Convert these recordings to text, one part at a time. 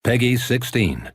Peggy 16.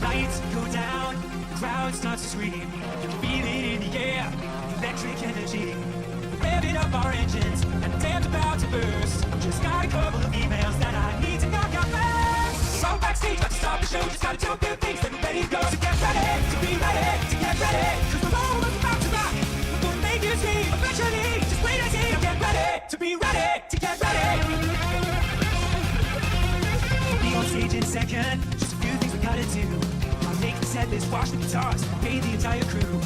Lights go down, crowd starts to scream. You can feel it in the air, electric energy. We're revving up our engines, and the dam's about to burst. Just got a couple of emails that I need to knock out first. So backstage, about to start the show, just gotta do a few things, then we're ready to go. So get ready, to be ready, to get ready. Cause the roll is about to rock. We're gonna make you see, eventually, just wait and see. Now get ready, to be ready, to get ready. Be on stage in a second, just a few things we gotta do. Make the set list, wash the guitars, pay the entire crew.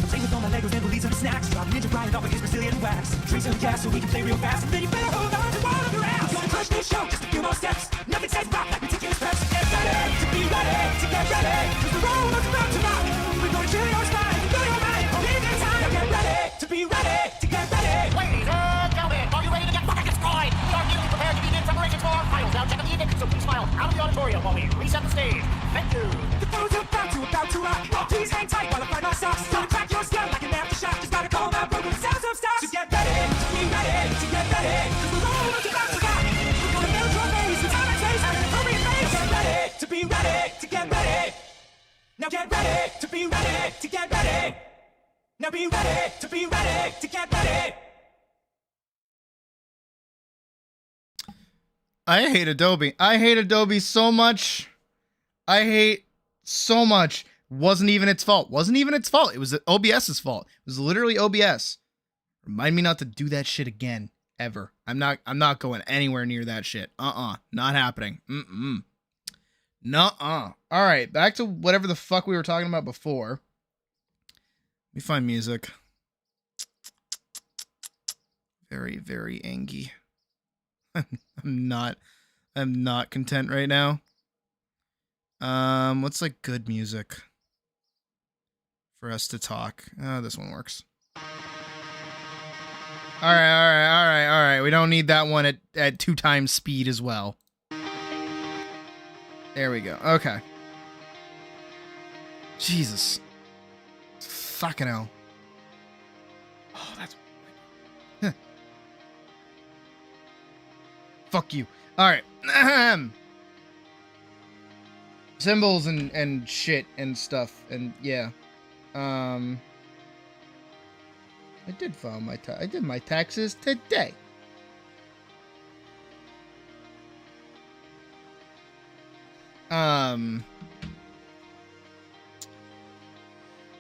Play with all my Legos and we'll leave some snacks. Drop Ninja Brian off with his Brazilian wax. Drinks on the gas so we can play real fast. And then you better hold on to one of your ass. Gonna crush this show, just a few more steps. Nothing says rock like meticulous preps. Get ready, to be ready, to get ready. Cause the roll is about to rock. We're gonna chill your spine, fill your mind. Leave your time, now get ready, to be ready, to get ready. Ladies and gentlemen, are you ready to get fucking destroyed? We are newly prepared to begin preparations for our final sound check of the evening. So please smile out of the auditorium while we reset the stage. Thank you. The phone's about to rock. Please hang tight while I find my socks. Gonna crack your skull like an aftershock. Just gotta call that broken sounds of stocks. So get ready, to be ready, to get ready. Cause the roll is about to rock. We're gonna build your base with time and space. And an appropriate pace. Get ready, to be ready, to get ready. Now get ready, to be ready, to get ready. Now be ready, to be ready, to get ready. I hate Adobe. I hate Adobe so much. I hate so much. Wasn't even its fault. Wasn't even its fault. It was OBS's fault. It was literally OBS. Remind me not to do that shit again. Ever. I'm not going anywhere near that shit. Not happening. Nuh-uh. Alright, back to whatever the fuck we were talking about before. Let me find music. Very, very angry. I'm not content right now. What's like good music for us to talk? Oh, this one works. All right. We don't need that one at 2 times speed as well. There we go. Okay. Jesus. Fucking hell. Oh, that's... Fuck you. Alright. Symbols and shit and stuff. And yeah. I did file my I did my taxes today.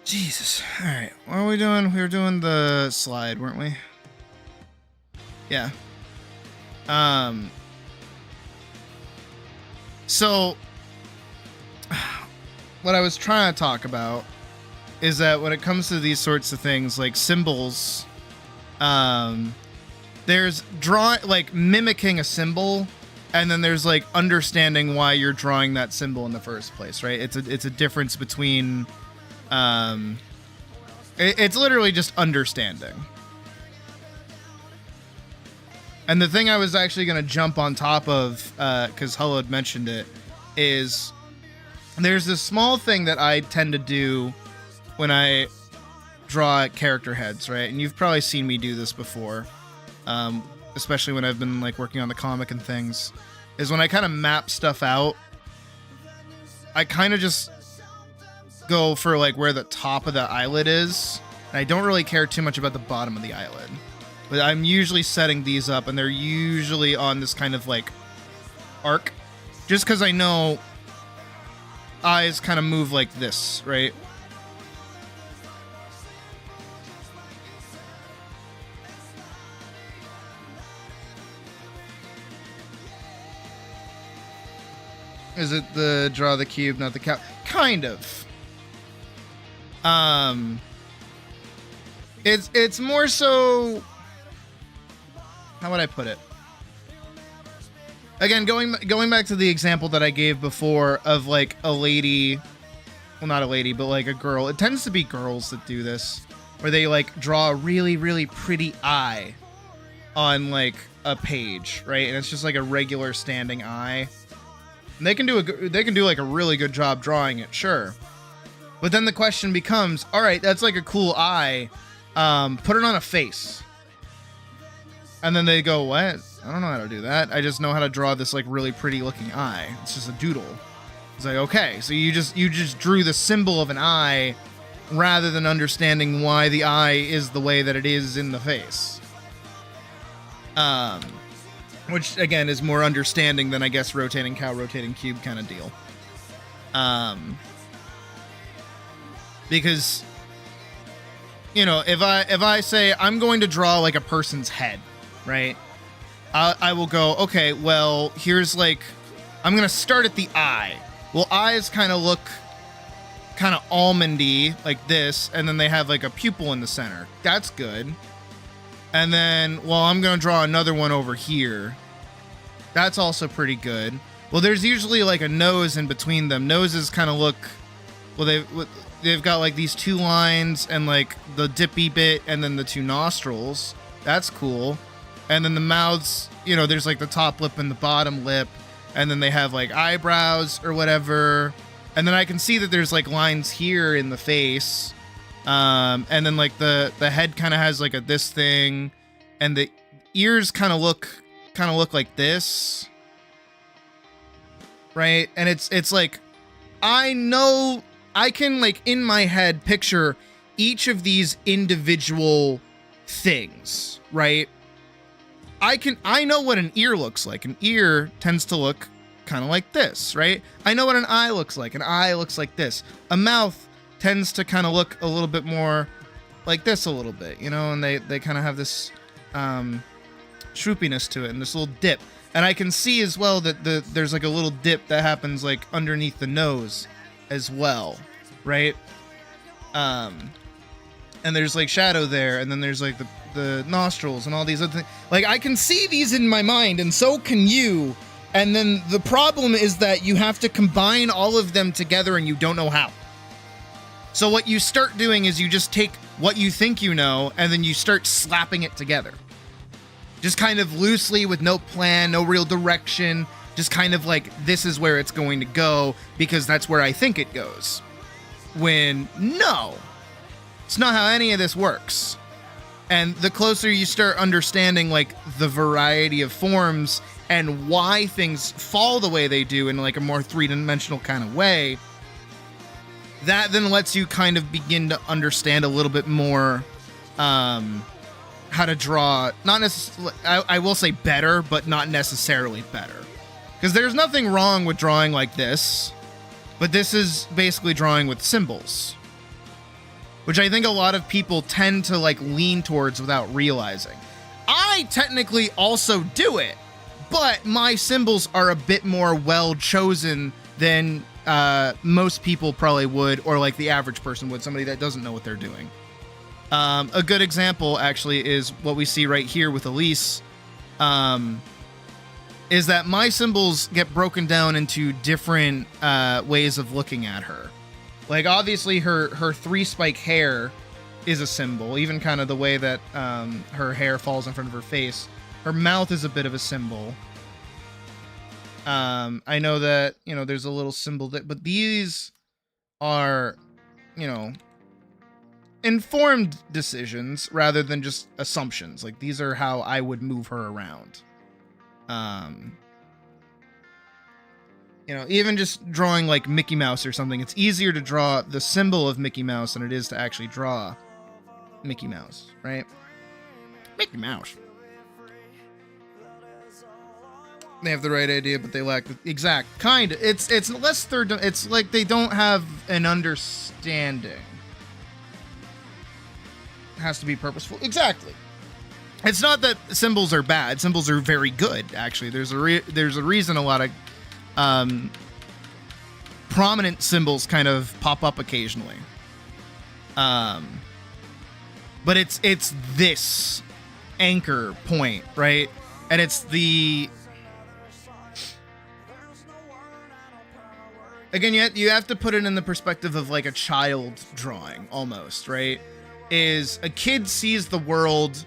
Jesus. Alright. What are we doing? We were doing the slide, weren't we? Yeah. So what I was trying to talk about is that when it comes to these sorts of things like symbols, there's like mimicking a symbol, and then there's like understanding why you're drawing that symbol in the first place, right? It's a difference between it's literally just understanding. And the thing I was actually going to jump on top of, because Hullo had mentioned it, is there's this small thing that I tend to do when I draw character heads, right? And you've probably seen me do this before, especially when I've been like working on the comic and things, is when I kind of map stuff out, I kind of just go for like where the top of the eyelid is, and I don't really care too much about the bottom of the eyelid. But I'm usually setting these up, and they're usually on this kind of like arc, just because I know eyes kind of move like this, right? Is it the draw the cube, not the cow? Kind of. It's more so... How would I put it? Again, going back to the example that I gave before of like a lady, well, not a lady, but like a girl. It tends to be girls that do this, where they like draw a really, really pretty eye on like a page, right? And it's just like a regular standing eye. And they can do like a really good job drawing it, sure. But then the question becomes, all right, that's like a cool eye. Put it on a face. And then they go, what? I don't know how to do that. I just know how to draw this like really pretty looking eye. It's just a doodle. It's like, okay, so you just drew the symbol of an eye rather than understanding why the eye is the way that it is in the face. Which again is more understanding than I guess rotating cow, rotating cube kind of deal. Because, you know, if I say I'm going to draw like a person's head, right? I will go, okay, well, here's like, I'm going to start at the eye. Well, eyes kind of look kind of almondy like this, and then they have like a pupil in the center. That's good. And then, well, I'm going to draw another one over here. That's also pretty good. Well, there's usually like a nose in between them. Noses kind of look, well, they've got like these two lines and like the dippy bit and then the two nostrils. That's cool. And then the mouths, you know, there's like the top lip and the bottom lip. And then they have like eyebrows or whatever. And then I can see that there's like lines here in the face. And then like the head kind of has like this thing. And the ears kind of look like this. Right? And it's like, I know I can like in my head picture each of these individual things, right? I know what an ear looks like. An ear tends to look kind of like this, right? I know what an eye looks like. An eye looks like this. A mouth tends to kind of look a little bit more like this a little bit, you know, and they kind of have this swoopiness to it and this little dip. And I can see as well that there's like a little dip that happens like underneath the nose as well, right? And there's like shadow there, and then there's like the nostrils and all these other things. Like I can see these in my mind, and so can you. And then the problem is that you have to combine all of them together and you don't know how. So what you start doing is you just take what you think you know and then you start slapping it together. Just kind of loosely with no plan, no real direction. Just kind of like, this is where it's going to go because that's where I think it goes. When no, it's not how any of this works. And the closer you start understanding like the variety of forms and why things fall the way they do in like a more three-dimensional kind of way, that then lets you kind of begin to understand a little bit more how to draw, not necessarily, I will say better, but not necessarily better. Because there's nothing wrong with drawing like this, but this is basically drawing with symbols, which I think a lot of people tend to like lean towards without realizing. I technically also do it, but my symbols are a bit more well chosen than most people probably would, or like the average person would, somebody that doesn't know what they're doing. A good example actually is what we see right here with Elise, is that my symbols get broken down into different ways of looking at her. Like obviously her three spike hair is a symbol, even kind of the way that her hair falls in front of her face. Her mouth is a bit of a symbol. I know that, you know, there's a little symbol that, but these are, you know, informed decisions rather than just assumptions. Like these are how I would move her around. You know, even just drawing like Mickey Mouse or something, it's easier to draw the symbol of Mickey Mouse than it is to actually draw Mickey Mouse, right? Mickey Mouse. They have the right idea, but they lack the exact kind. It's less third. It's like they don't have an understanding. It has to be purposeful. Exactly. It's not that symbols are bad. Symbols are very good, actually. There's a reason a lot of prominent symbols kind of pop up occasionally. But it's this anchor point, right? And it's the, again, you have to put it in the perspective of like a child drawing almost, right? Is a kid sees the world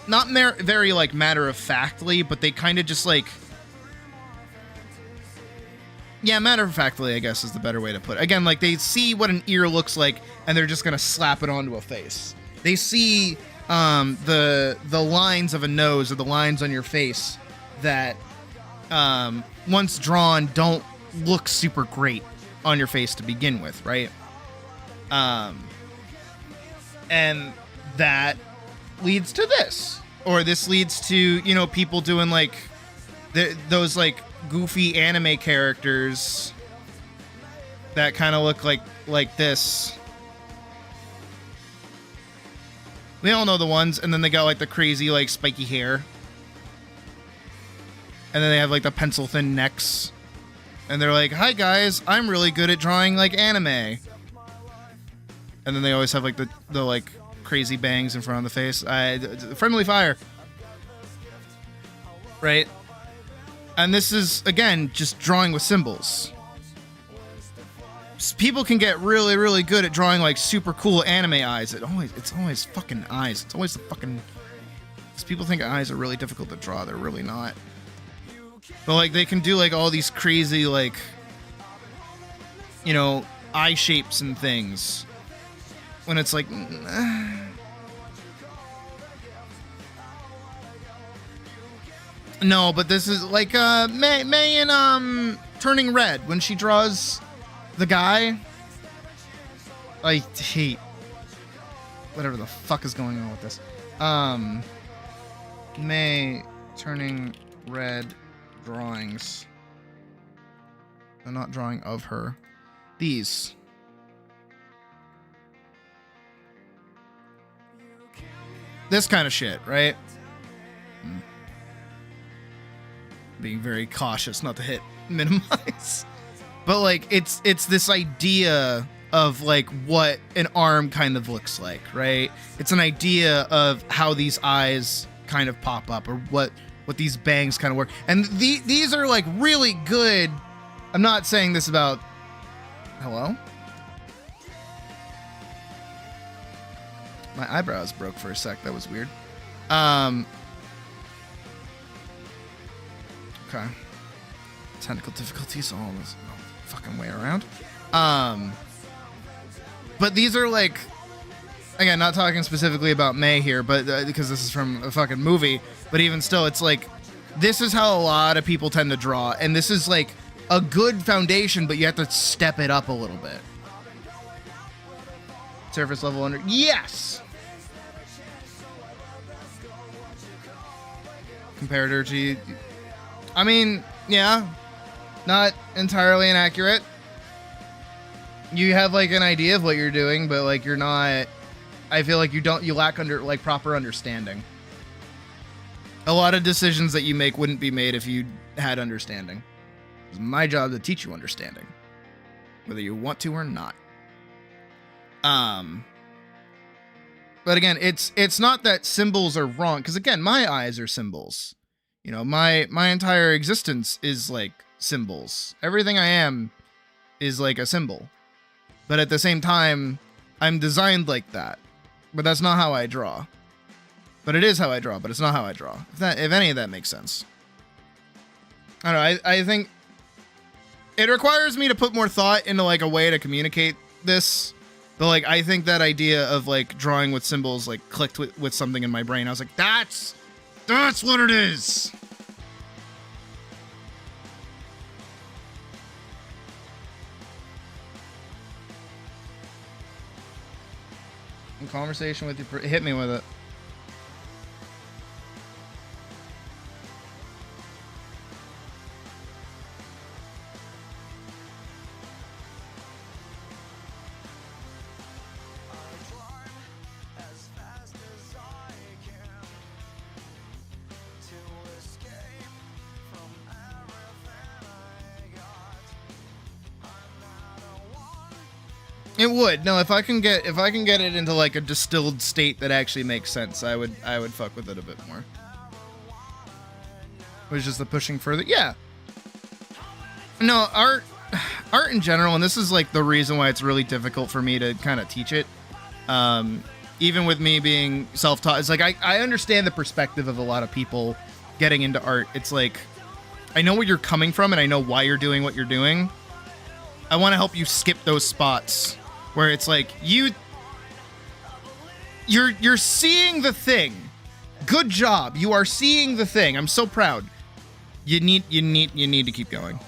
not very like matter of factly, but they kind of just like, yeah, matter of factly, I guess is the better way to put it. Again, like they see what an ear looks like, and they're just gonna slap it onto a face. They see the lines of a nose or the lines on your face that once drawn don't look super great on your face to begin with, right? And that leads to this, or this leads to, you know, people doing like those like goofy anime characters that kind of look like this. We all know the ones, and then they got like the crazy like spiky hair, and then they have like the pencil thin necks, and they're like, "Hi guys, I'm really good at drawing like anime." And then they always have like the like crazy bangs in front of the face. Friendly fire, right? And this is again just drawing with symbols. People can get really, really good at drawing like super cool anime eyes. It's always fucking eyes. It's always the fucking. Because people think eyes are really difficult to draw. They're really not. But like they can do like all these crazy like, you know, eye shapes and things. When it's like. No, but this is like May in Turning Red when she draws the guy. I hate whatever the fuck is going on with this. May Turning Red drawings. I'm not drawing of her. These. This kind of shit, right? Being very cautious not to hit minimize. But like it's this idea of like what an arm kind of looks like, right? It's an idea of how these eyes kind of pop up, or what these bangs kind of work. And these are like really good. I'm not saying this about hello? My eyebrows broke for a sec. That was weird. Okay. Technical difficulties all this fucking way around. But these are like, again, not talking specifically about May here, but because this is from a fucking movie, but even still, it's like, this is how a lot of people tend to draw, and this is like a good foundation, but you have to step it up a little bit. Surface level under, yes! Comparator to, I mean, yeah, not entirely inaccurate. You have like an idea of what you're doing, but like you're not, I feel like you lack proper understanding. A lot of decisions that you make wouldn't be made if you had understanding. It's my job to teach you understanding, whether you want to or not. But again, it's not that symbols are wrong, because again, my eyes are symbols. You know, my entire existence is like symbols. Everything I am is like a symbol. But at the same time, I'm designed like that. But that's not how I draw. But it is how I draw, but it's not how I draw. If any of that makes sense. I don't know, I think it requires me to put more thought into like a way to communicate this. But like, I think that idea of like drawing with symbols like clicked with something in my brain. I was like, that's what it is. In conversation with you, hit me with it. It would. No, if I can get it into like a distilled state that actually makes sense, I would fuck with it a bit more. Was just the pushing further. Yeah. No, art in general, and this is like the reason why it's really difficult for me to kind of teach it. Even with me being self-taught, it's like I understand the perspective of a lot of people getting into art. It's like I know where you're coming from and I know why you're doing what you're doing. I want to help you skip those spots where it's like you're seeing the thing. Good job. You are seeing the thing. I'm so proud. You need to keep going.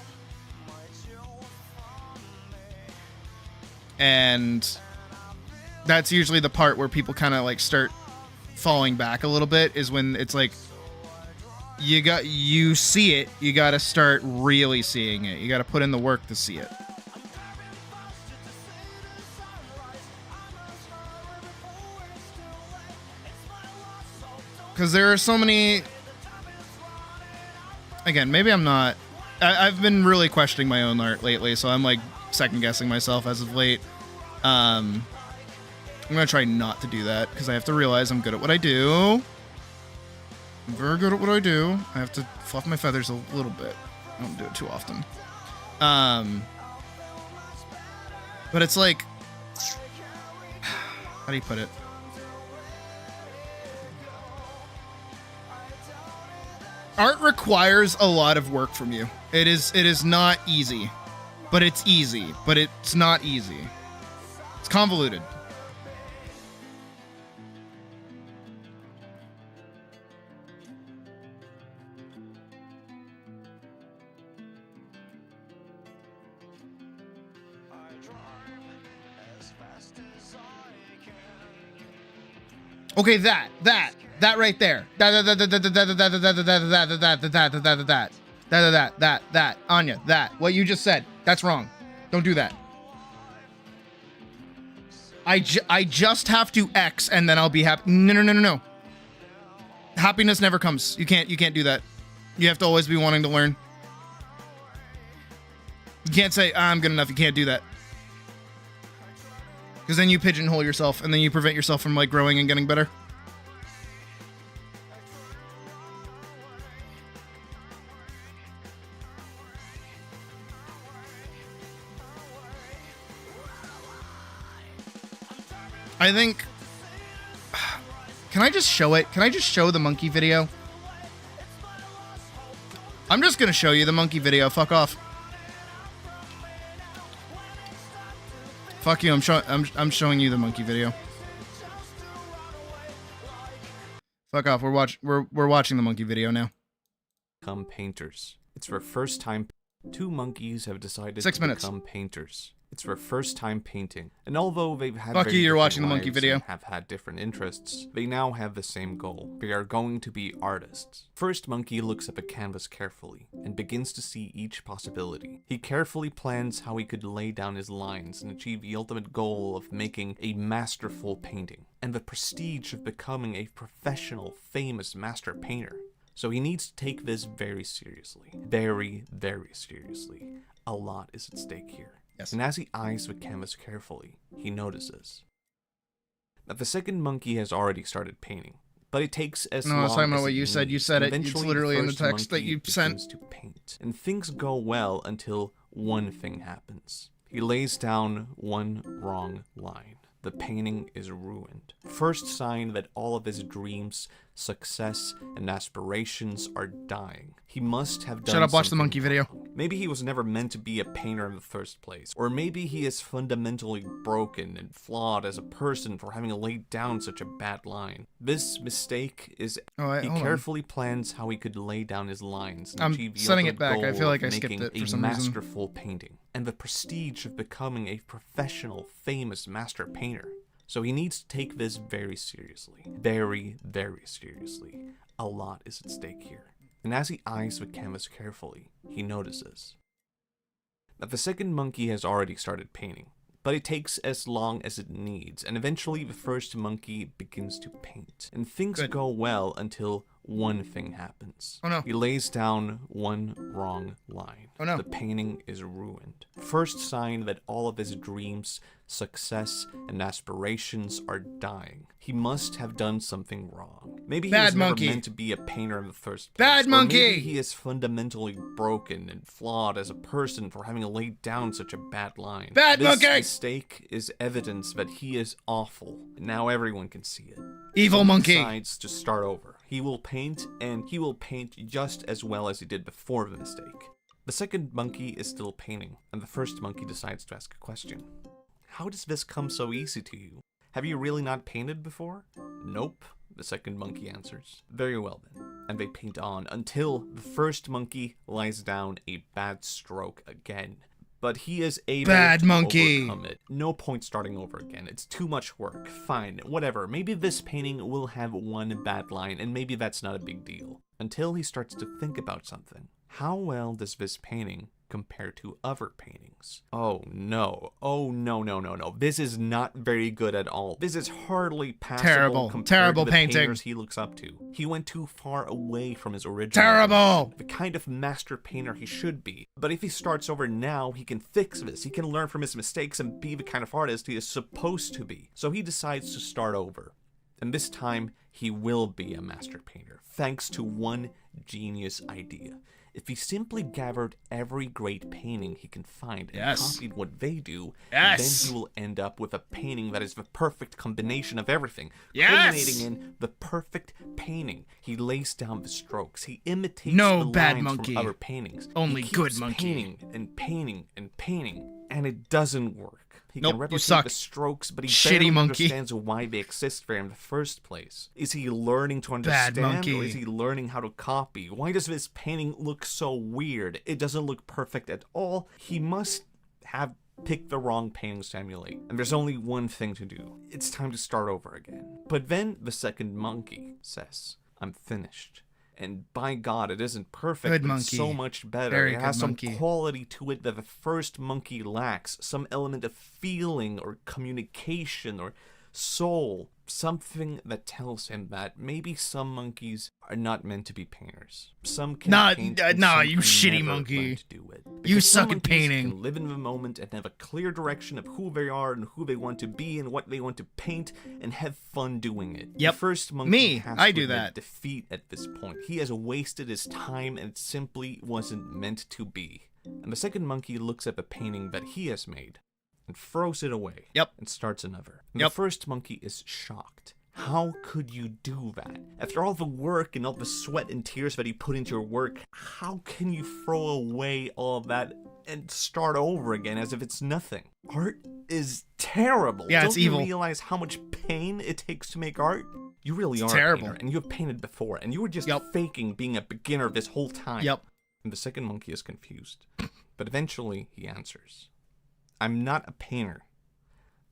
And that's usually the part where people kind of like start falling back a little bit, is when it's like you see it, you got to start really seeing it. You got to put in the work to see it. Because there are so many... Again, maybe I'm not... I've been really questioning my own art lately, so I'm like second-guessing myself as of late. I'm going to try not to do that, because I have to realize I'm good at what I do. I'm very good at what I do. I have to fluff my feathers a little bit. I don't do it too often. But it's like... How do you put it? Art requires a lot of work from you. It is not easy, but it's easy, but it's not easy. It's convoluted. Okay, that right there. That. Anya, that. What you just said. That's wrong. Don't do that. I just have to X and then I'll be happy. No. Happiness never comes. You can't do that. You have to always be wanting to learn. You can't say, I'm good enough. You can't do that. Because then you pigeonhole yourself and then you prevent yourself from like growing and getting better. I think... Can I just show it? Can I just show the monkey video? I'm just gonna show you the monkey video. Fuck off. Fuck you. I'm showing you the monkey video. Fuck off. We're watching the monkey video now. Become painters. It's their first time. Two monkeys have decided 6 to minutes. become painters. It's their first time painting, and although they've had Fuck very you, you're different watching the monkey lives video. and have had different interests, they now have the same goal. They are going to be artists. First monkey looks at the canvas carefully and begins to see each possibility. He carefully plans how he could lay down his lines and achieve the ultimate goal of making a masterful painting, and the prestige of becoming a professional, famous master painter. So he needs to take this very seriously. Very, very seriously. A lot is at stake here. Yes. And as he eyes the canvas carefully, he notices that the second monkey has already started painting, but it takes as long No, I as was talking about it what you said. You needs. said it. It's Eventually, literally in the first text that monkey you sent. begins to paint, and things go well until one thing happens. He lays down one wrong line. The painting is ruined. First sign that all of his dreams, success, and aspirations are dying. He must have done Shut up, watch the something monkey video. wrong. Maybe he was never meant to be a painter in the first place. Or maybe he is fundamentally broken and flawed as a person for having laid down such a bad line. This mistake is he hold on. carefully plans how he could lay down his lines and I'm achieve the setting ultimate it back. I goal feel like of I skipped making it for a some reason. masterful painting and the prestige of becoming a professional, famous master painter. So he needs to take this very seriously. Very, very seriously. A lot is at stake here. And as he eyes the canvas carefully, he notices that the second monkey has already started painting, but it takes as long as it needs, and eventually the first monkey begins to paint. And things go well until one thing happens. Oh no. He lays down one wrong line. Oh no. The painting is ruined. First sign that all of his dreams, success, and aspirations are dying. He must have done something wrong. Maybe he was never meant to be a painter in the first place. Bad Or monkey! maybe he is fundamentally broken and flawed as a person for having laid down such a bad line. Bad this monkey! mistake is evidence that he is awful, and now everyone can see it. Evil So he monkey. decides to start over. He will paint, and he will paint just as well as he did before the mistake. The second monkey is still painting, and the first monkey decides to ask a question. How does this come so easy to you? Have you really not painted before? Nope, the second monkey answers. Very well then. And they paint on until the first monkey lies down a bad stroke again. But he is able Bad to monkey. overcome it. No point starting over again. It's too much work. Fine, whatever. Maybe this painting will have one bad line, and maybe that's not a big deal. Until he starts to think about something. How well does this painting compare to other paintings? Oh no. Oh no. This is not very good at all. This is hardly passable compared Terrible to the painting. painters he looks up to. He went too far away from his original. Terrible. The kind of master painter he should be. But if he starts over now, he can fix this. He can learn from his mistakes and be the kind of artist he is supposed to be. So he decides to start over. And this time, he will be a master painter, thanks to one genius idea. If he simply gathered every great painting he can find and copied what they do, then he will end up with a painting that is the perfect combination of everything, culminating in the perfect painting. He lays down the strokes. He imitates the lines from other paintings. Only he good keeps monkey. painting and painting and painting, and it doesn't work. He Nope, can you replicate suck. the strokes, but he Shitty barely monkey. understands why they exist there in the first place. Is he learning to understand, monkey. or is he learning how to copy? Why does this painting look so weird? It doesn't look perfect at all. He must have picked the wrong paintings to emulate, and there's only one thing to do. It's time to start over again. But then the second monkey says, I'm finished. And by God, it isn't perfect, Good but monkey. it's so much better. Very It has good some monkey. quality to it that the first monkey lacks. Some element of feeling or communication or soul. Something that tells him that maybe some monkeys are not meant to be painters. Some can paint, and some you can shitty never monkey. learn to do it. You Because some suck at monkeys painting. Can live in the moment and have a clear direction of who they are and who they want to be and what they want to paint and have fun doing it. Yep. The first monkey Me, has I to do admit that. defeat at this point. He has wasted his time and it simply wasn't meant to be. And the second monkey looks at the painting that he has made and throws it away. Yep. And starts another. And Yep. The first monkey is shocked. How could you do that? After all the work and all the sweat and tears that you put into your work, how can you throw away all of that and start over again as if it's nothing? Art is terrible. Yeah, Don't it's evil. you realize how much pain it takes to make art? You really are terrible. a painter, and you have painted before, and you were just faking being a beginner this whole time. Yep. And the second monkey is confused. But eventually he answers. I'm not a painter,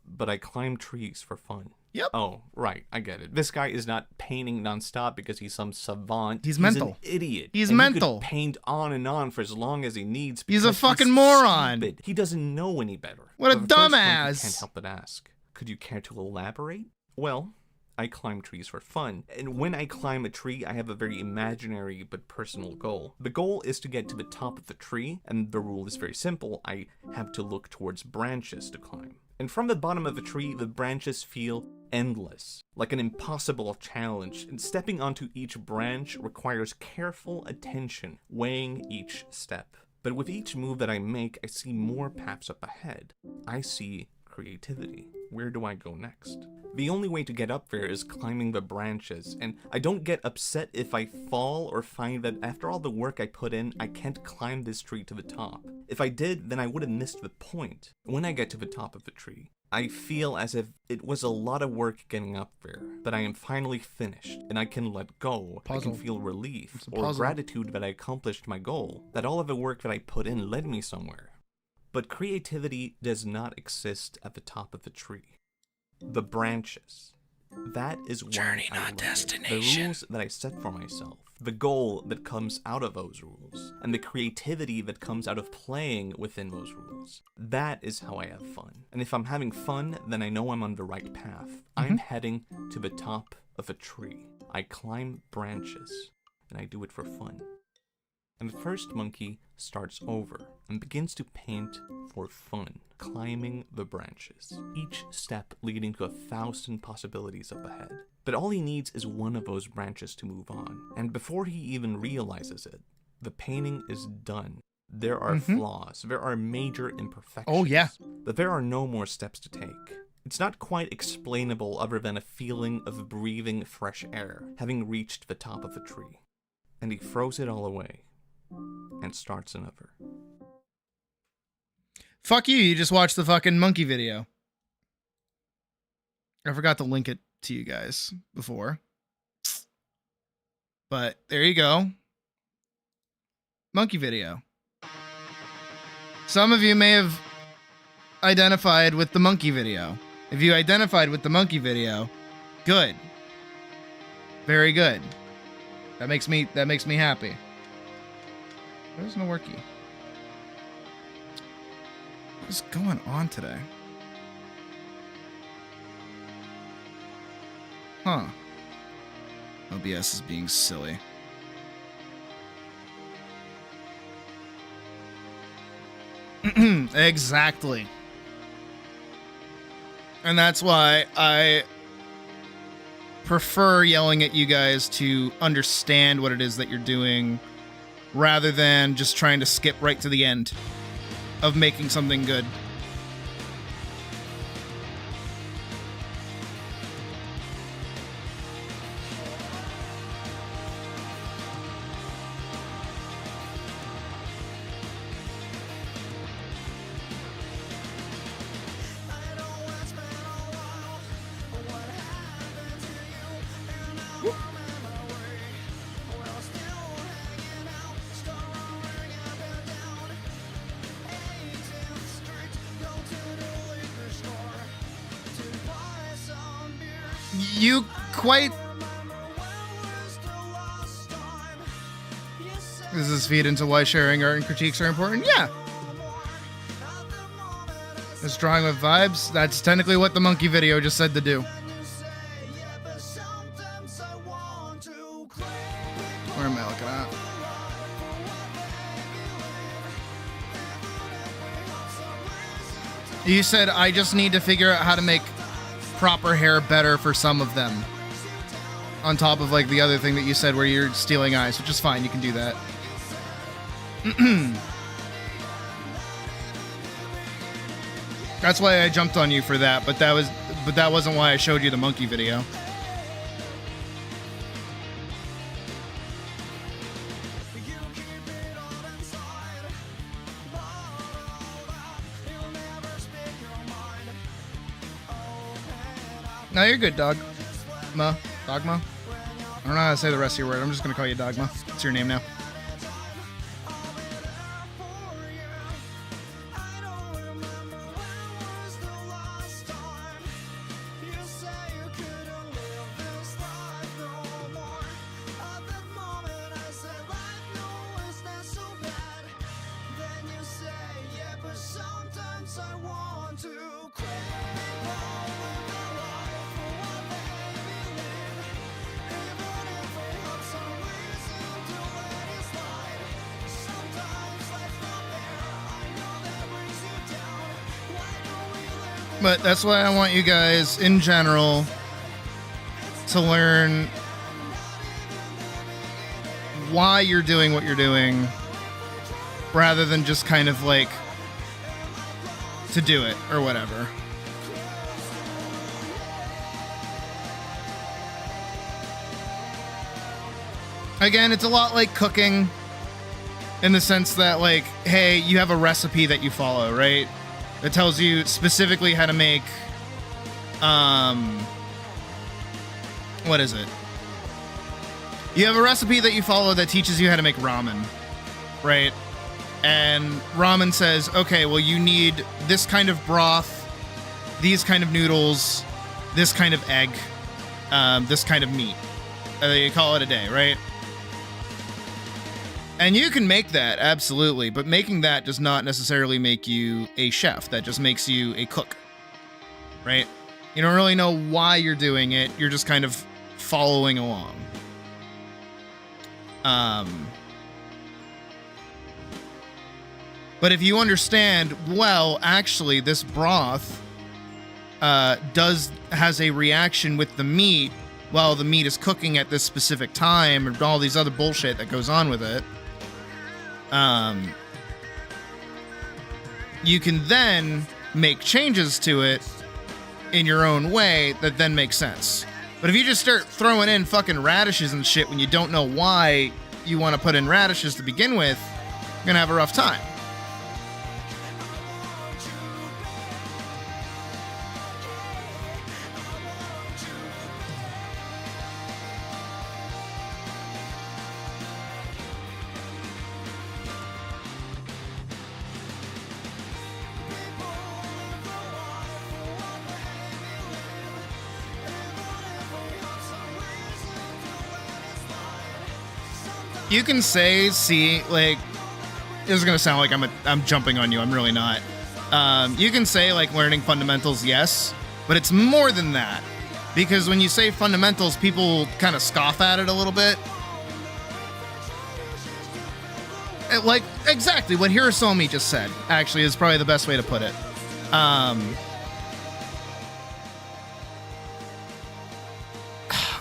but I climb trees for fun. Yep. Oh, right, I get it. This guy is not painting nonstop because he's some savant. He's mental. An idiot. He's and mental. He could paint on and on for as long as he needs. He's a because fucking moron. Stupid. He doesn't know any better. What a But the first monkey dumbass. Can't help but ask. Could you care to elaborate? Well, I climb trees for fun, and when I climb a tree, I have a very imaginary but personal goal. The goal is to get to the top of the tree, and the rule is very simple. I have to look towards branches to climb. And from the bottom of the tree, the branches feel endless, like an impossible challenge, and stepping onto each branch requires careful attention, weighing each step. But with each move that I make, I see more paths up ahead. I see creativity. Where do I go next? The only way to get up there is climbing the branches, and I don't get upset if I fall or find that after all the work I put in, I can't climb this tree to the top. If I did, then I would have missed the point. When I get to the top of the tree, I feel as if it was a lot of work getting up there, but I am finally finished, and I can let go. I can feel relief or gratitude that I accomplished my goal, that all of the work that I put in led me somewhere. But creativity does not exist at the top of the tree. The branches. That is why Journey, I not love it. destination. The rules that I set for myself. The goal that comes out of those rules. And the creativity that comes out of playing within those rules. That is how I have fun. And if I'm having fun, then I know I'm on the right path. I'm heading to the top of a tree. I climb branches. And I do it for fun. And the first monkey starts over and begins to paint for fun, climbing the branches, each step leading to 1,000 possibilities up ahead. But all he needs is one of those branches to move on, and before he even realizes it, the painting is done. There are flaws, there are major imperfections. Oh, yeah. But there are no more steps to take. It's not quite explainable other than a feeling of breathing fresh air, having reached the top of a tree. And he throws it all away, and starts another. Fuck you, you just watched the fucking monkey video. I forgot to link it to you guys before. But there you go. Monkey video. Some of you may have identified with the monkey video. If you identified with the monkey video, good. Very good. That makes me happy. There's no worky. What is going on today? Huh. OBS is being silly. Exactly. And that's why I prefer yelling at you guys to understand what it is that you're doing rather than just trying to skip right to the end of making something good. You quite... Does this feed into why sharing art and critiques are important? Yeah. This drawing with vibes, that's technically what the monkey video just said to do. Where am I looking at? You said, I just need to figure out how to make proper hair better for some of them. On top of like the other thing that you said where you're stealing eyes, which is fine, you can do that. That's why I jumped on you for that, but that wasn't why I showed you the monkey video. No, you're good, dog. Dogma? I don't know how to say the rest of your word. I'm just gonna call you Dogma. It's your name now. But that's why I want you guys, in general, to learn why you're doing what you're doing, rather than just kind of like to do it or whatever. Again, it's a lot like cooking in the sense that, like, hey, you have a recipe that you follow, right? It tells you specifically how to make, what is it? You have a recipe that you follow that teaches you how to make ramen, right? And ramen says, okay, well, you need this kind of broth, these kind of noodles, this kind of egg, this kind of meat. You call it a day, right? And you can make that, absolutely, but making that does not necessarily make you a chef. That just makes you a cook, right? You don't really know why you're doing it. You're just kind of following along. But if you understand, well, actually, this broth has a reaction with the meat while the meat is cooking at this specific time, and all these other bullshit that goes on with it. You can then make changes to it in your own way that then makes sense. But if you just start throwing in fucking radishes and shit when you don't know why you want to put in radishes to begin with, you're gonna have a rough time. You can say, see, like, this is gonna sound like I'm jumping on you. I'm really not. You can say, like, learning fundamentals, yes, but it's more than that. Because when you say fundamentals, people kind of scoff at it a little bit. Like, exactly what Hirosomi just said, actually, is probably the best way to put it.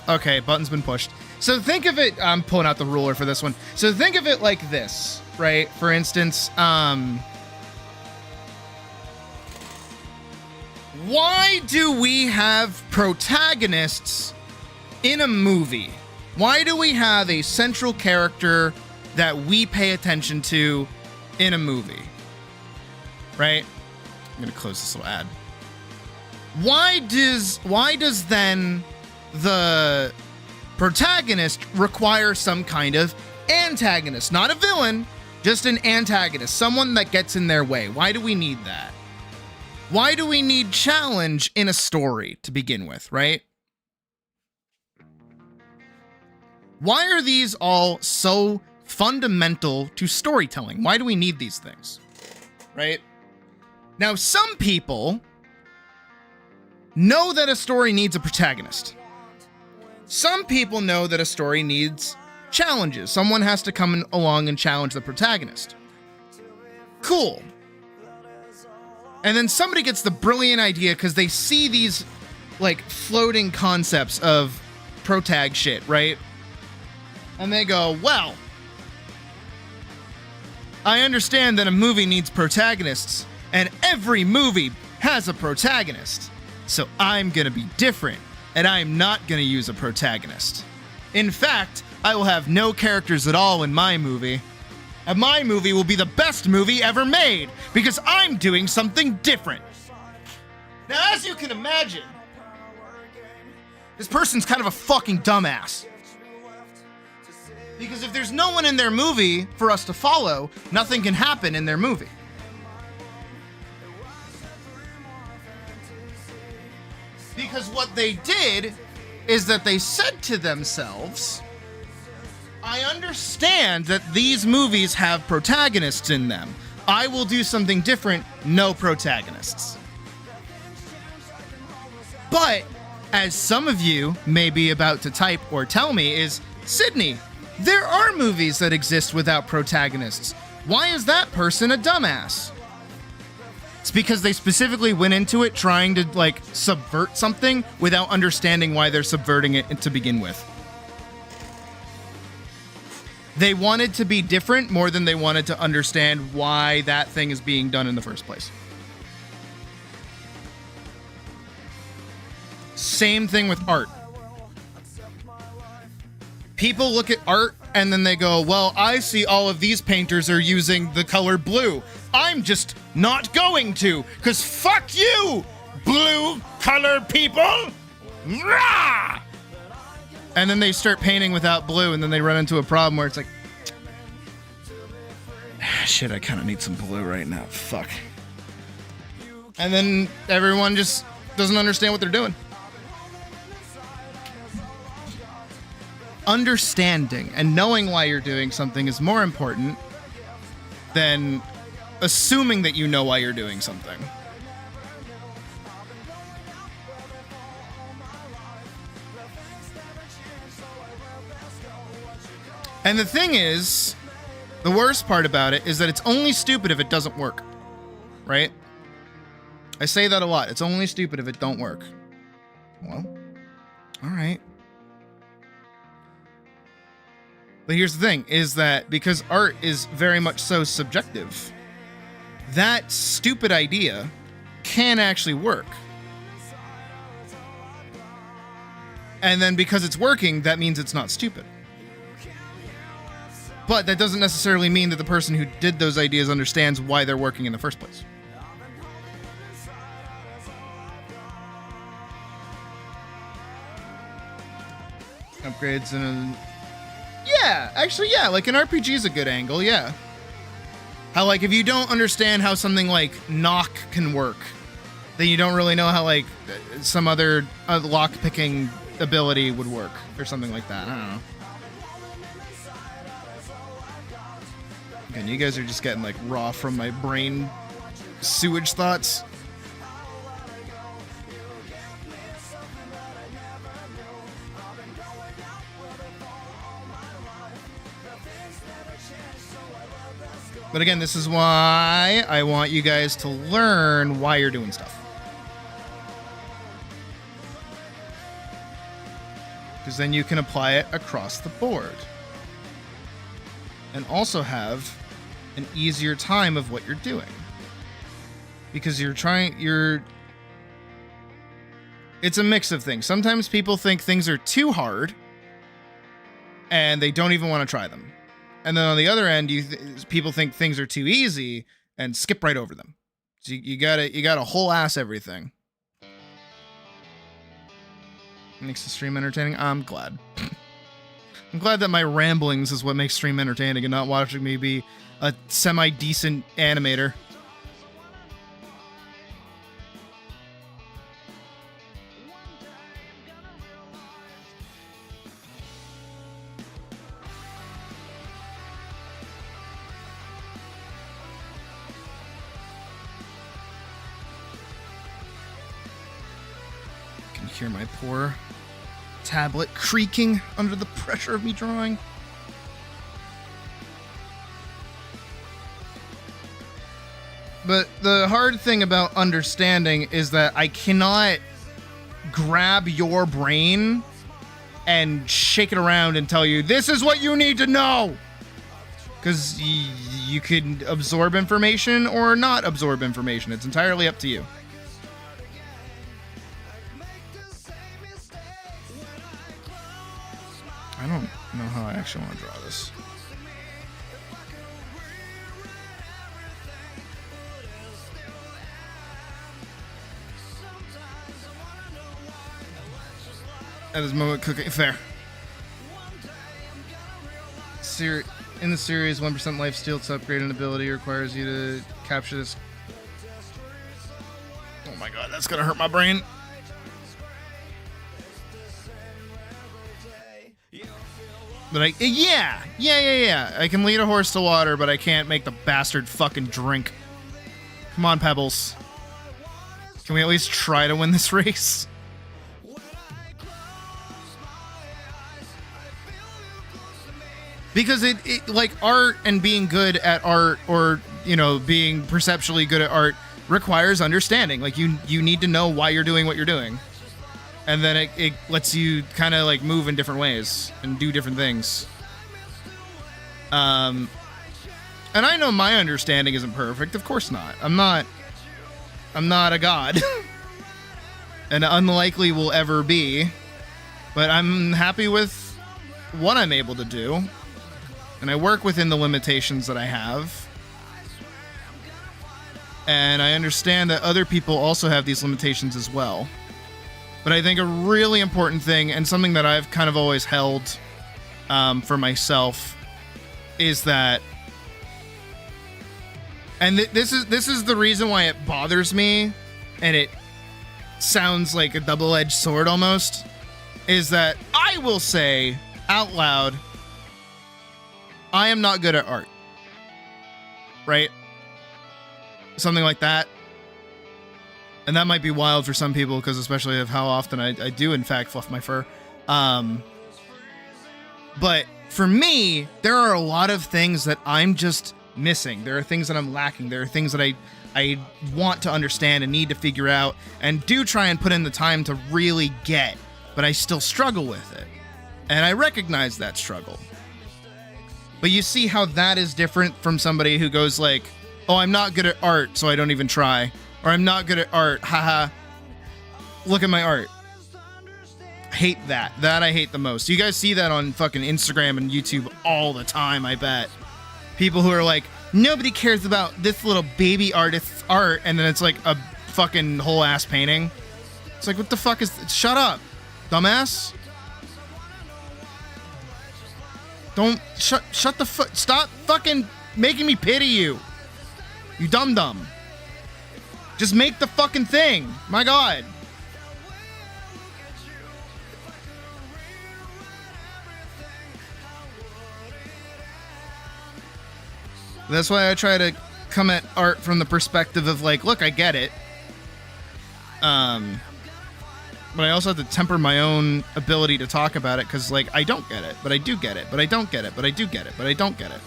Okay, button's been pushed. So think of it, I'm pulling out the ruler for this one. So think of it like this, right? For instance, why do we have protagonists in a movie? Why do we have a central character that we pay attention to in a movie? Right? I'm gonna close this little ad. Why does then the protagonist require some kind of antagonist? Not a villain, just an antagonist, someone that gets in their way. Why do we need that? Why do we need challenge in a story to begin with, right? Why are these all so fundamental to storytelling? Why do we need these things, right? Now, some people know that a story needs a protagonist. Some people know that a story needs challenges. Someone has to come along and challenge the protagonist. Cool. And then somebody gets the brilliant idea because they see these, like, floating concepts of protag shit, right? And they go, well, I understand that a movie needs protagonists, and every movie has a protagonist. So I'm gonna be different. And I am not going to use a protagonist. In fact, I will have no characters at all in my movie. And my movie will be the best movie ever made because I'm doing something different. Now, as you can imagine, this person's kind of a fucking dumbass. Because if there's no one in their movie for us to follow, nothing can happen in their movie. Because what they did is that they said to themselves, I understand that these movies have protagonists in them. I will do something different, no protagonists. But, as some of you may be about to type or tell me is, Sydney, there are movies that exist without protagonists. Why is that person a dumbass? It's because they specifically went into it trying to, like, subvert something without understanding why they're subverting it to begin with. They wanted to be different more than they wanted to understand why that thing is being done in the first place. Same thing with art. People look at art and then they go, well, I see all of these painters are using the color blue. I'm just not going to, because fuck you, blue color people. Rah! And then they start painting without blue, and then they run into a problem where it's like, shit, I kind of need some blue right now. Fuck. And then everyone just doesn't understand what they're doing. Understanding and knowing why you're doing something is more important than assuming that you know why you're doing something. And the thing is, the worst part about it is that it's only stupid if it doesn't work, right? I say that a lot. It's only stupid if it don't work. Well, all right. But here's the thing, is that because art is very much so subjective, that stupid idea can actually work. And then because it's working, that means it's not stupid. But that doesn't necessarily mean that the person who did those ideas understands why they're working in the first place. Upgrades in a... Yeah, actually, yeah, like an RPG is a good angle, yeah. How, like, if you don't understand how something like knock can work, then you don't really know how, like, some other lock-picking ability would work, or something like that. I don't know. Again, you guys are just getting, like, raw from my brain sewage thoughts. But again, this is why I want you guys to learn why you're doing stuff. Because then you can apply it across the board. And also have an easier time of what you're doing. Because it's a mix of things. Sometimes people think things are too hard and they don't even want to try them. And then on the other end, people think things are too easy and skip right over them. So you gotta whole ass everything. Makes the stream entertaining. I'm glad. I'm glad that my ramblings is what makes stream entertaining and not watching me be a semi-decent animator. I can hear my poor tablet creaking under the pressure of me drawing. But the hard thing about understanding is that I cannot grab your brain and shake it around and tell you, this is what you need to know. Because you can absorb information or not absorb information. It's entirely up to you. I don't know how I actually want to draw this. At this moment, cooking. Fair. In the series, 1% life steal to upgrade an ability requires you to capture this. Oh my god, that's gonna hurt my brain. But yeah. I can lead a horse to water, but I can't make the bastard fucking drink. Come on, Pebbles. Can we at least try to win this race? Because it like art and being good at art, or being perceptually good at art, requires understanding. Like you need to know why you're doing what you're doing. And then it lets you kind of like move in different ways and do different things. And I know my understanding isn't perfect. Of course not. I'm not a god. And unlikely will ever be. But I'm happy with what I'm able to do. And I work within the limitations that I have. And I understand that other people also have these limitations as well. But I think a really important thing, and something that I've kind of always held for myself, is that, and this is the reason why it bothers me, and it sounds like a double-edged sword almost, is that I will say out loud, I am not good at art. Right? Something like that. And that might be wild for some people, because especially of how often I do, in fact, fluff my fur. But for me, there are a lot of things that I'm just missing. There are things that I'm lacking. There are things that I want to understand and need to figure out, and do try and put in the time to really get, but I still struggle with it. And I recognize that struggle. But you see how that is different from somebody who goes like, oh, I'm not good at art, so I don't even try. Or I'm not good at art, haha. Look at my art. I hate that. That I hate the most. You guys see that on fucking Instagram and YouTube all the time, I bet. People who are like, nobody cares about this little baby artist's art, and then it's like a fucking whole ass painting. It's like, what the fuck is... Shut up, dumbass. Don't... Shut the fuck... Stop fucking making me pity you. You dum-dum. Just make the fucking thing. My God. That's why I try to come at art from the perspective of like, look, I get it. But I also have to temper my own ability to talk about it because, like, I don't get it, but I do get it, but I don't get it, but I do get it, but I don't get it.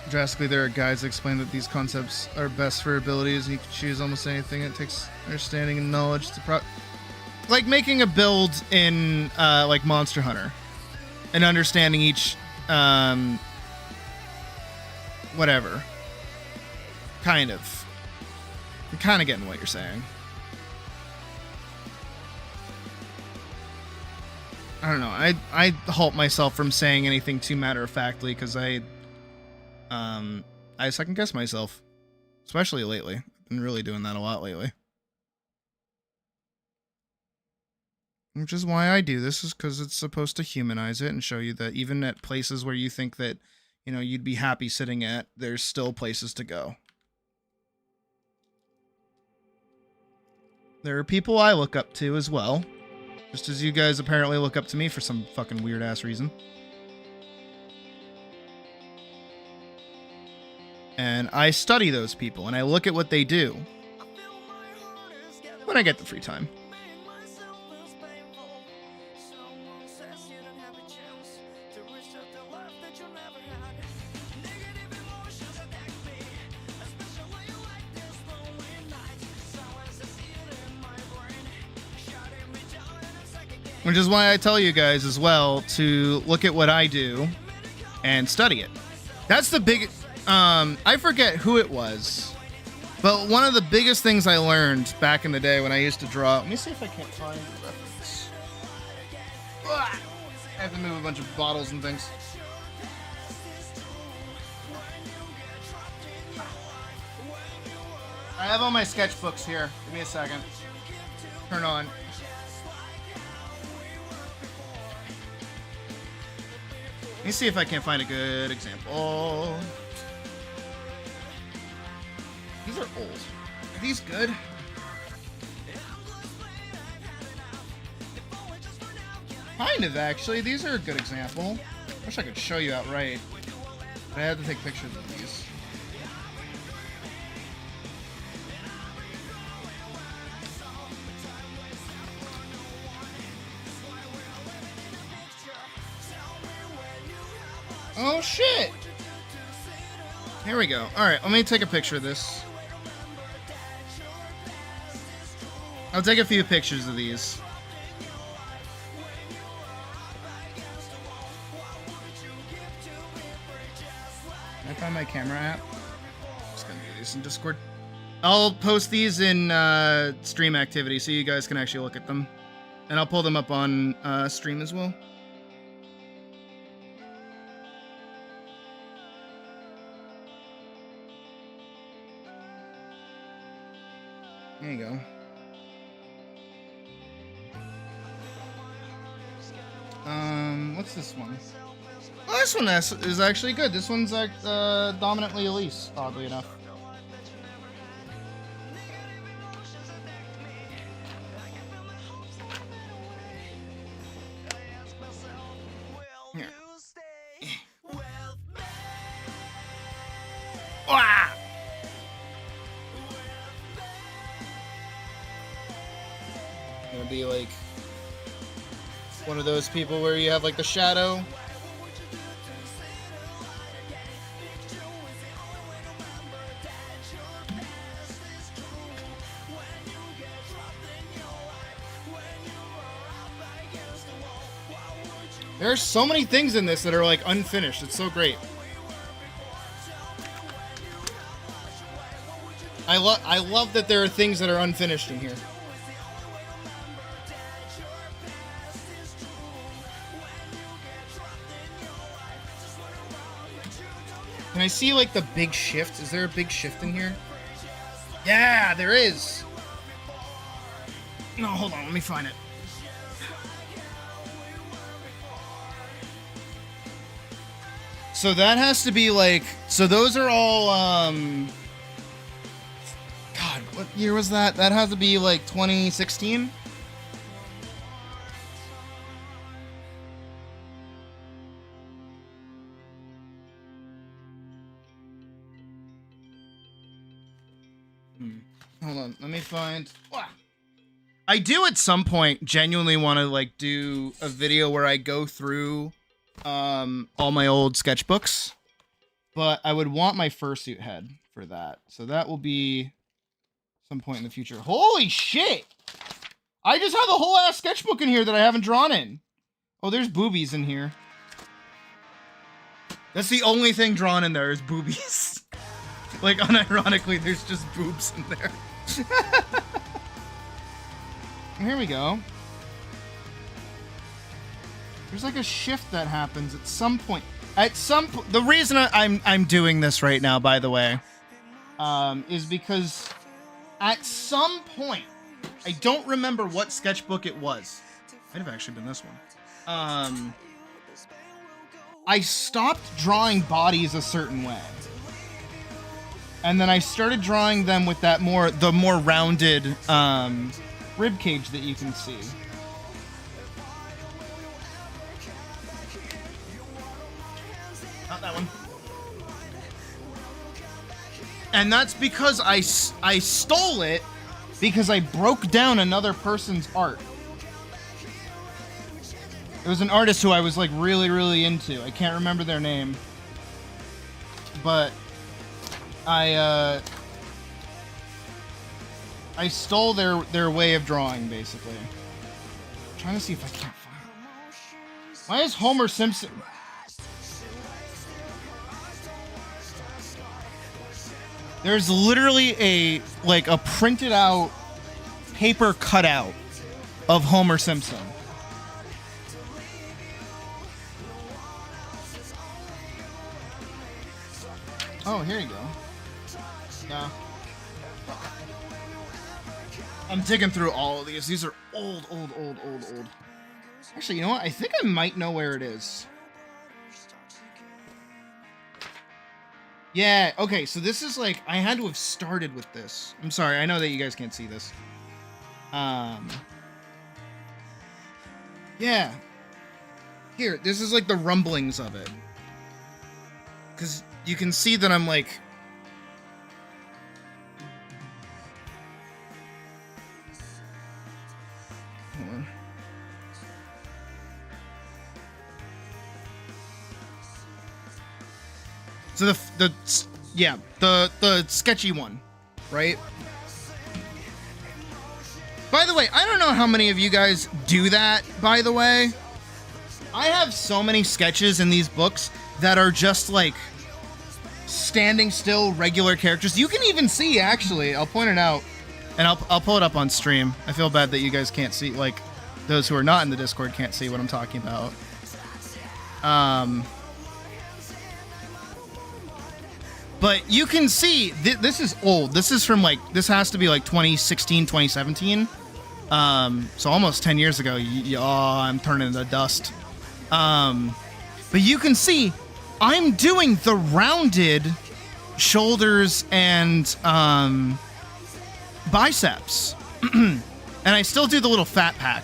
Drastically, there are guides that explain that these concepts are best for abilities, and you can choose almost anything. It takes understanding and knowledge to like making a build in like Monster Hunter, and understanding each whatever. Kind of. I'm kind of getting what you're saying. I don't know. I halt myself from saying anything too matter-of-factly because I second guess myself, especially lately. I've been really doing that a lot lately. Which is why I do this, is because it's supposed to humanize it and show you that even at places where you think that, you know, you'd be happy sitting at, there's still places to go. There are people I look up to as well, just as you guys apparently look up to me for some fucking weird-ass reason. And I study those people, and I look at what they do when I get the free time. Which is why I tell you guys as well to look at what I do and study it. That's the big... I forget who it was, but one of the biggest things I learned back in the day when I used to draw... Let me see if I can't find the reference. I have to move a bunch of bottles and things. I have all my sketchbooks here. Give me a second. Turn on. Let me see if I can find a good example. These are old. Are these good? Kind of, actually. These are a good example. Wish I could show you outright. But I have to take pictures of these. Oh, shit! Here we go. Alright, let me take a picture of this. I'll take a few pictures of these. Can I find my camera app? I'm just gonna do these in Discord. I'll post these in stream activity so you guys can actually look at them. And I'll pull them up on stream as well. There you go. What's this one? Oh, this one is actually good. This one's like dominantly Elise, oddly enough. Here. Ah! Gonna be like one of those people where you have like the shadow. There are so many things in this that are like unfinished. It's so great. I love that there are things that are unfinished in here. Can I see, like, the big shift? Is there a big shift in here? Yeah, there is! No, hold on, let me find it. So that has to be, like... So those are all, God, what year was that? That has to be, like, 2016? Hold on, let me find... I do at some point genuinely want to, like, do a video where I go through all my old sketchbooks, but I would want my fursuit head for that. So that will be some point in the future. Holy shit! I just have a whole ass sketchbook in here that I haven't drawn in. Oh, there's boobies in here. That's the only thing drawn in there is boobies. Like, unironically, there's just boobs in there. Here we go. There's like a shift that happens at some point. The reason I'm doing this right now, by the way, is because at some point, I don't remember what sketchbook it was. Might have actually been this one. I stopped drawing bodies a certain way. And then I started drawing them with that the more rounded rib cage that you can see. Not that one. And that's because I stole it because I broke down another person's art. It was an artist who I was like really, really into. I can't remember their name. But I stole their way of drawing, basically. I'm trying to see if I can't find it. Why is Homer Simpson... There's literally a printed out paper cutout of Homer Simpson. Oh, here you go. No. I'm digging through all of these. These are old. Actually, you know what? I think I might know where it is. Yeah, okay, so this is like, I had to have started with this. I'm sorry, I know that you guys can't see this. Yeah. Here, this is like the rumblings of it. Because you can see that I'm like... Hold on. So the sketchy one, right? By the way, I don't know how many of you guys do that, by the way. I have so many sketches in these books that are just like standing still regular characters. You can even see, actually, I'll point it out and I'll pull it up on stream. I feel bad that you guys can't see, like those who are not in the Discord can't see what I'm talking about. But you can see, this is old. This is from like, this has to be like 2016, 2017. So almost 10 years ago. Oh, I'm turning to dust. But you can see, I'm doing the rounded shoulders and biceps. And I still do the little fat pack.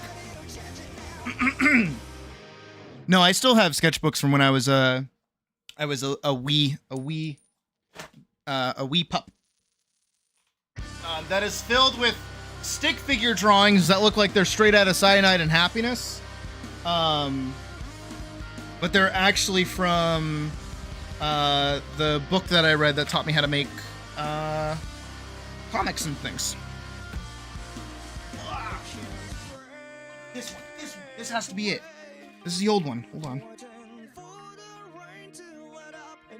No, I still have sketchbooks from when I was a wee pup. That is filled with stick figure drawings that look like they're straight out of Cyanide and Happiness. But they're actually from the book that I read that taught me how to make comics and things. This has to be it. This is the old one. Hold on.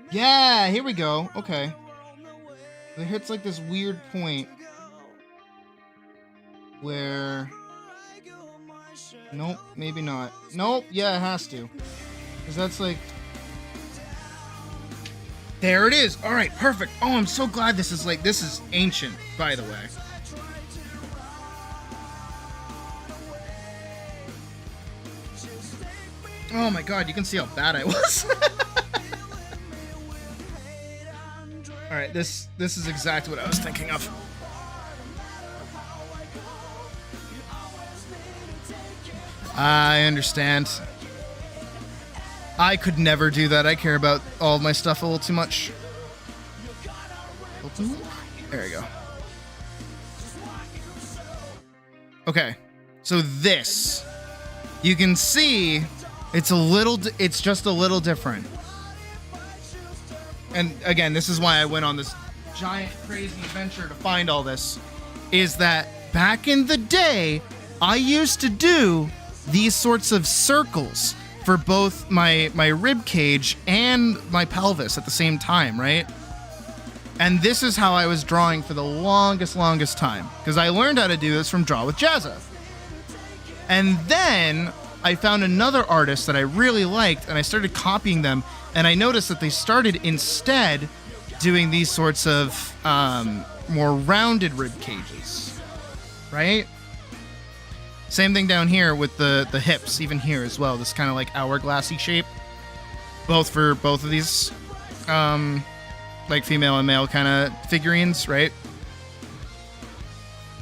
Yeah, here we go. Okay. It hits like this weird point where... Nope, maybe not. Nope, yeah, it has to. Because that's like... There it is! Alright, perfect! Oh, I'm so glad this is ancient, by the way. Oh my god, you can see how bad I was. Alright, this is exactly what I was thinking of. I understand. I could never do that. I care about all of my stuff a little too much. There we go. Okay, so this, you can see it's just a little different. And again, this is why I went on this giant crazy adventure to find all this, is that back in the day, I used to do these sorts of circles for both my rib cage and my pelvis at the same time, right? And this is how I was drawing for the longest time, because I learned how to do this from Draw with Jazza. And then I found another artist that I really liked, and I started copying them, and I noticed that they started instead doing these sorts of more rounded rib cages, right? Same thing down here with the hips, even here as well. This kind of like hourglassy shape, both for both of these like female and male kind of figurines, right?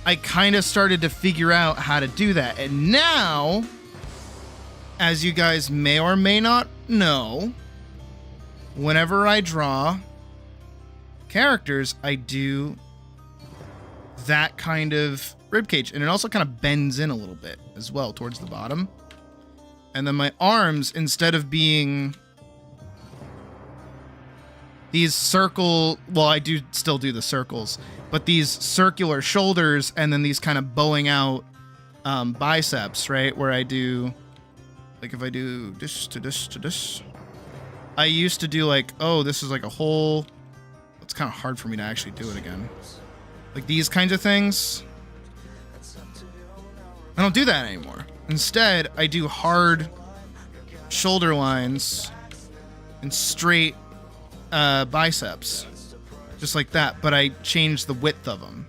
I kind of started to figure out how to do that, and now, as you guys may or may not know, whenever I draw characters, I do that kind of ribcage, and it also kind of bends in a little bit as well towards the bottom. And then my arms, instead of being these circle, well, I do still do the circles, but these circular shoulders and then these kind of bowing out biceps, right? Where I do, like if I do this to this to this, I used to do like, oh, this is like a whole, it's kind of hard for me to actually do it again. Like these kinds of things. I don't do that anymore. Instead, I do hard shoulder lines and straight biceps. Just like that, but I change the width of them.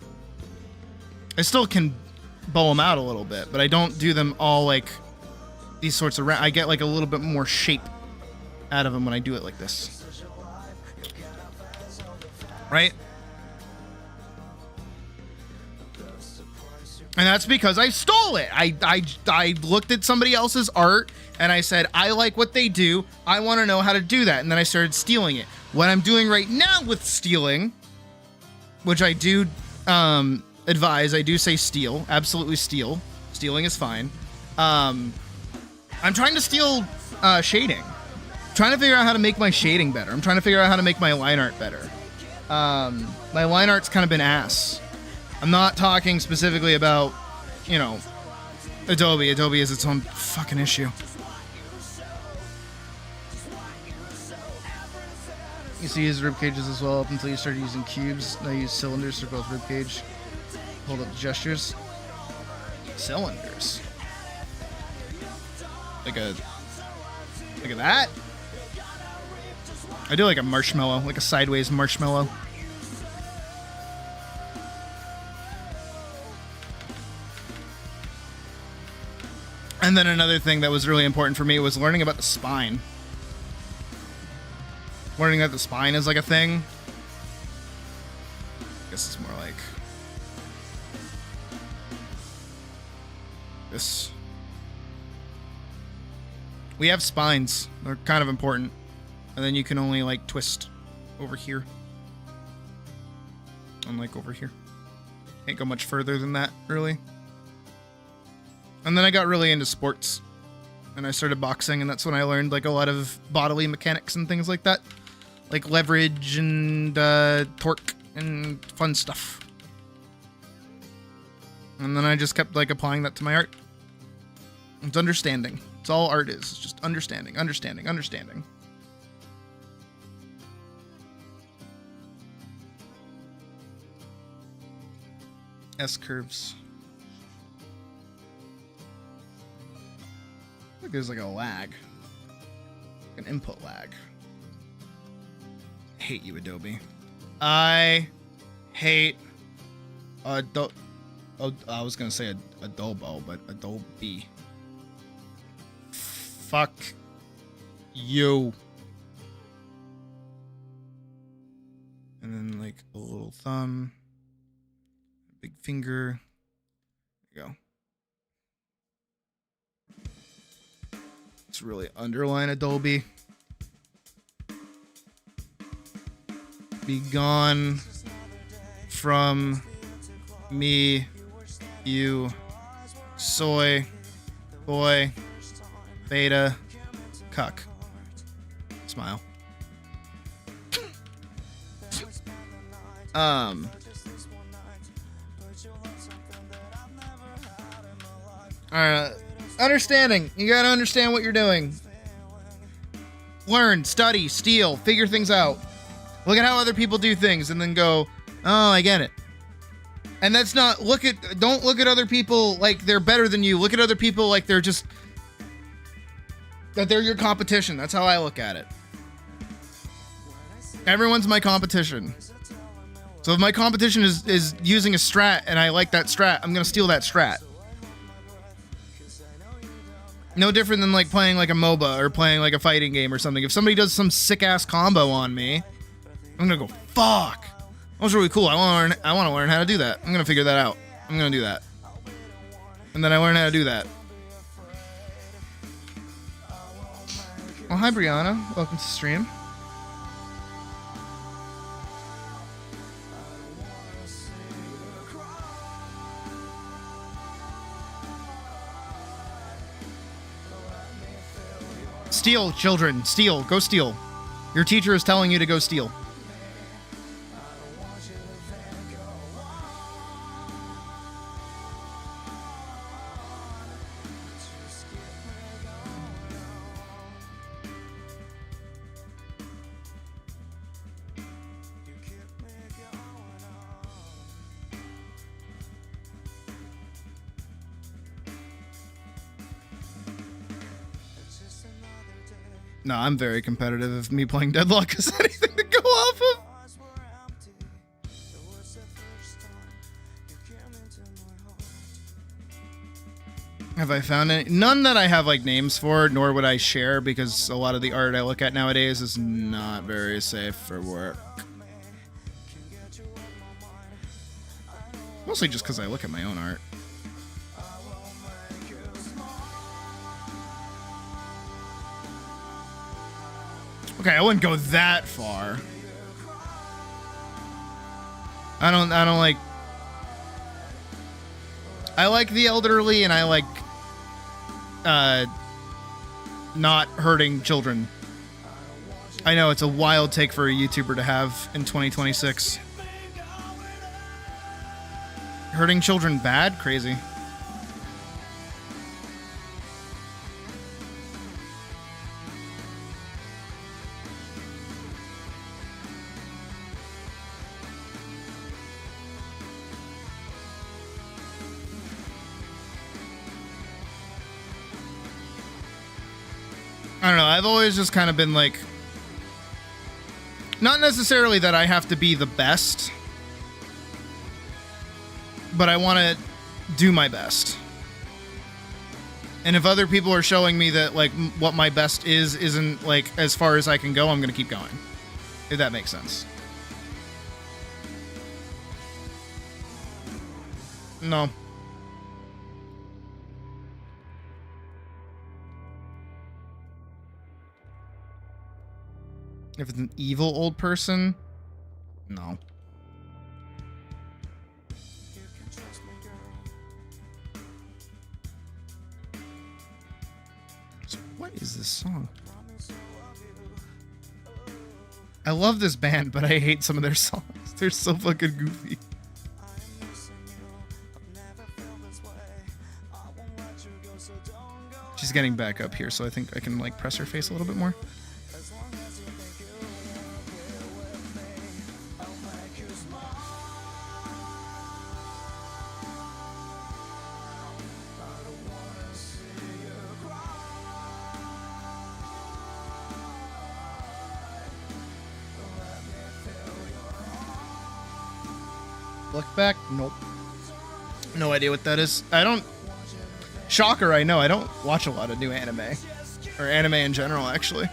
I still can bow them out a little bit, but I don't do them all like these sorts of... I get like a little bit more shape out of them when I do it like this. Right? And that's because I stole it. I looked at somebody else's art and I said, I like what they do. I want to know how to do that. And then I started stealing it. What I'm doing right now with stealing, which I do advise, I do say steal. Absolutely steal. Stealing is fine. I'm trying to steal shading. I'm trying to figure out how to make my shading better. I'm trying to figure out how to make my line art better. My line art's kind of been ass. I'm not talking specifically about, you know, Adobe. Adobe is its own fucking issue. You used to use rib cages as well up until you started using cubes. Now you use cylinders for both rib cage. Hold up the gestures. Cylinders. Like at that? I do like a marshmallow, like a sideways marshmallow. And then another thing that was really important for me was learning about the spine. Learning that the spine is like a thing. I guess it's more like this. We have spines. They're kind of important. And then you can only like twist over here. And like over here. Can't go much further than that, really. And then I got really into sports. And I started boxing, and that's when I learned like a lot of bodily mechanics and things like that. Like leverage and torque and fun stuff. And then I just kept like applying that to my art. It's understanding. It's all art is. It's just understanding, understanding, understanding. S curves. Look, there's like a lag. An input lag. I hate you, Adobe. I hate Adobe. Oh, I was gonna say Adobo, but Adobe. Fuck you. And then like a little thumb, big finger. There you go. Let's really underline Adobe. Be gone from me, you, soy, boy, beta, cuck. Smile. Alright, understanding. You gotta understand what you're doing. Learn, study, steal, figure things out. Look at how other people do things and then go, oh, I get it. And that's not, don't look at other people like they're better than you. Look at other people like they're just, that they're your competition. That's how I look at it. Everyone's my competition. So if my competition is using a strat and I like that strat, I'm going to steal that strat. No different than like playing like a MOBA or playing like a fighting game or something. If somebody does some sick ass combo on me, I'm going to go, fuck. That was really cool. I want to learn how to do that. I'm going to figure that out. I'm going to do that. And then I learn how to do that. Oh, hi, Brianna. Welcome to stream. Steal, children. Steal. Go steal. Your teacher is telling you to go steal. No, I'm very competitive. If me playing Deadlock is anything to go off of. Have I found any? None that I have like names for, nor would I share, because a lot of the art I look at nowadays is not very safe for work. Mostly just because I look at my own art. Okay, I wouldn't go that far. I don't like... I like the elderly, and I like... not hurting children. I know, it's a wild take for a YouTuber to have in 2026. Hurting children bad? Crazy. I don't know, I've always just kind of been like, not necessarily that I have to be the best, but I want to do my best. And if other people are showing me that like what my best isn't like as far as I can go, I'm going to keep going. If that makes sense. No. If it's an evil old person, no. So what is this song? I love this band, but I hate some of their songs. They're so fucking goofy. She's getting back up here, so I think I can like press her face a little bit more. Look back? Nope. No idea what that is. I don't... Shocker, I know. I don't watch a lot of new anime. Or anime in general, actually.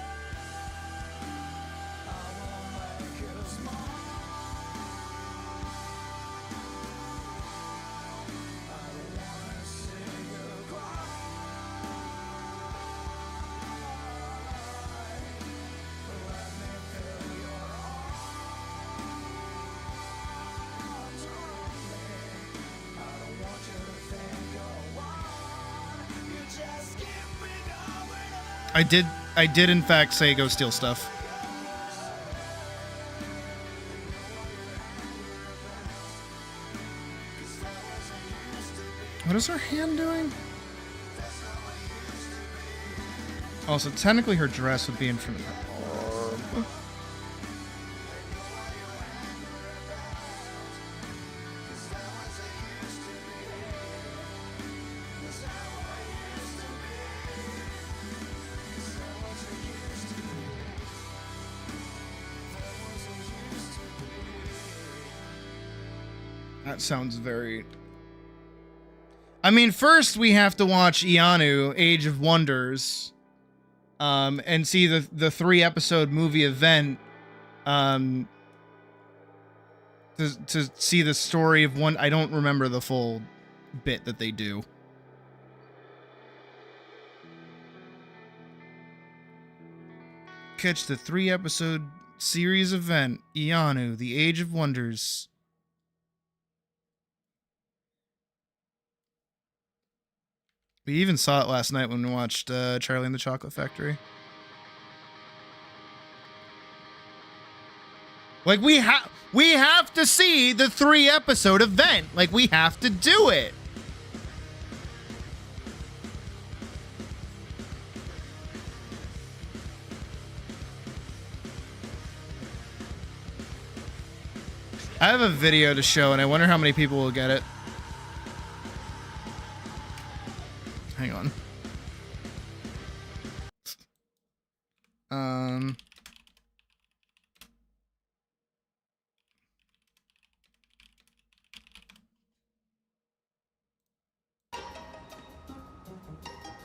I did in fact say go steal stuff. What is her hand doing? Oh, so technically her dress would be in front of her arm. That sounds very... I mean, first we have to watch Ianu, Age of Wonders, and see the 3-episode movie event, to see the story of one... I don't remember the full bit that they do. Catch the 3-episode series event, Ianu, the Age of Wonders. We even saw it last night when we watched Charlie and the Chocolate Factory. Like, we have to see the 3-episode event. Like, we have to do it. I have a video to show, and I wonder how many people will get it. Hang on.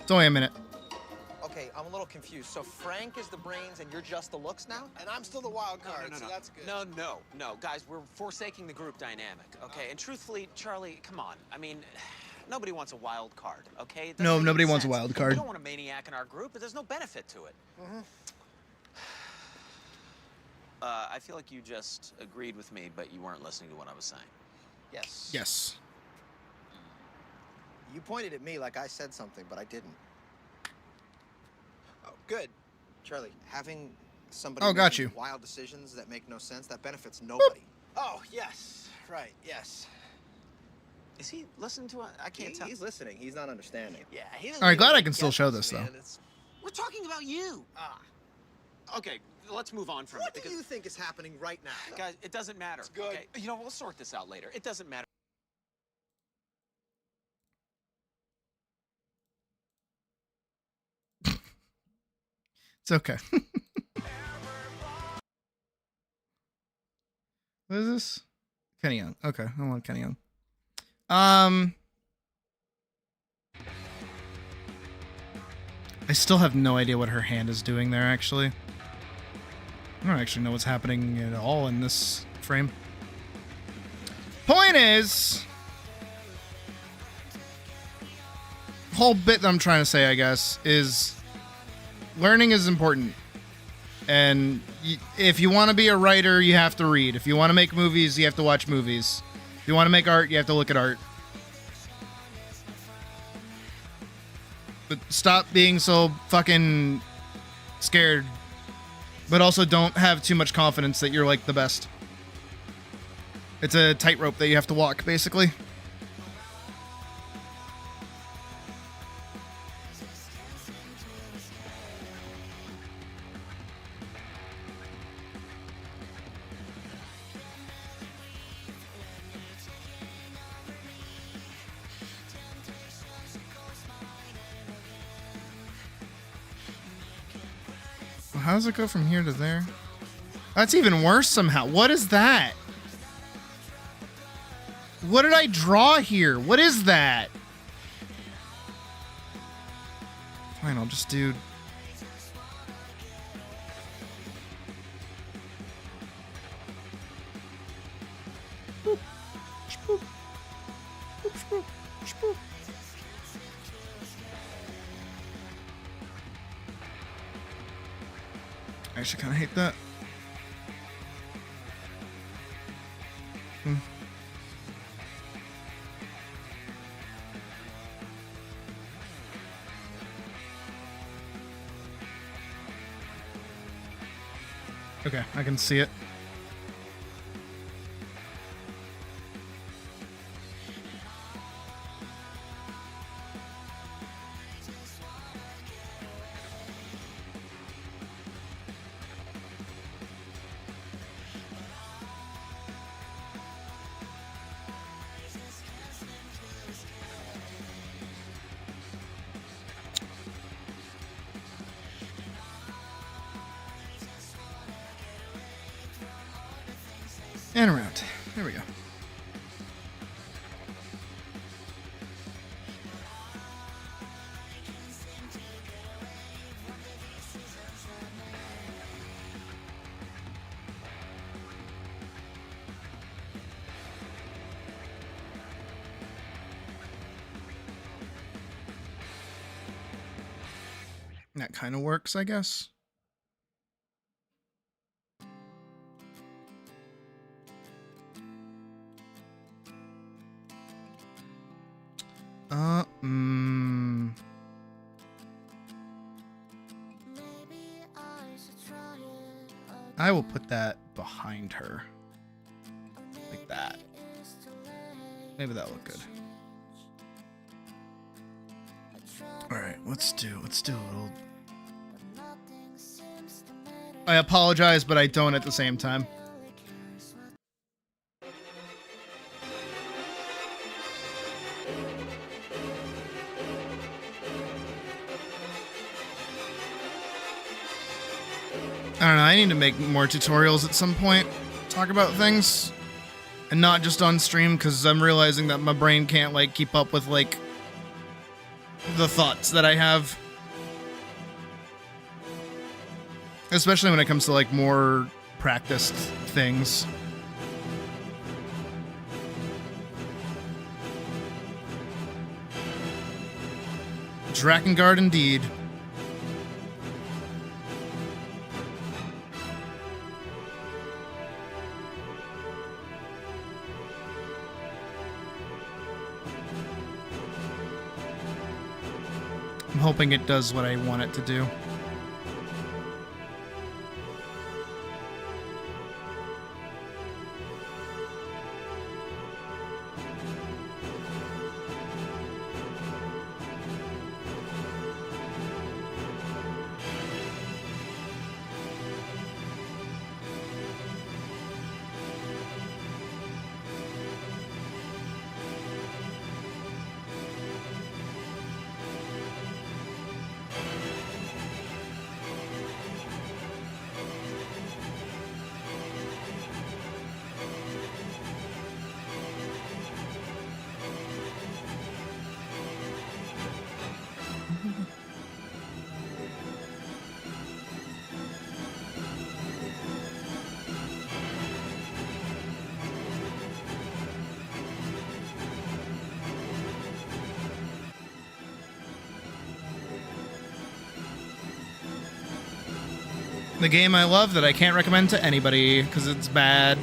It's only a minute. Okay, I'm a little confused. So Frank is the brains and you're just the looks now? And I'm still the wild card, so that's good. No, guys, we're forsaking the group dynamic, okay? And truthfully, Charlie, come on. I mean, nobody wants a wild card, okay? It doesn't No, make nobody any wants a sense. wild card. We don't want a maniac in our group, but there's no benefit to it. I feel like you just agreed with me, but you weren't listening to what I was saying. Yes. Yes. You pointed at me like I said something, but I didn't. Oh, good. Charlie, having somebody got making you. wild decisions that make no sense, that benefits nobody. Oh, yes. Right, yes. Is he listening to it? I can't tell. He's listening. He's not understanding. Yeah, he doesn't All right, glad even I can still get show this, though. Man, We're talking about you. Okay, let's move on from what it. do because- you think is happening right now? Guys, it doesn't matter. It's good. Okay? You know, we'll sort this out later. It doesn't matter. It's okay. What is this? Kenny Young. Okay, I want Kenny Young. I still have no idea what her hand is doing there, actually. I don't actually know what's happening at all in this frame. Point is... whole bit that I'm trying to say, I guess, is... learning is important. And if you want to be a writer, you have to read. If you want to make movies, you have to watch movies. If you want to make art, you have to look at art. But stop being so fucking scared. But also don't have too much confidence that you're like the best. It's a tightrope that you have to walk, basically. How does it go from here to there? That's even worse somehow. What is that? What did I draw here? What is that? Fine, I'll just do... Boop. Shpoop. Boop, shpoop. Shpoop. I actually kind of hate that. Okay, I can see it. And around. There we go. That kind of works, I guess. I will put that behind her. Like that. Maybe that'll look good. Alright, let's do a little... I apologize, but I don't at the same time. I don't know, I need to make more tutorials at some point. Talk about things. And not just on stream, because I'm realizing that my brain can't, like, keep up with, like, the thoughts that I have. Especially when it comes to, like, more practiced things. Drakengard indeed. I'm hoping it does what I want it to do. The game I love that I can't recommend to anybody because it's bad.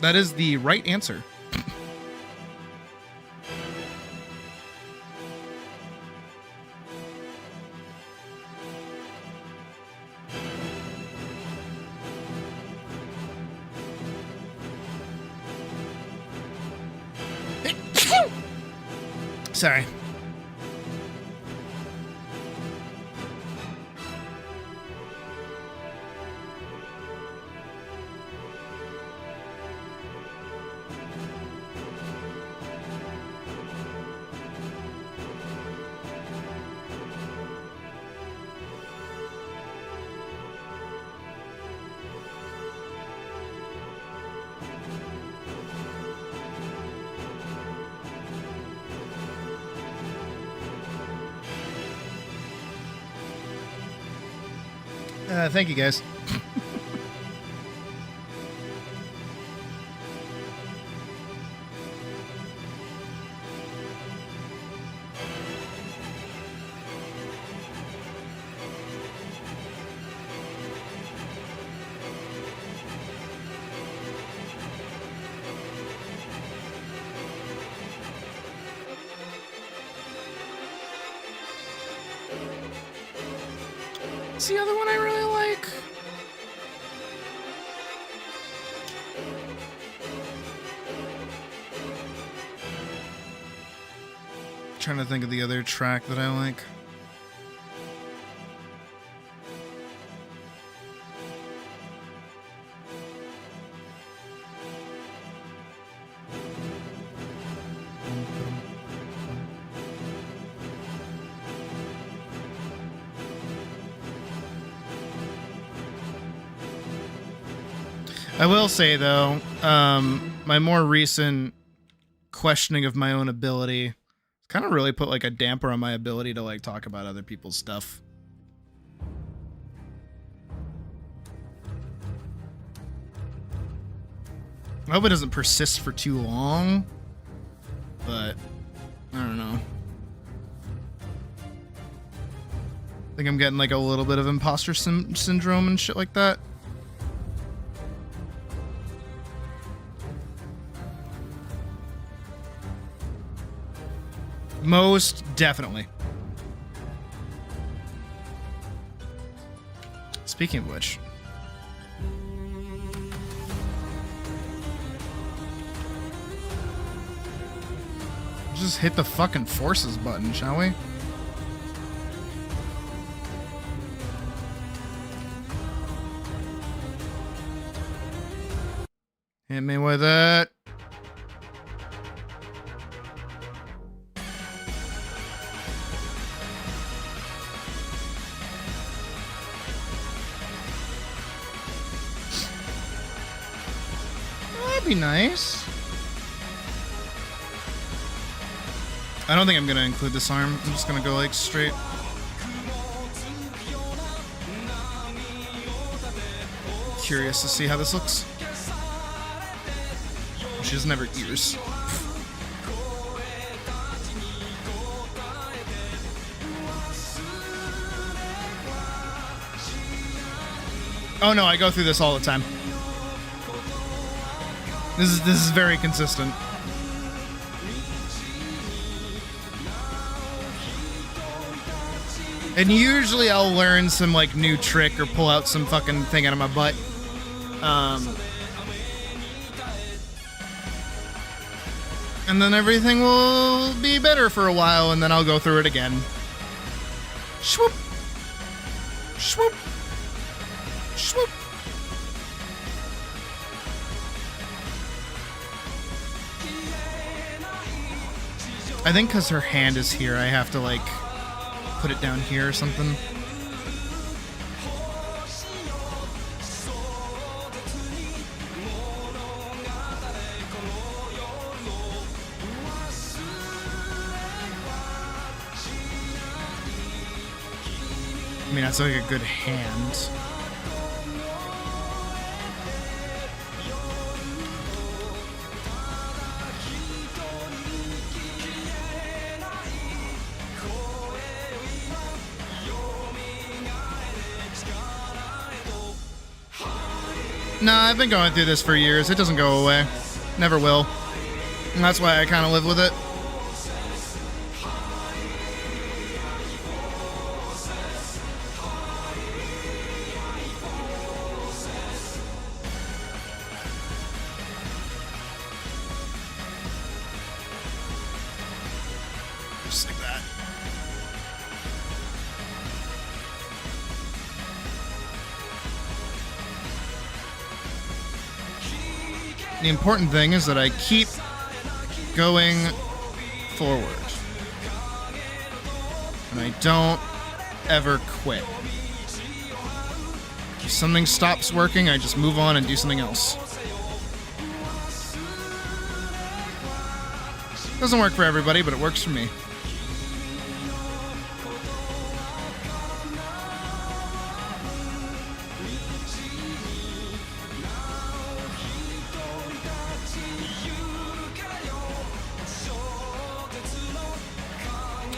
That is the right answer. Sorry. Thank you, guys. What's the other one I really like? Trying to think of the other track that I like. I will say, though, my more recent questioning of my own ability kind of really put, like, a damper on my ability to, like, talk about other people's stuff. I hope it doesn't persist for too long, but I don't know. I think I'm getting, like, a little bit of imposter syndrome and shit like that. Most definitely. Speaking of which, just hit the fucking forces button, shall we? Hit me with it. Be nice. I don't think I'm gonna include this arm. I'm just gonna go like straight. Curious to see how this looks. She doesn't have her ears. Oh no, I go through this all the time. This is very consistent. And usually I'll learn some like new trick or pull out some fucking thing out of my butt. And then everything will be better for a while, and then I'll go through it again. Swoop. Swoop. Swoop. I think because her hand is here, I have to, like, put it down here or something. I mean, that's like a good hand. Nah, I've been going through this for years. It doesn't go away. Never will. And that's why I kind of live with it. Just like that. The important thing is that I keep going forward. And I don't ever quit. If something stops working, I just move on and do something else. Doesn't work for everybody, but it works for me.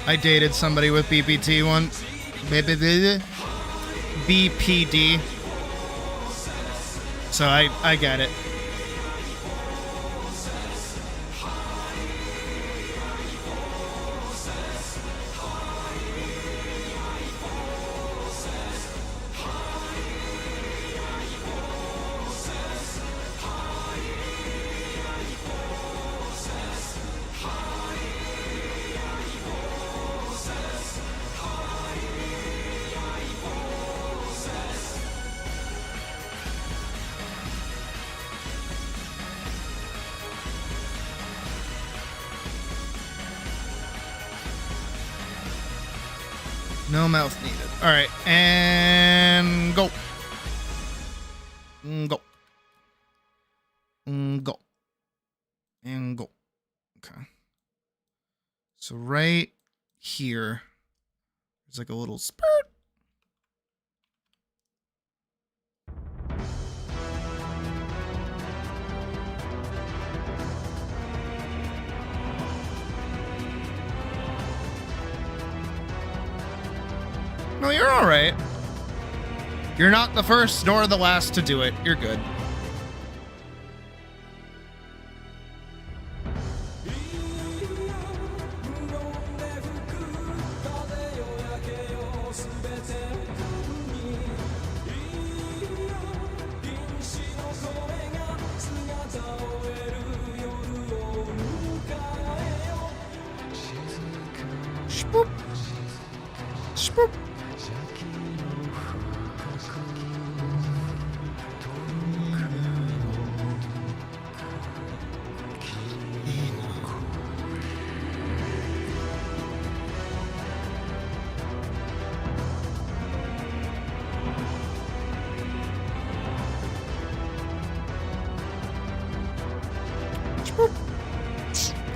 I dated somebody with BPD one. BPD. So I get it. No mouth needed. All right, and go. Go. Go. And go. Okay. So right here, there's like a little spurt. No, you're all right. You're not the first nor the last to do it. You're good. Spoop. Spoop.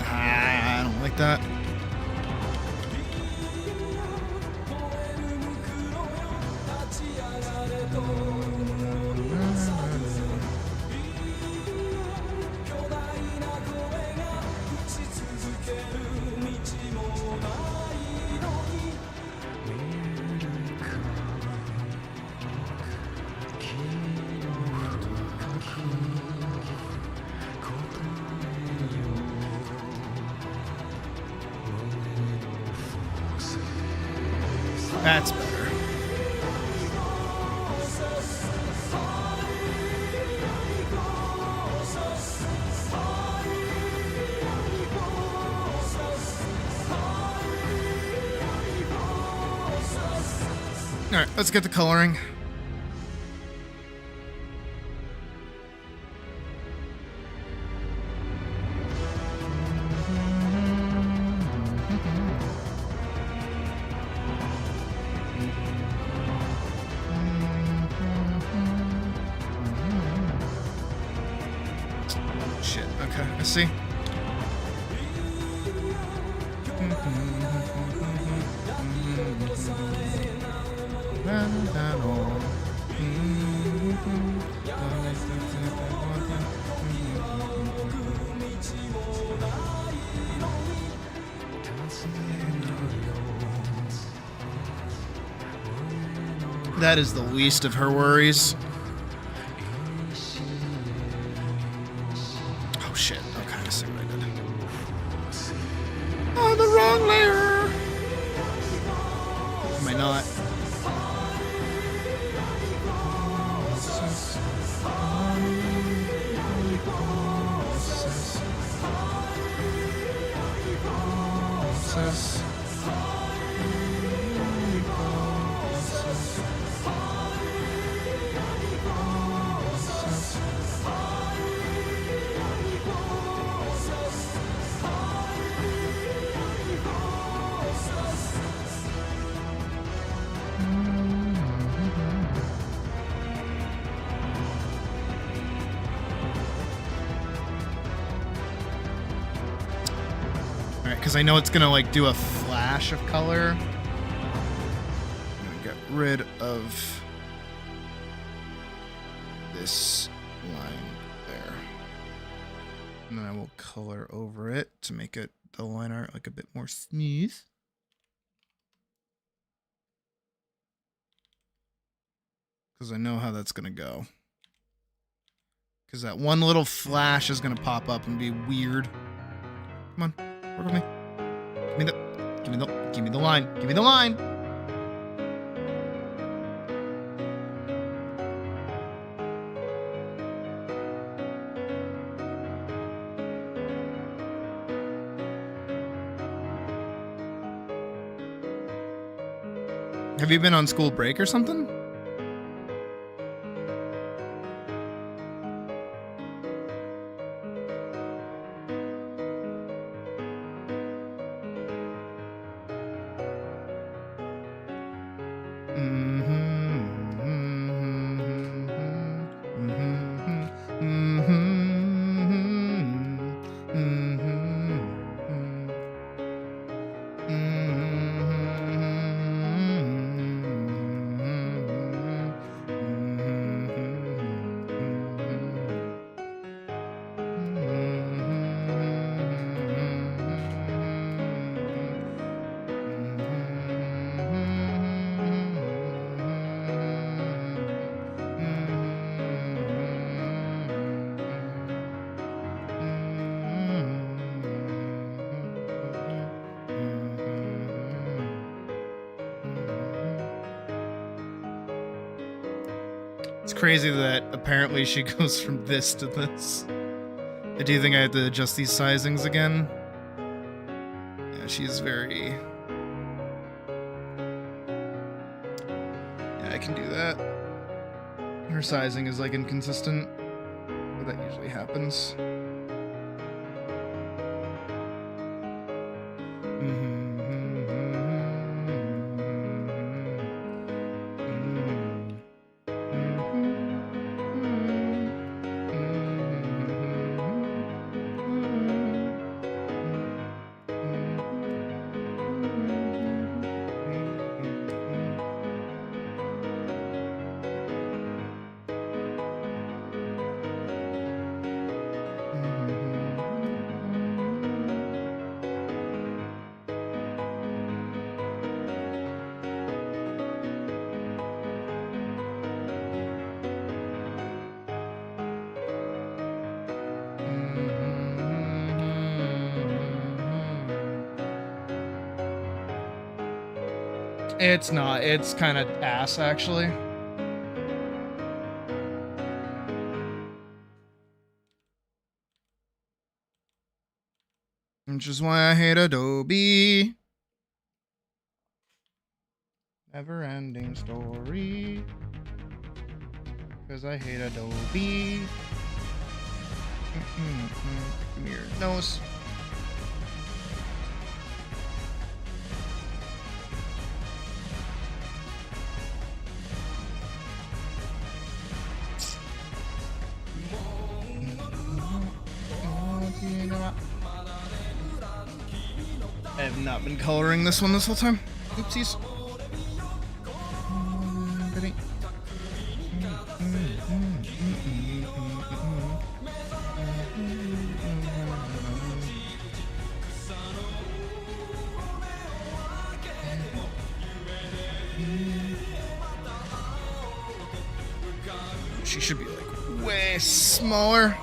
I don't like that. That's better. All right, let's get the coloring. Shit, okay, I see. That is the least of her worries. Oh shit, okay, I see what I did. Oh, the wrong layer! Am I not? Because I know it's gonna like do a flash of color. I'm gonna get rid of this line there, and then I will color over it to make it the line art like a bit more smooth. because I know how that's gonna go. Because that one little flash is gonna pop up and be weird. Come on, work with me. Give me the line. Give me the line. Have you been on school break or something? It's crazy that apparently she goes from this to this. Do you think I have to adjust these sizings again? Yeah, she's very... Yeah, I can do that. Her sizing is like inconsistent, but that usually happens. It's not. It's kind of ass, actually. Which is why I hate Adobe. Never-ending story. Because I hate Adobe. Come here. Nose. I have not been coloring this one this whole time. Oopsies. She should be like way smaller.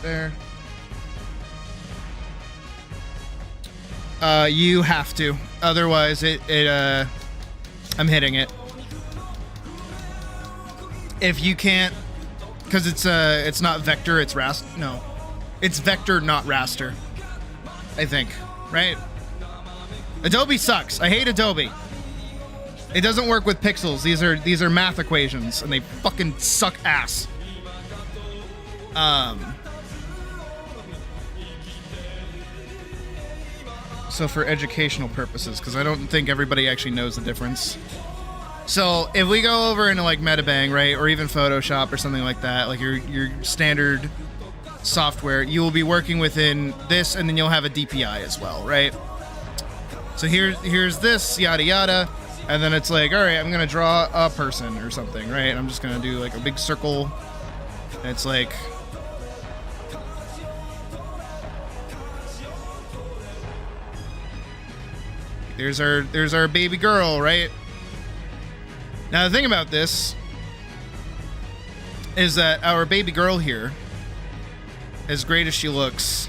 There. You have to. Otherwise, I'm hitting it. If you can't, because it's not vector, it's raster. No, it's vector, not raster. I think, right? Adobe sucks. I hate Adobe. It doesn't work with pixels. These are math equations, and they fucking suck ass. So for educational purposes, because I don't think everybody actually knows the difference. So if we go over into like Metabang, right, or even Photoshop or something like that, like your standard software, you will be working within this, and then you'll have a DPI as well, right? So here's this, yada yada. And then it's like, all right, I'm gonna draw a person or something, right? And I'm just gonna do like a big circle. And it's like, there's our baby girl, right? Now the thing about this is that our baby girl here, as great as she looks,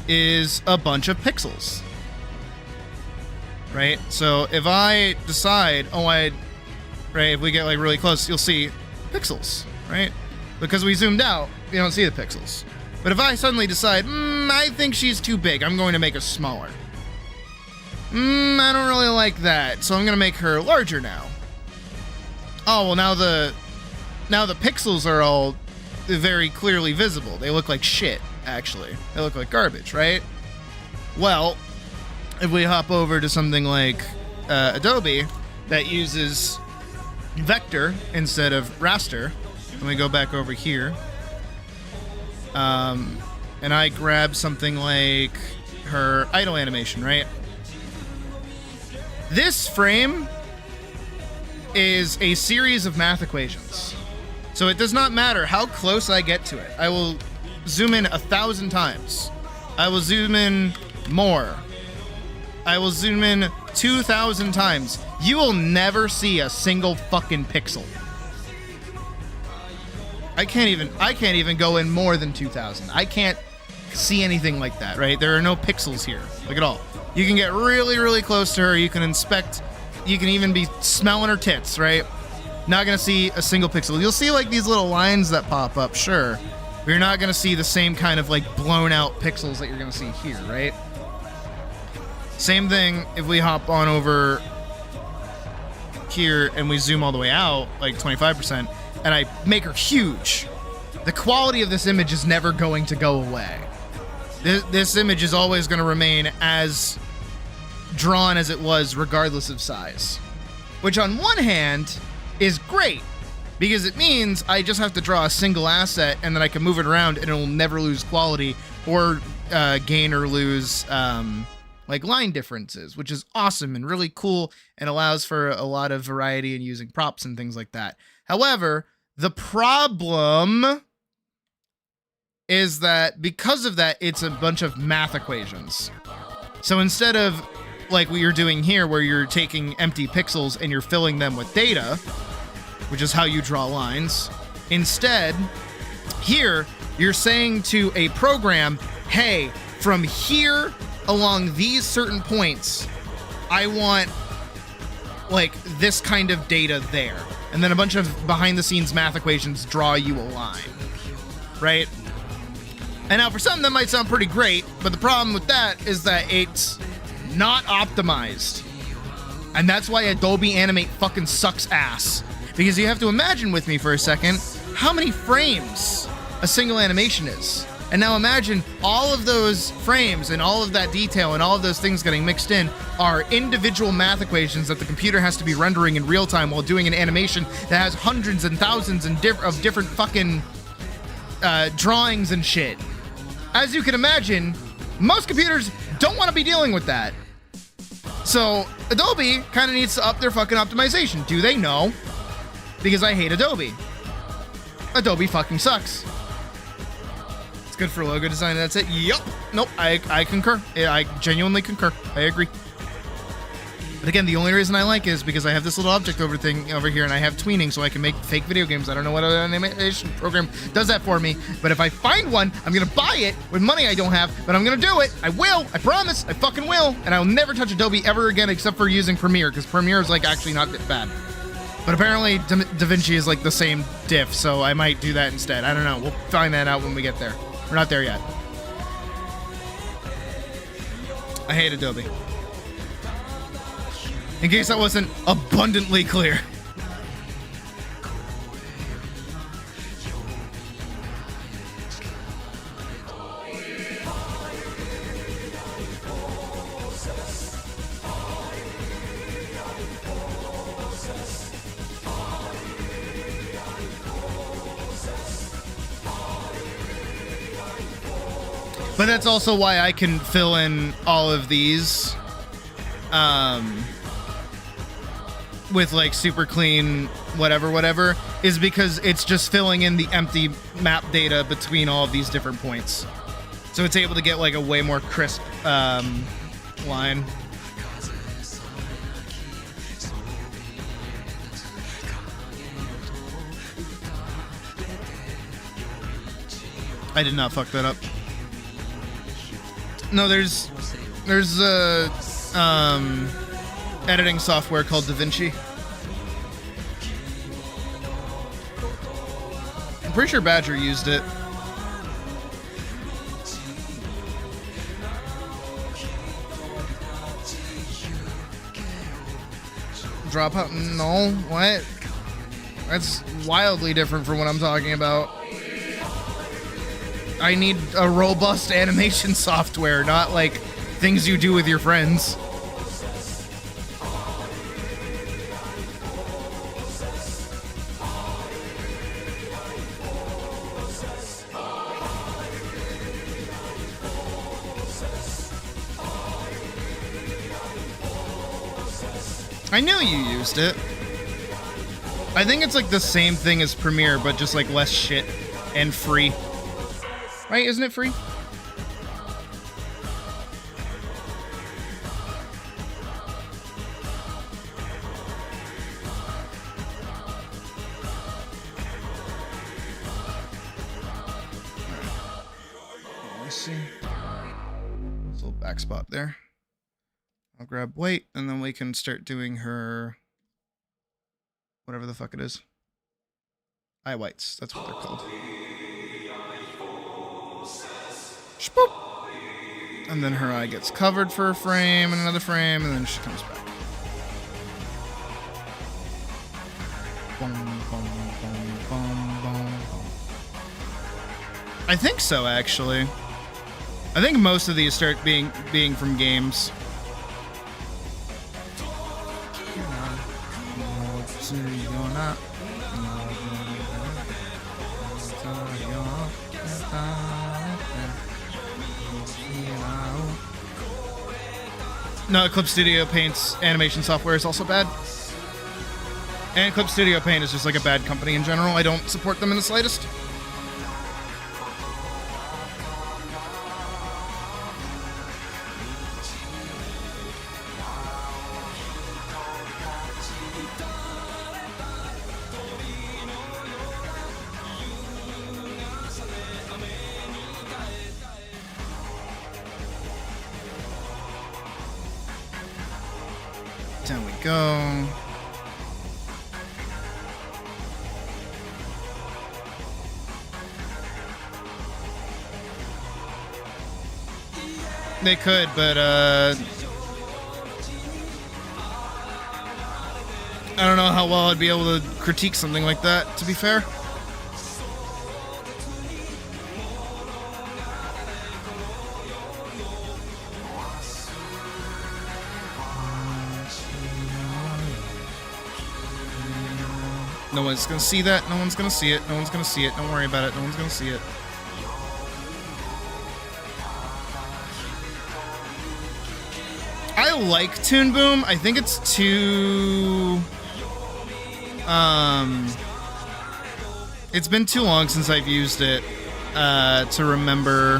is a bunch of pixels. Right? So if I decide, right, if we get like really close, you'll see pixels, right? Because we zoomed out, you don't see the pixels. But if I suddenly decide, I think she's too big, I'm going to make her smaller. I don't really like that, so I'm going to make her larger now. Oh, well, now the pixels are all very clearly visible. They look like shit, actually. They look like garbage, right? Well, if we hop over to something like Adobe that uses vector instead of raster, and we go back over here, and I grab something like her idle animation, right? This frame is a series of math equations. So it does not matter how close I get to it. I will zoom in 1,000 times. I will zoom in more. I will zoom in 2,000 times. You will never see a single fucking pixel. I can't even go in more than 2,000. I can't see anything like that, right? There are no pixels here, like at all. You can get really, really close to her. You can inspect. You can even be smelling her tits, right? Not gonna see a single pixel. You'll see like these little lines that pop up, sure. But you're not gonna see the same kind of like blown out pixels that you're gonna see here, right? Same thing if we hop on over here and we zoom all the way out, like 25%, and I make her huge. The quality of this image is never going to go away. This image is always going to remain as drawn as it was, regardless of size. Which on one hand is great, because it means I just have to draw a single asset and then I can move it around and it will never lose quality or gain or lose like line differences, which is awesome and really cool and allows for a lot of variety in using props and things like that. However, the problem is that because of that, it's a bunch of math equations. So instead of like what you're doing here, where you're taking empty pixels and you're filling them with data, which is how you draw lines, instead, here, you're saying to a program, hey, from here along these certain points, I want like this kind of data there. And then a bunch of behind the scenes math equations draw you a line, right? And now for some that might sound pretty great, but the problem with that is that it's not optimized. And that's why Adobe Animate fucking sucks ass. Because you have to imagine with me for a second how many frames a single animation is. And now imagine all of those frames and all of that detail and all of those things getting mixed in are individual math equations that the computer has to be rendering in real time while doing an animation that has hundreds and thousands of different fucking drawings and shit. As you can imagine, most computers don't want to be dealing with that. So Adobe kind of needs to up their fucking optimization. Do they? No. Because I hate Adobe. Adobe fucking sucks. It's good for logo design. That's it. Yup. Nope. I concur. I genuinely concur. I agree. But again, the only reason I like it is because I have this little object thing over here, and I have tweening, so I can make fake video games. I don't know what other animation program does that for me, but if I find one, I'm gonna buy it with money I don't have, but I'm gonna do it. I will. I promise. I fucking will. And I'll never touch Adobe ever again except for using Premiere, because Premiere is like actually not that bad. But apparently DaVinci is like the same diff, so I might do that instead. I don't know. We'll find that out when we get there. We're not there yet. I hate Adobe. In case that wasn't abundantly clear. But that's also why I can fill in all of these with like super clean whatever is because it's just filling in the empty map data between all of these different points. So it's able to get like a way more crisp line. I did not fuck that up. No, there's editing software called DaVinci. I'm pretty sure Badger used it. Drop out? No, what? That's wildly different from what I'm talking about. I need a robust animation software, not like things you do with your friends. I knew you used it. I think it's like the same thing as Premiere, but just like less shit and free. Right? Isn't it free? Let's see. This little back spot there. I'll grab weight, and then we can start doing her whatever the fuck it is. Eye whites. That's what they're called. Shpoop. And then her eye gets covered for a frame and another frame, and then she comes back. Boom, boom, boom, boom, boom. I think so, actually. I think most of these start being from games. No, Clip Studio Paint's animation software is also bad. And Clip Studio Paint is just like a bad company in general. I don't support them in the slightest. Down we go. They could, but I don't know how well I'd be able to critique something like that, to be fair. No one's gonna see that. No one's gonna see it. No one's gonna see it. Don't worry about it. No one's gonna see it. I like Toon Boom. I think it's too... It's been too long since I've used it to remember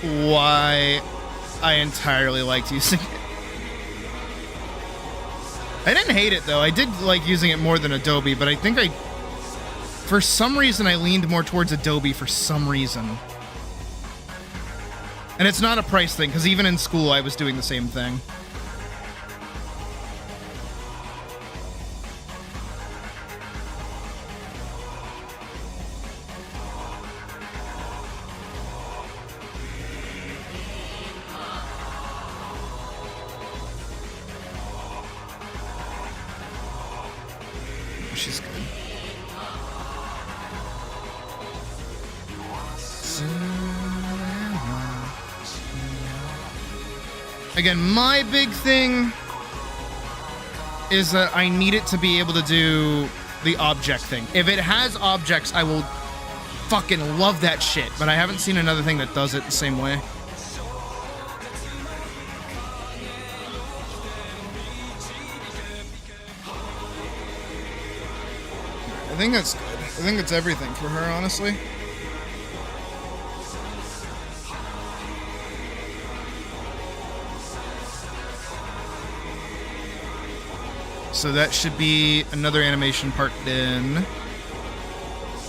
why I entirely liked using it. I didn't hate it, though. I did like using it more than Adobe, but I think for some reason, I leaned more towards Adobe for some reason. And it's not a price thing, because even in school, I was doing the same thing. She's good. Again, my big thing is that I need it to be able to do the object thing. If it has objects, I will fucking love that shit, but I haven't seen another thing that does it the same way. I think that's good. I think it's everything for her, honestly. So that should be another animation part in.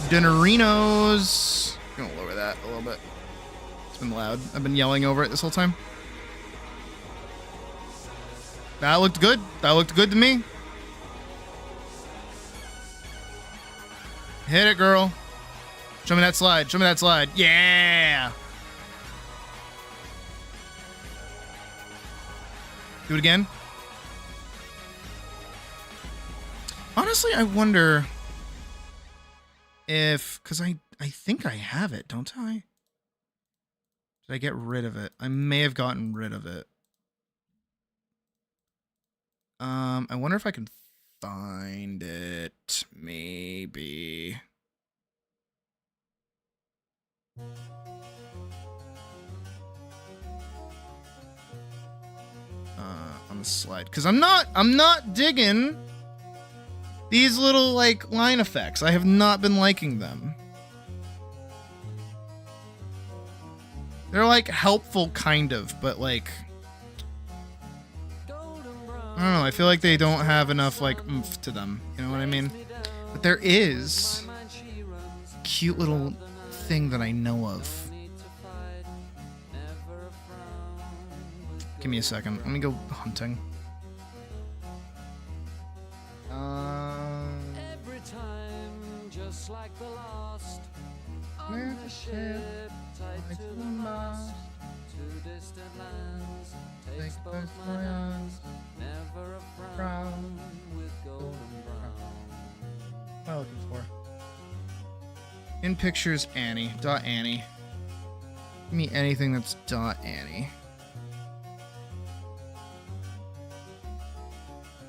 Dinnerinos. I'm gonna lower that a little bit. It's been loud. I've been yelling over it this whole time. That looked good. That looked good to me. Hit it, girl. Show me that slide. Show me that slide. Yeah. Do it again. Honestly, I wonder if, because I think I have it, don't I? Did I get rid of it? I may have gotten rid of it. I wonder if I can find it. Maybe. On the slide, because I'm not digging these little, like, line effects. I have not been liking them. They're, like, helpful, kind of, but, like, I don't know. I feel like they don't have enough, like, oomph to them. You know what I mean? But there is a cute little thing that I know of. Give me a second. Let me go hunting. Every time, just like the last, on the ship, tied to the mast, to distant lands, takes both my hands, never a frown, with golden brown. What am I looking for? In pictures, Annie. Dot Annie. Give me anything that's dot Annie.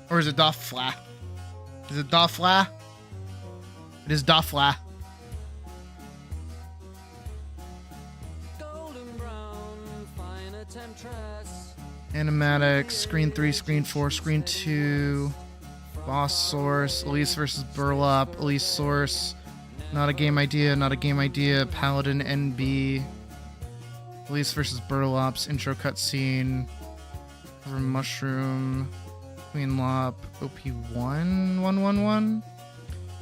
Or is it dot fla? Is it dot fla? It is dot fla. Golden brown, fine temptress. Animatic, screen 3, screen 4, screen 2. Boss source, Elise versus Burlap, Elise source. Not a game idea, not a game idea. Paladin NB. Elise versus Burlap's intro cutscene. Cover Mushroom. Queen Lop. OP1 111.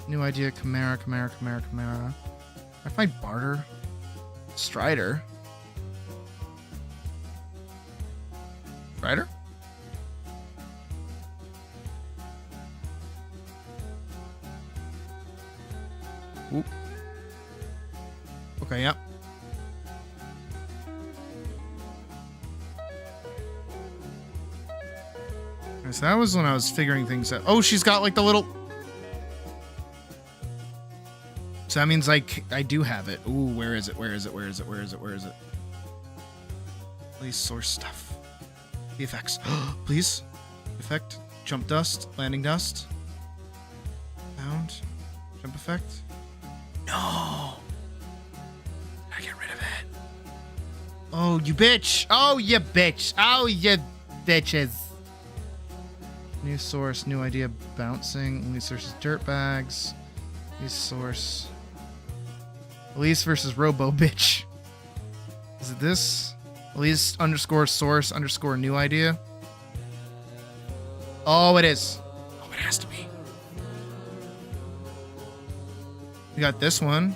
New idea, Chimera. I find Barter. Strider. Strider? Oop. Okay, yep. So that was when I was figuring things out. Oh, she's got like the little... So that means like I do have it. Ooh, where is it? Where is it? Please source stuff. The effects. Please. Effect. Jump dust. Landing dust. Sound. Jump effect. No. I get rid of it. Oh, you bitch. Oh, you bitch. Oh, you bitches. New source, new idea, bouncing. New source is dirtbags. New source. Elise versus Robo bitch. Is it this? Elise underscore source underscore new idea. Oh, it is. Oh, it has to be. We got this one.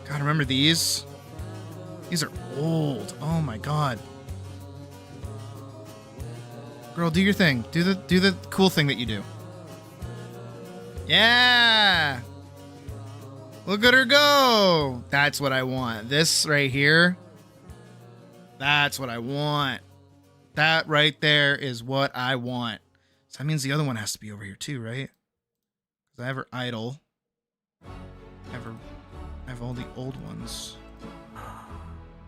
God, remember these? These are old. Oh my god. Girl, do your thing. Do the cool thing that you do. Yeah. Look at her go. That's what I want. This right here. That's what I want. That right there is what I want. So that means the other one has to be over here too, right? Because I have her idle. I have all the old ones.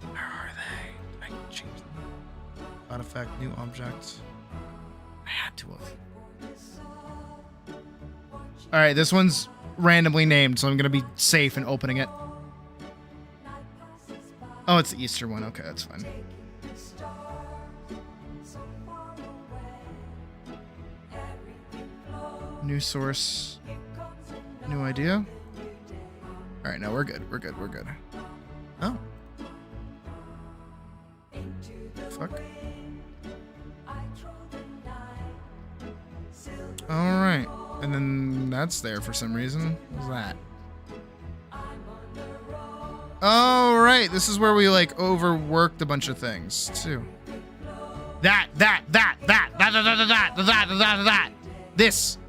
Where are they? I can change them. Cloud effect, new object. I had to have. Alright, this one's randomly named, so I'm gonna be safe in opening it. Oh, it's the Easter one. Okay, that's fine. New source. new idea. All right, no, we're good. We're good. We're good. Oh. Fuck. All right. And then that's there for some reason. What's that? Oh, right. This is where we like overworked a bunch of things too. That.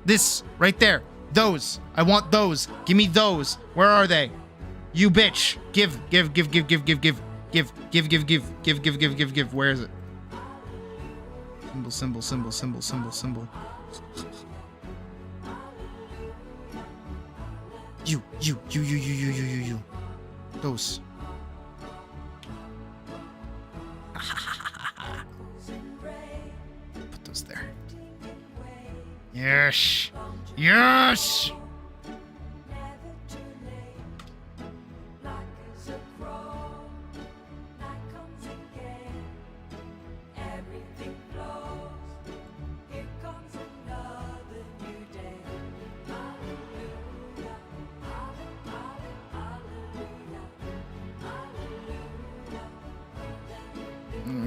This right there. Those. I want those. Give me those. Where are they? You bitch. Give. Where is it? Symbol. You. Those. Put those there. Yes.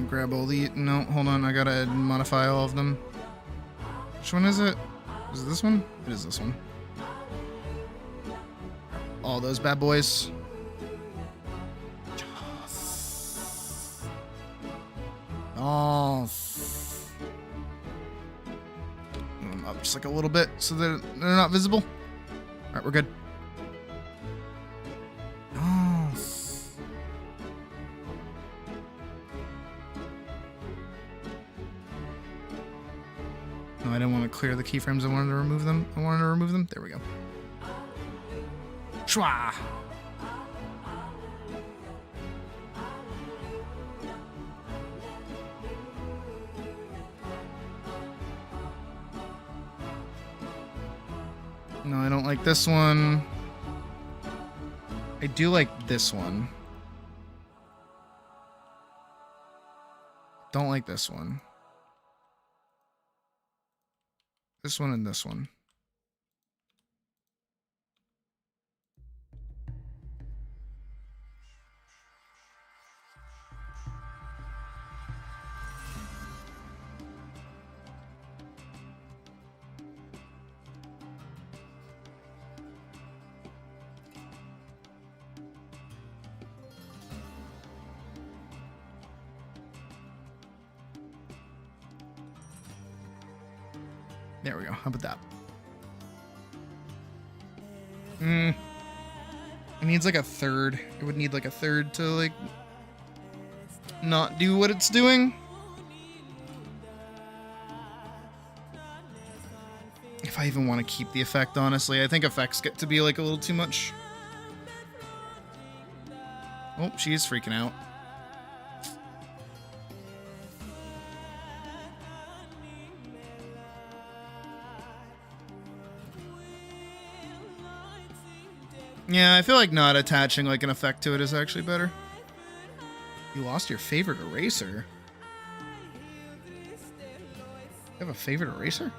Grab all the... No, hold on. I gotta modify all of them. Which one is it? Is it this one? It is this one. All those bad boys. Oh. Move them up just like a little bit so that they're not visible. All right, we're good. I didn't want to clear the keyframes. I wanted to remove them. There we go. Shwa! No, I don't like this one. I do like this one. Don't like this one. This one and this one. There we go. How about that? It needs like a third. It would need like a third to like not do what it's doing. If I even want to keep the effect, honestly. I think effects get to be like a little too much. Oh, she's freaking out. Yeah, I feel like not attaching like an effect to it is actually better. You lost your favorite eraser? You have a favorite eraser?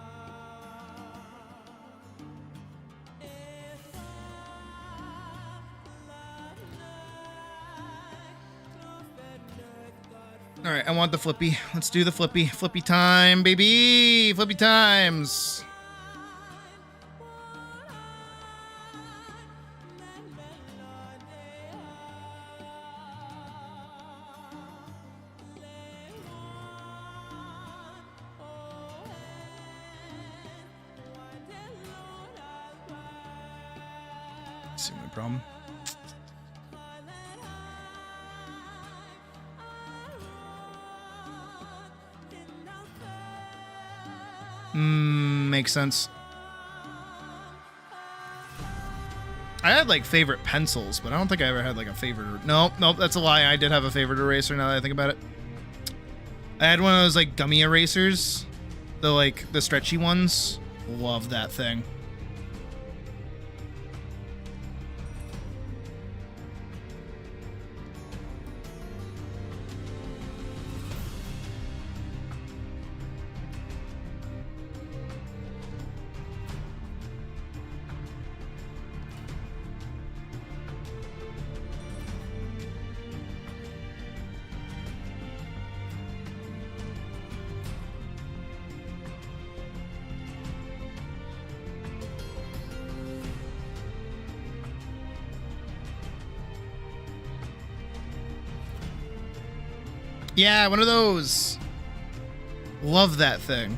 Alright, I want the flippy. Let's do the flippy. Flippy time, baby! Flippy times! See my problem. Makes sense. I had like favorite pencils, but I don't think I ever had like a favorite. Nope, that's a lie. I did have a favorite eraser now that I think about it. I had one of those like gummy erasers, the stretchy ones. Love that thing. Yeah, one of those. Love that thing.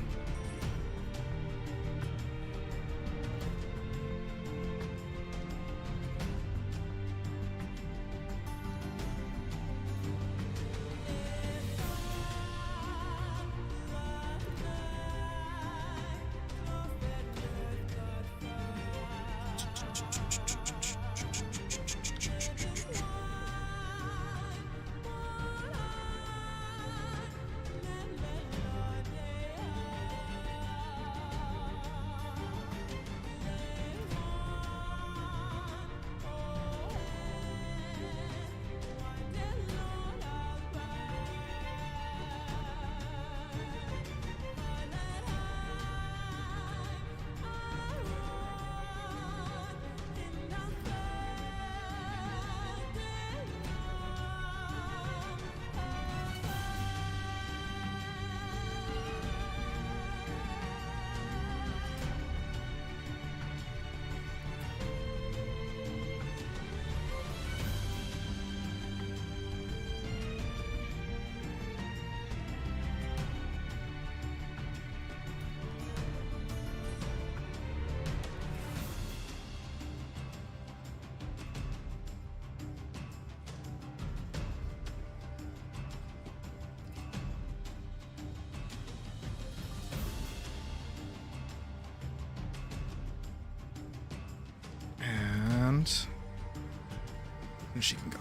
And she can go.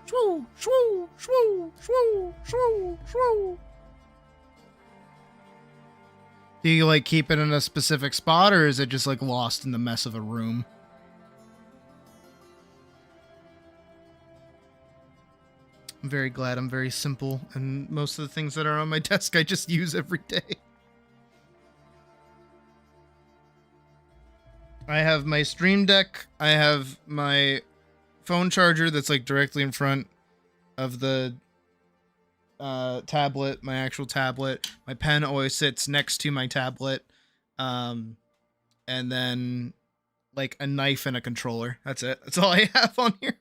Shwoo, shwoo, shwoo, shwoo, shwoo, shwoo. Do you like keep it in a specific spot, or is it just like lost in the mess of a room? I'm very glad I'm very simple, and most of the things that are on my desk I just use every day. I have my Stream Deck, I have my phone charger that's like directly in front of the tablet, my actual tablet. My pen always sits next to my tablet. And then like a knife and a controller. That's it. That's all I have on here.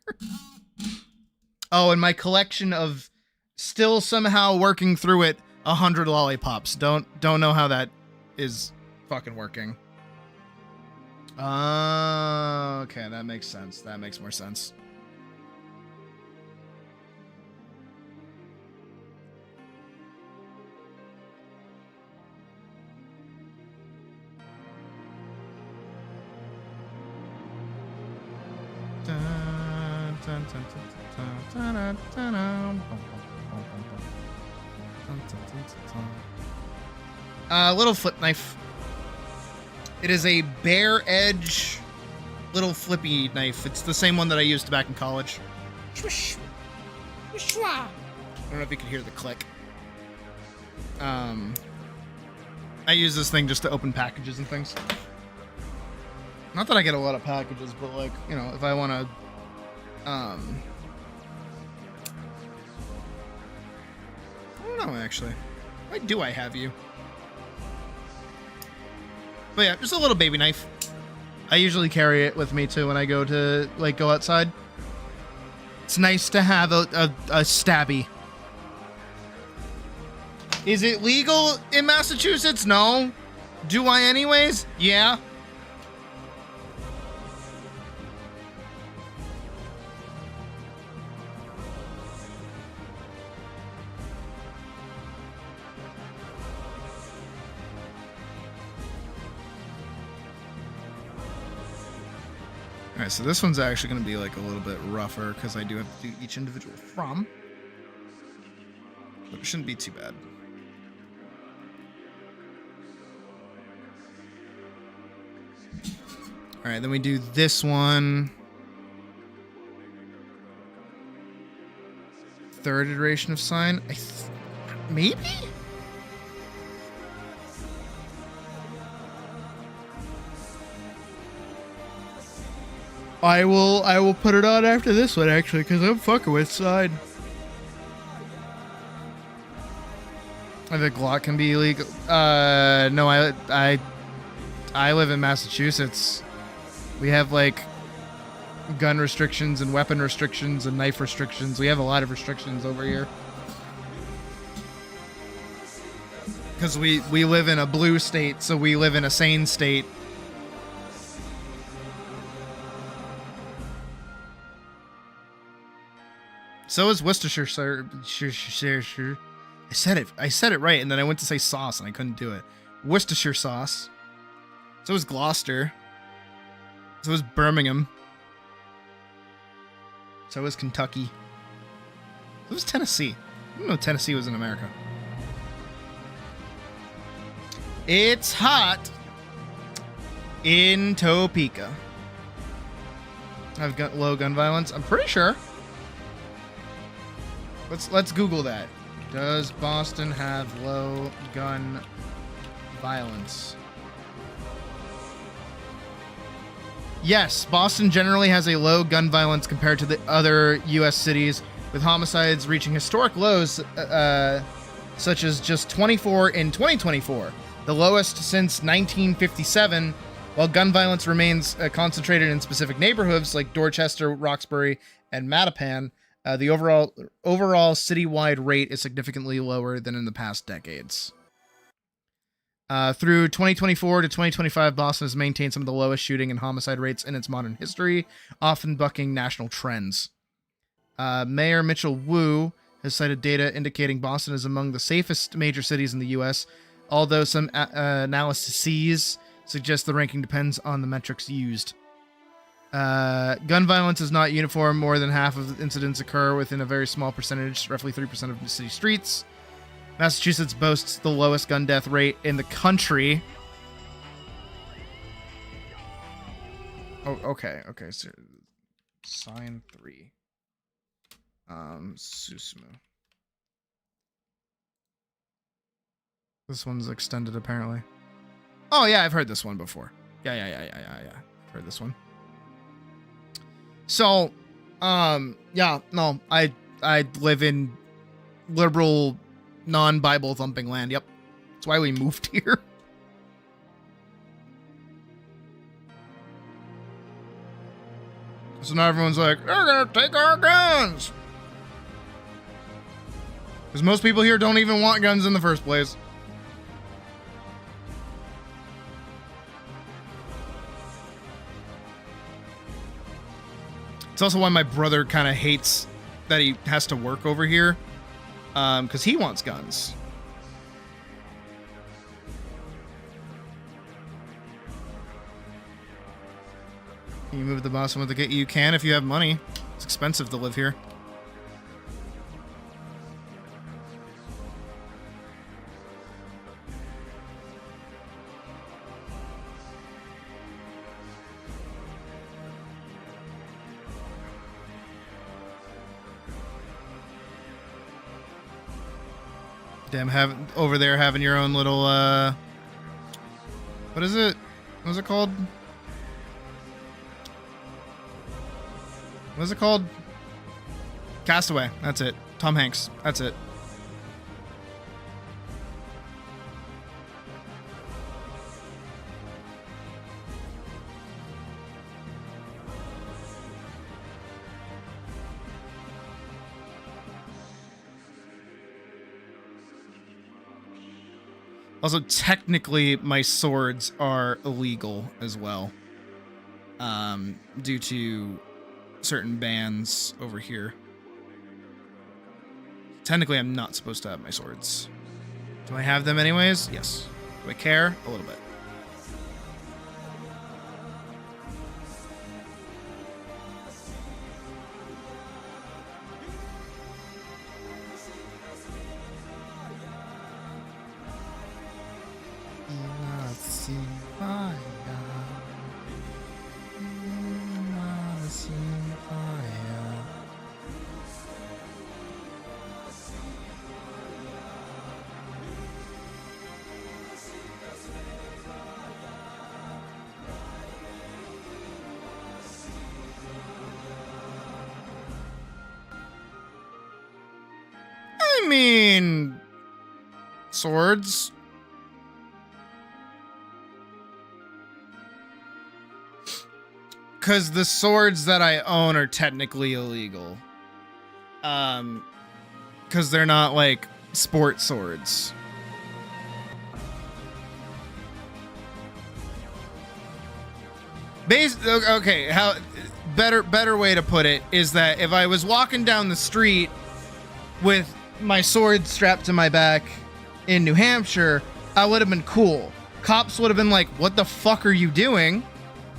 Oh, and my collection of still somehow working through it 100 lollipops. Don't know how that is fucking working. Okay, that makes sense. That makes more sense. Little flip knife. It is a bare edge little flippy knife. It's the same one that I used back in college. I don't know if you can hear the click. I use this thing just to open packages and things. Not that I get a lot of packages, but like, you know, if I want to I don't know, actually. Why do I have you? But yeah, just a little baby knife. I usually carry it with me too when I go to like go outside. It's nice to have a stabby. Is it legal in Massachusetts? No. Do I anyways? Yeah. Alright, so this one's actually going to be like a little bit rougher because I do have to do each individual from. But it shouldn't be too bad. Alright, then we do this one. Third iteration of sign. Maybe? I will put it on after this one, actually, because I'm fucking with side. I think Glock can be illegal. No, I live in Massachusetts. We have like gun restrictions and weapon restrictions and knife restrictions. We have a lot of restrictions over here. Because we live in a blue state, so we live in a sane state. So is Worcestershire, sir. Sure. I said it right, and then I went to say sauce, and I couldn't do it. Worcestershire sauce. So is Gloucester. So is Birmingham. So is Kentucky. So is Tennessee. I didn't know Tennessee was in America. It's hot in Topeka. I've got low gun violence. I'm pretty sure. Let's Google that. Does Boston have low gun violence? Yes, Boston generally has a low gun violence compared to the other U.S. cities, with homicides reaching historic lows, such as just 24 in 2024, the lowest since 1957. While gun violence remains concentrated in specific neighborhoods like Dorchester, Roxbury, and Mattapan, the overall citywide rate is significantly lower than in the past decades. Through 2024 to 2025, Boston has maintained some of the lowest shooting and homicide rates in its modern history, often bucking national trends. Mayor Mitchell Wu has cited data indicating Boston is among the safest major cities in the U.S., although some analyses suggest the ranking depends on the metrics used. Gun violence is not uniform. More than half of incidents occur within a very small percentage, roughly 3% of the city streets. Massachusetts boasts the lowest gun death rate in the country. Oh, okay. So, sign 3. Susmu. This one's extended, apparently. Oh, yeah, I've heard this one before. Yeah. I've heard this one. So, yeah, no, I live in liberal, non-Bible thumping land. Yep. That's why we moved here. So now everyone's like, they're gonna take our guns. Because most people here don't even want guns in the first place. It's also why my brother kind of hates that he has to work over here. Because he wants guns. Can you move the Boston with the gate? You can if you have money. It's expensive to live here. Damn, over there having your own little, what is it? What is it called? What is it called? Castaway. That's it. Tom Hanks. That's it. Also, technically, my swords are illegal as well, due to certain bans over here. Technically, I'm not supposed to have my swords. Do I have them anyways? Yes. Do I care? A little bit. I mean, swords. because the swords that I own are technically illegal. Because they're not like sport swords. Okay, how better way to put it is that if I was walking down the street with my sword strapped to my back in New Hampshire, I would have been cool. Cops would have been like, "What the fuck are you doing?"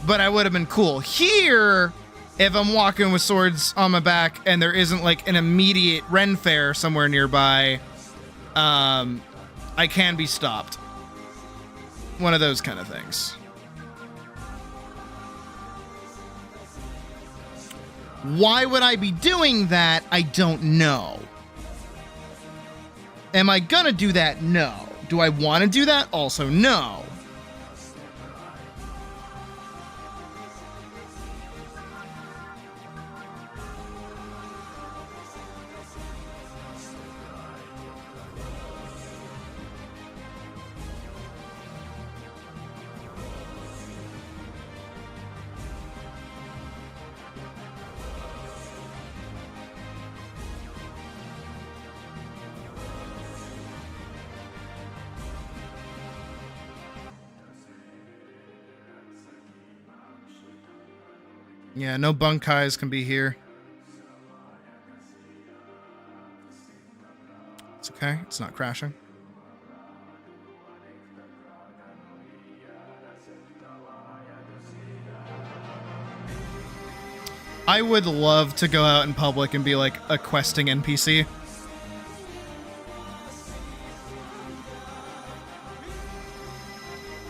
But I would have been cool. Here, if I'm walking with swords on my back and there isn't like an immediate Ren fair somewhere nearby, I can be stopped. One of those kind of things. Why would I be doing that? I don't know. Am I gonna do that? No. Do I want to do that? Also, no. Yeah, no bunkais can be here. It's okay. It's not crashing. I would love to go out in public and be like a questing NPC.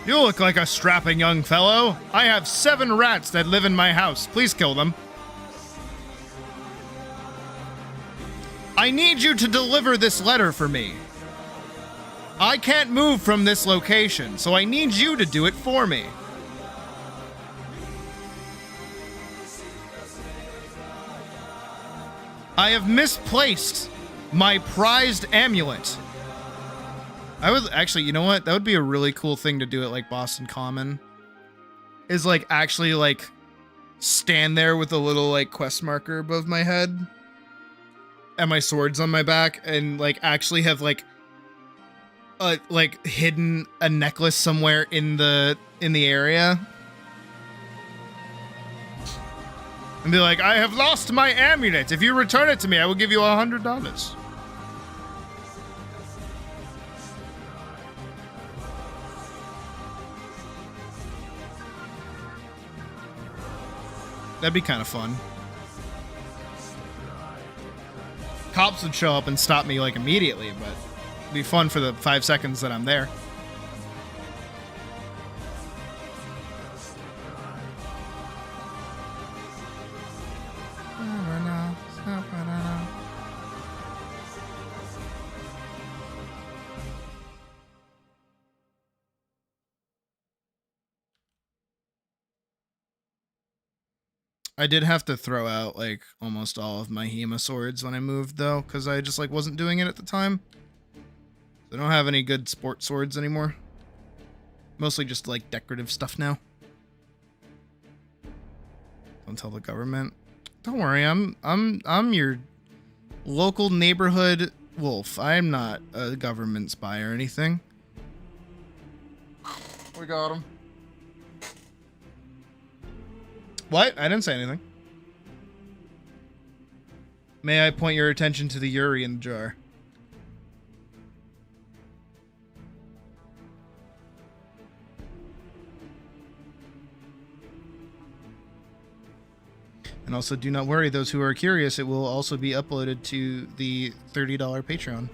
You look like a strapping young fellow. I have 7 rats that live in my house. Please kill them. I need you to deliver this letter for me. I can't move from this location, so I need you to do it for me. I have misplaced my prized amulet. I would actually, you know what? That would be a really cool thing to do at like Boston Common. Is like actually like stand there with a little like quest marker above my head and my swords on my back and like actually have like hidden a necklace somewhere in the area. And be like, I have lost my amulet. If you return it to me, I will give you $100. That'd be kind of fun. Cops would show up and stop me like immediately, but it'd be fun for the 5 seconds that I'm there. I did have to throw out like almost all of my Hema swords when I moved though, because I just like wasn't doing it at the time. I don't have any good sport swords anymore. Mostly just like decorative stuff now. Don't tell the government. Don't worry, I'm your local neighborhood wolf. I'm not a government spy or anything. We got him. What? I didn't say anything. May I point your attention to the Yuri in the jar? And also, do not worry, those who are curious, it will also be uploaded to the $30 Patreon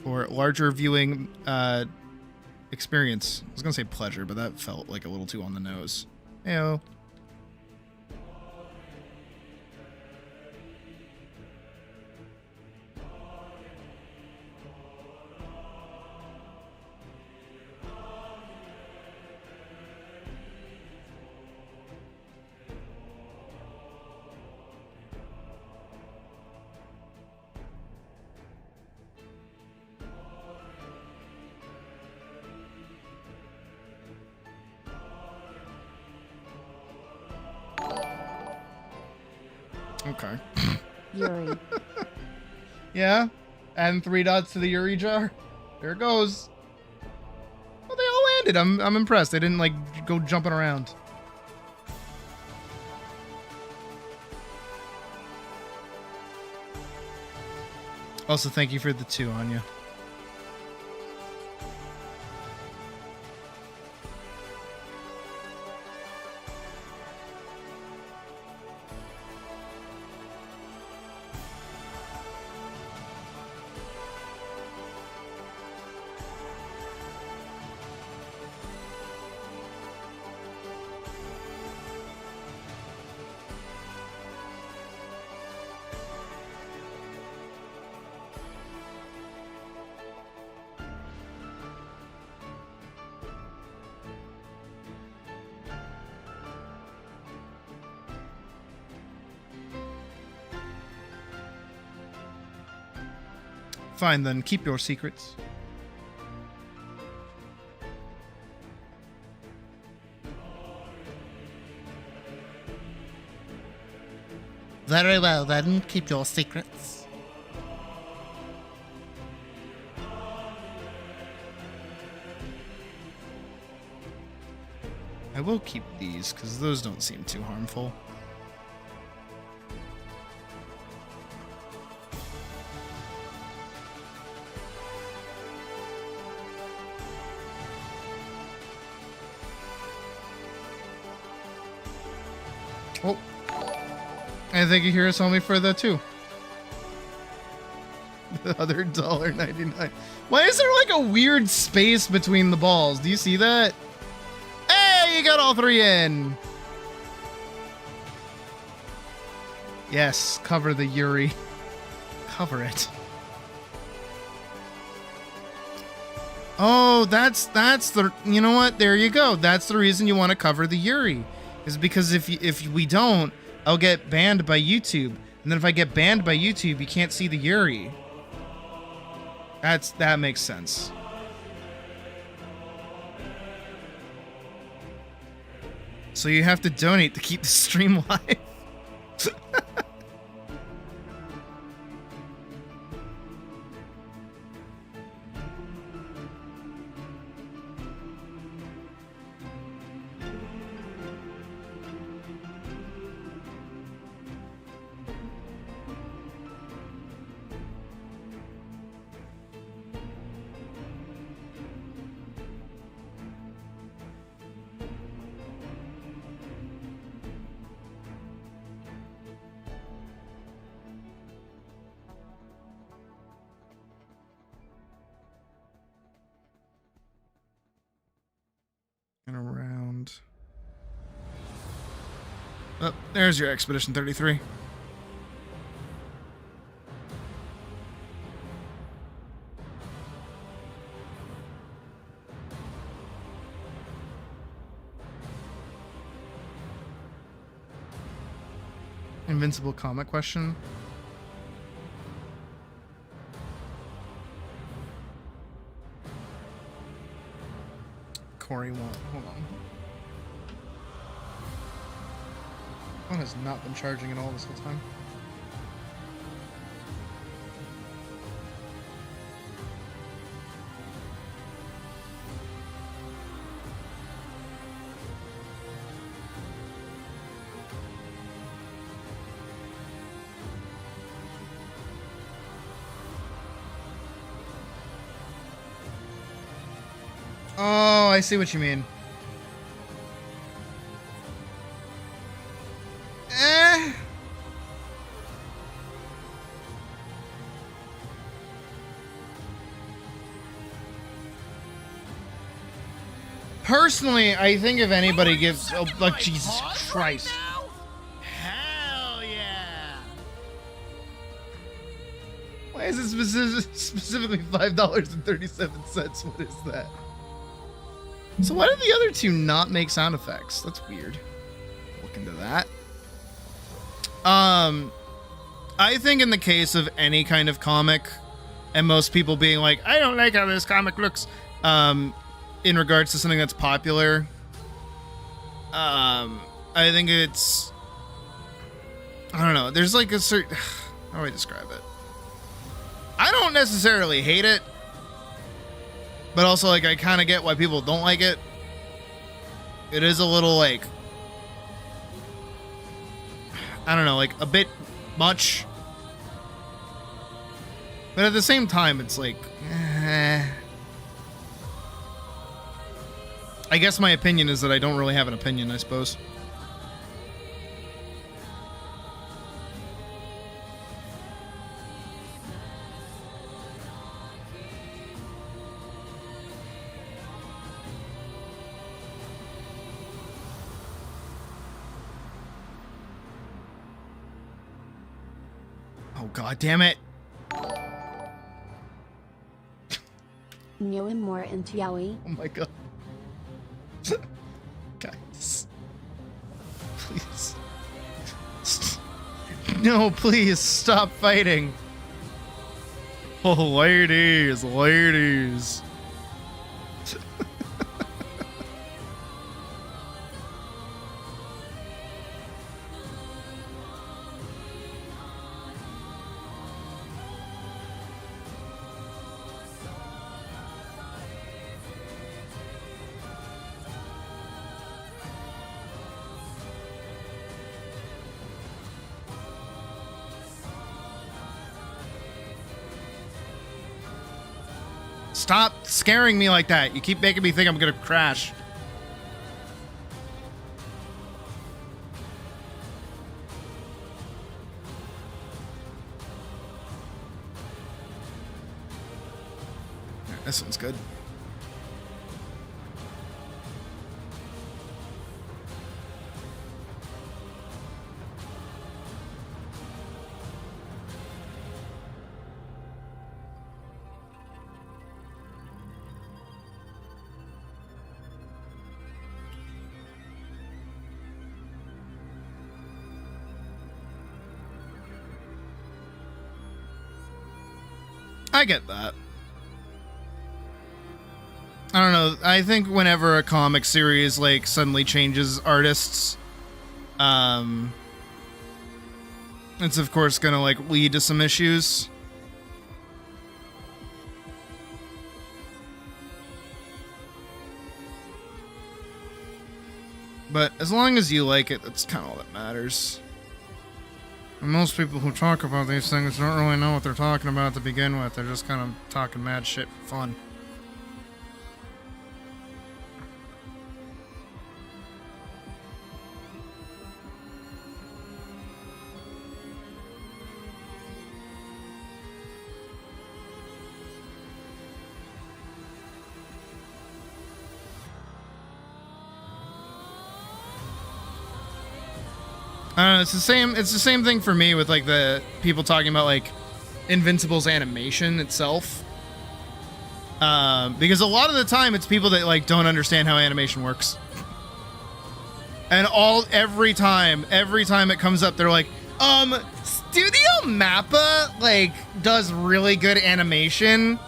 for larger viewing experience. I was going to say pleasure, but that felt like a little too on the nose. Heyo. Okay. Yuri. Yeah? Adding 3 dots to the Yuri jar. There it goes. Well, they all landed. I'm impressed. They didn't, like, go jumping around. Also, thank you for the 2, Anya. Fine then, keep your secrets. Very well then, keep your secrets. I will keep these, because those don't seem too harmful. Oh. And thank you, Hero Somi, for the 2. The other $1.99. Why is there like a weird space between the balls? Do you see that? Hey, you got all 3 in. Yes, cover the Yuri. Cover it. Oh, that's the, you know what? There you go. That's the reason you want to cover the Yuri. Is because if we don't, I'll get banned by YouTube. And then if I get banned by YouTube, you can't see the Yuri. That makes sense. So you have to donate to keep the stream live. And around. Oh, there's your Expedition 33. Invincible comic question. Corey won't. Hold on. Phone has not been charging at all this whole time. Oh, I see what you mean. Personally, I think if anybody gives... Oh, like, Jesus Christ. Hell yeah! Why is it specifically $5.37? What is that? So why did the other 2 not make sound effects? That's weird. Look into that. I think in the case of any kind of comic, and most people being like, I don't like how this comic looks, in regards to something that's popular, I think it's I don't know. There's like a certain, how do I describe it? I don't necessarily hate it, but also like I kind of get why people don't like it. It is a little like, I don't know, like a bit much. But at the same time, it's like, I guess my opinion is that I don't really have an opinion, I suppose. Oh, God damn it. Nhớ more into yaoi. Oh my God. Guys. Please. No, please stop fighting. Oh, ladies, ladies. Stop scaring me like that. You keep making me think I'm gonna crash. This one's good. I get that. I don't know. I think whenever a comic series like suddenly changes artists, it's of course gonna like lead to some issues. But as long as you like it, that's kind of all that matters. And most people who talk about these things don't really know what they're talking about to begin with. They're just kind of talking mad shit for fun. I don't know, it's the same thing for me with like the people talking about like Invincible's animation itself. Because a lot of the time it's people that like don't understand how animation works. And every time it comes up, they're like, Studio Mappa like does really good animation.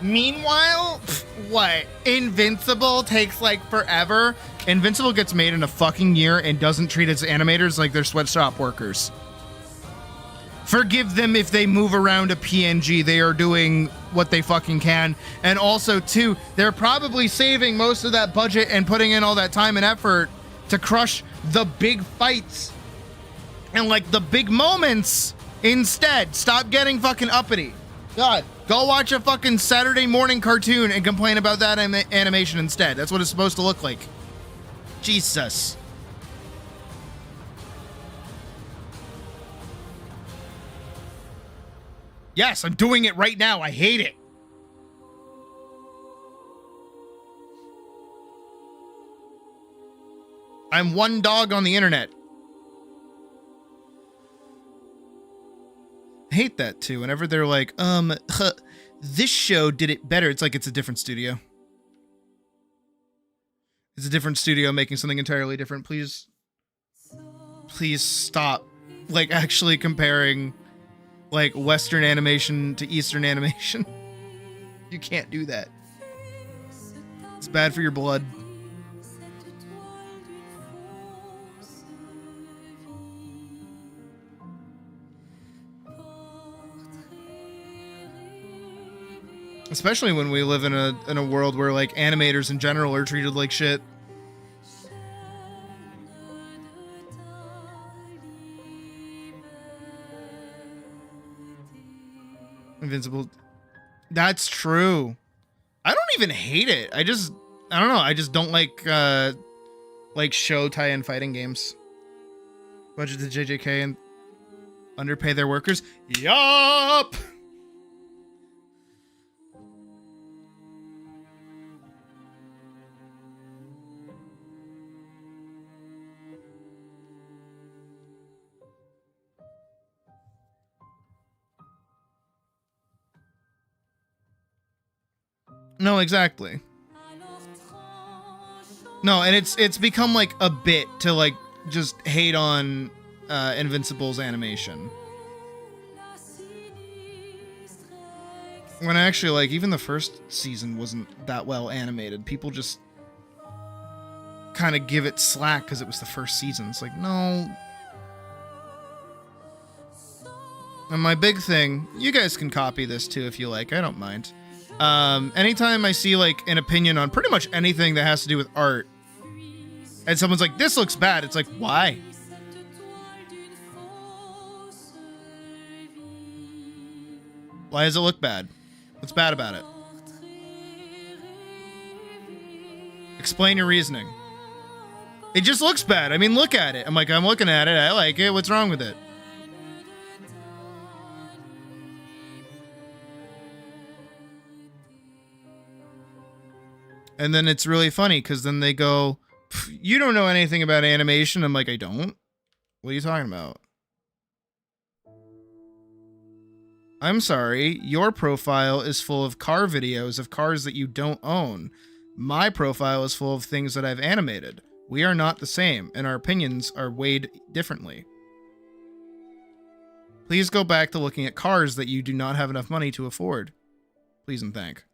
Meanwhile, what? Invincible takes like forever. Invincible gets made in a fucking year and doesn't treat its animators like they're sweatshop workers. Forgive them if they move around a PNG. They are doing what they fucking can. And also, too, they're probably saving most of that budget and putting in all that time and effort to crush the big fights and like the big moments instead. Stop getting fucking uppity. God, go watch a fucking Saturday morning cartoon and complain about that animation instead. That's what it's supposed to look like. Jesus. Yes, I'm doing it right now. I hate it. I'm one dog on the internet. I hate that too. Whenever they're like, this show did it better. It's like it's a different studio. It's a different studio making something entirely different. Please stop. Like actually comparing like Western animation to Eastern animation. You can't do that. It's bad for your blood. Especially when we live in a world where like animators in general are treated like shit. Invincible. That's true. I don't even hate it. I don't know. I just don't like show tie-in fighting games. Budget to JJK and underpay their workers. Yup. No, exactly. No, and it's become like a bit to like just hate on Invincible's animation. When actually, like, even the first season wasn't that well animated. People just kind of give it slack because it was the first season. It's like, no. And my big thing, you guys can copy this too if you like, I don't mind. Anytime I see like an opinion on pretty much anything that has to do with art, and someone's like, this looks bad, it's like, why? Why does it look bad? What's bad about it? Explain your reasoning. It just looks bad. I mean, look at it. I'm like, I'm looking at it. I like it. What's wrong with it? And then it's really funny because then they go, you don't know anything about animation. I'm like, I don't. What are you talking about? I'm sorry, your profile is full of car videos of cars that you don't own. My profile is full of things that I've animated. We are not the same, and our opinions are weighed differently. Please go back to looking at cars that you do not have enough money to afford. Please and thank.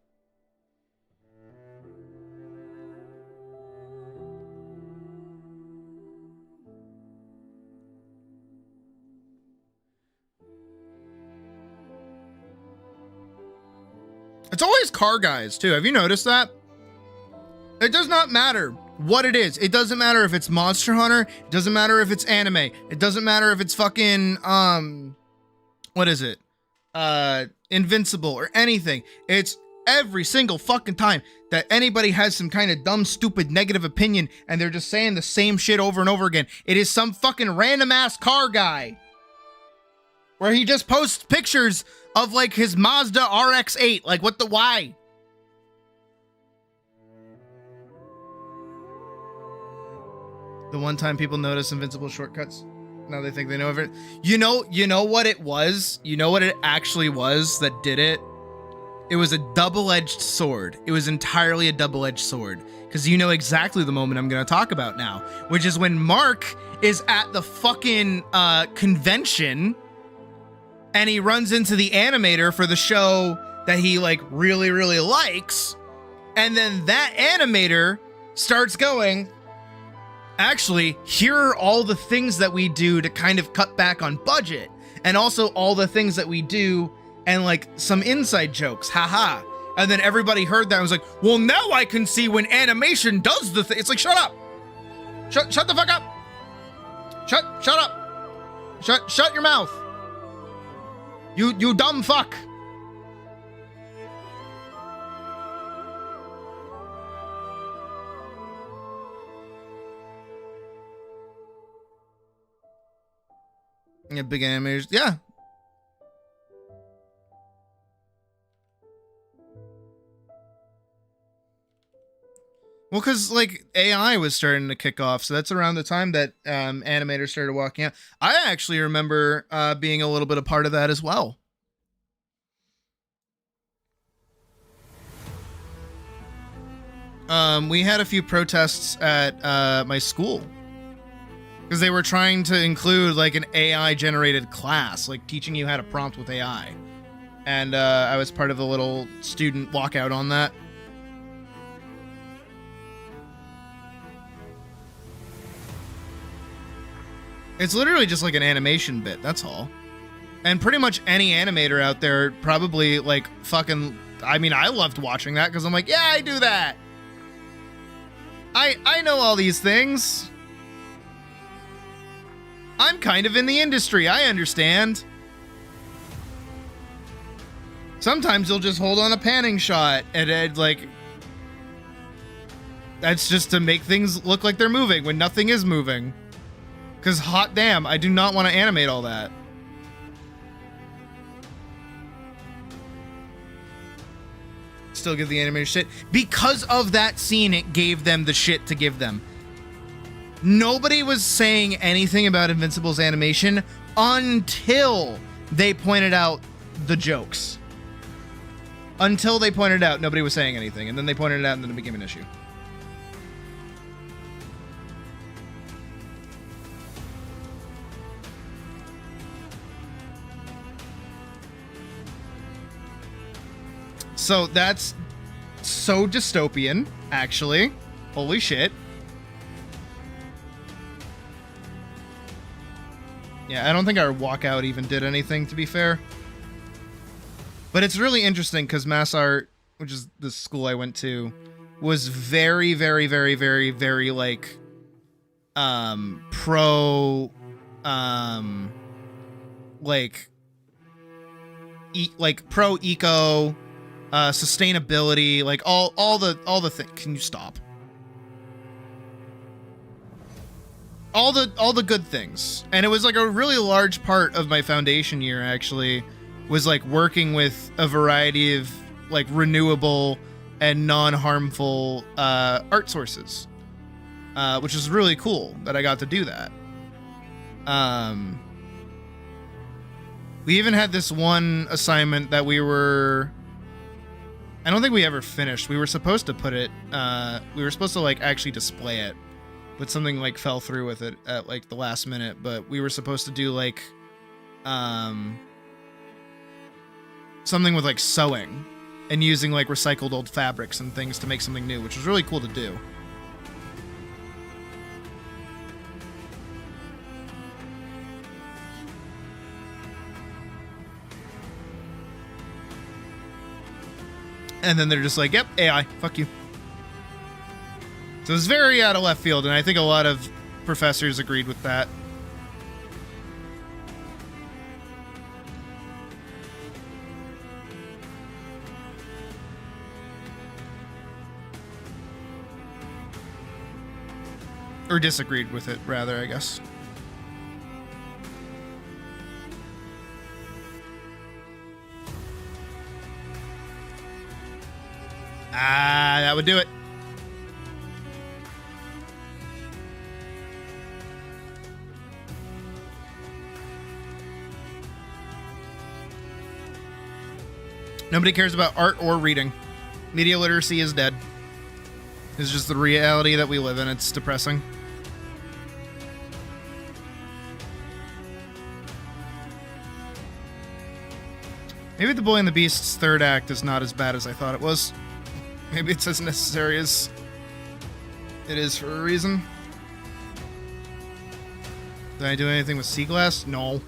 It's always car guys, too. Have you noticed that? It does not matter what it is. It doesn't matter if it's Monster Hunter. It doesn't matter if it's anime. It doesn't matter if it's fucking, what is it? Invincible or anything. It's every single fucking time that anybody has some kind of dumb, stupid, negative opinion and they're just saying the same shit over and over again. It is some fucking random-ass car guy where he just posts pictures of like his Mazda RX-8. Like, what the why? The one time people notice Invincible shortcuts, now they think they know it. You know what it was? You know what it actually was that did it? It was a double-edged sword. It was entirely a double-edged sword. Because you know exactly the moment I'm going to talk about now, which is when Mark is at the fucking convention and he runs into the animator for the show that he like really, really likes. And then that animator starts going, actually, here are all the things that we do to kind of cut back on budget. And also all the things that we do and like some inside jokes. Haha. And then everybody heard that and was like, well, now I can see when animation does the thing. It's like, shut up. Shut the fuck up. Shut up. Shut your mouth. You dumb fuck. Yeah, big animators. Yeah. Well, because, like, AI was starting to kick off, so that's around the time that animators started walking out. I actually remember being a little bit a part of that as well. We had a few protests at my school. Because they were trying to include, like, an AI-generated class, like, teaching you how to prompt with AI. And I was part of a little student walkout on that. It's literally just like an animation bit, that's all. And pretty much any animator out there probably like fucking I mean, I loved watching that because I'm like, yeah, I do that. I know all these things. I'm kind of in the industry. I understand. Sometimes you'll just hold on a panning shot and like, that's just to make things look like they're moving when nothing is moving. Because hot damn, I do not want to animate all that. Still give the animator shit. Because of that scene, it gave them the shit to give them. Nobody was saying anything about Invincible's animation until they pointed out the jokes. Until they pointed it out, nobody was saying anything. And then they pointed it out and then it became an issue. So that's so dystopian, actually. Holy shit. Yeah, I don't think our walkout even did anything, to be fair. But it's really interesting because Mass Art, which is the school I went to, was very, very, very, very, very like pro pro eco, sustainability, like all the things. Can you stop? All the good things. And it was like a really large part of my foundation year actually was like working with a variety of like renewable and non-harmful art sources, which is really cool that I got to do that. We even had this one assignment that I don't think we ever finished. We were supposed to put it, we were supposed to like actually display it, but something like fell through with it at like the last minute. But we were supposed to do like, something with like sewing and using like recycled old fabrics and things to make something new, which was really cool to do. And then they're just like, yep, AI, fuck you. So it's very out of left field, and I think a lot of professors agreed with that. Or disagreed with it, rather, I guess. That would do it. Nobody cares about art or reading. Media literacy is dead. It's just the reality that we live in. It's depressing. Maybe The Boy and the Beast's third act is not as bad as I thought it was. Maybe it's as necessary as it is for a reason. Did I do anything with sea glass? No.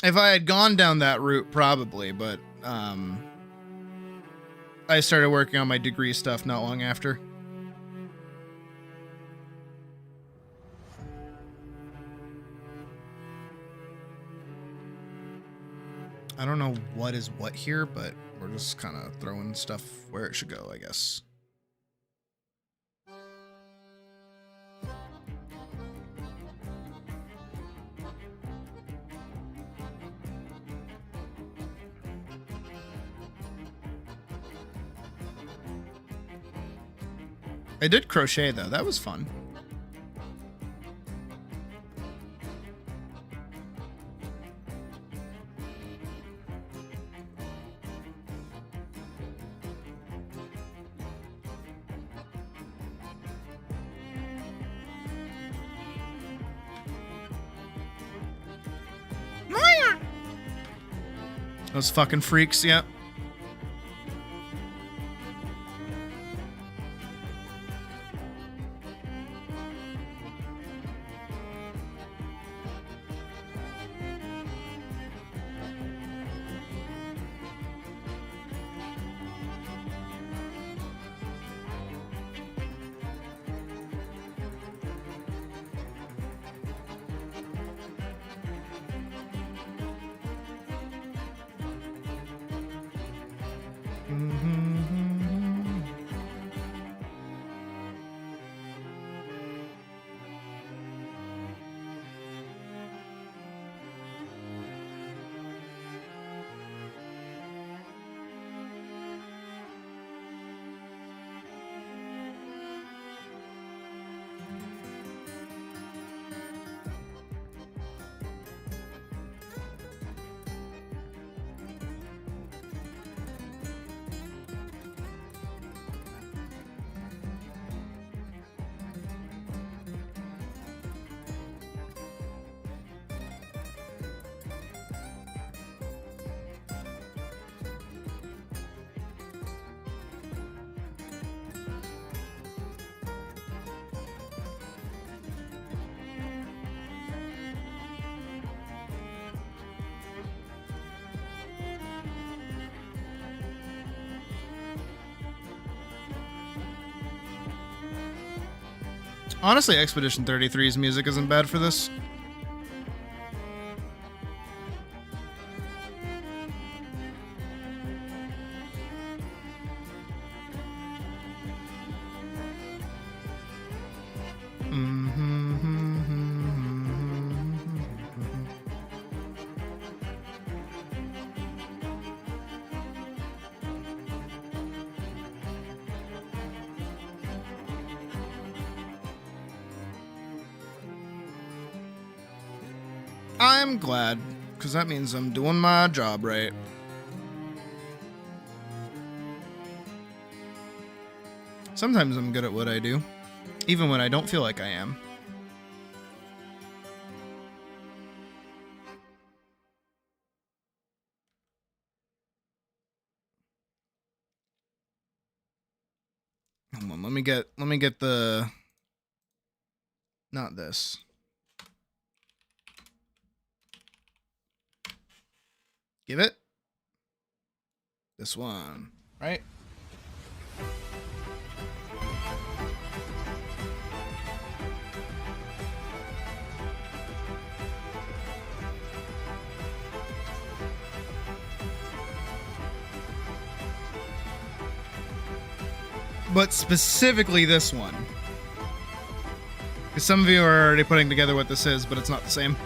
If I had gone down that route, probably, but I started working on my degree stuff not long after. I don't know what is what here, but we're just kind of throwing stuff where it should go, I guess. I did crochet, though. That was fun. Those fucking freaks, yep. Honestly, Expedition 33's music isn't bad for this. I'm glad, because that means I'm doing my job right. Sometimes I'm good at what I do, even when I don't feel like I am. Hold on, let me get the, not this. Give it this one, right? But specifically this one. Because some of you are already putting together what this is, but it's not the same.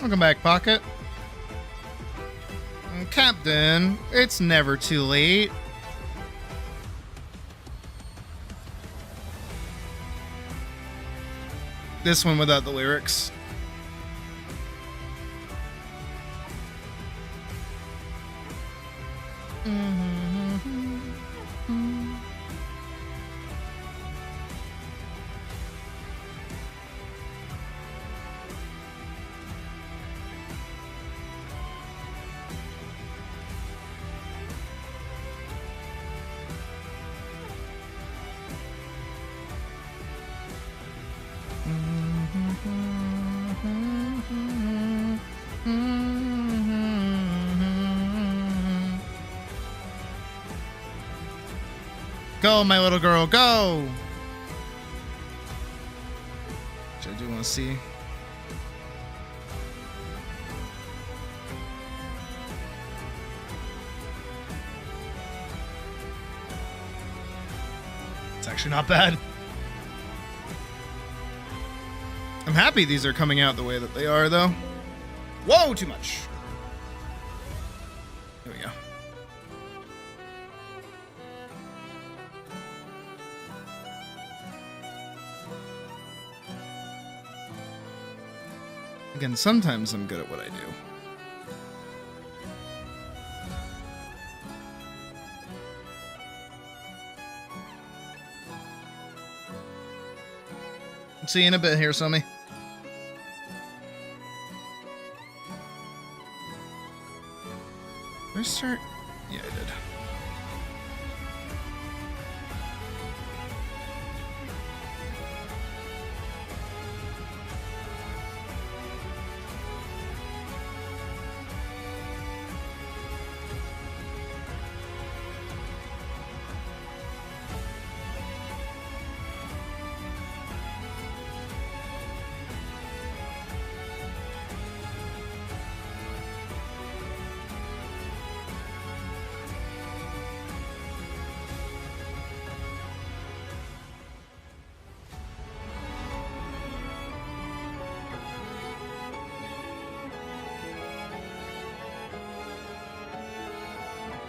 Welcome back, Pocket. Captain, it's never too late. This one without the lyrics. Go, my little girl, go! Which I do want to see. It's actually not bad. I'm happy these are coming out the way that they are, though. Whoa, too much. There we go. Again, sometimes I'm good at what I do. See you in a bit here, Somi. Did I start? Yeah, I did.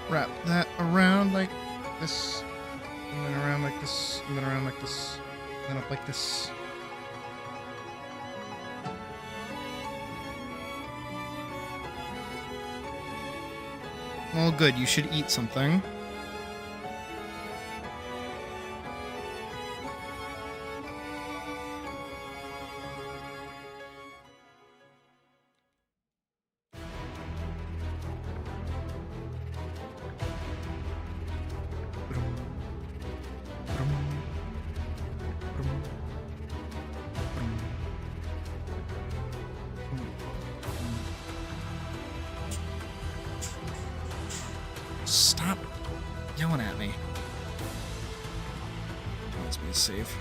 wrap that around like this, and then around like this, and then around like this, and then up like this. Well, good. You should eat something. Stop yelling at me. Let's be safe.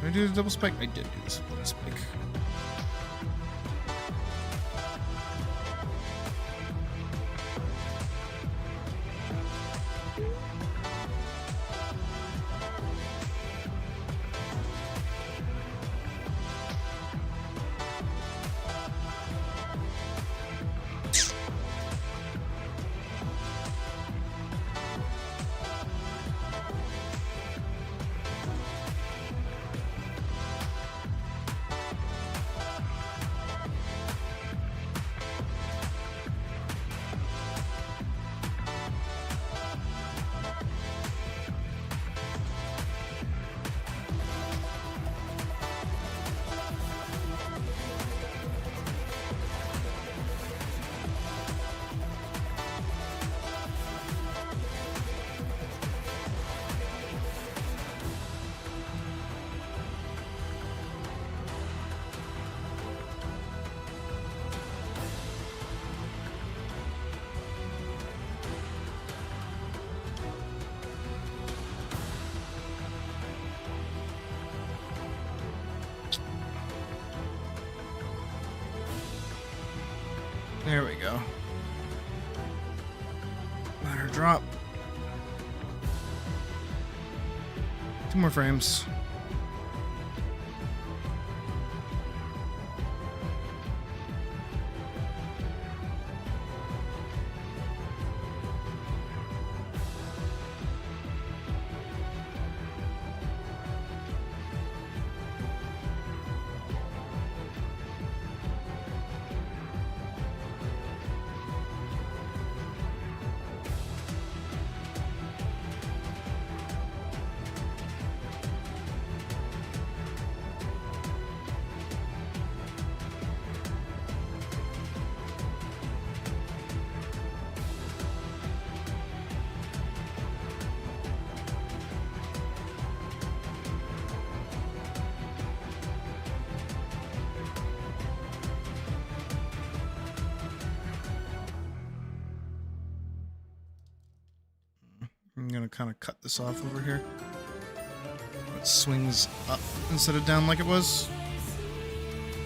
Did I do the double spike? I did do this double spike. There we go. Let her drop. 2 more frames. I'm gonna kind of cut this off over here. It swings up instead of down like it was.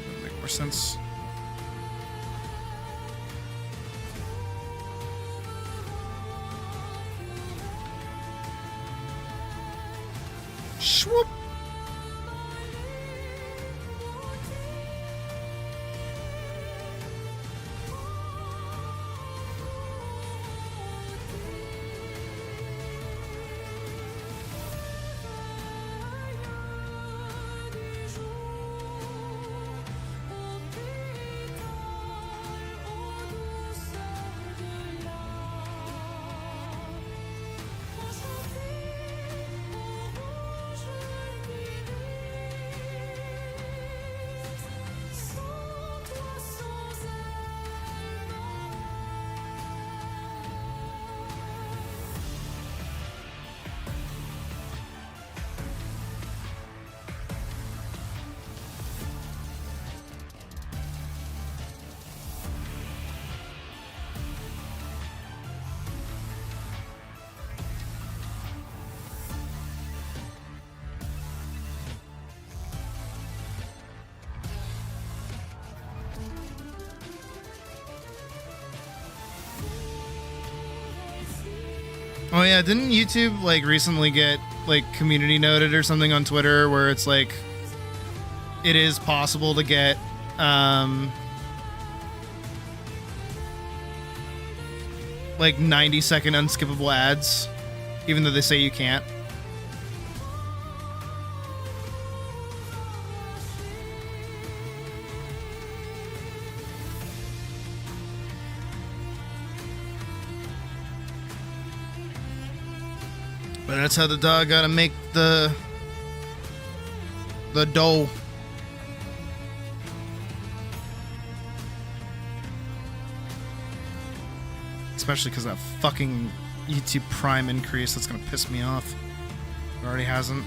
That'll make more sense. Swoop! Oh yeah, didn't YouTube like recently get like community noted or something on Twitter where it's like it is possible to get like 90-second unskippable ads, even though they say you can't. But that's how the dog gotta make the dough. Especially because that fucking YouTube Prime increase, that's gonna piss me off. It already hasn't.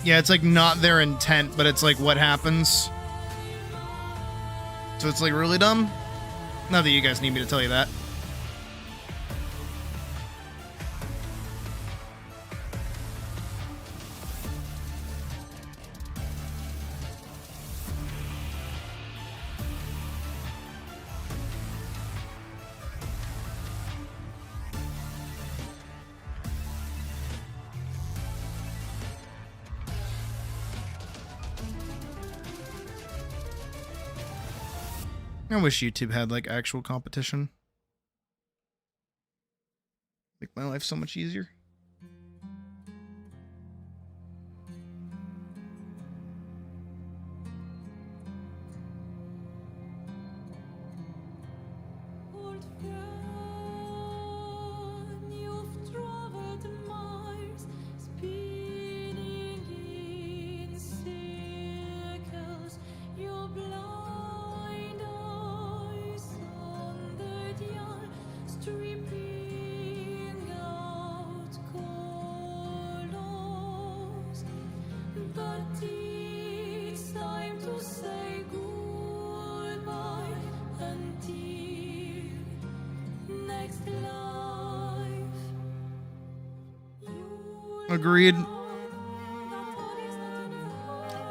Yeah, it's like not their intent, but it's like what happens. So it's like really dumb. Not that you guys need me to tell you that. I wish YouTube had like actual competition. Make my life so much easier. Agreed.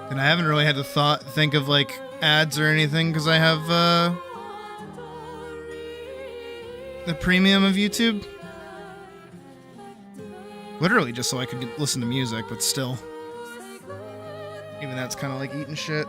And I haven't really had to think of like ads or anything because I have the premium of YouTube. Literally just so I could listen to music, but still. Even that's kind of like eating shit.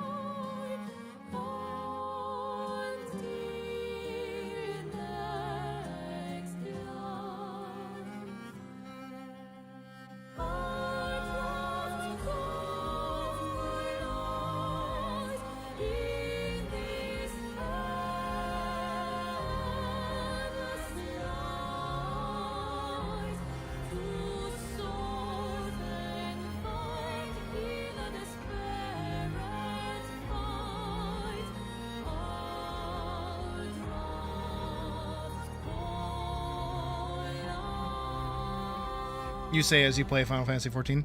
You say as you play Final Fantasy XIV.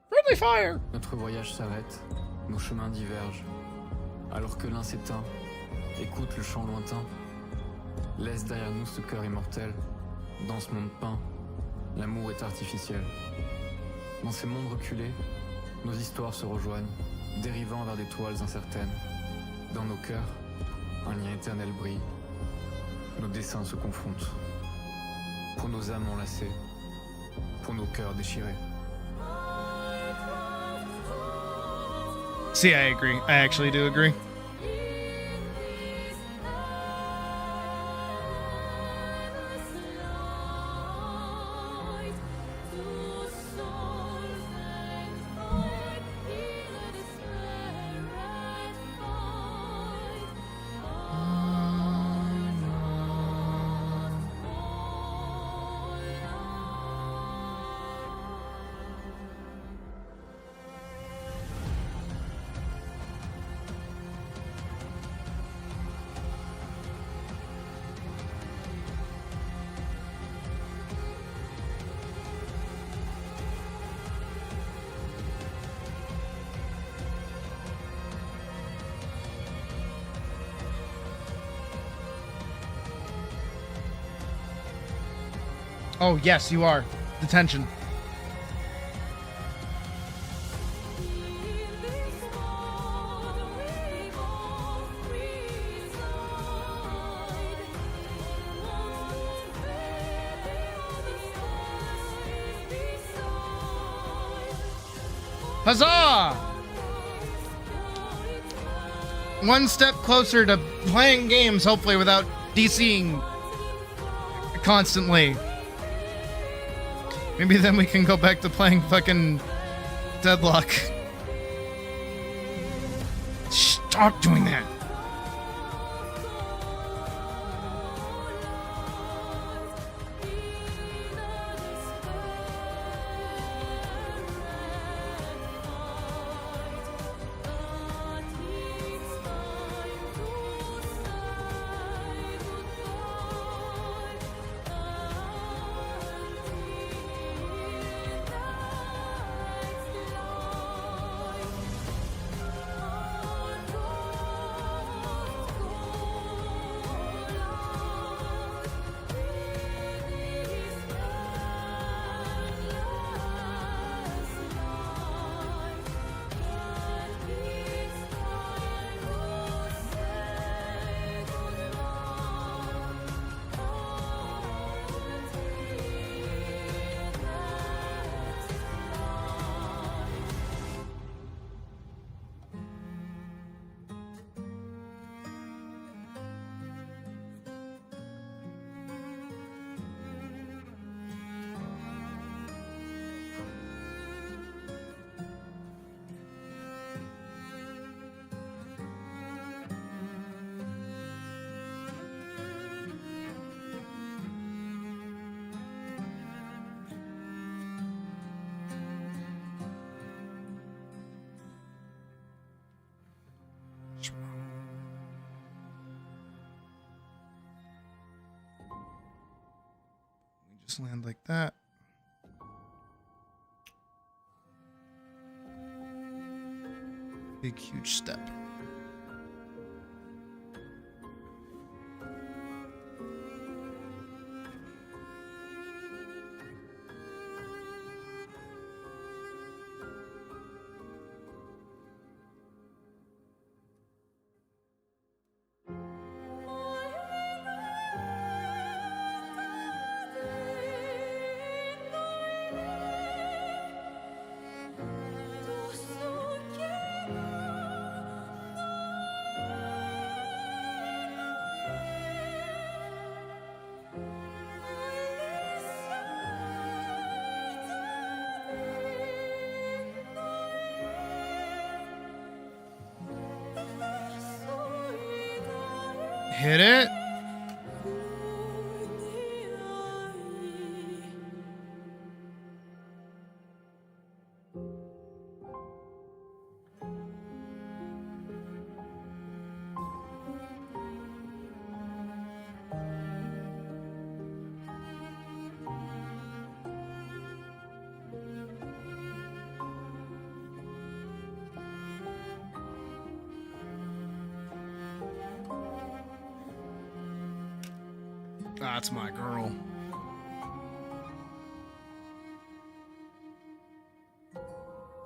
Friendly fire! Notre voyage s'arrête, nos chemins divergent. Alors que l'un s'éteint, écoute le chant lointain. Laisse derrière nous ce cœur immortel. Dans ce monde peint, l'amour est artificiel. Dans ces mondes reculés, nos histoires se rejoignent, dérivant vers des toiles incertaines. Dans nos cœurs, un lien éternel brille. Nos dessins se confrontent. Pour nos âmes enlacées, pour nos cœurs déchirés. See, I agree. I actually do agree. Oh, yes, you are. Detention. Huzzah! One step closer to playing games, hopefully without DCing constantly. Maybe then we can go back to playing fucking Deadlock. Stop doing that. Just land like that. Big, huge step. Hit it. That's my girl.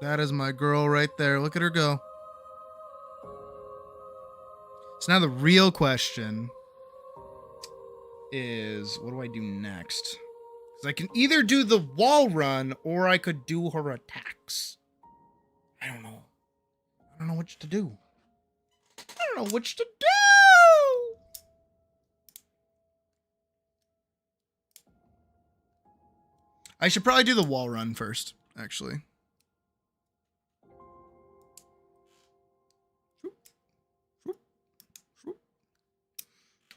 That is my girl right there. Look at her go. So now the real question is, what do I do next? Because I can either do the wall run or I could do her attacks. I don't know. I don't know which to do. I don't know which to do. I should probably do the wall run first, actually.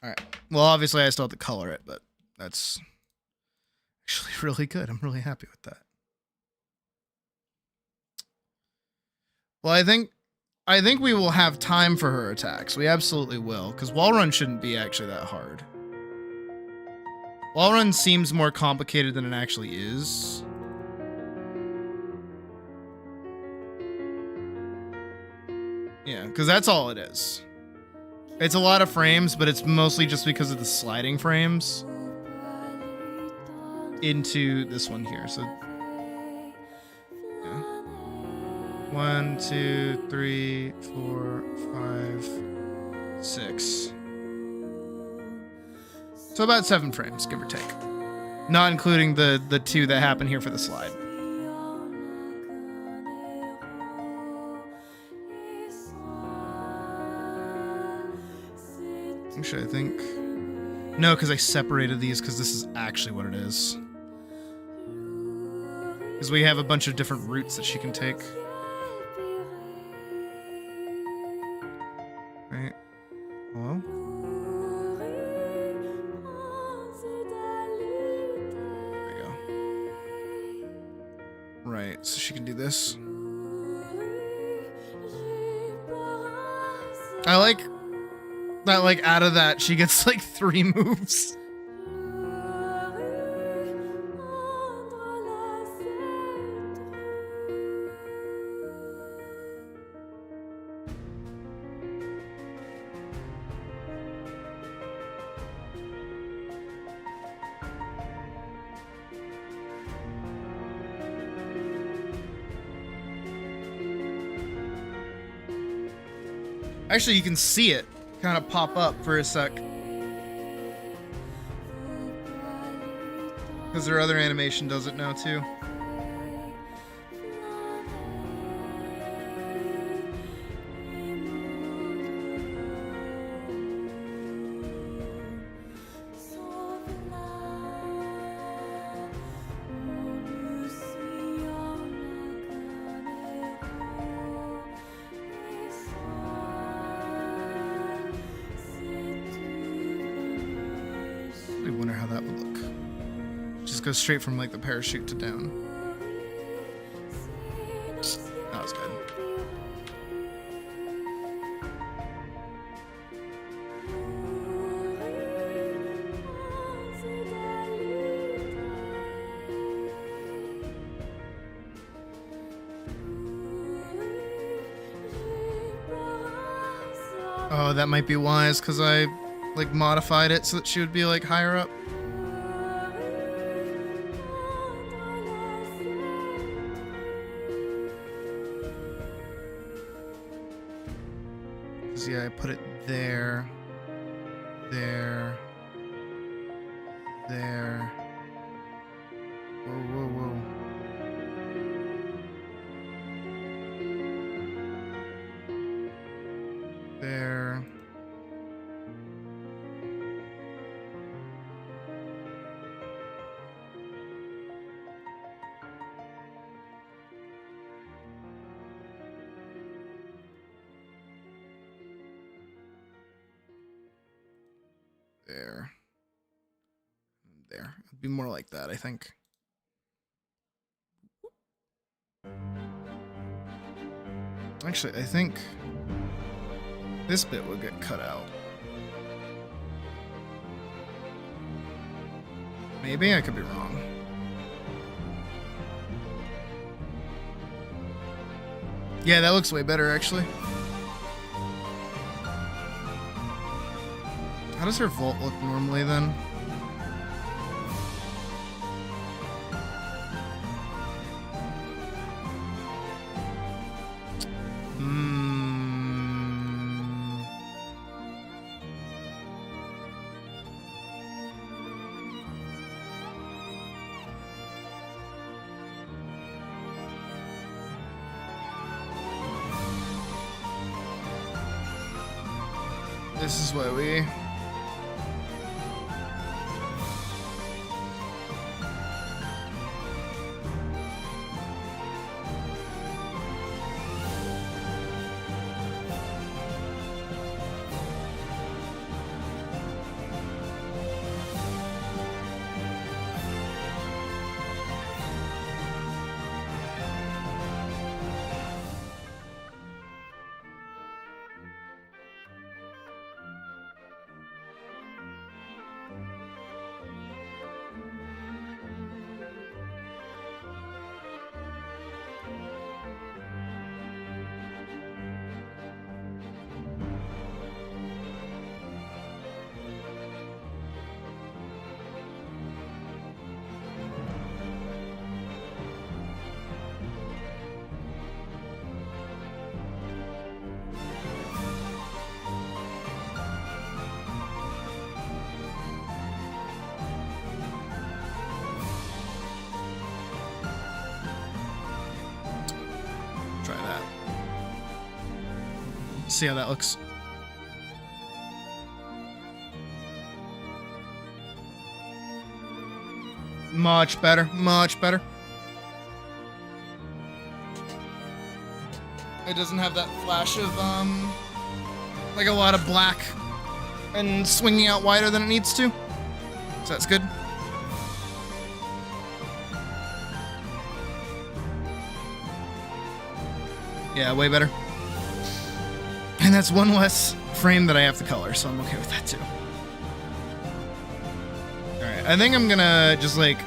All right. Well, obviously I still have to color it, but that's actually really good. I'm really happy with that. Well, I think we will have time for her attacks. We absolutely will, because wall run shouldn't be actually that hard. Wall run seems more complicated than it actually is. Yeah, because that's all it is. It's a lot of frames, but it's mostly just because of the sliding frames. into this one here. So yeah. 1, 2, 3, 4, 5, 6. So about 7 frames, give or take. Not including the 2 that happen here for the slide. Actually, I think... No, because I separated these because this is actually what it is. Because we have a bunch of different routes that she can take. Right. Hello? There we go. Right, so she can do this. I like that, like, out of that, she gets, like, 3 moves. Actually, you can see it kind of pop up for a sec. Because their other animation does it now, too. I wonder how that would look. Just go straight from like the parachute to down. That was good. Oh, that might be wise because I like modified it so that she would be like higher up. Yeah, I put it there, there, there. Whoa, whoa, whoa. There. There. There. It'd be more like that, I think. Actually, I think this bit would get cut out. Maybe I could be wrong. Yeah, that looks way better, actually. How does her vault look normally, then? This is why we... see how that looks. Much better, much better. It doesn't have that flash of, like a lot of black and swinging out wider than it needs to. So that's good. Yeah, way better. And that's one less frame that I have to color, so I'm okay with that too. Alright, I think I'm gonna just like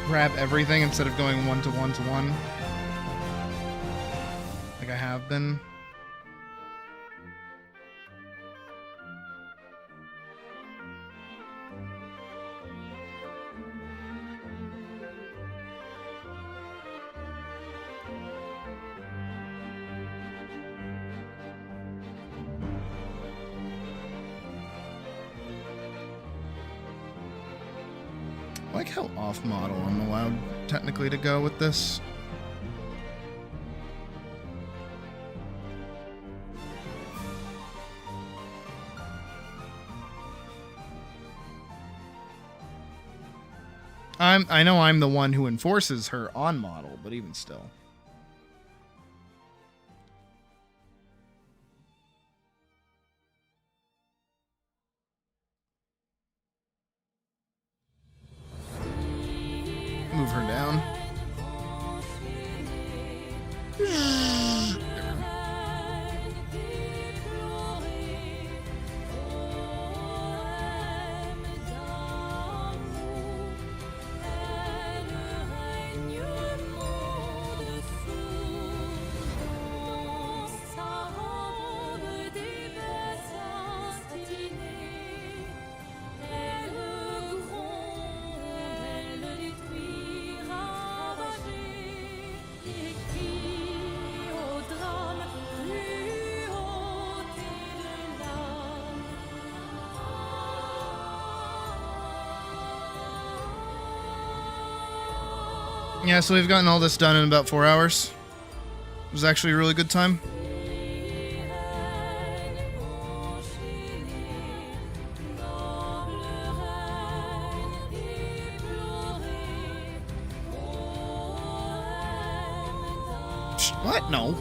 grab everything instead of going 1 to 1 to 1. Like I have been. I like how off model I'm allowed technically to go with this. I know I'm the one who enforces her on model, but even still. Move her down. Yeah, so we've gotten all this done in about 4 hours. It was actually a really good time. What? No.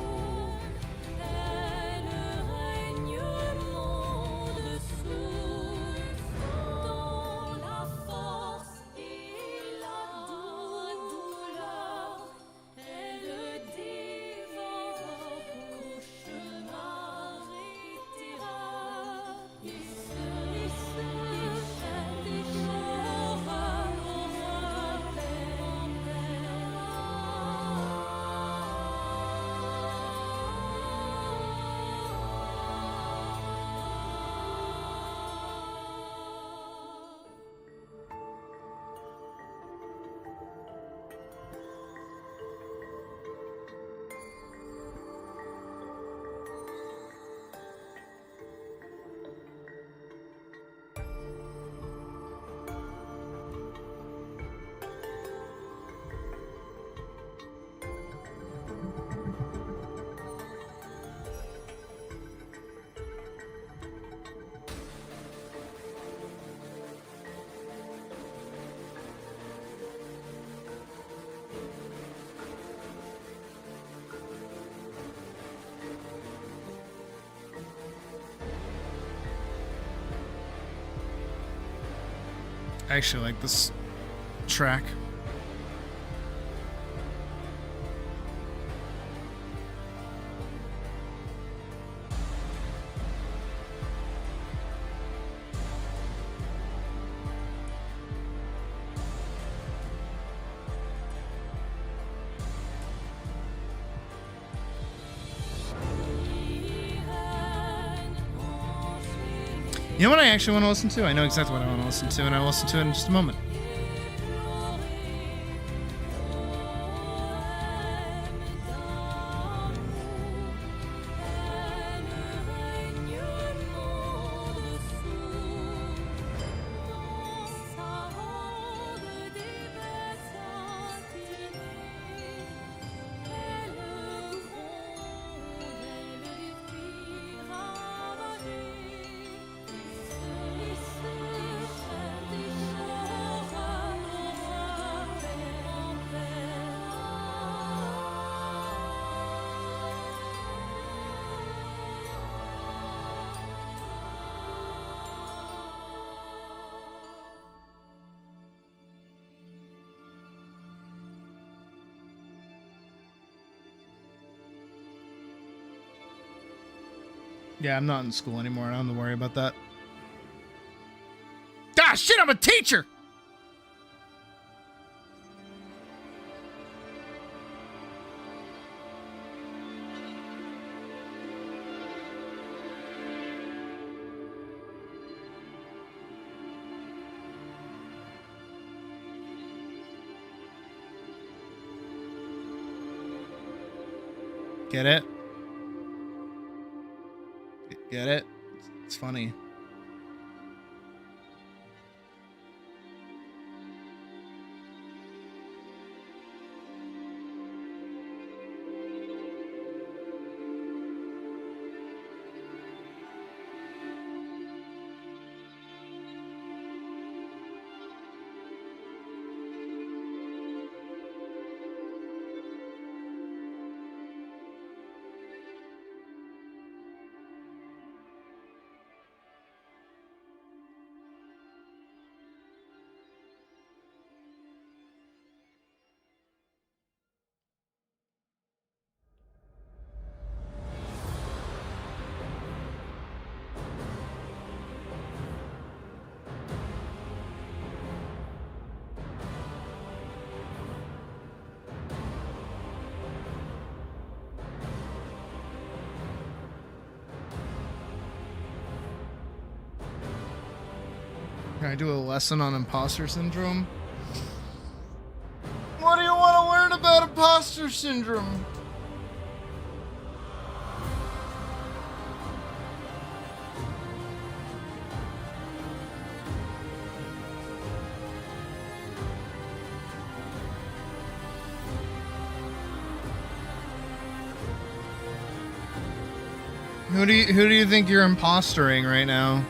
I actually like this track. You know what I actually want to listen to? I know exactly what I want to listen to, and I'll listen to it in just a moment. Yeah, I'm not in school anymore. I don't have to worry about that. Ah, shit, I'm a teacher! Get it? Get it? It's funny. Can I do a lesson on imposter syndrome? What do you want to learn about imposter syndrome? Who do you think you're impostering right now?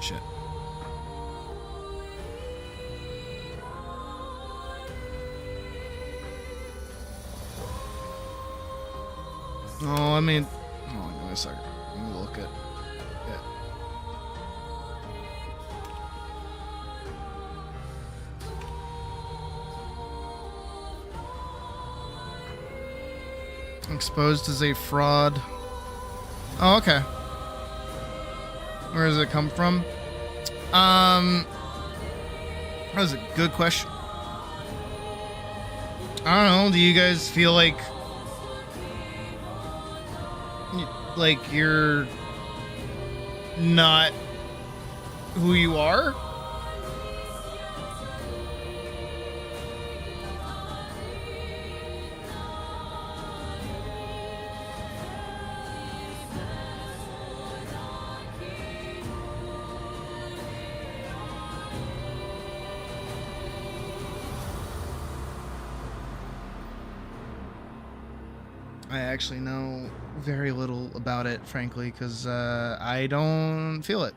Shit. Oh, I mean, oh, give me a second. Let me look at. Yeah. Exposed as a fraud. Oh, okay. Where does it come from? That was a good question. I don't know. Do you guys feel like you're not who you are? I actually know very little about it, frankly, because I don't feel it.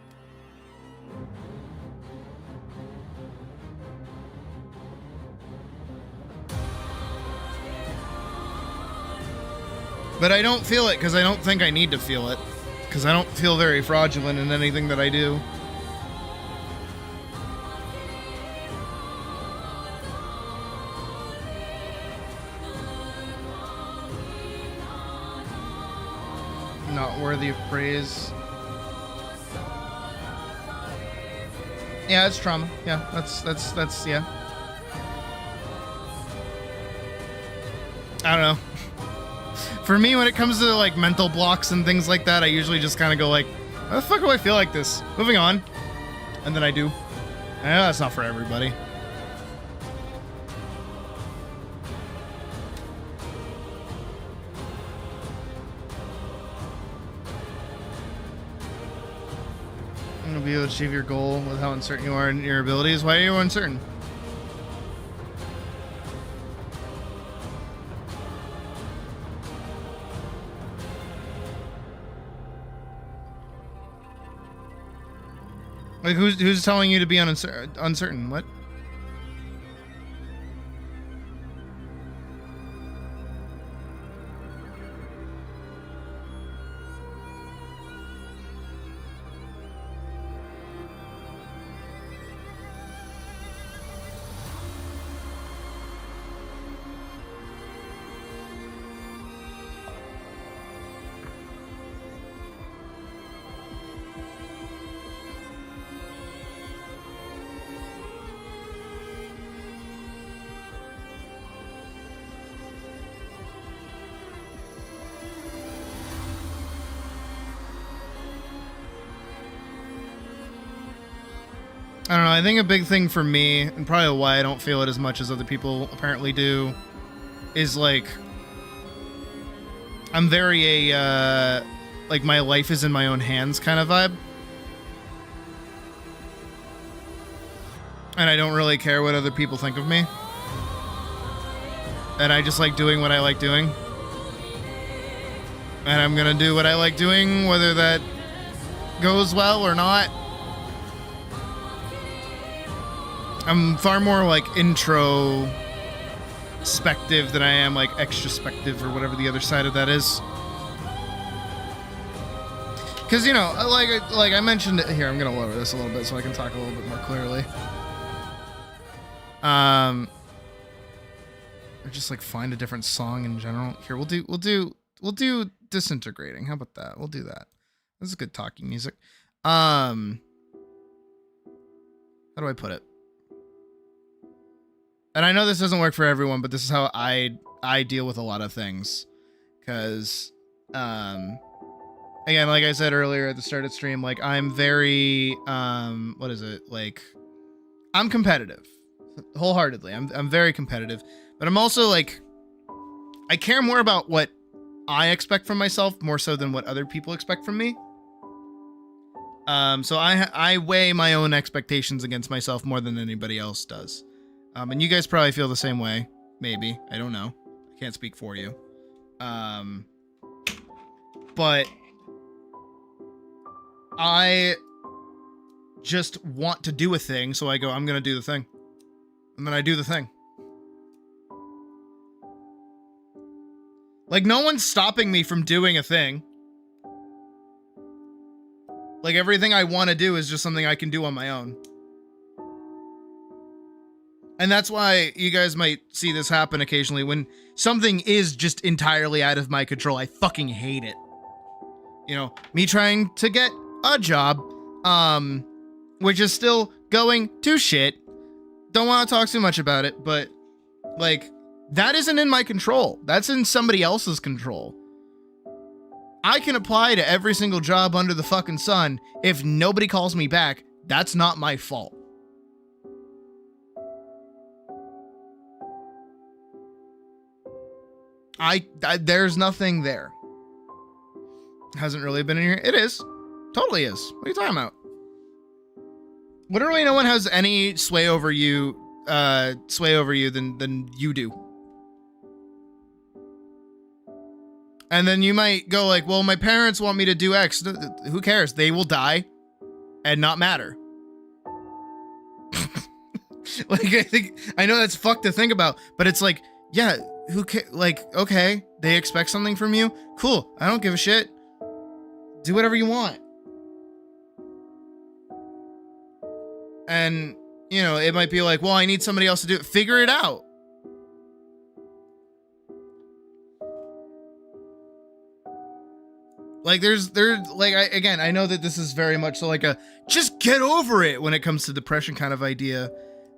But I don't feel it because I don't think I need to feel it, because I don't feel very fraudulent in anything that I do. Not worthy of praise. Yeah, it's trauma. Yeah, that's yeah. I don't know. For me, when it comes to like mental blocks and things like that, I usually just kind of go like, why the fuck do I feel like this? Moving on. And then I do. I know that's not for everybody. Be able to achieve your goal with how uncertain you are in your abilities. Why are you uncertain? Like, who's telling you to be uncertain? What? I don't know. I think a big thing for me, and probably why I don't feel it as much as other people apparently do, is like I'm very like my life is in my own hands kind of vibe. And I don't really care what other people think of me. And I just like doing what I like doing. And I'm gonna do what I like doing, whether that goes well or not. I'm far more like introspective than I am like extrospective or whatever the other side of that is. Because, you know, like I mentioned it here, I'm gonna lower this a little bit so I can talk a little bit more clearly. Or just like find a different song in general. Here, we'll do Disintegrating. How about that? We'll do that. This is good talking music. How do I put it? And I know this doesn't work for everyone, but this is how I deal with a lot of things. Because, again, like I said earlier at the start of stream, like I'm very, what is it? Like, I'm competitive, wholeheartedly. I'm very competitive, but I'm also like, I care more about what I expect from myself more so than what other people expect from me. So I weigh my own expectations against myself more than anybody else does. And you guys probably feel the same way. Maybe. I don't know. I can't speak for you. But I just want to do a thing, so I go, I'm going to do the thing. And then I do the thing. Like, no one's stopping me from doing a thing. Like, everything I want to do is just something I can do on my own. And that's why you guys might see this happen occasionally. When something is just entirely out of my control, I fucking hate it. You know, me trying to get a job, which is still going to shit. Don't want to talk too much about it, but, like, that isn't in my control. That's in somebody else's control. I can apply to every single job under the fucking sun. If nobody calls me back, that's not my fault. There's nothing there. Hasn't really been in here. It is. Totally is. What are you talking about? Literally no one has any sway over you than you do. And then you might go like, well, my parents want me to do X. Who cares? They will die and not matter. Like, I know that's fucked to think about, but it's like, yeah, like, okay, they expect something from you. Cool. I don't give a shit. Do whatever you want. And, you know, it might be like, well, I need somebody else to do it. Figure it out. Like, I know that this is very much so like a just get over it when it comes to depression kind of idea,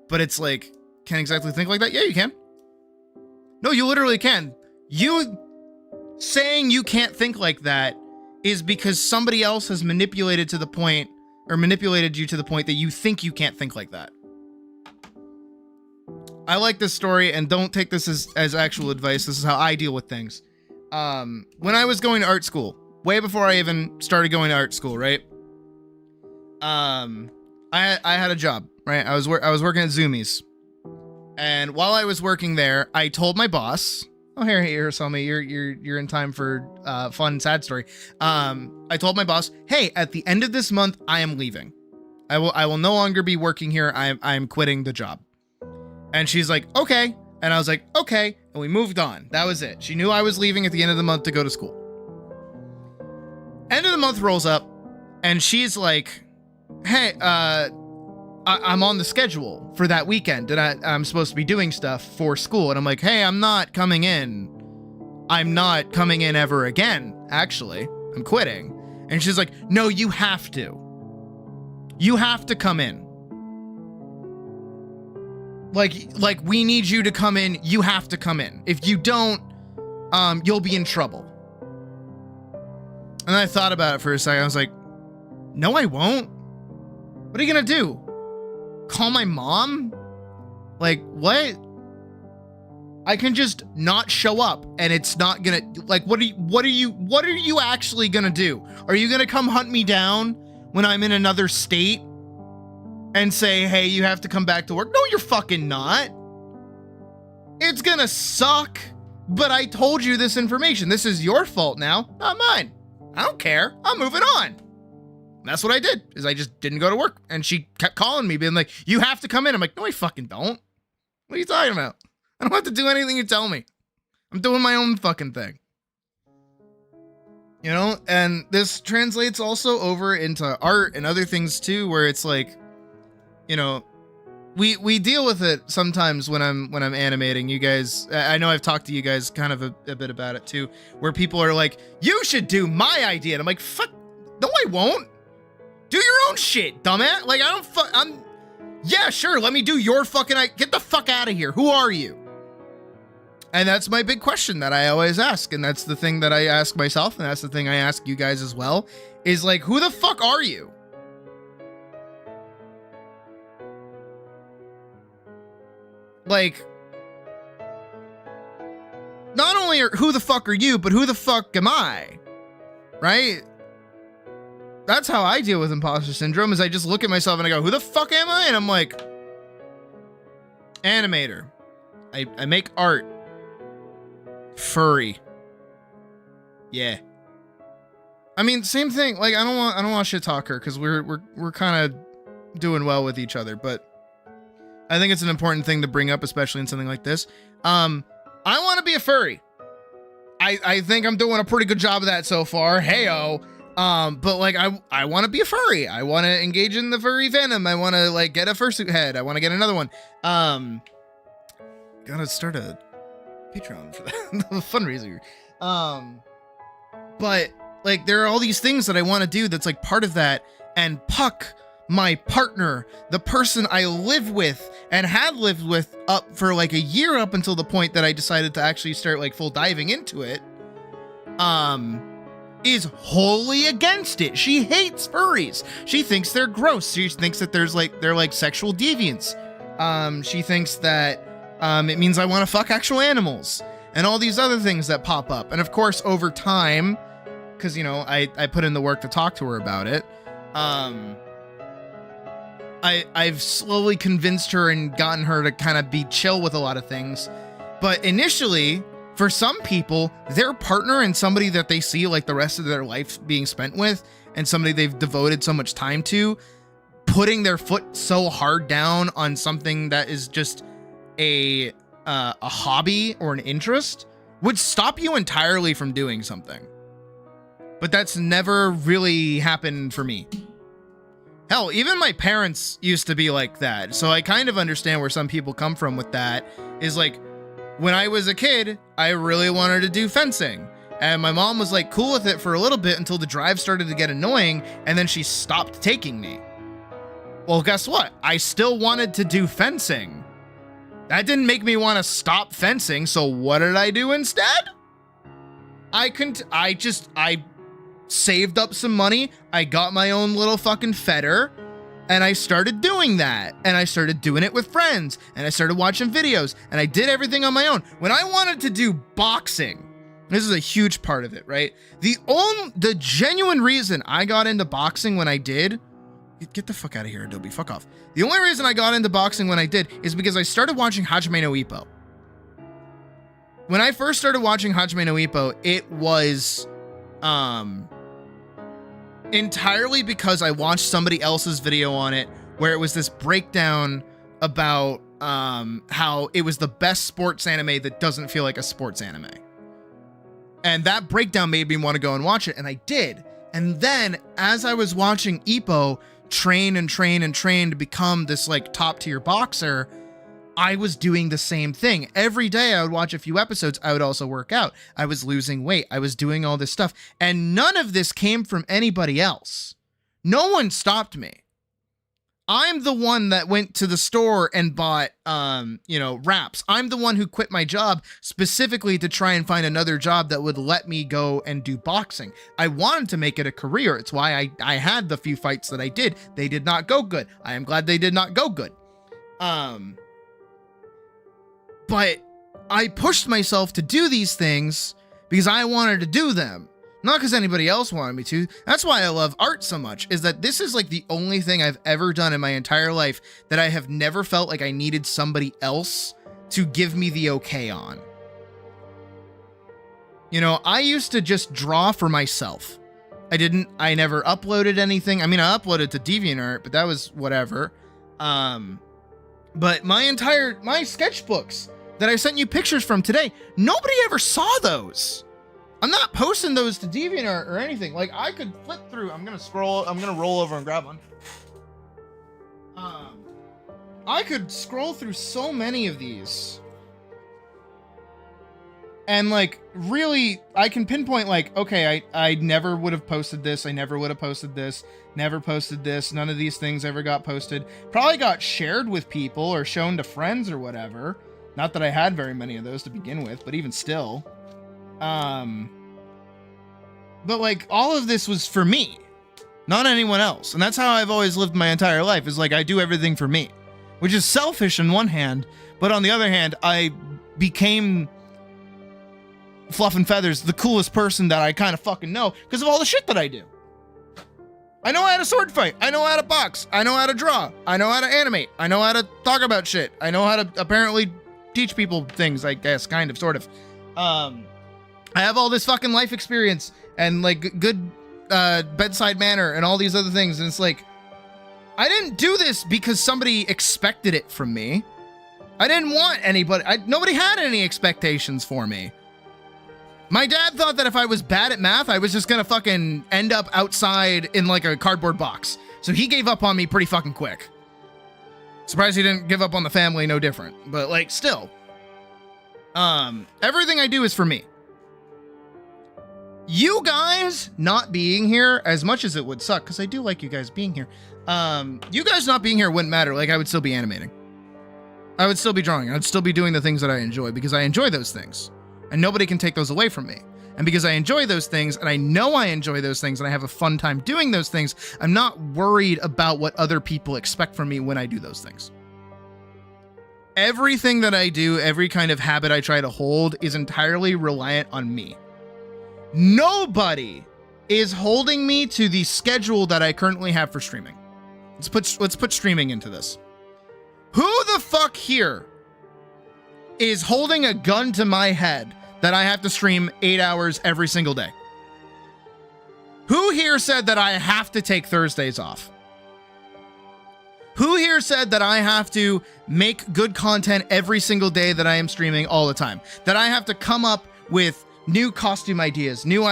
but it's like, can't exactly think like that. Yeah, you can. No, you literally can. You saying you can't think like that is because somebody else has manipulated you to the point that you think you can't think like that. I like this story, and don't take this as actual advice. This is how I deal with things. When I was going to art school, way before I even started going to art school, right? I had a job, right? I was working at Zoomies. And while I was working there, I told my boss, oh, here, Selmy, you're in time for fun, sad story. I told my boss, hey, at the end of this month, I am leaving. I will no longer be working here. I'm quitting the job. And she's like, okay. And I was like, okay. And we moved on. That was it. She knew I was leaving at the end of the month to go to school. End of the month rolls up and she's like, hey, I'm on the schedule for that weekend and I'm supposed to be doing stuff for school. And I'm like, hey, I'm not coming in. I'm not coming in ever again. Actually, I'm quitting. And she's like, no, you have to. You have to come in. Like we need you to come in. You have to come in. If you don't, you'll be in trouble. And I thought about it for a second. I was like, no, I won't. What are you gonna do? Call my mom? Like, what? I can just not show up and it's not gonna, like, what are you actually gonna do? Are you gonna come hunt me down when I'm in another state and say, hey, you have to come back to work? No, you're fucking not. It's gonna suck, but I told you this information. This is your fault now, not mine. I don't care. I'm moving on. That's what I did, is I just didn't go to work. And she kept calling me, being like, you have to come in. I'm like, no, I fucking don't. What are you talking about? I don't have to do anything you tell me. I'm doing my own fucking thing. You know, and this translates also over into art and other things too, where it's like, you know, we deal with it sometimes when I'm animating. You guys, I know I've talked to you guys kind of a bit about it too, where people are like, you should do my idea. And I'm like, fuck, no, I won't. Do your own shit, dumbass. Like, yeah, sure, let me do your fucking, get the fuck out of here. Who are you? And that's my big question that I always ask. And that's the thing that I ask myself. And that's the thing I ask you guys as well, is like, who the fuck are you? Like, not only who the fuck are you, but who the fuck am I? Right? That's how I deal with imposter syndrome, is I just look at myself and I go, who the fuck am I? And I'm like, animator. I make art. Furry. Yeah. I mean, same thing. Like, I don't want shit talk her, because we're kind of doing well with each other, but I think it's an important thing to bring up, especially in something like this. I want to be a furry. I think I'm doing a pretty good job of that so far. Heyo. But like, I want to be a furry. I want to engage in the furry venom. I want to like get a fursuit head. I want to get another one. Gotta start a Patreon for that. Fundraiser. But like, there are all these things that I want to do that's like part of that. And Puck, my partner, the person I live with and had lived with up for like a year, up until the point that I decided to actually start like full diving into it, is wholly against it. She hates furries. She thinks they're gross. She thinks that they're like sexual deviants. She thinks that it means I want to fuck actual animals and all these other things that pop up. And of course, over time, because, you know, I put in the work to talk to her about it, I've slowly convinced her and gotten her to kind of be chill with a lot of things. But initially, for some people, their partner and somebody that they see like the rest of their life being spent with, and somebody they've devoted so much time to, putting their foot so hard down on something that is just a hobby or an interest would stop you entirely from doing something. But that's never really happened for me. Hell, even my parents used to be like that. So I kind of understand where some people come from with that. Is like, when I was a kid, I really wanted to do fencing. And my mom was like cool with it for a little bit until the drive started to get annoying, and then she stopped taking me. Well, guess what? I still wanted to do fencing. That didn't make me want to stop fencing, so what did I do instead? I saved up some money, I got my own little fucking fetter, and I started doing that. And I started doing it with friends, and I started watching videos, and I did everything on my own. When I wanted to do boxing, this is a huge part of it, right? The genuine reason I got into boxing when I did, get the fuck out of here, Adobe, fuck off. The only reason I got into boxing when I did is because I started watching Hajime no Ippo. When I first started watching Hajime no Ippo, it was, entirely because I watched somebody else's video on it where it was this breakdown about how it was the best sports anime that doesn't feel like a sports anime. And that breakdown made me want to go and watch it, and I did. And then as I was watching Ippo train to become this like top tier boxer, I was doing the same thing. Every day I would watch a few episodes. I would also work out. I was losing weight. I was doing all this stuff. And none of this came from anybody else. No one stopped me. I'm the one that went to the store and bought, wraps. I'm the one who quit my job specifically to try and find another job that would let me go and do boxing. I wanted to make it a career. It's why I had the few fights that I did. They did not go good. I am glad they did not go good. But I pushed myself to do these things because I wanted to do them. Not because anybody else wanted me to. That's why I love art so much, is that this is like the only thing I've ever done in my entire life that I have never felt like I needed somebody else to give me the okay on. You know, I used to just draw for myself. I never uploaded anything. I mean, I uploaded to DeviantArt, but that was whatever. But my sketchbooks that I sent you pictures from today, nobody ever saw those. I'm not posting those to DeviantArt or anything. Like, I could flip through. I'm gonna roll over and grab one. I could scroll through so many of these. And like, really, I can pinpoint like, okay, I never would have posted this. I never would have posted this. Never posted this. None of these things ever got posted. Probably got shared with people or shown to friends or whatever. Not that I had very many of those to begin with, but even still. But like, all of this was for me, not anyone else. And that's how I've always lived my entire life, is like, I do everything for me, which is selfish on one hand, but on the other hand, I became fluff and feathers, the coolest person that I kind of fucking know because of all the shit that I do. I know how to sword fight. I know how to box. I know how to draw. I know how to animate. I know how to talk about shit. I know how to apparently teach people things, I guess, kind of, sort of. I have all this fucking life experience and like good bedside manner and all these other things. And it's like, I didn't do this because somebody expected it from me. I didn't want anybody. Nobody had any expectations for me. My dad thought that if I was bad at math, I was just gonna fucking end up outside in like a cardboard box. So he gave up on me pretty fucking quick. Surprised he didn't give up on the family, no different. But like, still. Everything I do is for me. You guys not being here, as much as it would suck, because I do like you guys being here. You guys not being here wouldn't matter. Like, I would still be animating. I would still be drawing. I'd still be doing the things that I enjoy, because I enjoy those things. And nobody can take those away from me. And because I enjoy those things, and I know I enjoy those things, and I have a fun time doing those things, I'm not worried about what other people expect from me when I do those things. Everything that I do, every kind of habit I try to hold, is entirely reliant on me. Nobody is holding me to the schedule that I currently have for streaming. Let's put streaming into this. Who the fuck here is holding a gun to my head that I have to stream 8 hours every single day? Who here said that I have to take Thursdays off? Who here said that I have to make good content every single day that I am streaming all the time? That I have to come up with new costume ideas, new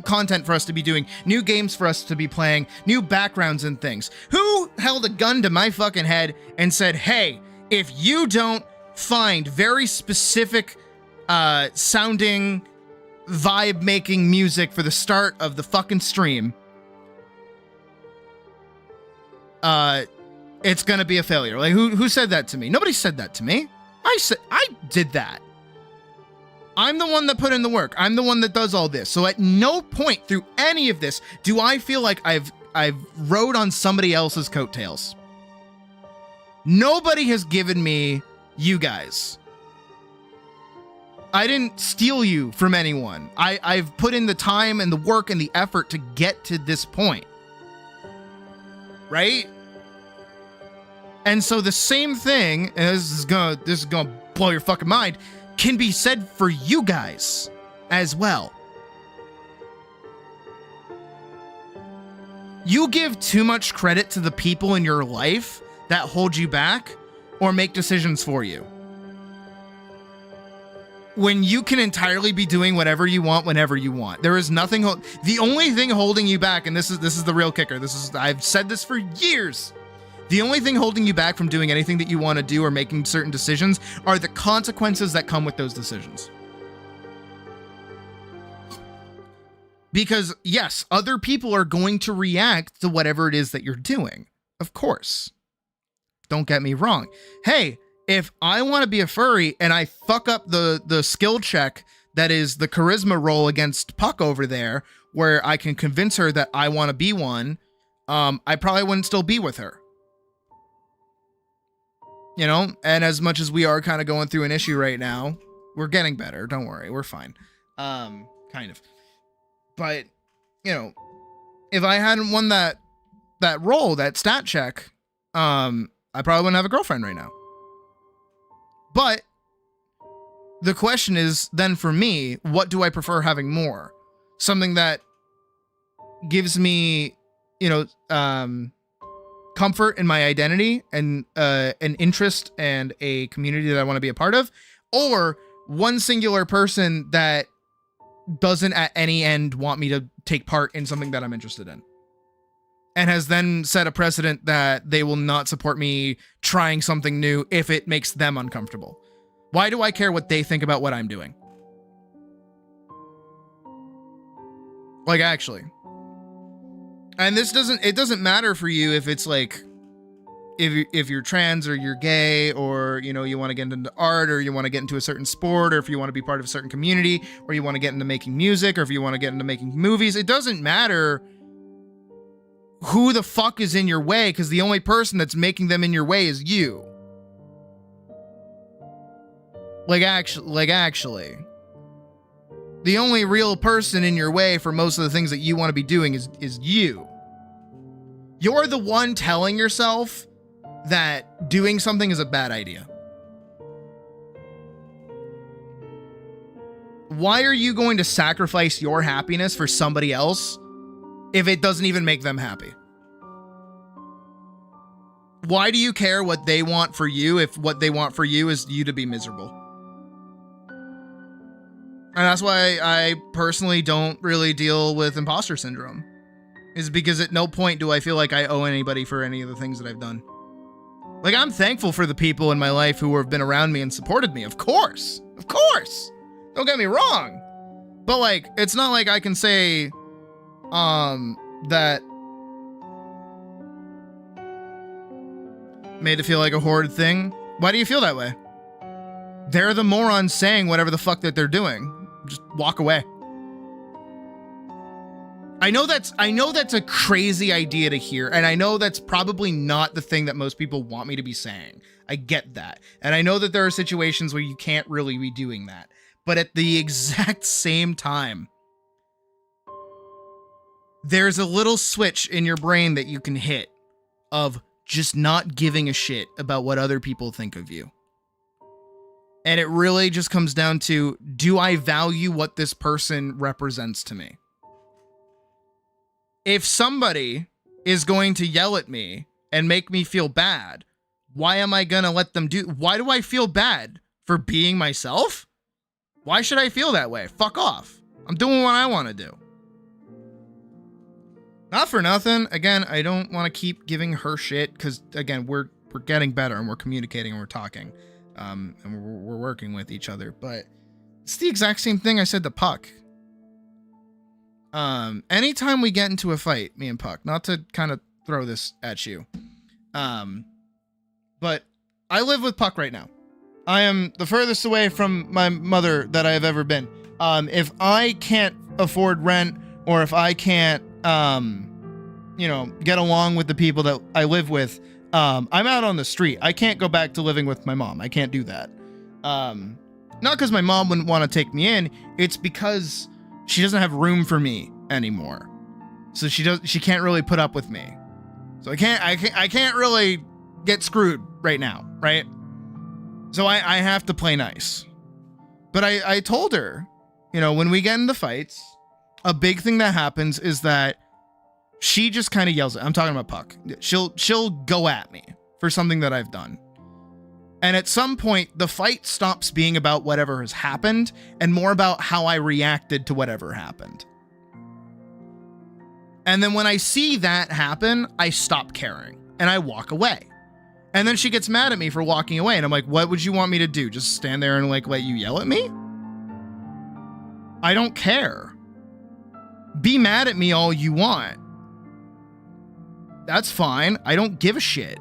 content for us to be doing, new games for us to be playing, new backgrounds and things? Who held a gun to my fucking head and said, hey, if you don't find very specific sounding, vibe-making music for the start of the fucking stream, it's gonna be a failure? Like, who said that to me? Nobody said that to me. I did that. I'm the one that put in the work. I'm the one that does all this. So at no point through any of this do I feel like I've rode on somebody else's coattails. Nobody has given me you guys. I didn't steal you from anyone. I've put in the time and the work and the effort to get to this point. Right? And so the same thing, and this is gonna blow your fucking mind, can be said for you guys as well. You give too much credit to the people in your life that hold you back or make decisions for you, when you can entirely be doing whatever you want whenever you want. There is nothing the only thing holding you back, and this is the real kicker. I've said this for years. The only thing holding you back from doing anything that you want to do or making certain decisions are the consequences that come with those decisions. Because yes, other people are going to react to whatever it is that you're doing. Of course. Don't get me wrong. Hey, if I want to be a furry and I fuck up the skill check that is the charisma roll against Puck over there, where I can convince her that I want to be one, I probably wouldn't still be with her. You know, and as much as we are kind of going through an issue right now, we're getting better. Don't worry, we're fine. Kind of. But, you know, if I hadn't won that roll, that stat check, I probably wouldn't have a girlfriend right now. But the question is then for me, what do I prefer having more? Something that gives me, you know, comfort in my identity and an interest and a community that I want to be a part of, or one singular person that doesn't at any end want me to take part in something that I'm interested in, and has then set a precedent that they will not support me trying something new if it makes them uncomfortable. Why do I care what they think about what I'm doing? Like, actually. And it doesn't matter for you if it's like, if you're trans or you're gay, or, you know, you want to get into art, or you want to get into a certain sport, or if you want to be part of a certain community, or you want to get into making music, or if you want to get into making movies. It doesn't matter who the fuck is in your way, because the only person that's making them in your way is you. Like actually. The only real person in your way for most of the things that you want to be doing is you. You're the one telling yourself that doing something is a bad idea. Why are you going to sacrifice your happiness for somebody else if it doesn't even make them happy? Why do you care what they want for you if what they want for you is you to be miserable? And that's why I personally don't really deal with imposter syndrome. Is because at no point do I feel like I owe anybody for any of the things that I've done. Like, I'm thankful for the people in my life who have been around me and supported me. Of course. Of course. Don't get me wrong. But, like, it's not like I can say, that made it feel like a horrid thing. Why do you feel that way? They're the morons saying whatever the fuck that they're doing. Just walk away. I know that's a crazy idea to hear, and I know that's probably not the thing that most people want me to be saying. I get that. And I know that there are situations where you can't really be doing that. But at the exact same time, there's a little switch in your brain that you can hit of just not giving a shit about what other people think of you. And it really just comes down to, do I value what this person represents to me? If somebody is going to yell at me and make me feel bad, why am I going to let them do? Why do I feel bad for being myself? Why should I feel that way? Fuck off. I'm doing what I want to do. Not for nothing. Again, I don't want to keep giving her shit because, again, we're getting better and we're communicating and we're talking. And we're working with each other. But it's the exact same thing I said to Puck. Anytime we get into a fight, me and Puck, not to kind of throw this at you, but I live with Puck right now. I am the furthest away from my mother that I have ever been. If I can't afford rent, or if I can't, get along with the people that I live with, I'm out on the street. I can't go back to living with my mom. I can't do that. Not because my mom wouldn't want to take me in. It's because she doesn't have room for me anymore. So she can't really put up with me. So I can't really get screwed right now, right? So I have to play nice. But I told her, when we get into fights, a big thing that happens is that she just kind of yells at, I'm talking about Puck. She'll go at me for something that I've done. And at some point, the fight stops being about whatever has happened and more about how I reacted to whatever happened. And then when I see that happen, I stop caring and I walk away. And then she gets mad at me for walking away. And I'm like, what would you want me to do? Just stand there and like let you yell at me? I don't care. Be mad at me all you want. That's fine. I don't give a shit.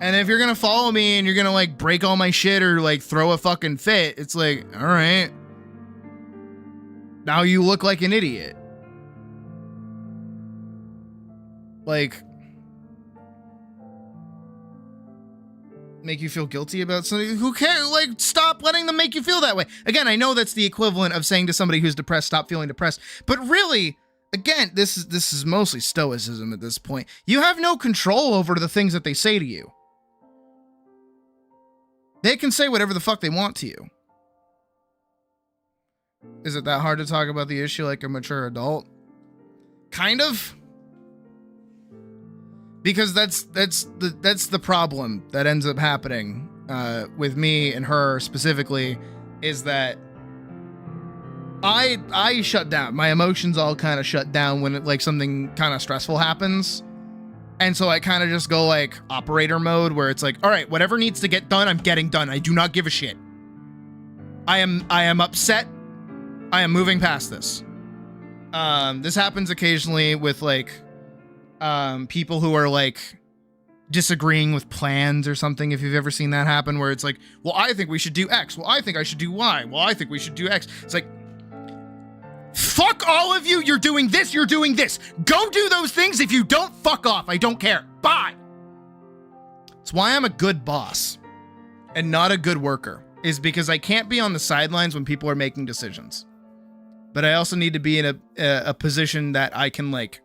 And if you're gonna follow me and you're gonna like break all my shit or like throw a fucking fit, it's like, all right. Now you look like an idiot. Like, make you feel guilty about something? Who cares? Like, stop letting them make you feel that way. Again, I know that's the equivalent of saying to somebody who's depressed, stop feeling depressed. But really, again, this is mostly stoicism at this point. You have no control over the things that they say to you. They can say whatever the fuck they want to you. Is it that hard to talk about the issue like a mature adult? Kind of. Because that's the problem that ends up happening with me and her specifically, is that I shut down. My emotions all kind of shut down when like something kind of stressful happens. And so I kind of just go like operator mode where it's like, all right, whatever needs to get done, I'm getting done. I do not give a shit. I am upset. I am moving past this. This happens occasionally with like people who are like disagreeing with plans or something. If you've ever seen that happen, where it's like, well, I think we should do X. Well, I think I should do Y. Well, I think we should do X. It's like, fuck all of you. You're doing this. You're doing this. Go do those things. If you don't, fuck off. I don't care. Bye. It's why I'm a good boss and not a good worker, is because I can't be on the sidelines when people are making decisions. But I also need to be in a position that I can like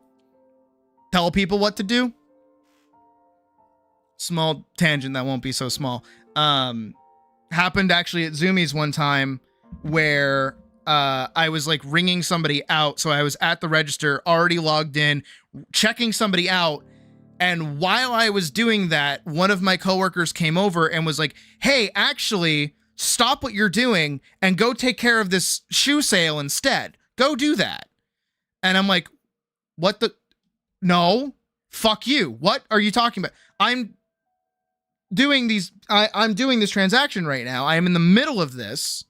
tell people what to do. Small tangent that won't be so small. Happened actually at Zoomies one time where I was like ringing somebody out. So I was at the register, already logged in, checking somebody out. And while I was doing that, one of my coworkers came over and was like, hey, actually, stop what you're doing and go take care of this shoe sale instead. Go do that. And I'm like, what the? No, fuck you. What are you talking about? I'm doing I'm doing this transaction right now. I am in the middle of this.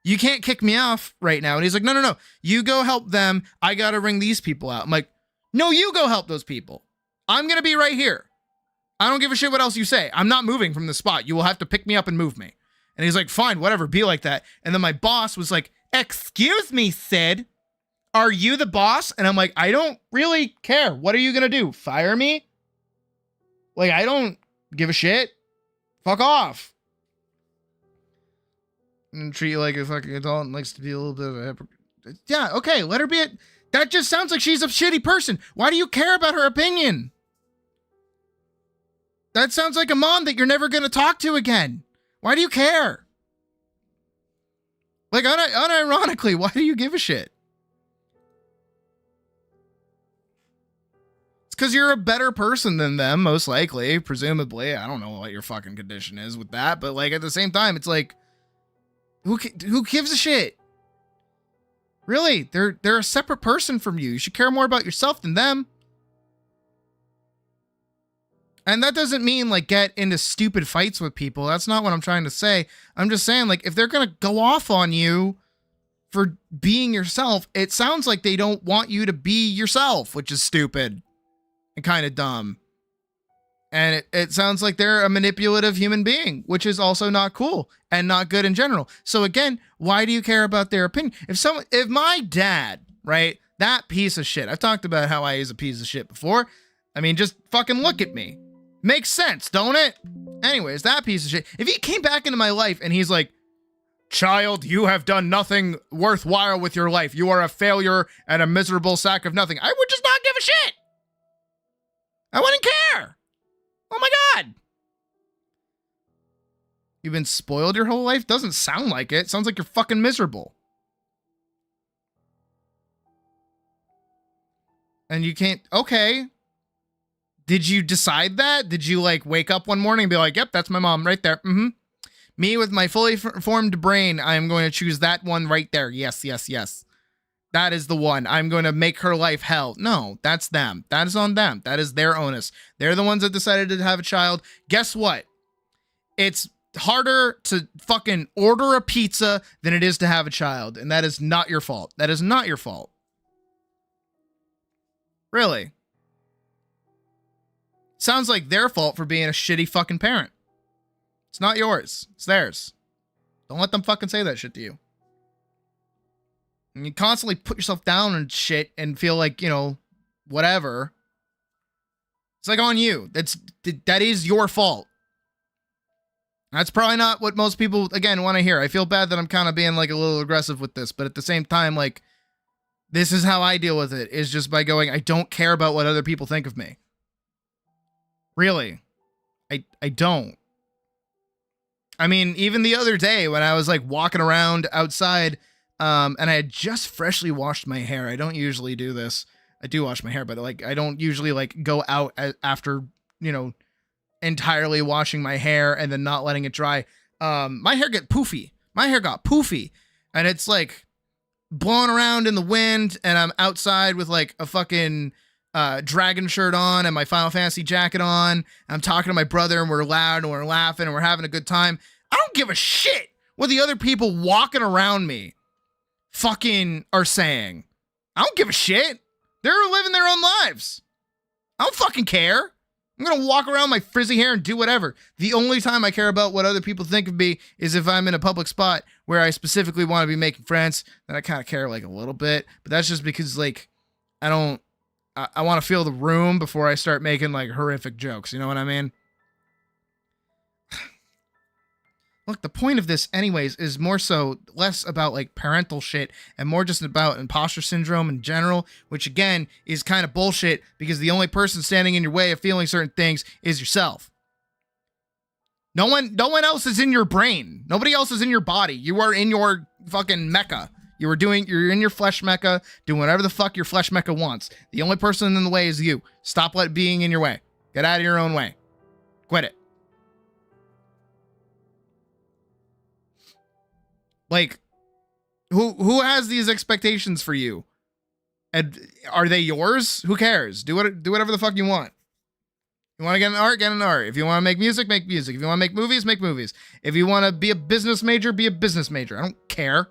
You can't kick me off right now. And he's like, no. You go help them. I got to ring these people out. I'm like, no, you go help those people. I'm going to be right here. I don't give a shit what else you say. I'm not moving from the spot. You will have to pick me up and move me. And he's like, fine, whatever, be like that. And then my boss was like, excuse me, Sid, are you the boss? And I'm like, I don't really care. What are you going to do? Fire me? Like, I don't give a shit. Fuck off. And treat you like a fucking adult and likes to be a little bit of a hypocrite. Yeah, okay, let her be that just sounds like she's a shitty person. Why do you care about her opinion? That sounds like a mom that you're never going to talk to again. Why do you care? Like, unironically, why do you give a shit? It's because you're a better person than them, most likely, presumably. I don't know what your fucking condition is with that, but like at the same time, it's like, who gives a shit? Really, they're a separate person from you. You should care more about yourself than them. And that doesn't mean like get into stupid fights with people. That's not what I'm trying to say. I'm just saying, like, if they're going to go off on you for being yourself, it sounds like they don't want you to be yourself, which is stupid and kind of dumb. And it sounds like they're a manipulative human being, which is also not cool and not good in general. So again, why do you care about their opinion? If my dad, right, that piece of shit, I've talked about how I is a piece of shit before. I mean, just fucking look at me. Makes sense, don't it? Anyways, that piece of shit. If he came back into my life and he's like, child, you have done nothing worthwhile with your life. You are a failure and a miserable sack of nothing. I would just not give a shit. I wouldn't care. Oh my God. You've been spoiled your whole life? Doesn't sound like it. Sounds like you're fucking miserable. And you can't, okay. Did you decide that? Did you like wake up one morning and be like, yep, that's my mom right there. Mm-hmm. Me with my fully formed brain, I am going to choose that one right there. Yes, yes, yes. That is the one. I'm going to make her life hell. No, that's them. That is on them. That is their onus. They're the ones that decided to have a child. Guess what? It's harder to fucking order a pizza than it is to have a child. And that is not your fault. That is not your fault. Really. Sounds like their fault for being a shitty fucking parent. It's not yours. It's theirs. Don't let them fucking say that shit to you. And you constantly put yourself down and shit and feel like, you know, whatever. It's like on you. That is your fault. That's probably not what most people, again, want to hear. I feel bad that I'm kind of being like a little aggressive with this, but at the same time, like, this is how I deal with it, is just by going, I don't care about what other people think of me. Really. I don't. I mean, even the other day when I was like walking around outside, and I had just freshly washed my hair. I don't usually do this. I do wash my hair, but like, I don't usually like go out after, you know, entirely washing my hair and then not letting it dry. My hair got poofy. My hair got poofy, and it's like blowing around in the wind, and I'm outside with like a fucking dragon shirt on and my Final Fantasy jacket on. I'm talking to my brother, and we're loud and we're laughing and we're having a good time. I don't give a shit what the other people walking around me fucking are saying. I don't give a shit. They're living their own lives. I don't fucking care. I'm gonna walk around my frizzy hair and do whatever. The only time I care about what other people think of me is if I'm in a public spot where I specifically want to be making friends. Then I kind of care like a little bit, but that's just because like I want to feel the room before I start making like horrific jokes. You know what I mean? Look, the point of this anyways is more so less about like parental shit and more just about imposter syndrome in general, which again is kind of bullshit because the only person standing in your way of feeling certain things is yourself. No one else is in your brain. Nobody else is in your body. You are in your fucking mecha. You're in your flesh mecha, doing whatever the fuck your flesh mecha wants. The only person in the way is you. Stop being in your way. Get out of your own way. Quit it. Like, who has these expectations for you? And are they yours? Who cares? Do whatever the fuck you want. You want to get an art? Get an art. If you want to make music, make music. If you want to make movies, make movies. If you want to be a business major, be a business major. I don't care.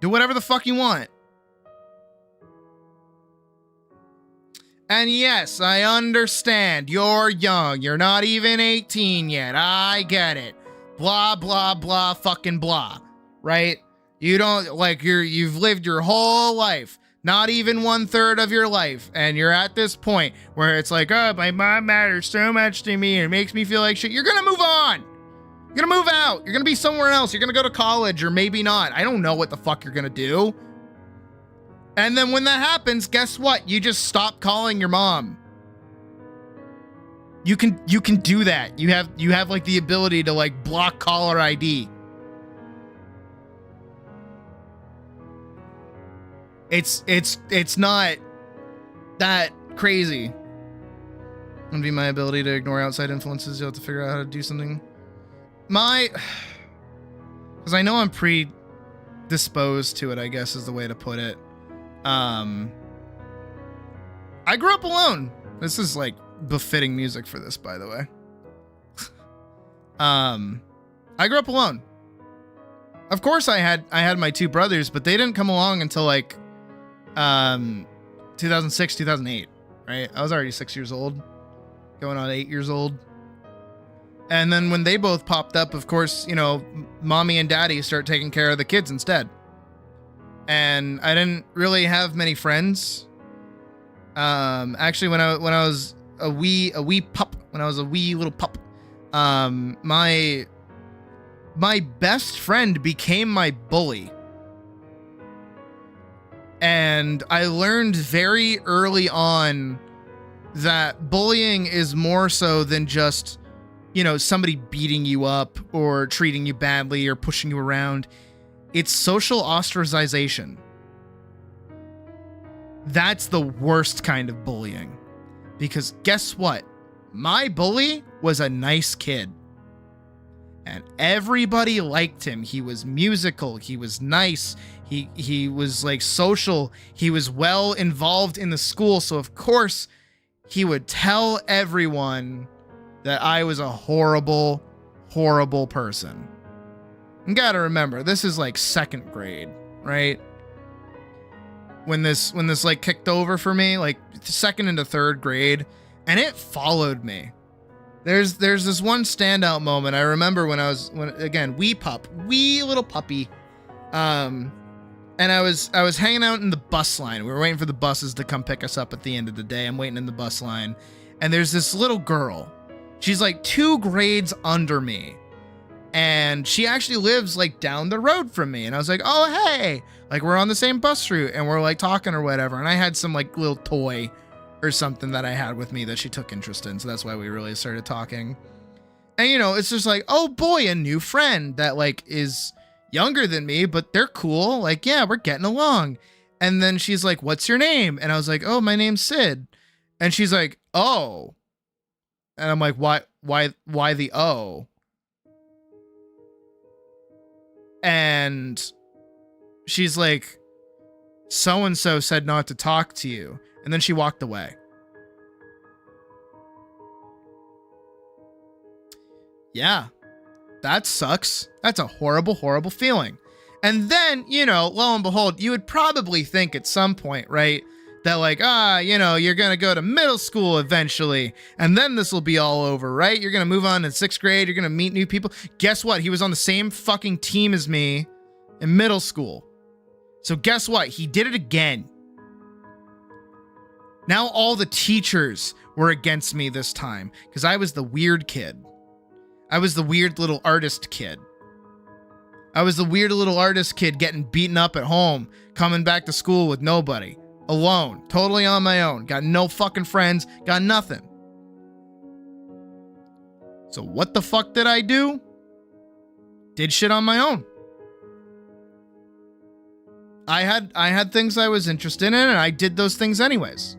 Do whatever the fuck you want. And yes, I understand. You're young. You're not even 18 yet. I get it. Blah, blah, blah, fucking blah. Right? You don't, like, you've lived your whole life. Not even 1/3 of your life. And you're at this point where it's like, oh, my mom matters so much to me and it makes me feel like shit. You're gonna move on. You're gonna move out. You're gonna be somewhere else. You're gonna go to college or maybe not. I don't know what the fuck you're gonna do. And then when that happens, guess what? You just stop calling your mom. You can do that. You have like the ability to like block caller ID. It's not that crazy. Would be my ability to ignore outside influences. You'll have to figure out how to do something. Because I know I'm predisposed to it, I guess is the way to put it. I grew up alone. This is like befitting music for this, by the way. I grew up alone. Of course I had my two brothers, but they didn't come along until like 2006, 2008, right? I was already 6 years old, going on 8 years old. And then when they both popped up, of course, you know, mommy and daddy start taking care of the kids instead. And I didn't really have many friends. Actually, when I was a wee pup, when I was a wee little pup, my best friend became my bully. And I learned very early on that bullying is more so than just, you know, somebody beating you up or treating you badly or pushing you around. It's social ostracization. That's the worst kind of bullying. Because guess what? My bully was a nice kid. And everybody liked him. He was musical. He was nice. He was like social. He was well involved in the school. So of course he would tell everyone that I was a horrible, horrible person. You gotta remember, this is like 2nd grade, right? When this like kicked over for me, like 2nd into 3rd grade, and it followed me. There's this one standout moment I remember when again, wee little puppy, and I was hanging out in the bus line. We were waiting for the buses to come pick us up at the end of the day. I'm waiting in the bus line, and there's this little girl. She's like 2 grades under me, and she actually lives like down the road from me. And I was like, oh hey, like we're on the same bus route, and we're like talking or whatever. And I had some like little toy or something that I had with me that she took interest in. So that's why we really started talking. And you know, it's just like, oh boy, a new friend that like is younger than me, but they're cool. Like, yeah, we're getting along. And then she's like, what's your name? And I was like, oh, my name's Sid. And she's like, oh. And I'm like, why the O? And she's like, so-and-so said not to talk to you. And then she walked away. Yeah, that sucks. That's a horrible, horrible feeling. And then, you know, lo and behold, you would probably think at some point, right, that like, you know, you're going to go to middle school eventually, and then this will be all over, right? You're going to move on in 6th grade. You're going to meet new people. Guess what? He was on the same fucking team as me in middle school. So guess what? He did it again. Now all the teachers were against me this time because I was the weird kid. I was the weird little artist kid. I was the weird little artist kid getting beaten up at home, coming back to school with nobody, alone, totally on my own, got no fucking friends, got nothing. So what the fuck did I do? Did shit on my own. I had things I was interested in, and I did those things anyways.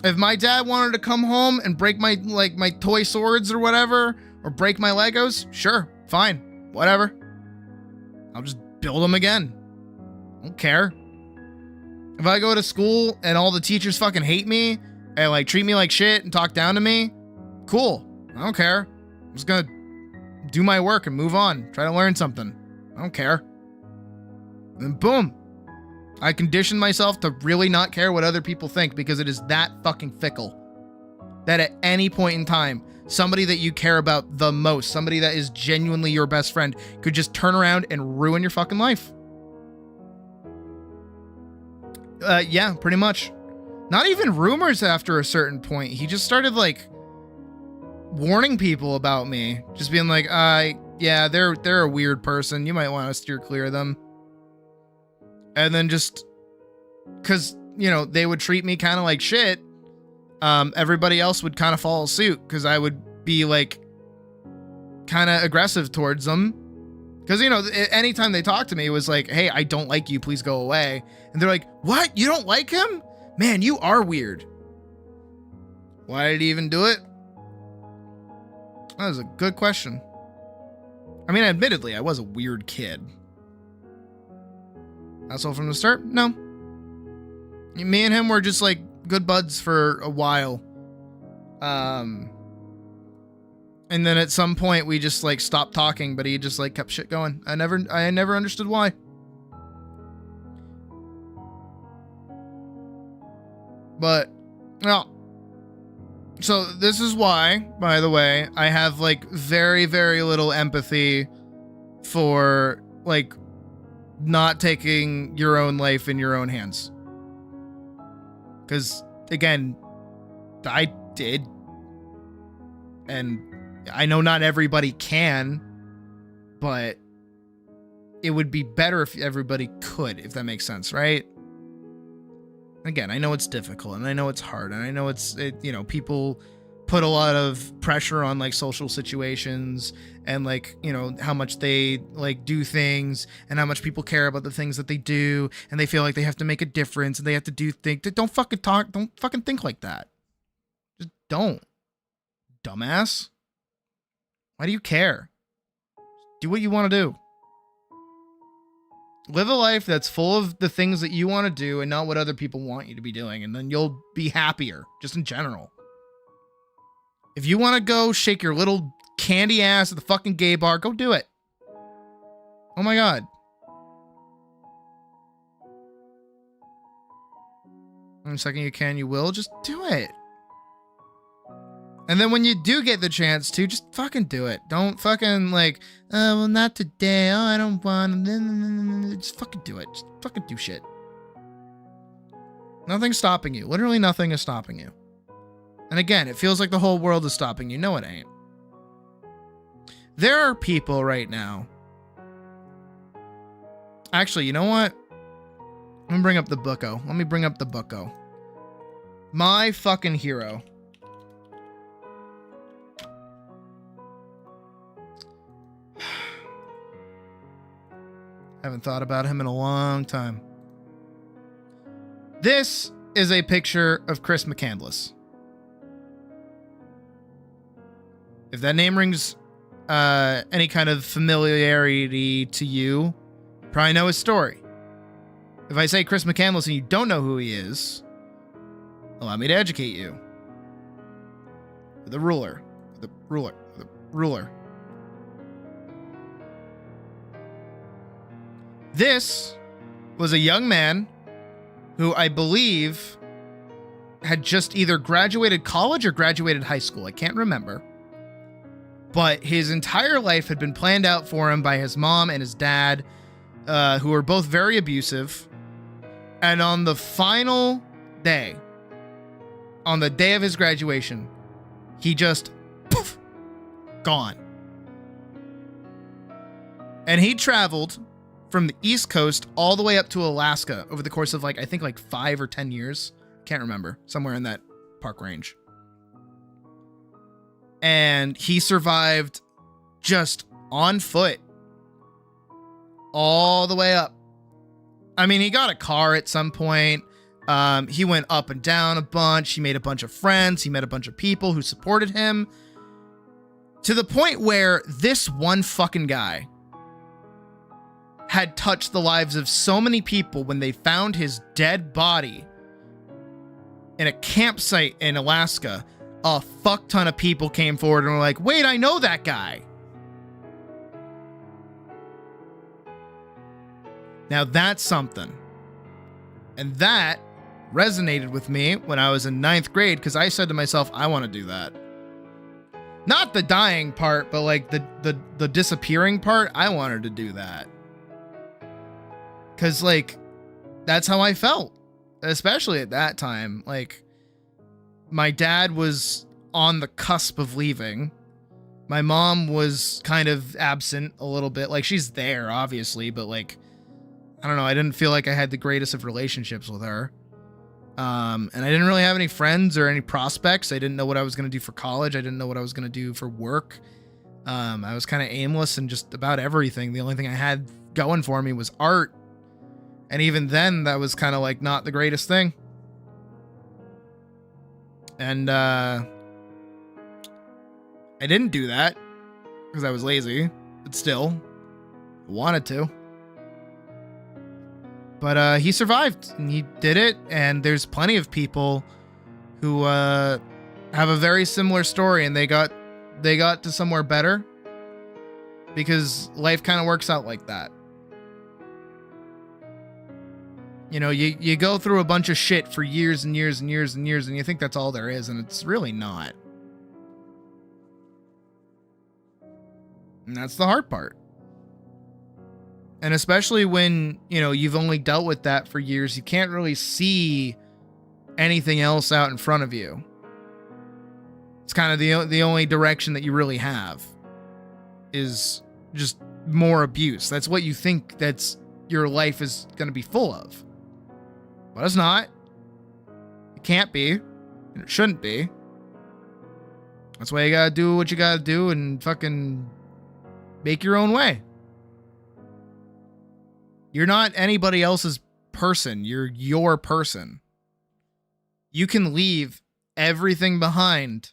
If my dad wanted to come home and break my toy swords or whatever, or break my Legos, sure, fine, whatever. I'll just build them again. I don't care. If I go to school and all the teachers fucking hate me and like treat me like shit and talk down to me, cool. I don't care. I'm just gonna do my work and move on. Try to learn something. I don't care. And boom. I conditioned myself to really not care what other people think because it is that fucking fickle. That at any point in time, somebody that you care about the most, somebody that is genuinely your best friend, could just turn around and ruin your fucking life. Yeah, pretty much. Not even rumors after a certain point. He just started like warning people about me. Just being like, yeah, they're a weird person. You might want to steer clear of them. And then just because, you know, they would treat me kind of like shit, everybody else would kind of follow suit because I would be like kind of aggressive towards them. Because, you know, anytime they talked to me, it was like, hey, I don't like you. Please go away. And they're like, what? You don't like him? Man, you are weird. Why did he even do it? That was a good question. I mean, admittedly, I was a weird kid. Asshole from the start? No. Me and him were just like good buds for a while. And then at some point we just like stopped talking, but he just like kept shit going. I never understood why. But, well, so this is why, by the way, I have like very, very little empathy for like not taking your own life in your own hands. Because, again, I did. And I know not everybody can, but it would be better if everybody could, if that makes sense, right? Again, I know it's difficult, and I know it's hard, and I know you know, people put a lot of pressure on like social situations and like, you know, how much they like do things and how much people care about the things that they do, and they feel like they have to make a difference and they have to do things. Don't fucking think like that. Just don't. Dumbass. Why do you care? Do what you want to do. Live a life that's full of the things that you want to do and not what other people want you to be doing, and then you'll be happier, just in general. If you want to go shake your little candy ass at the fucking gay bar, go do it. Oh my god. And the second you can, you will. Just do it. And then when you do get the chance to, just fucking do it. Don't fucking like, oh, well, not today. Oh, I don't want to. Just fucking do it. Just fucking do shit. Nothing's stopping you. Literally nothing is stopping you. And again, it feels like the whole world is stopping you. No, it ain't. There are people right now. Actually, you know what? Let me bring up the bucko. My fucking hero. Haven't thought about him in a long time. This is a picture of Chris McCandless. If that name rings any kind of familiarity to you, you probably know his story. If I say Chris McCandless and you don't know who he is, allow me to educate you. The ruler. This was a young man who I believe had just either graduated college or graduated high school. I can't remember. But his entire life had been planned out for him by his mom and his dad, who were both very abusive. And on the final day, on the day of his graduation, he just, poof, gone. And he traveled from the East Coast all the way up to Alaska over the course of I think 5 or 10 years. Can't remember. Somewhere in that park range. And he survived just on foot all the way up. I mean, he got a car at some point. He went up and down a bunch. He made a bunch of friends. He met a bunch of people who supported him. To the point where this one fucking guy had touched the lives of so many people when they found his dead body in a campsite in Alaska. A fuck ton of people came forward and were like, wait, I know that guy. Now that's something. And that resonated with me when I was in 9th grade, because I said to myself, I want to do that. Not the dying part, but like the disappearing part. I wanted to do that. Because like, that's how I felt. Especially at that time. Like, my dad was on the cusp of leaving. My mom was kind of absent a little bit. Like, she's there, obviously, but like, I don't know. I didn't feel like I had the greatest of relationships with her. And I didn't really have any friends or any prospects. I didn't know what I was going to do for college. I didn't know what I was going to do for work. I was kind of aimless in just about everything. The only thing I had going for me was art. And even then, that was kind of like not the greatest thing. And I didn't do that because I was lazy, but still wanted to. But he survived and he did it. And there's plenty of people who have a very similar story, and they got to somewhere better because life kind of works out like that. You know, you go through a bunch of shit for years and years and years and years, and you think that's all there is, and it's really not. And that's the hard part. And especially when, you know, you've only dealt with that for years, you can't really see anything else out in front of you. It's kind of the only direction that you really have is just more abuse. That's what you think that's your life is going to be full of. But it's not. It can't be. And it shouldn't be. That's why you gotta do what you gotta do and fucking make your own way. You're not anybody else's person. You're your person. You can leave everything behind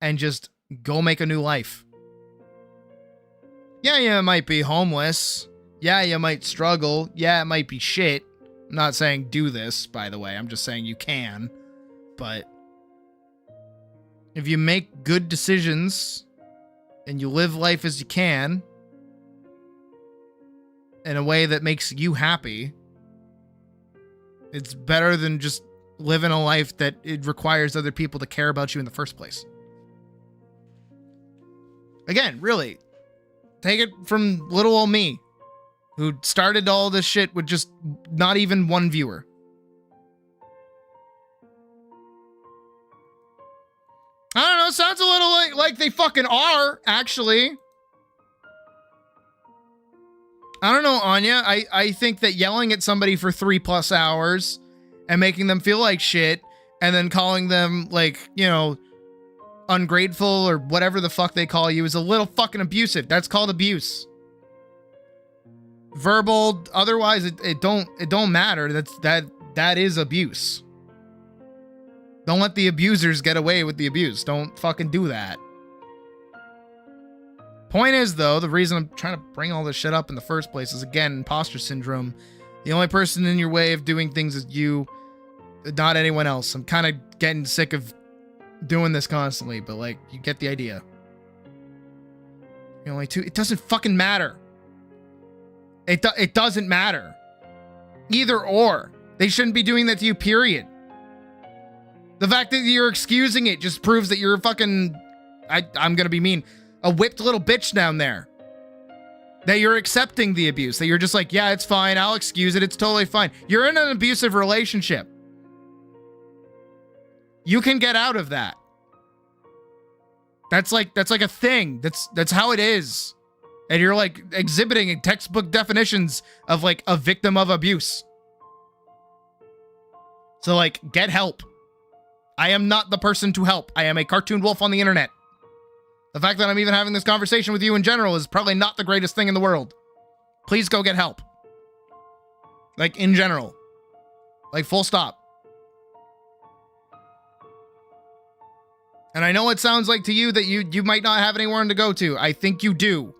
and just go make a new life. Yeah, you might be homeless. Yeah, you might struggle. Yeah, it might be shit. I'm not saying do this, by the way. I'm just saying you can. But if you make good decisions and you live life as you can in a way that makes you happy, it's better than just living a life that it requires other people to care about you in the first place. Again, really, take it from little old me, who started all this shit with just not even one viewer. I don't know, sounds a little like they fucking are, actually. I don't know, Anya. I think that yelling at somebody for 3+ hours and making them feel like shit and then calling them, like, you know, ungrateful or whatever the fuck they call you is a little fucking abusive. That's called abuse. Verbal, otherwise it don't matter. That is abuse. Don't let the abusers get away with the abuse. Don't fucking do that. Point is, though, the reason I'm trying to bring all this shit up in the first place is, again, imposter syndrome. The only person in your way of doing things is you, not anyone else. I'm kind of getting sick of doing this constantly, but, like, you get the idea. You're only two. It doesn't fucking matter. It doesn't matter. Either or. They shouldn't be doing that to you, period. The fact that you're excusing it just proves that you're a fucking, I'm gonna be mean, a whipped little bitch down there. That you're accepting the abuse. That you're just like, yeah, it's fine. I'll excuse it. It's totally fine. You're in an abusive relationship. You can get out of that. That's like a thing. That's how it is. And you're like exhibiting textbook definitions of like a victim of abuse. So like, get help. I am not the person to help. I am a cartoon wolf on the internet. The fact that I'm even having this conversation with you in general is probably not the greatest thing in the world. Please go get help. Like, in general. Like, full stop. And I know it sounds like to you that you might not have anywhere to go to. I think you do.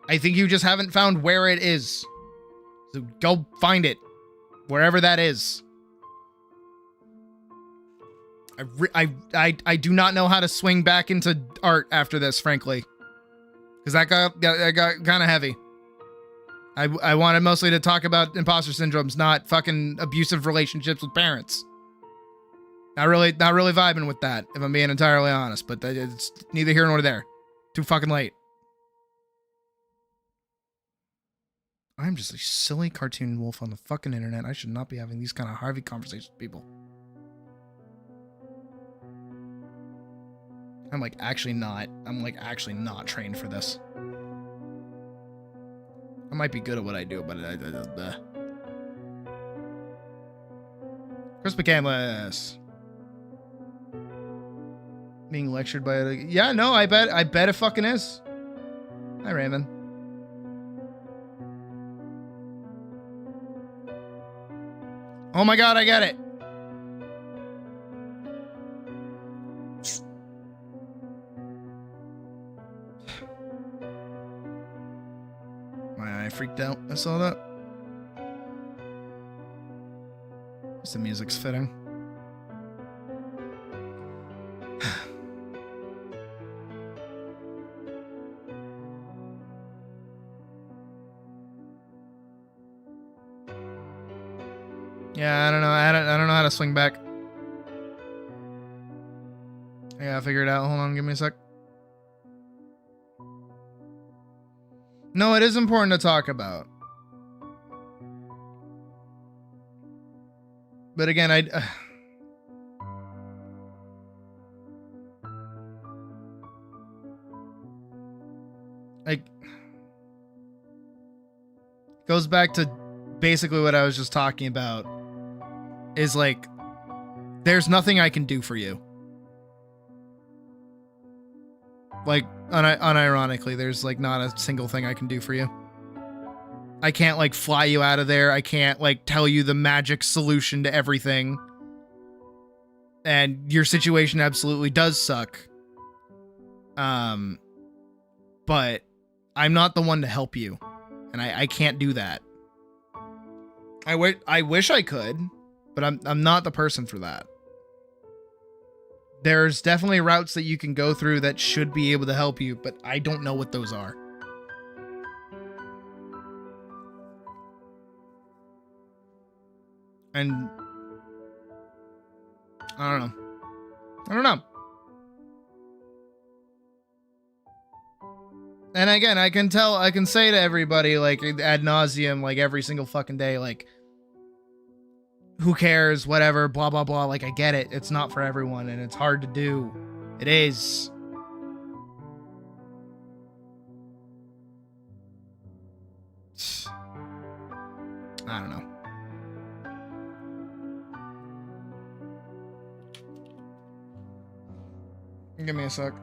I think you just haven't found where it is. So go find it. Wherever that is. I do not know how to swing back into art after this, frankly. Because that got kind of heavy. I wanted mostly to talk about imposter syndromes, not fucking abusive relationships with parents. Not really vibing with that, if I'm being entirely honest. But it's neither here nor there. Too fucking late. I'm just a silly cartoon wolf on the fucking internet. I should not be having these kind of Harvey conversations with people. I'm actually not trained for this. I might be good at what I do, but Chris McCandless. Being lectured by a... Yeah, no, I bet it fucking is. Hi, Raymond. Oh my god, I get it. My eye freaked out. I saw that. The music's fitting. Yeah, I don't know. I don't know how to swing back. I gotta figure it out. Hold on, give me a sec. No, it is important to talk about. But again, goes back to basically what I was just talking about. Is like, there's nothing I can do for you. Like, unironically, there's like not a single thing I can do for you. I can't like fly you out of there. I can't like tell you the magic solution to everything. And your situation absolutely does suck. But I'm not the one to help you. And I can't do that. I wish I could, but I'm not the person for that. There's definitely routes that you can go through that should be able to help you, but I don't know what those are. And I don't know. And again, I can say to everybody, like, ad nauseum, like, every single fucking day, like, who cares, whatever, blah, blah, blah. Like, I get it. It's not for everyone, and it's hard to do. It is. I don't know. Give me a sec.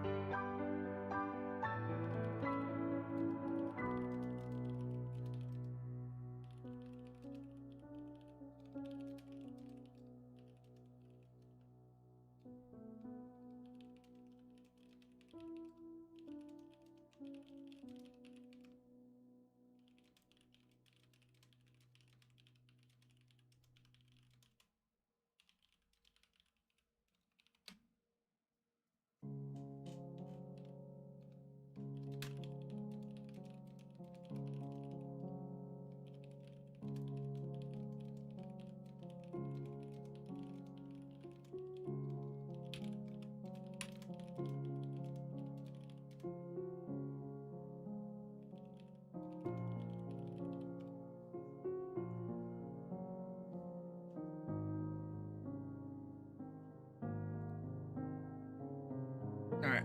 Alright.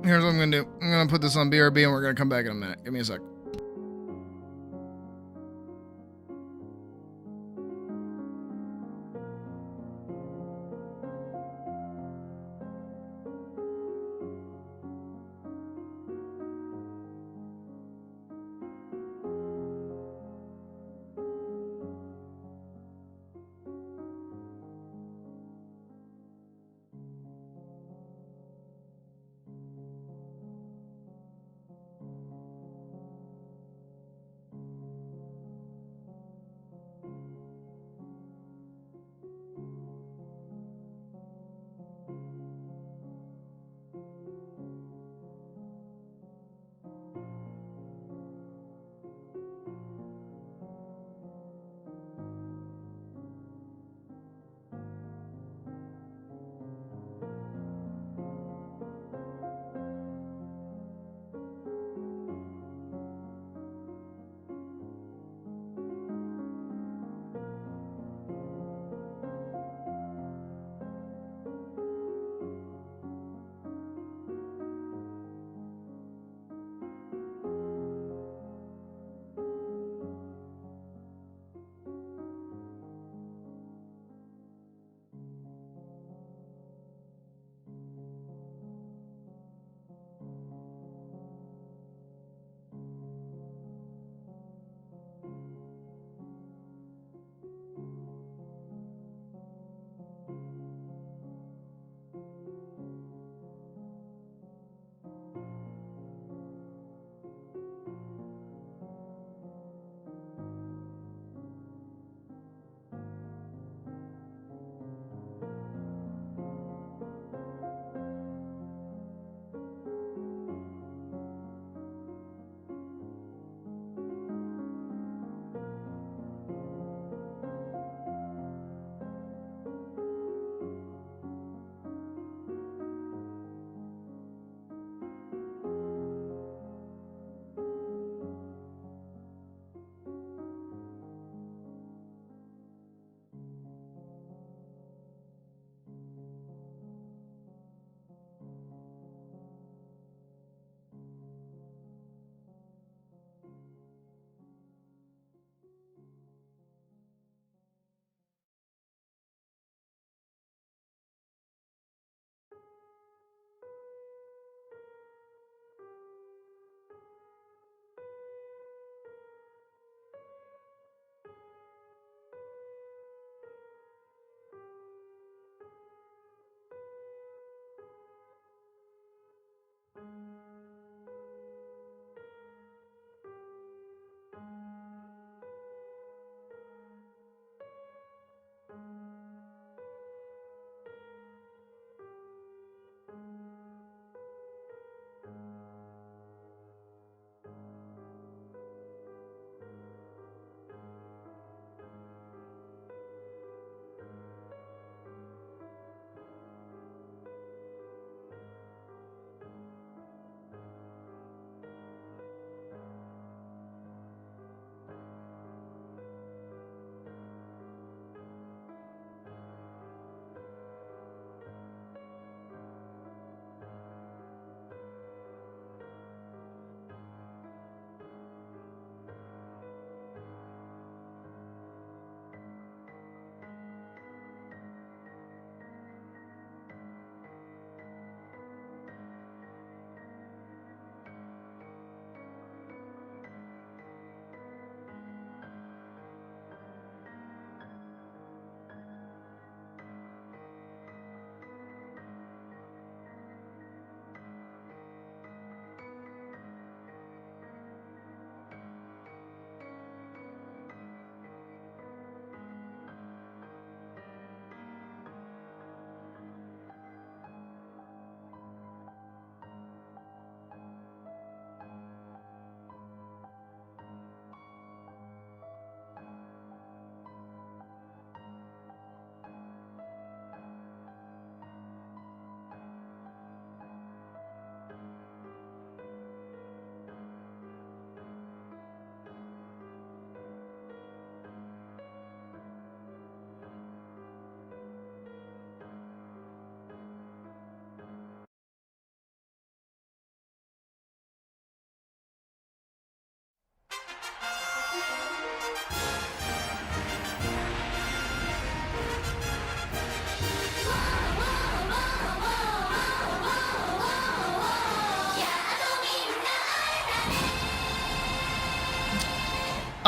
Here's what I'm gonna do. I'm gonna put this on BRB and we're gonna come back in a minute. Give me a sec.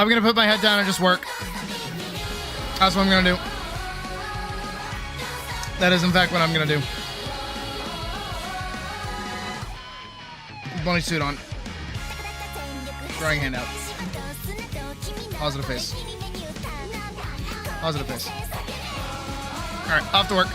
I'm gonna put my head down and just work. That's what I'm gonna do. That is in fact what I'm gonna do. Bunny suit on. Drawing hand out. Positive face. Positive face. Alright, off to work.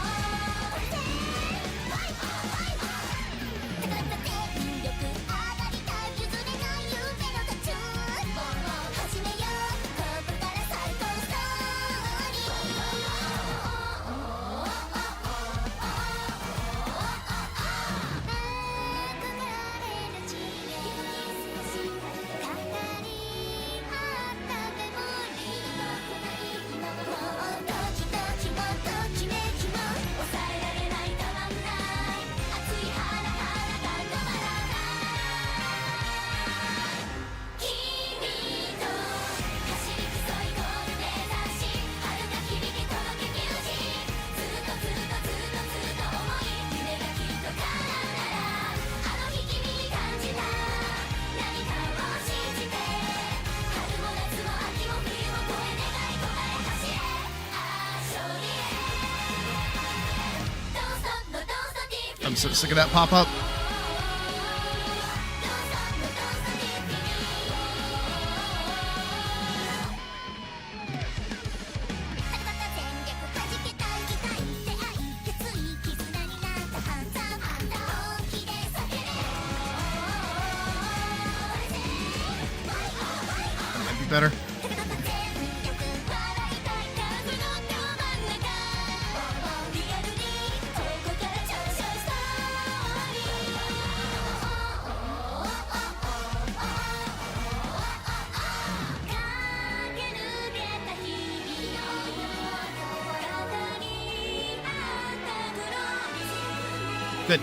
I'm so sick of that pop-up. That might be better. Good.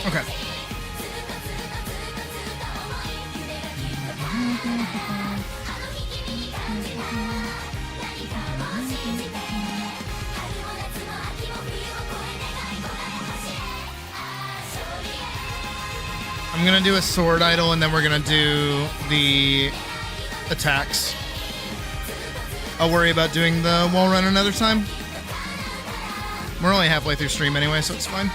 Okay. I'm gonna do a sword idol and then we're gonna do the attacks. I'll worry about doing the wall run another time. We're only halfway through stream anyway, so it's fine.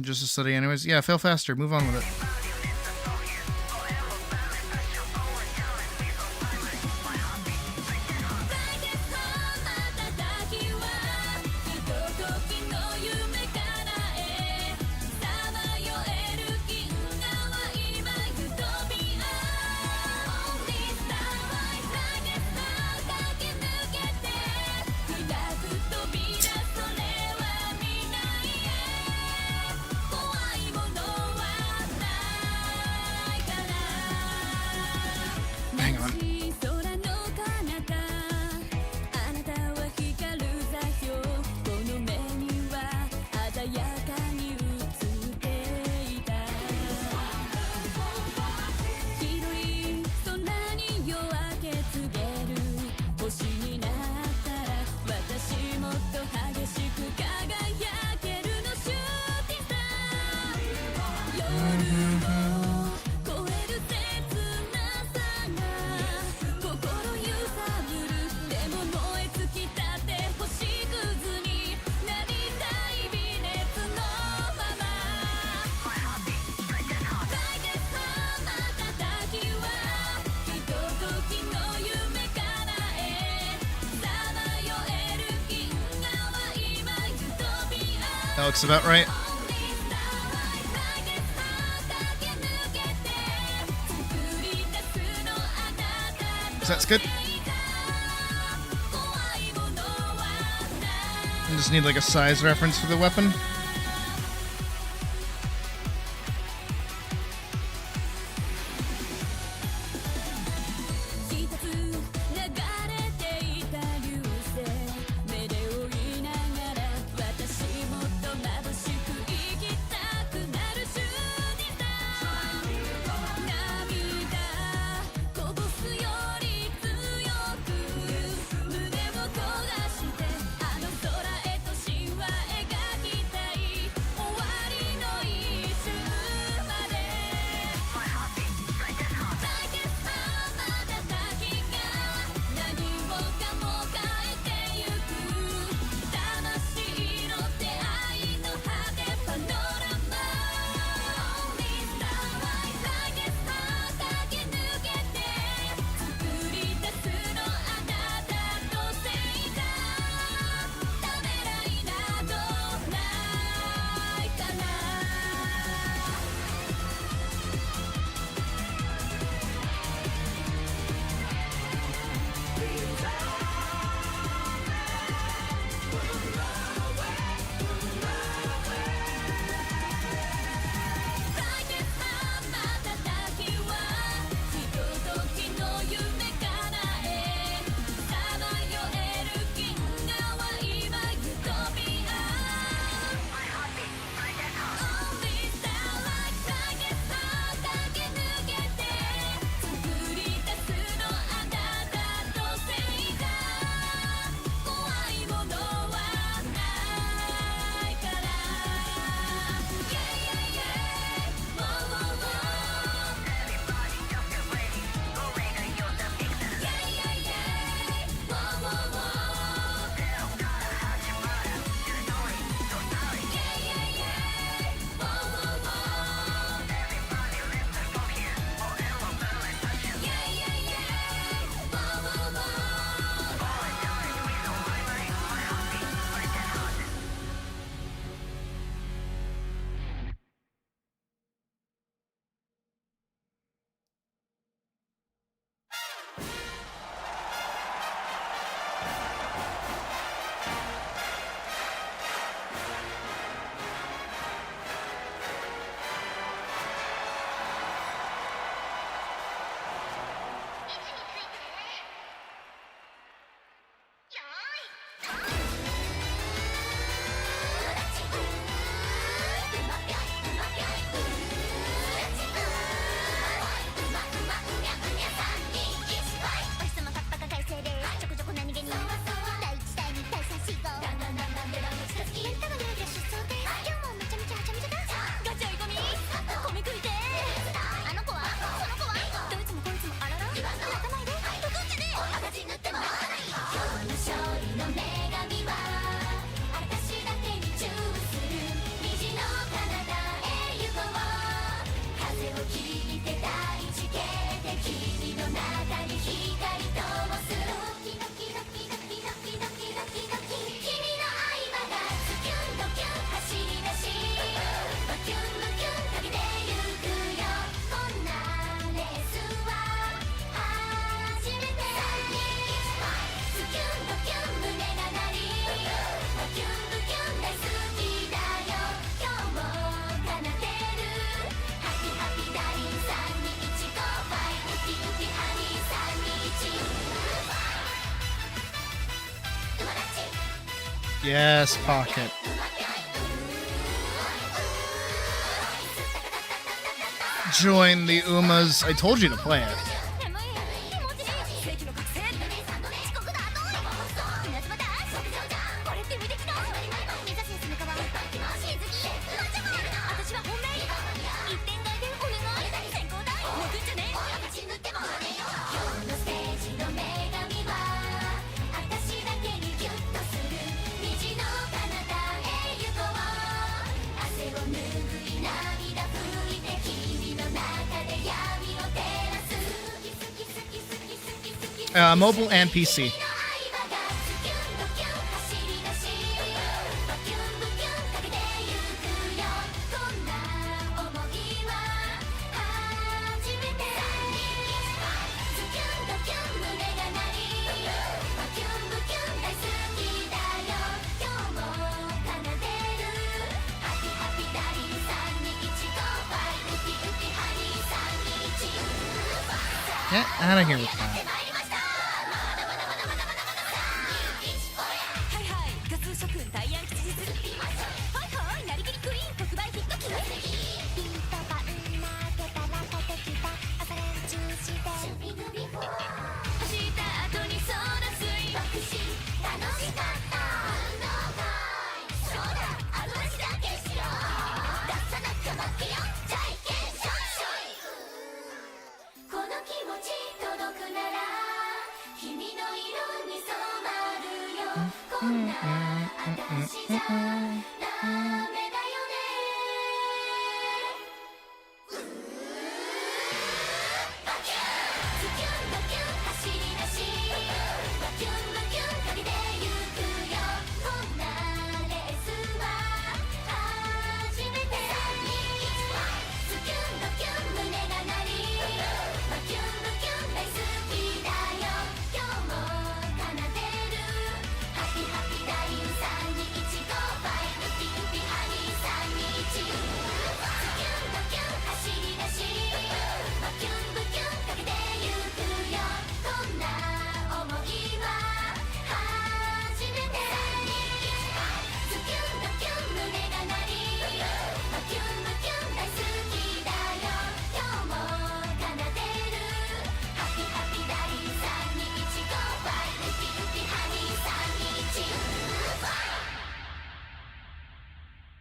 Just a study anyways. Yeah, fail faster. Move on with it. That looks about right. So that's good. I just need like a size reference for the weapon. Yes, pocket. Join the Umas. I told you to play it. Mobile and PC. Get out of here with that.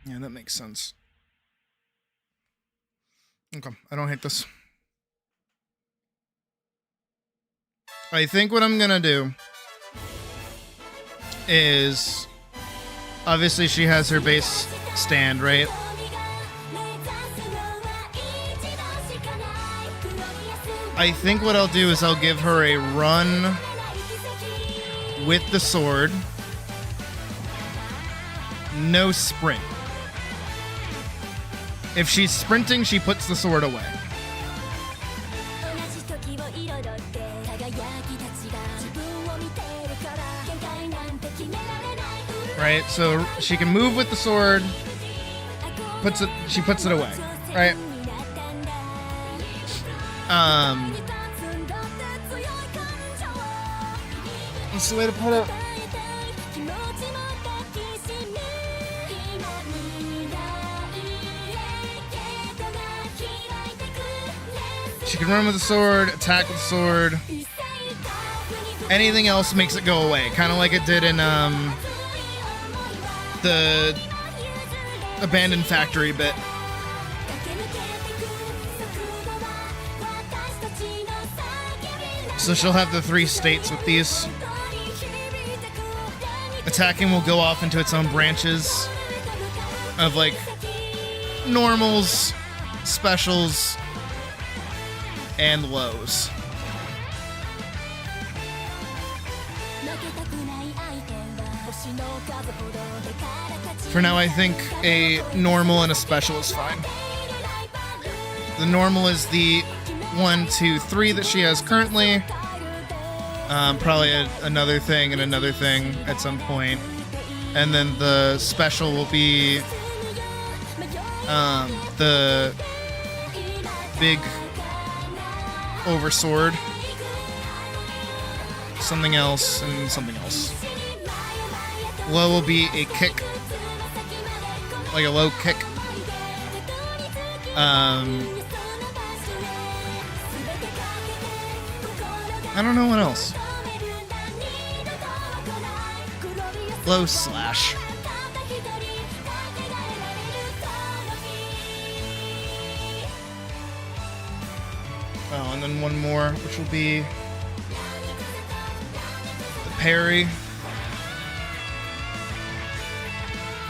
Yeah, that makes sense. Okay, I don't hate this. I think what I'm gonna do is, obviously she has her base stand, right? I think what I'll do is I'll give her a run with the sword. No sprint. If she's sprinting, she puts the sword away. Right, so she can move with the sword. She puts it away. Right. That's the way to put it. She can run with the sword, attack with the sword. Anything else makes it go away, kind of like it did in the abandoned factory bit. So she'll have the 3 states with these. Attacking will go off into its own branches of like normals, specials, and lows. For now, I think a normal and a special is fine. The normal is the 1, 2, 3 that she has currently. Probably another thing and another thing at some point. And then the special will be the big oversword, something else, and something else. Low will be a kick, like a low kick. I don't know what else. Low slash. Oh, and then one more, which will be the parry,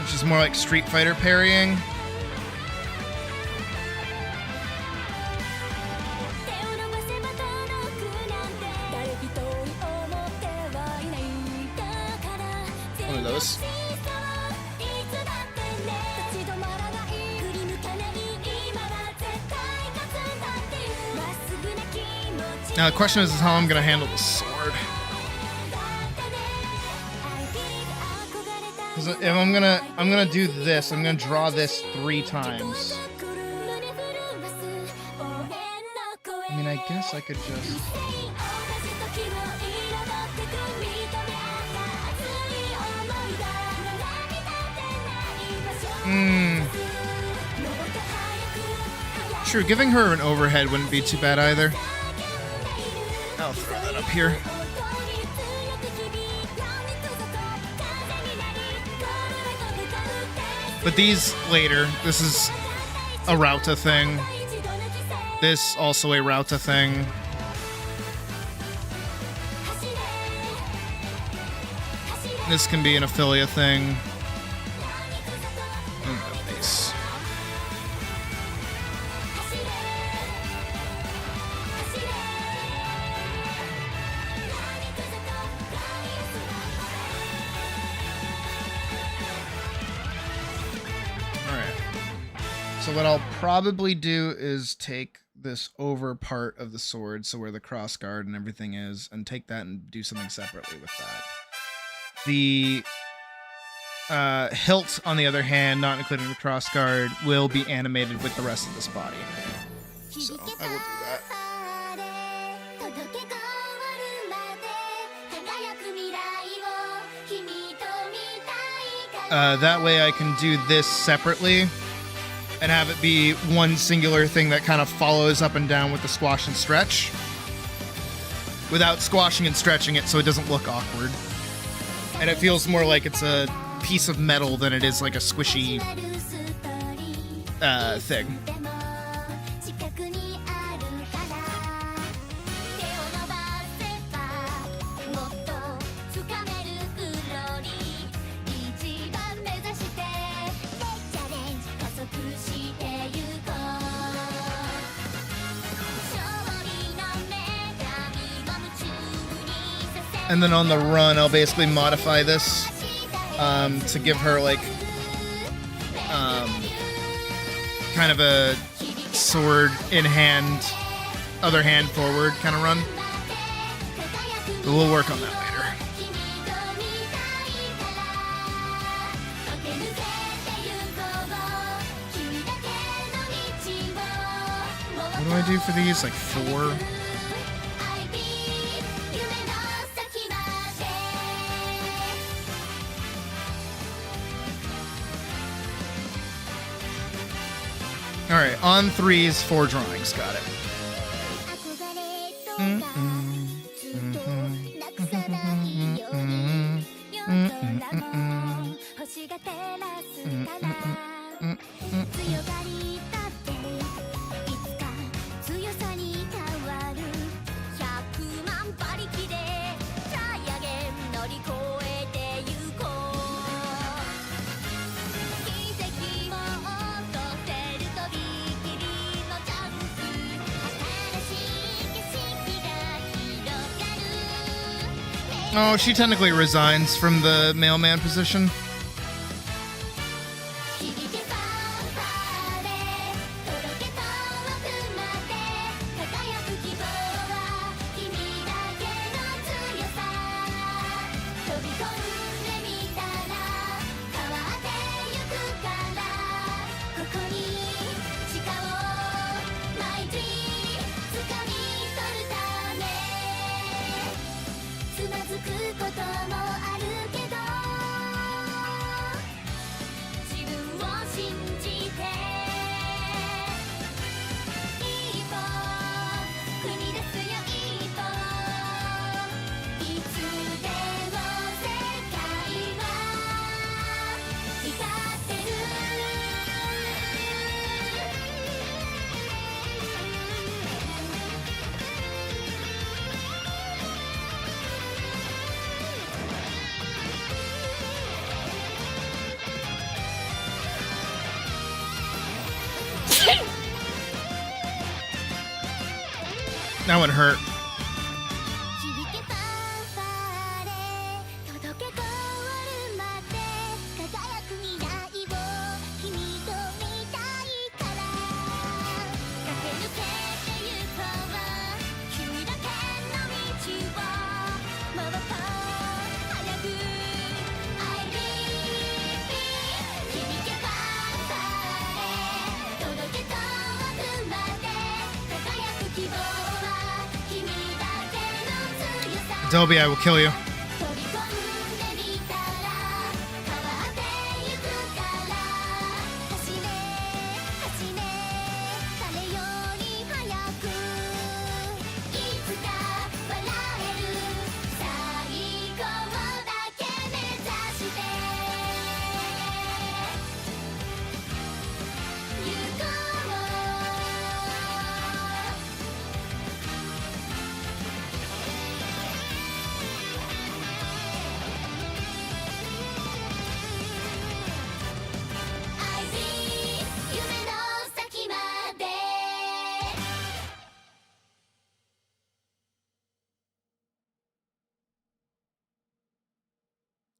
which is more like Street Fighter parrying. One of those. Now the question is how I'm gonna handle the sword. Because if I'm gonna do this, I'm gonna draw this 3 times. I mean, I guess I could just... True, giving her an overhead wouldn't be too bad either. I'll throw that up here. But these later, this is a Rauta thing. This also a Rauta thing. This can be an Ophelia thing. And the base. So what I'll probably do is take this over part of the sword, so where the cross guard and everything is, and take that and do something separately with that. The hilt, on the other hand, not including the cross guard, will be animated with the rest of this body. So I will do that. That way I can do this separately and have it be one singular thing that kind of follows up and down with the squash and stretch without squashing and stretching it so it doesn't look awkward. And it feels more like it's a piece of metal than it is like a squishy thing. And then on the run, I'll basically modify this to give her like kind of a sword in hand, other hand forward kind of run. But we'll work on that later. What do I do for these? Like 4? Alright, on 3s, 4 drawings. Got it. Oh, she technically resigns from the mailman position. That one hurt. Keep on Adobe, I will kill you.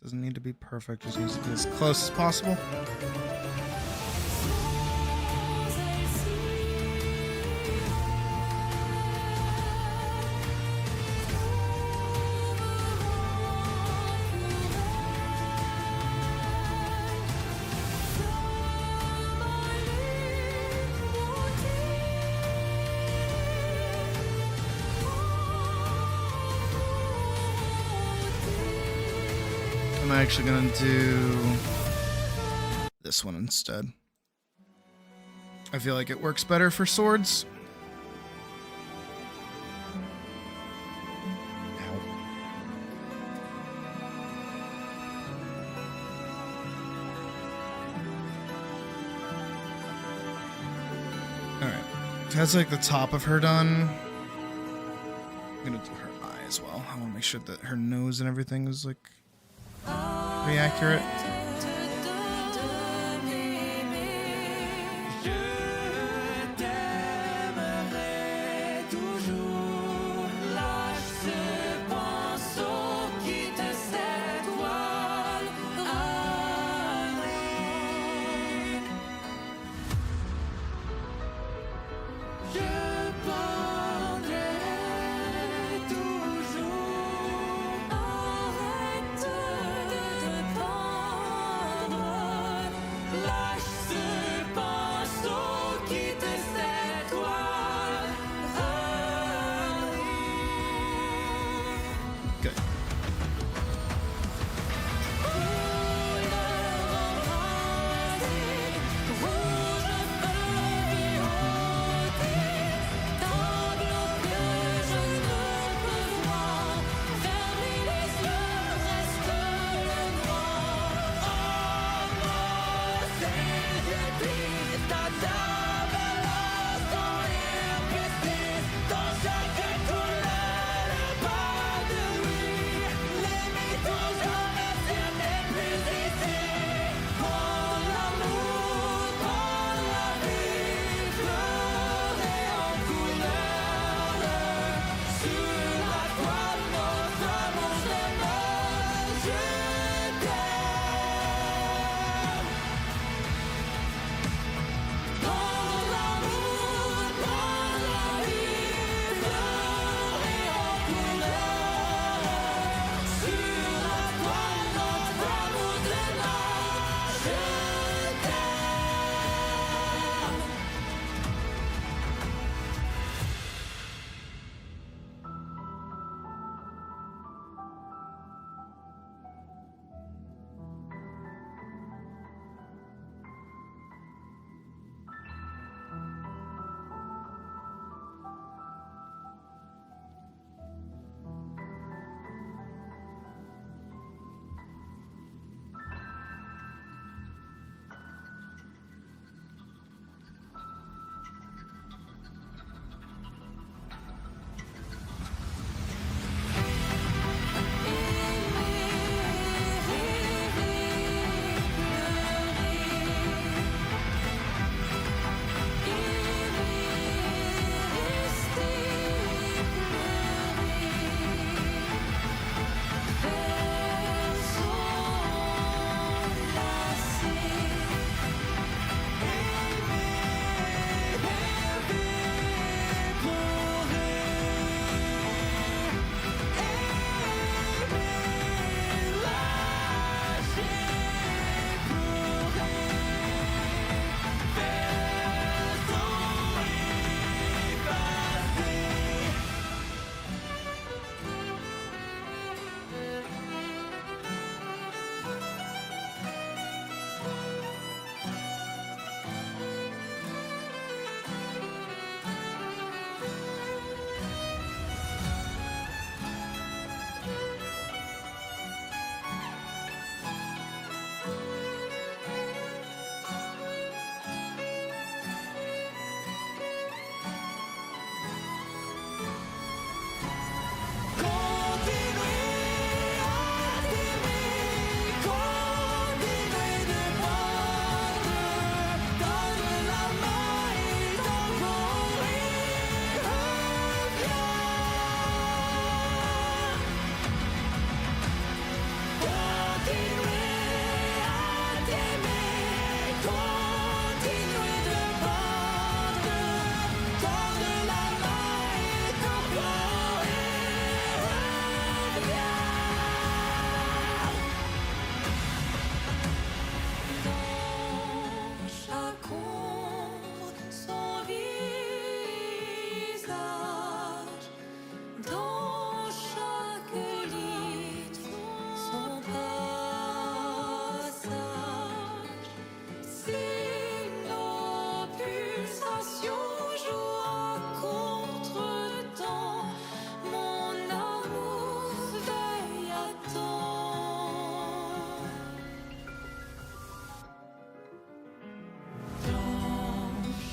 Doesn't need to be perfect, just needs to be as close as possible. I'm actually gonna do this one instead. I feel like it works better for swords. Alright. That's like the top of her done. I'm gonna do her eye as well. I wanna make sure that her nose and everything is like pretty accurate.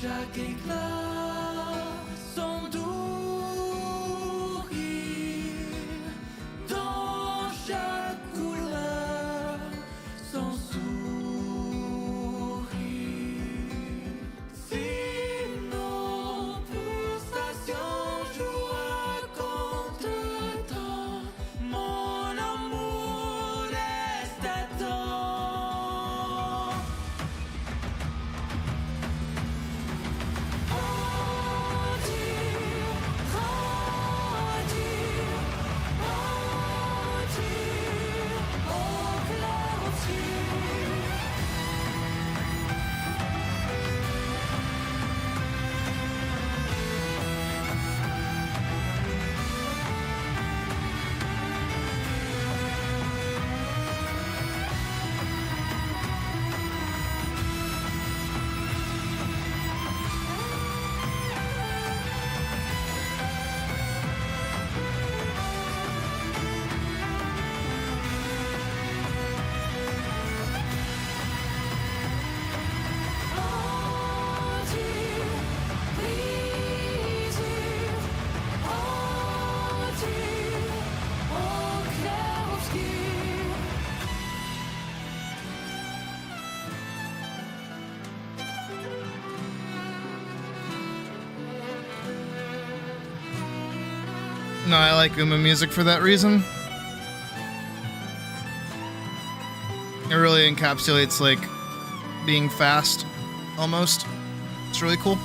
chaque éclat, son doux rire, dans chaque couleur, son sourire. Si nos pulsations jouent à contre-temps, mon amour laisse attendre. No, I like Uma music for that reason. It really encapsulates like being fast, almost. It's really cool.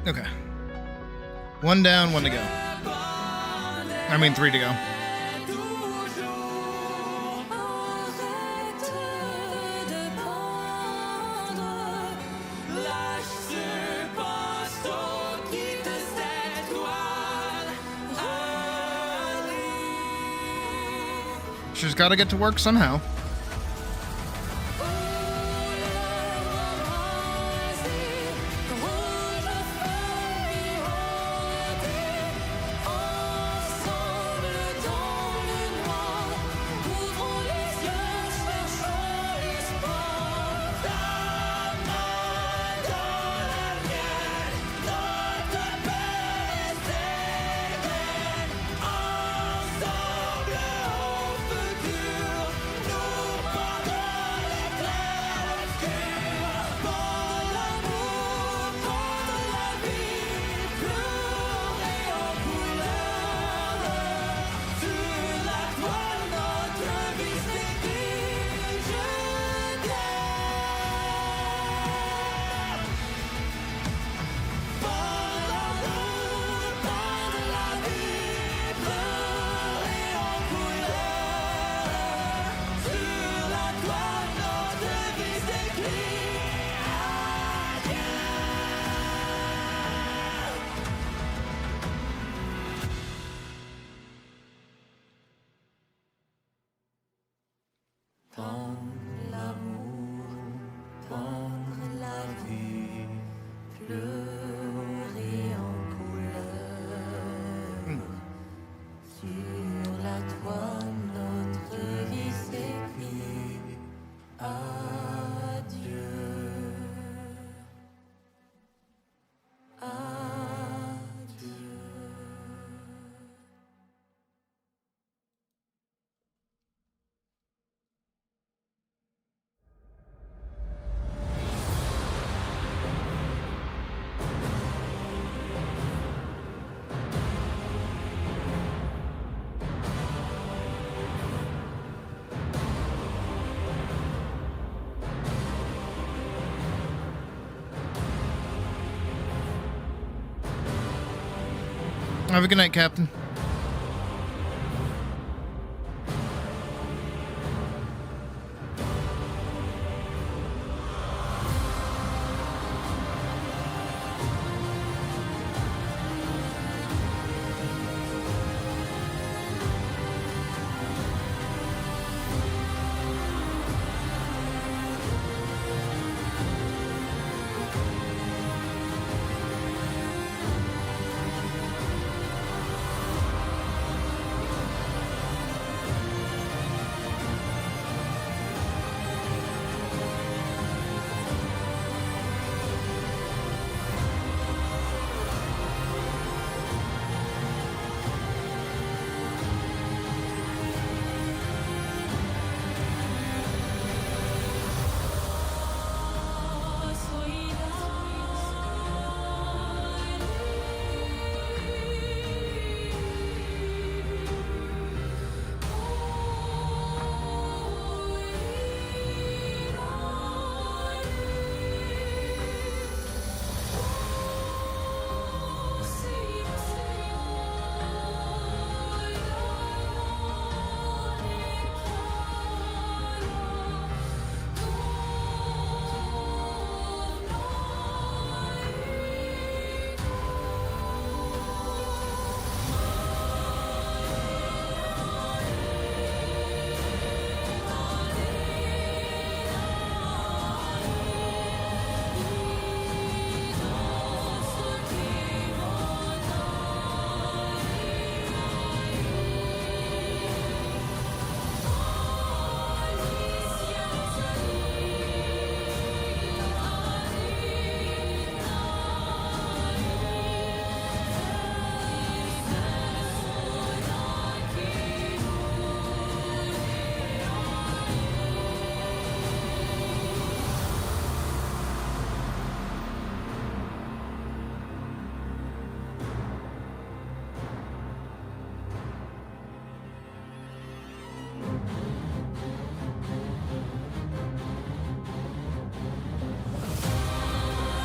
Okay. One down, one to go. I mean, 3 to go. She's got to get to work somehow. Ensemble au futur, nous Have a good night, Captain.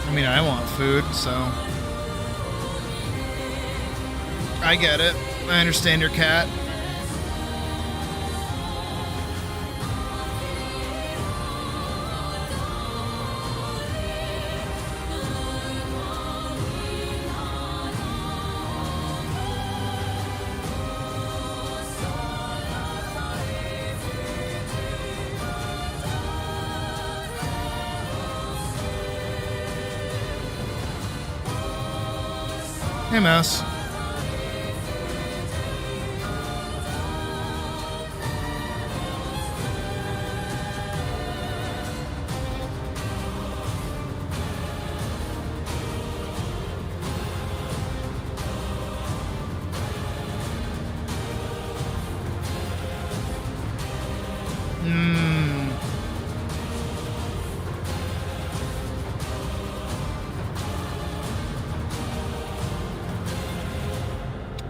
I mean, I want food, so I get it. I understand your cat. Hey, Mouse.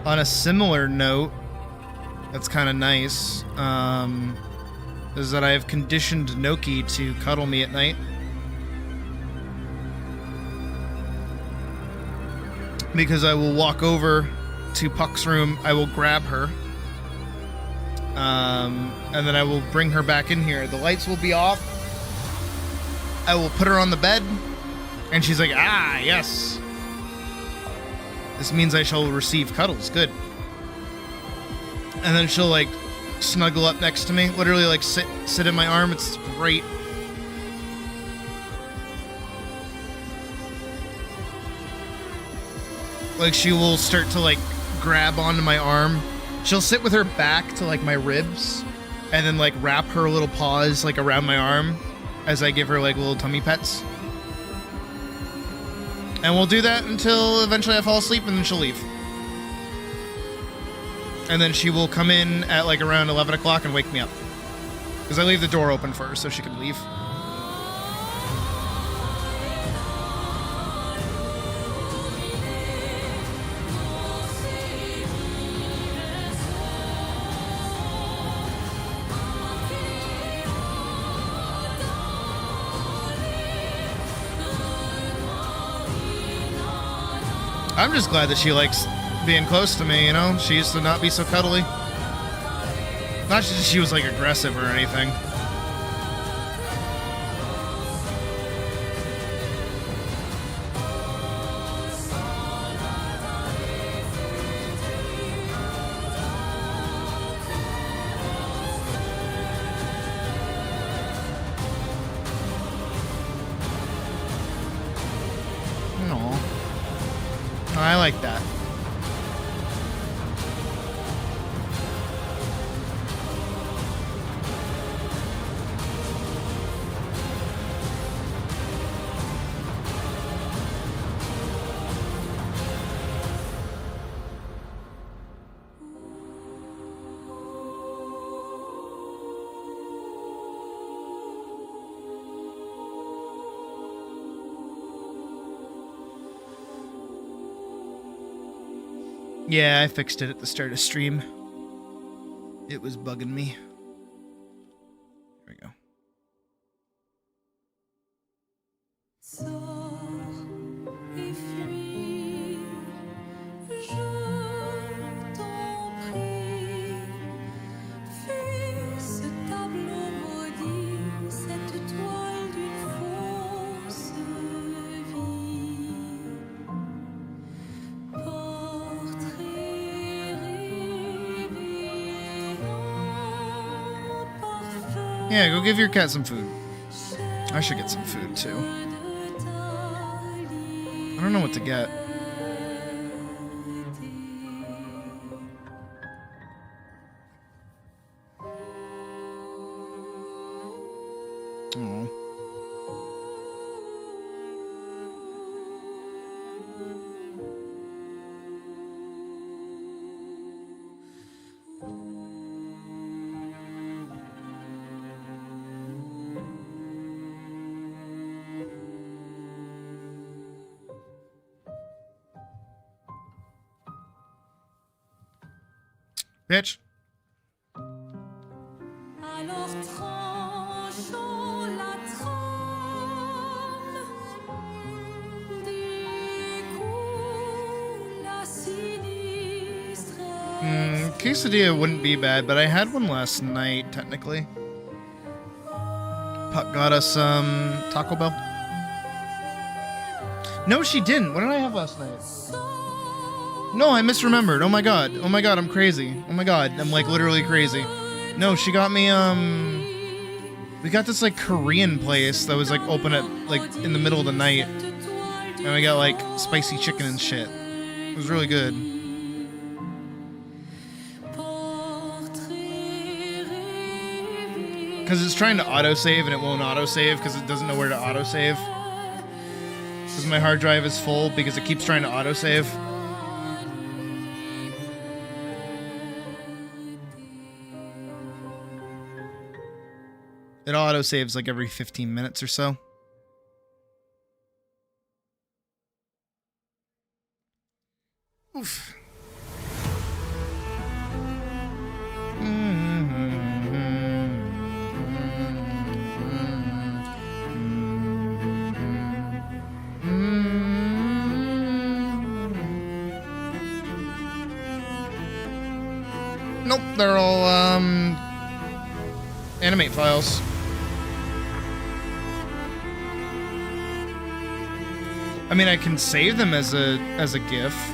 On a similar note, that's kind of nice, is that I have conditioned Noki to cuddle me at night. Because I will walk over to Puck's room, I will grab her, and then I will bring her back in here. The lights will be off. I will put her on the bed, and she's like, ah, yes. This means I shall receive cuddles. Good. And then she'll like snuggle up next to me, literally like sit in my arm. It's great. Like she will start to like grab onto my arm. She'll sit with her back to like my ribs and then like wrap her little paws like around my arm as I give her like little tummy pets. And we'll do that until eventually I fall asleep and then she'll leave. And then she will come in at like around 11 o'clock and wake me up. Because I leave the door open for her so she can leave. I'm just glad that she likes being close to me, you know? She used to not be so cuddly. Not just she was like aggressive or anything. No. I like that. Yeah, I fixed it at the start of stream. It was bugging me. There we go. Yeah, go give your cat some food. I should get some food too. I don't know what to get. Oh. Bitch. Alors tranchons la trame, découle la sinistre. Quesadilla wouldn't be bad, but I had one last night, technically. Puck got us some Taco Bell. No, she didn't. What did I have last night? No, I misremembered. Oh my god. Oh my god, I'm crazy. Oh my god, I'm like literally crazy. No, she got me, we got this like Korean place that was like open at like in the middle of the night. And we got like spicy chicken and shit. It was really good. Because it's trying to autosave and it won't autosave because it doesn't know where to autosave. Because my hard drive is full because it keeps trying to autosave. It autosaves like every 15 minutes or so. Oof. Nope, they're all animate files. I mean, I can save them as a GIF.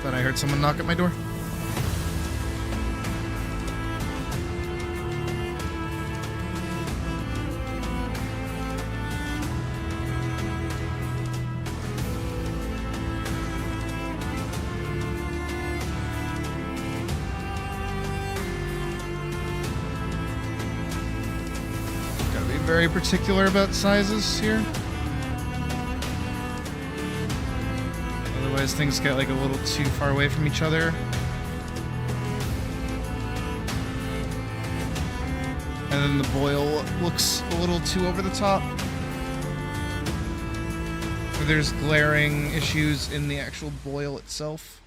Thought I heard someone knock at my door. Gotta be very particular about sizes here. Otherwise things get like a little too far away from each other. And then the boil looks a little too over the top. So there's glaring issues in the actual boil itself.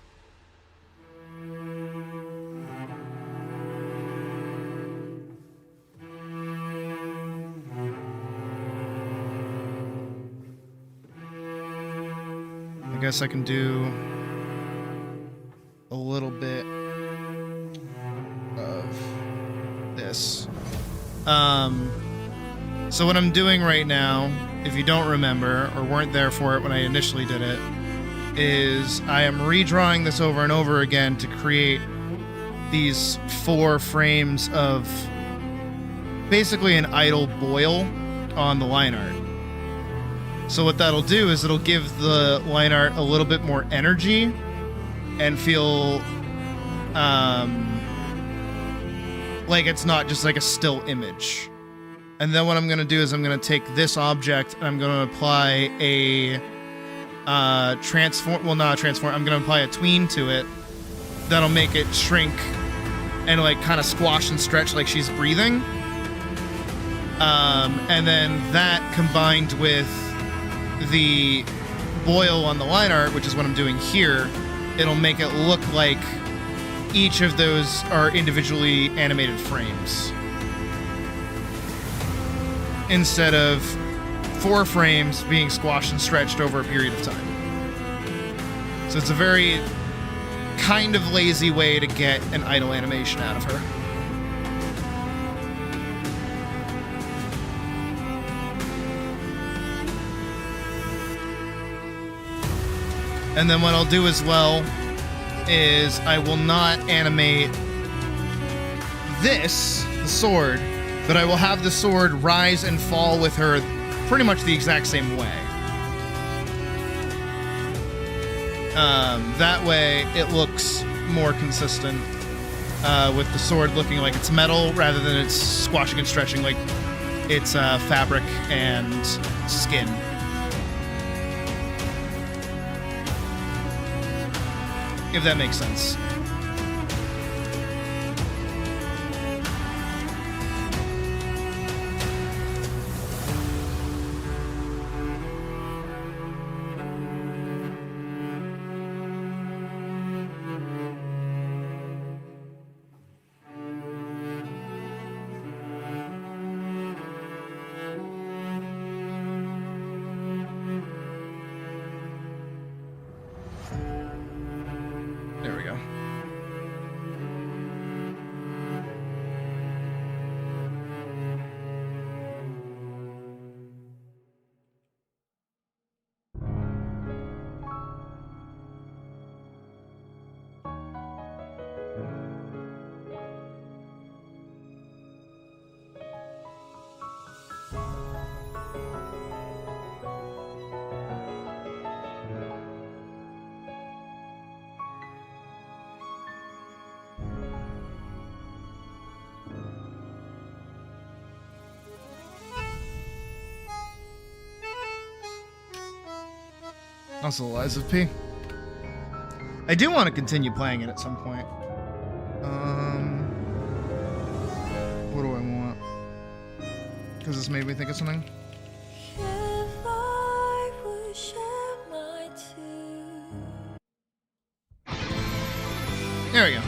I guess I can do a little bit of this. So what I'm doing right now, if you don't remember or weren't there for it when I initially did it, is I am redrawing this over and over again to create these 4 frames of basically an idle boil on the line art. So what that'll do is it'll give the line art a little bit more energy and feel like it's not just like a still image. And then what I'm going to do is I'm going to take this object and I'm going to apply a I'm going to apply a tween to it that'll make it shrink and like kind of squash and stretch like she's breathing. And then that combined with the boil on the line art, which is what I'm doing here, it'll make it look like each of those are individually animated frames instead of 4 frames being squashed and stretched over a period of time. So it's a very kind of lazy way to get an idle animation out of her. And then what I'll do as well is I will not animate this, the sword, but I will have the sword rise and fall with her pretty much the exact same way. That way it looks more consistent with the sword looking like it's metal rather than it's squashing and stretching like it's fabric and skin. If that makes sense. There we go. Also, Lies of P. I do want to continue playing it at some point. What do I want? Because this made me think of something. There we go.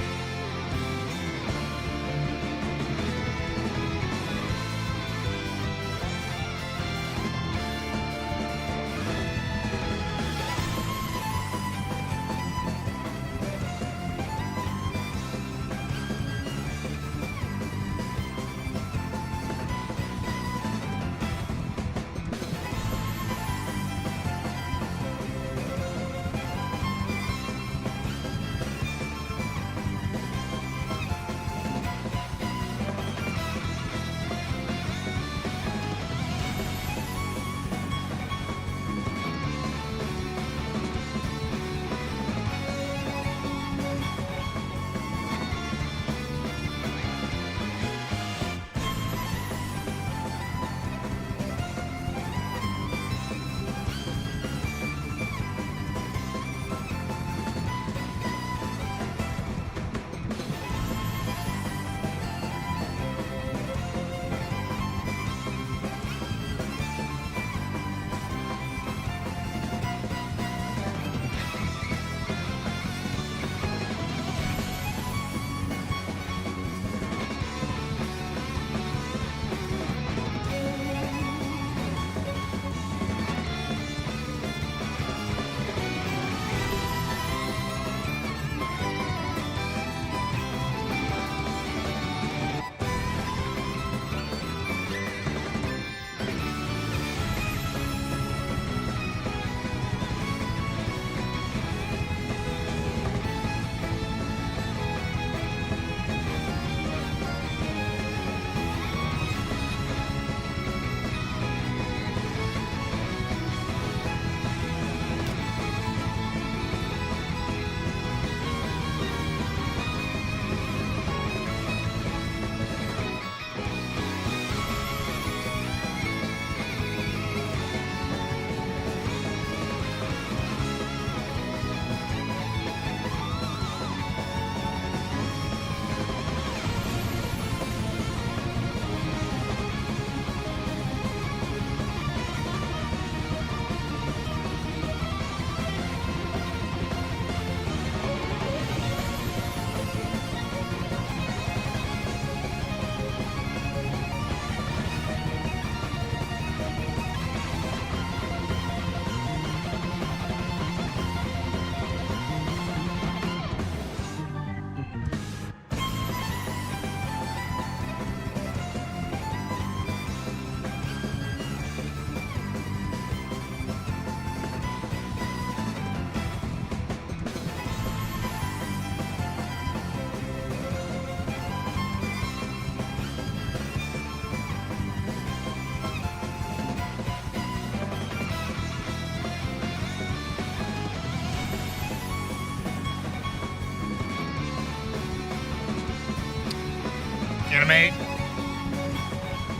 me.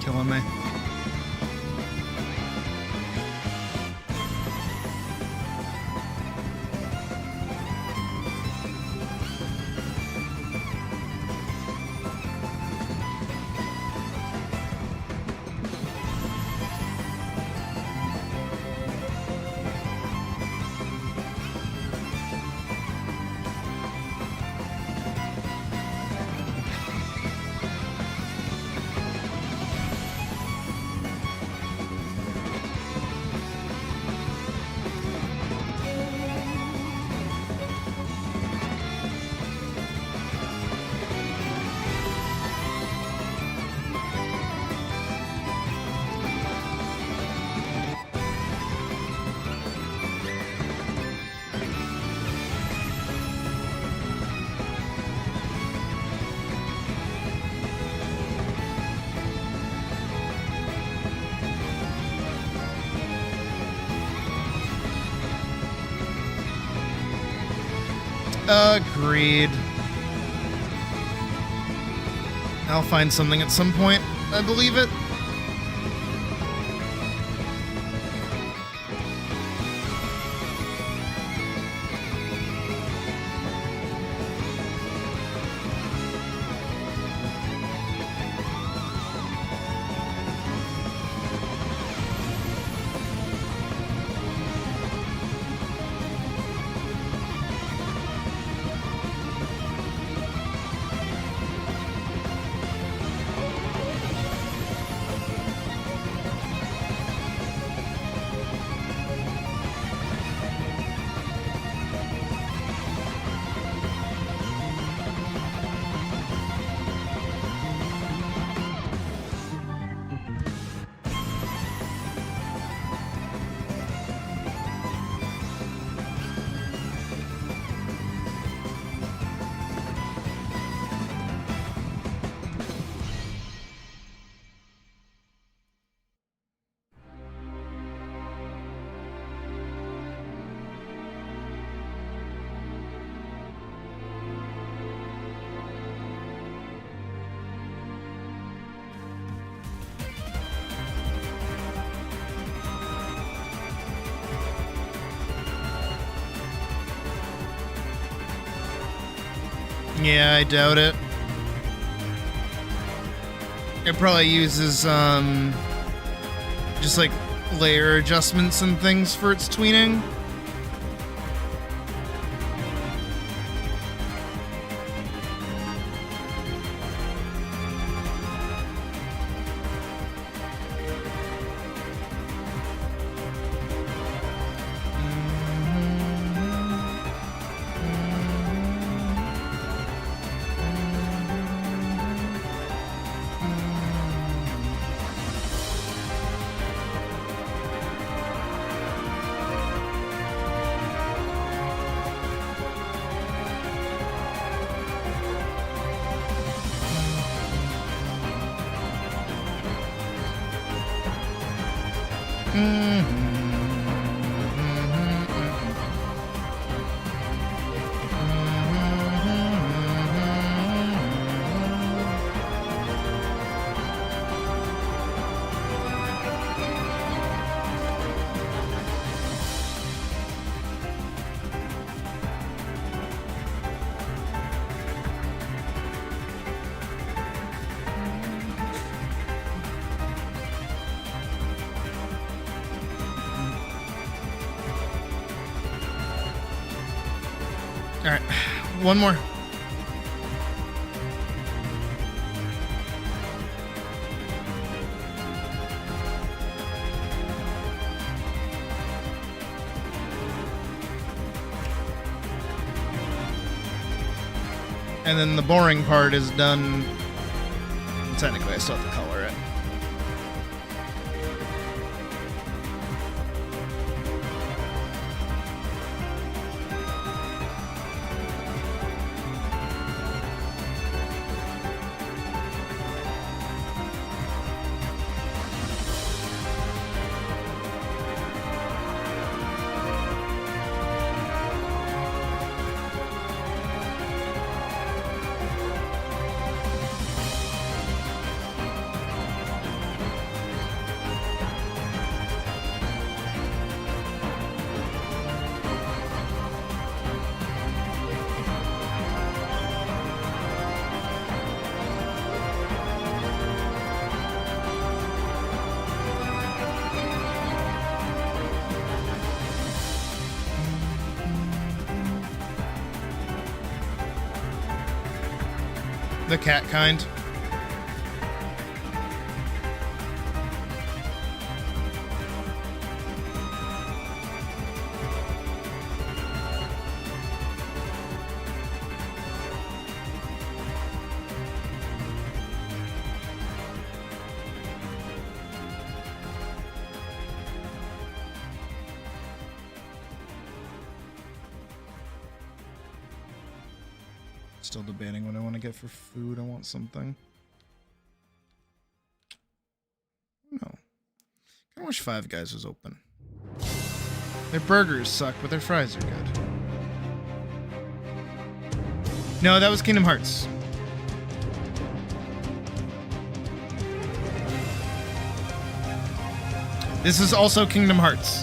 Killing me. Agreed. I'll find something at some point. I believe it. Yeah, I doubt it. It probably uses, just like layer adjustments and things for its tweening. All right, one more. And then the boring part is done. Technically, I still have to color it. The cat kind. Still debating what I want to get for food. I want something. No. I wish Five Guys was open. Their burgers suck, but their fries are good. No, that was Kingdom Hearts. This is also Kingdom Hearts.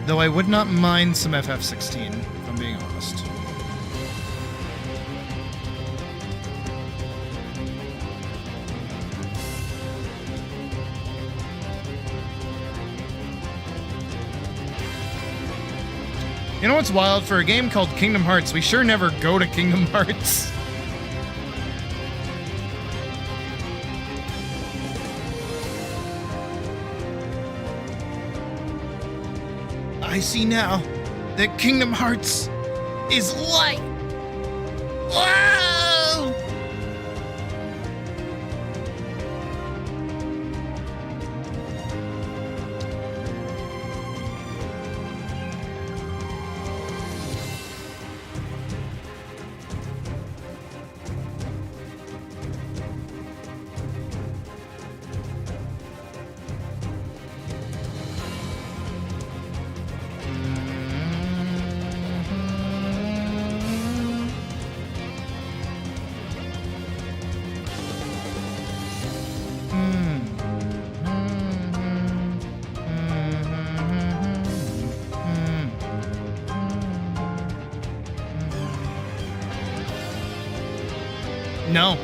Though I would not mind some FF16, if I'm being honest. You know what's wild? For a game called Kingdom Hearts, we sure never go to Kingdom Hearts. I see now that Kingdom Hearts is light. Whoa! No.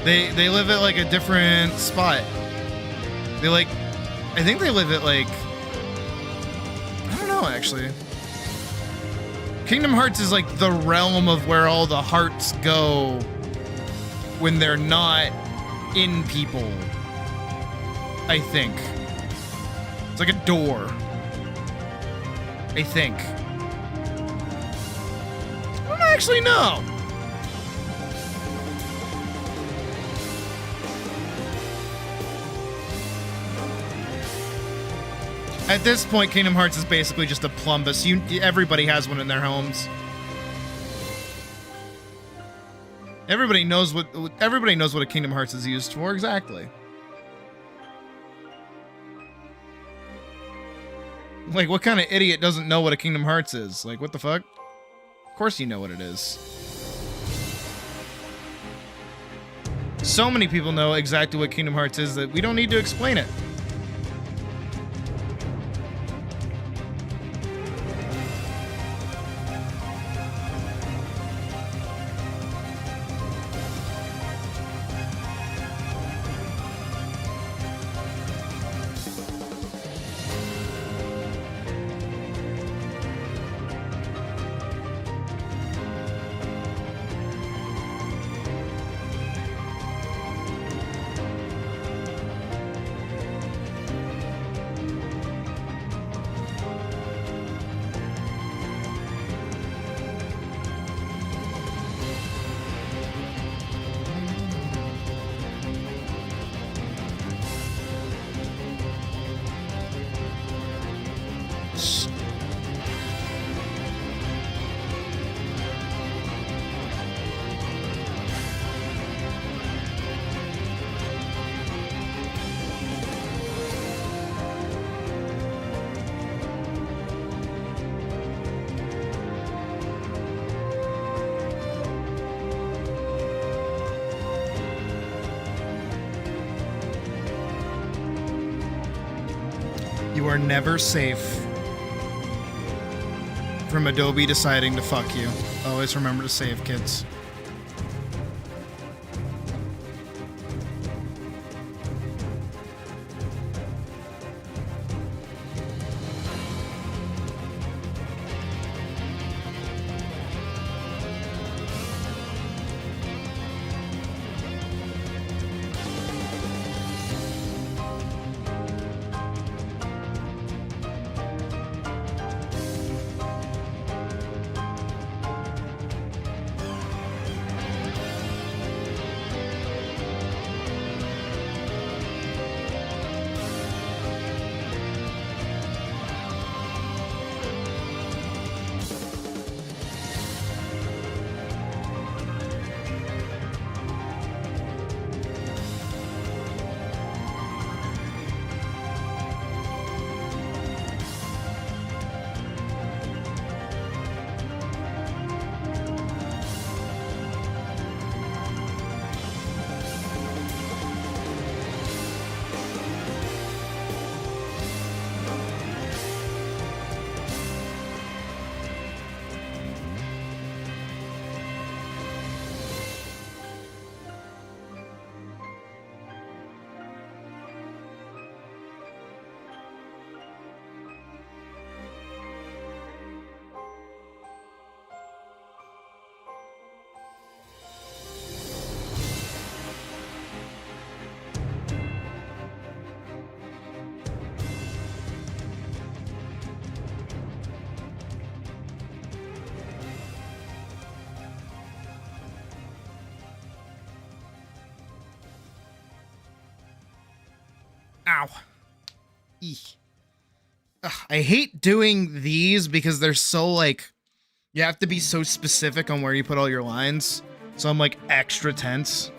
They live at like a different spot. They like, I think they live at like, I don't know actually. Kingdom Hearts is like the realm of where all the hearts go when they're not in people. I think. It's like a door. I think. I don't actually know. At this point, Kingdom Hearts is basically just a plumbus. Everybody has one in their homes. Everybody knows what a Kingdom Hearts is used for, exactly. Like, what kind of idiot doesn't know what a Kingdom Hearts is? Like, what the fuck? Of course you know what it is. So many people know exactly what Kingdom Hearts is that we don't need to explain it. are never safe from Adobe deciding to fuck you. Always remember to save, kids. Ow. Eek. Ugh, I hate doing these because they're so, like, you have to be so specific on where you put all your lines. So I'm, like, extra tense.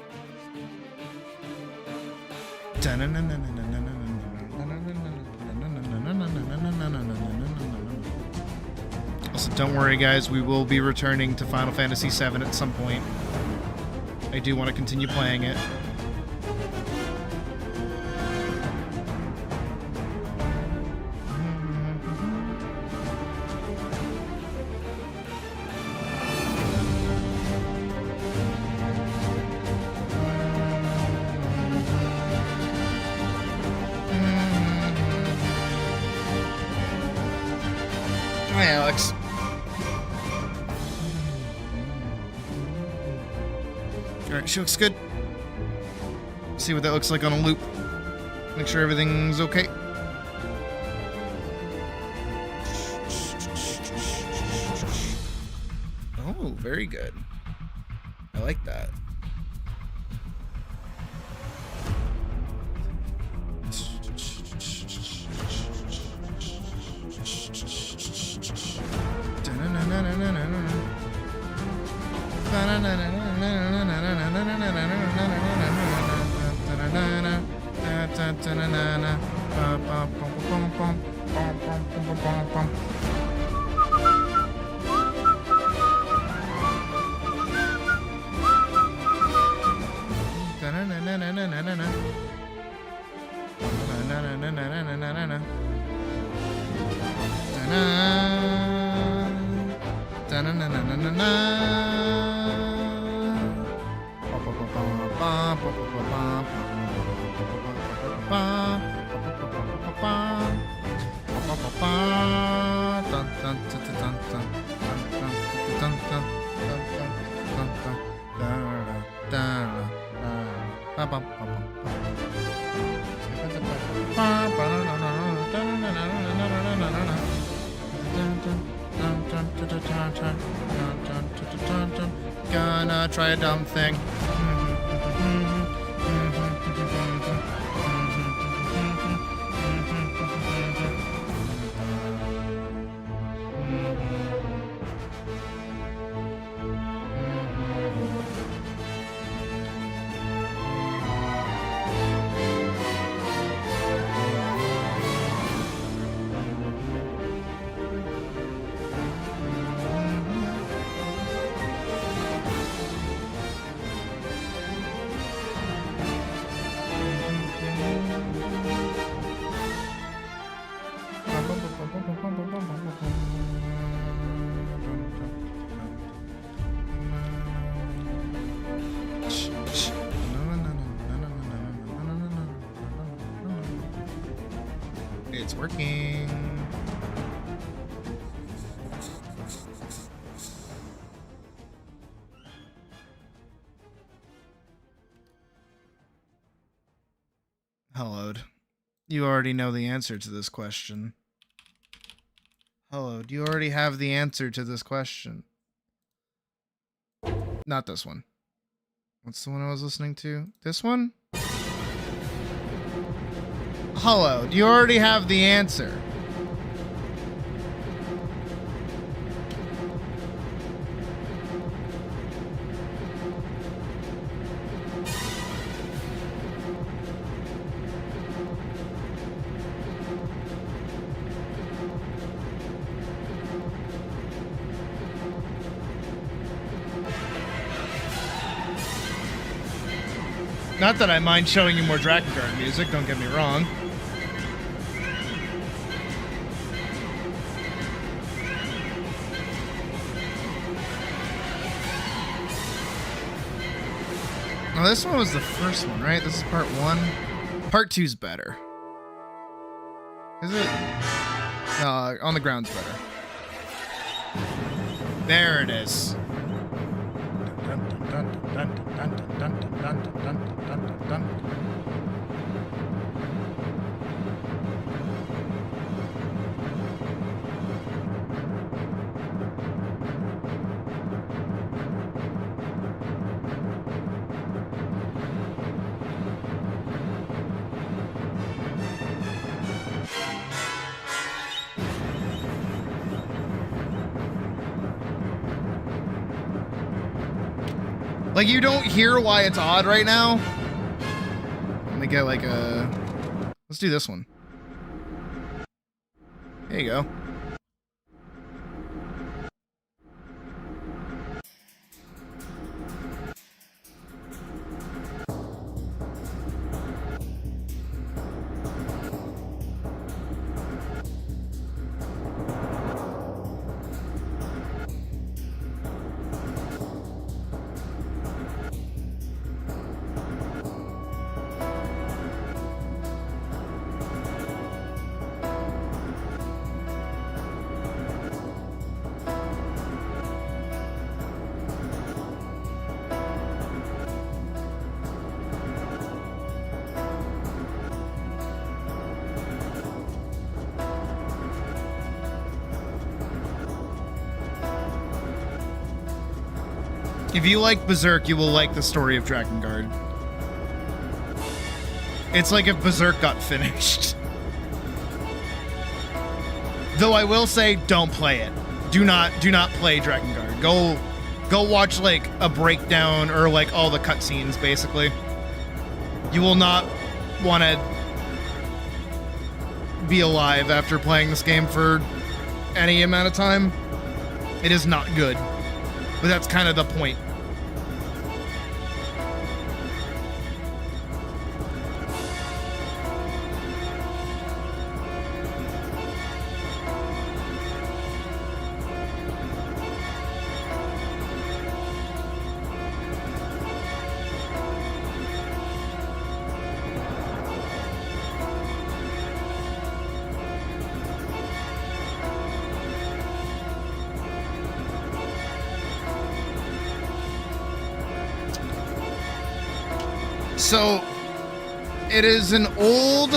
Also, don't worry, guys. We will be returning to Final Fantasy VII at some point. I do want to continue playing it. Hi, Alex. Alright, she looks good. See what that looks like on a loop. Make sure everything's okay. Oh, very good. I like that. Gonna try a dumb thing. working. Hello. You already know the answer to this question. Hello, do you already have the answer to this question? Not this one. What's the one I was listening to? This one? Hello, do you already have the answer? Not that I mind showing you more Drakengard music, don't get me wrong. Oh, this one was the first one, right? This is part 1. Part 2's better. Is it? No, On the Ground's better. There it is. Like, you don't hear why it's odd right now? Let me get like a... Let's do this one. There you go. If you like Berserk, you will like the story of Drakengard. It's like if Berserk got finished. Though I will say, don't play it. Do not play Drakengard. Go watch like a breakdown or like all the cutscenes, basically. You will not want to be alive after playing this game for any amount of time. It is not good. But that's kind of the point. So, it is an old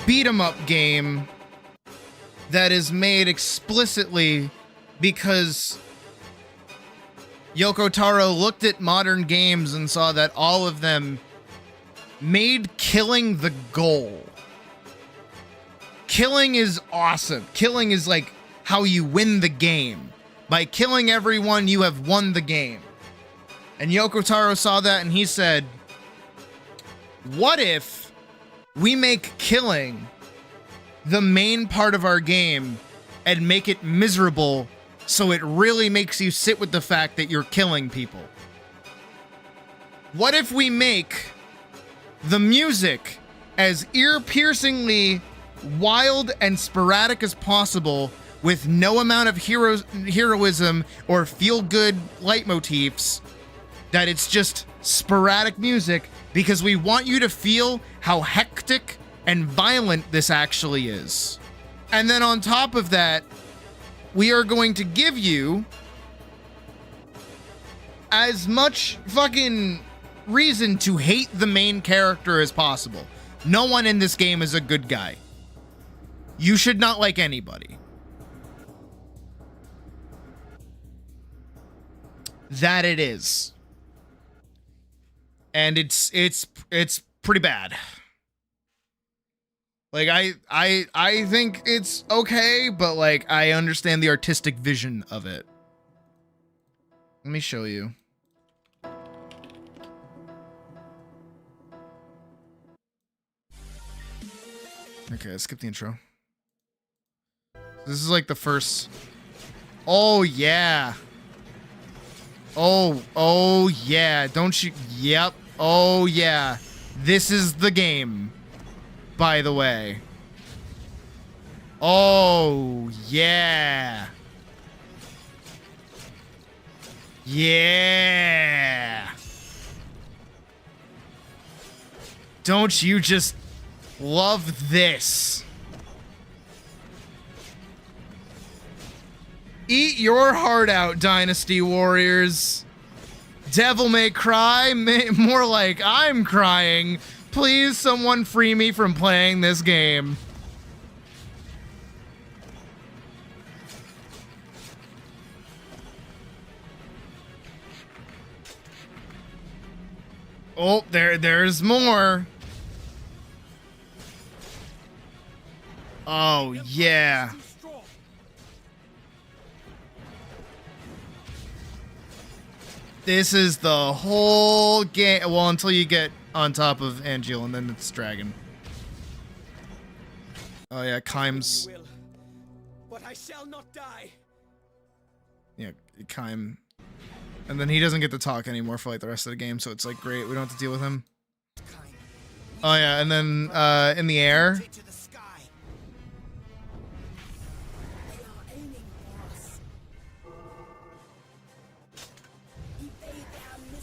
beat-em-up game that is made explicitly because Yoko Taro looked at modern games and saw that all of them made killing the goal. Killing is awesome. Killing is like how you win the game. By killing everyone, you have won the game. And Yoko Taro saw that and he said, what if we make killing the main part of our game and make it miserable so it really makes you sit with the fact that you're killing people? What if we make the music as ear-piercingly wild and sporadic as possible with no amount of heroism or feel-good leitmotifs, that it's just sporadic music, because we want you to feel how hectic and violent this actually is. And then on top of that, we are going to give you as much fucking reason to hate the main character as possible. No one in this game is a good guy. You should not like anybody. That it is. And it's pretty bad. Like I think it's okay, but like I understand the artistic vision of it. Let me show you. Okay, let's skip the intro. This is like the first. Oh yeah. Oh yeah. Don't you? Yep. Oh yeah. This is the game. By the way. Oh yeah. Yeah. Don't you just love this? Eat your heart out, Dynasty Warriors. Devil May Cry, more like I'm crying. Please, someone free me from playing this game. Oh, there's more. Oh, yeah. This is the whole game. Well, until you get on top of Angel, and then it's Dragon. Oh yeah, Kym's. But I shall not die. Yeah, Kym. And then he doesn't get to talk anymore for like the rest of the game, so it's like great. We don't have to deal with him. Oh yeah, and then in the air.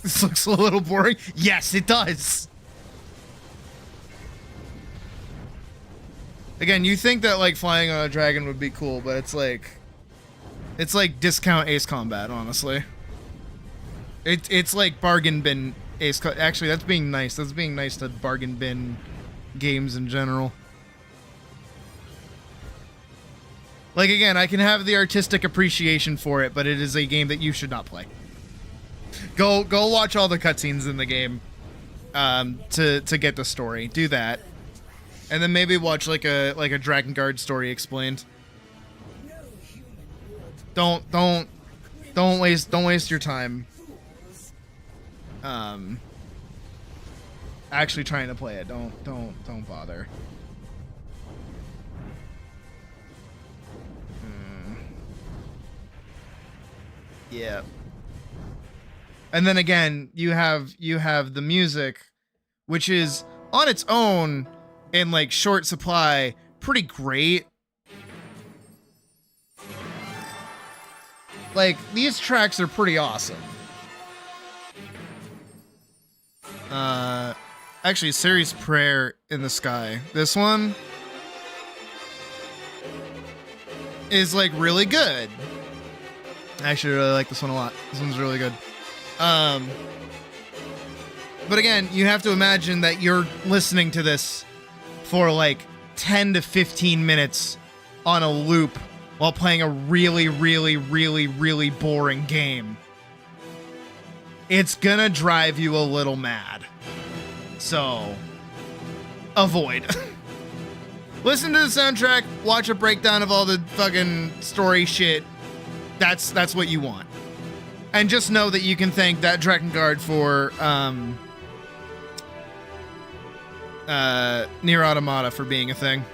This looks a little boring. Yes, it does. Again, you think that like flying on a dragon would be cool, but it's like discount Ace Combat, honestly. It's like bargain bin Ace. Actually, that's being nice. That's being nice to bargain bin games in general. Like again, I can have the artistic appreciation for it, but it is a game that you should not play. Go watch all the cutscenes in the game to get the story. Do that. And then maybe watch like a Drakengard story explained. Don't waste your time actually trying to play it. Don't bother. Yeah. And then again, you have the music, which is on its own in like short supply pretty great. Like these tracks are pretty awesome. Actually, Siri's Prayer in the Sky. This one is like really good. I actually really like this one a lot. This one's really good. But again, you have to imagine that you're listening to this for like 10 to 15 minutes on a loop while playing a really, really, really, really boring game. It's gonna drive you a little mad. So, avoid. Listen to the soundtrack, watch a breakdown of all the fucking story shit. That's what you want. And just know that you can thank that Drakengard for Nier Automata for being a thing.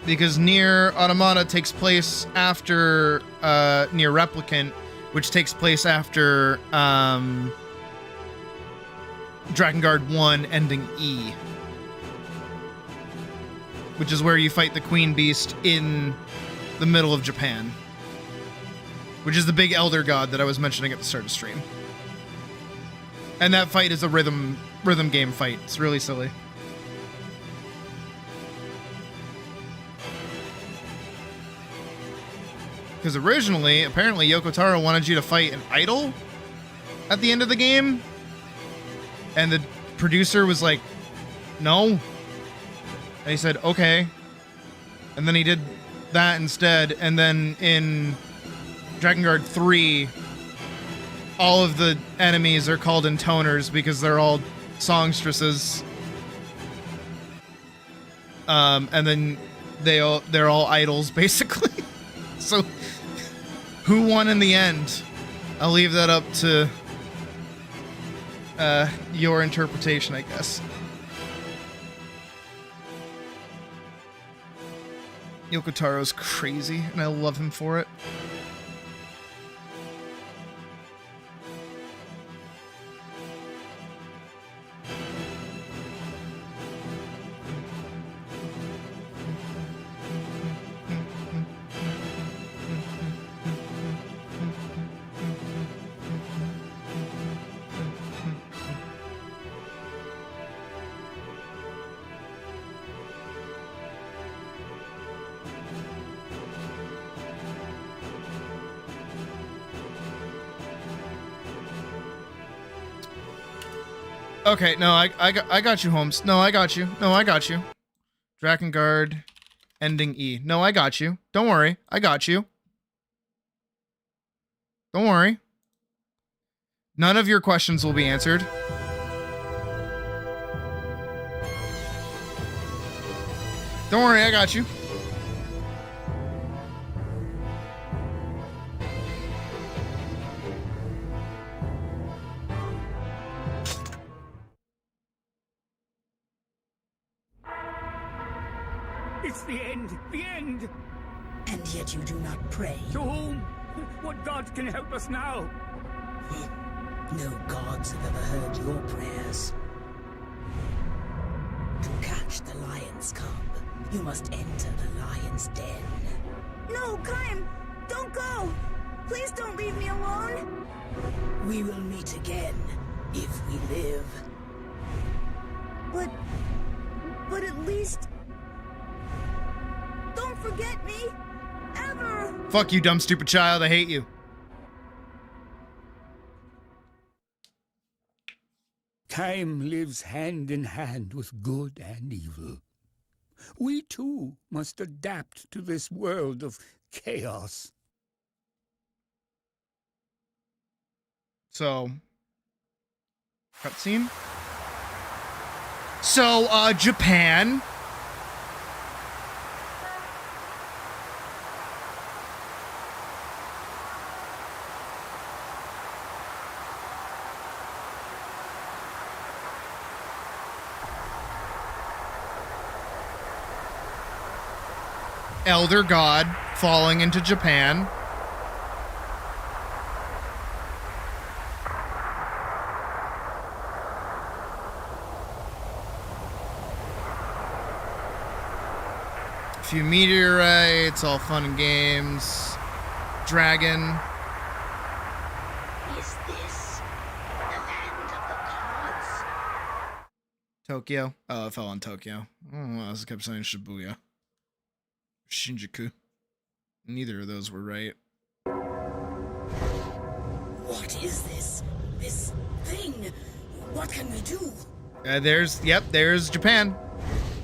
Because Nier Automata takes place after Nier Replicant, which takes place after Drakengard 1 ending E. Which is where you fight the Queen Beast in the middle of Japan. Which is the big elder god that I was mentioning at the start of stream. And that fight is a rhythm game fight. It's really silly. Because originally, apparently, Yoko Taro wanted you to fight an idol at the end of the game. And the producer was like, no. And he said, okay. And then he did that instead. And then in Drakengard 3, all of the enemies are called intoners because they're all songstresses. And then they're all idols, basically. So, who won in the end? I'll leave that up to your interpretation, I guess. Yoko Taro's crazy, and I love him for it. Okay, no, I got you, Holmes. No, I got you. No, I got you. Drakengard, ending E. No, I got you. Don't worry, I got you. Don't worry. None of your questions will be answered. Don't worry, I got you. It's the end! The end! And yet you do not pray. To whom? What god can help us now? No gods have ever heard your prayers. To catch the lion's cub, you must enter the lion's den. No, Kaim! Don't go! Please don't leave me alone! We will meet again, if we live. But at least... don't forget me! Ever! Fuck you, dumb, stupid child. I hate you. Time lives hand in hand with good and evil. We too must adapt to this world of chaos. So, cutscene. So, Japan. Elder God falling into Japan. A few meteorites, all fun and games. Dragon. Is this the land of the gods? Tokyo. Oh, it fell on Tokyo. Oh, I kept saying Shibuya. Shinjuku. Neither of those were right. What is this? This thing? What can we do? There's Japan.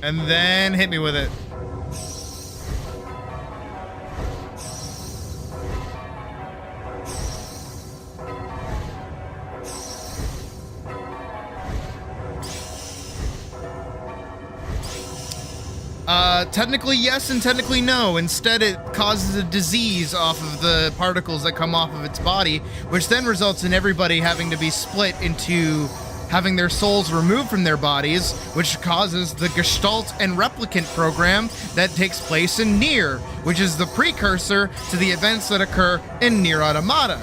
And then hit me with it. Technically yes and technically no. Instead, it causes a disease off of the particles that come off of its body, which then results in everybody having to be split into having their souls removed from their bodies, which causes the Gestalt and Replicant program that takes place in Nier, which is the precursor to the events that occur in Nier Automata.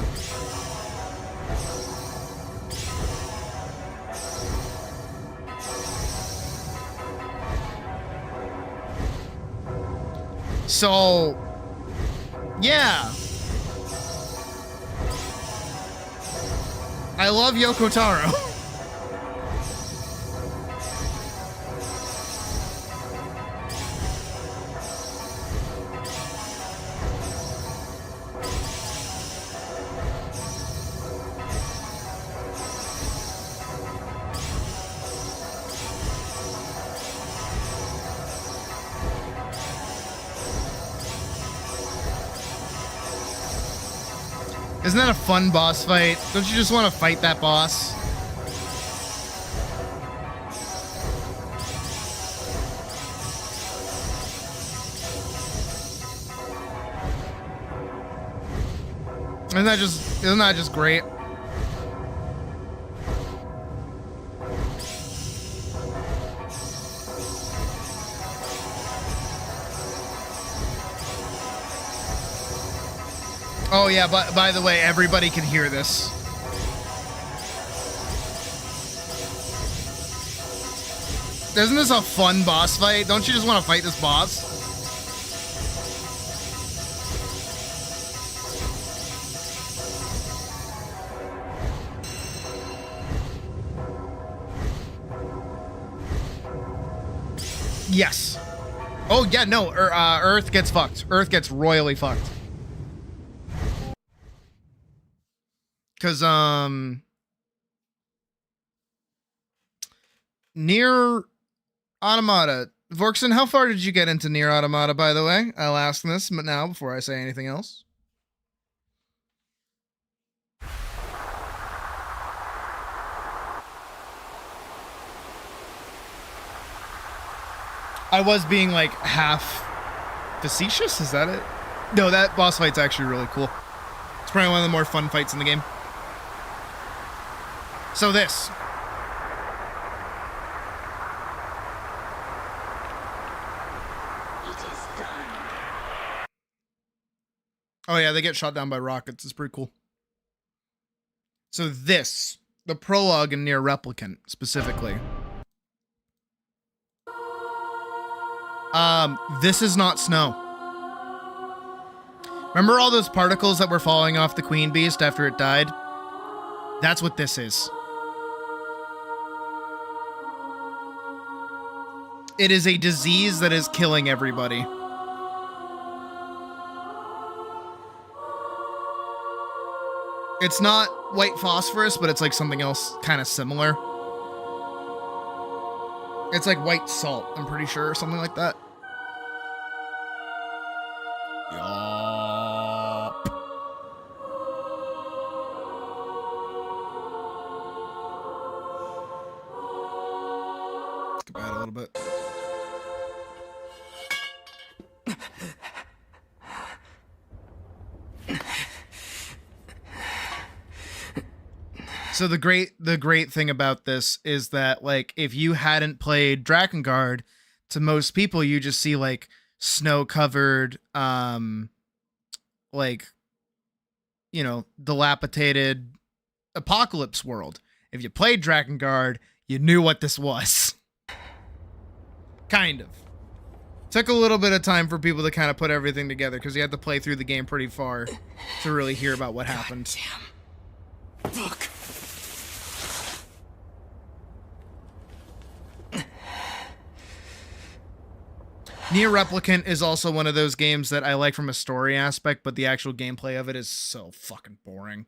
So, yeah. I love Yoko Taro. Isn't that a fun boss fight? Don't you just want to fight that boss? Isn't that just great? Oh yeah, but by the way, everybody can hear this. Isn't this a fun boss fight? Don't you just want to fight this boss? Yes. Oh yeah, no, Earth gets fucked. Earth gets royally fucked. Cause Nier Automata. Vorkson, how far did you get into Nier Automata, by the way? I'll ask this now before I say anything else. I was being like half facetious, is that it? No, that boss fight's actually really cool. It's probably one of the more fun fights in the game. So this. Oh yeah, they get shot down by rockets. It's pretty cool. So this, the prologue in Nier Replicant specifically. This is not snow. Remember all those particles that were falling off the Queen Beast after it died? That's what this is. It is a disease that is killing everybody. It's not white phosphorus, but it's like something else kind of similar. It's like white salt, I'm pretty sure, or something like that. Yup. Let's go back a little bit. So the great thing about this is that, like, if you hadn't played Drakengard, to most people you just see like snow-covered, like, you know, dilapidated apocalypse world. If you played Drakengard, you knew what this was. Kind of. Took a little bit of time for people to kind of put everything together because you had to play through the game pretty far to really hear about what happened. Damn. Look. Nier Replicant is also one of those games that I like from a story aspect, but the actual gameplay of it is so fucking boring.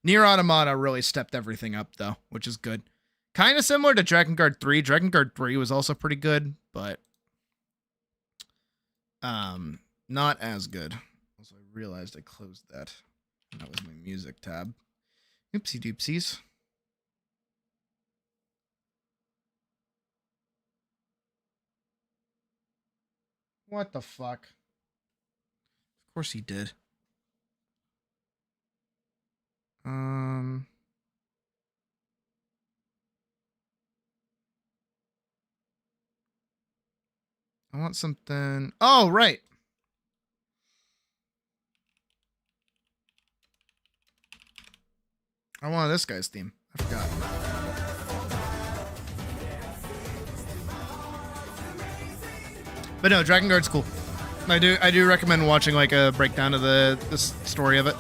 Nier Automata really stepped everything up, though, which is good. Kind of similar to Drakengard 3. Drakengard 3 was also pretty good, but not as good. Also, I realized I closed that. That was my music tab. Oopsie doopsies. What the fuck? Of course he did. I want something. Oh, right. I wanted this guy's theme. I forgot. But no, Drakengard's cool. I do recommend watching like a breakdown of the story of it.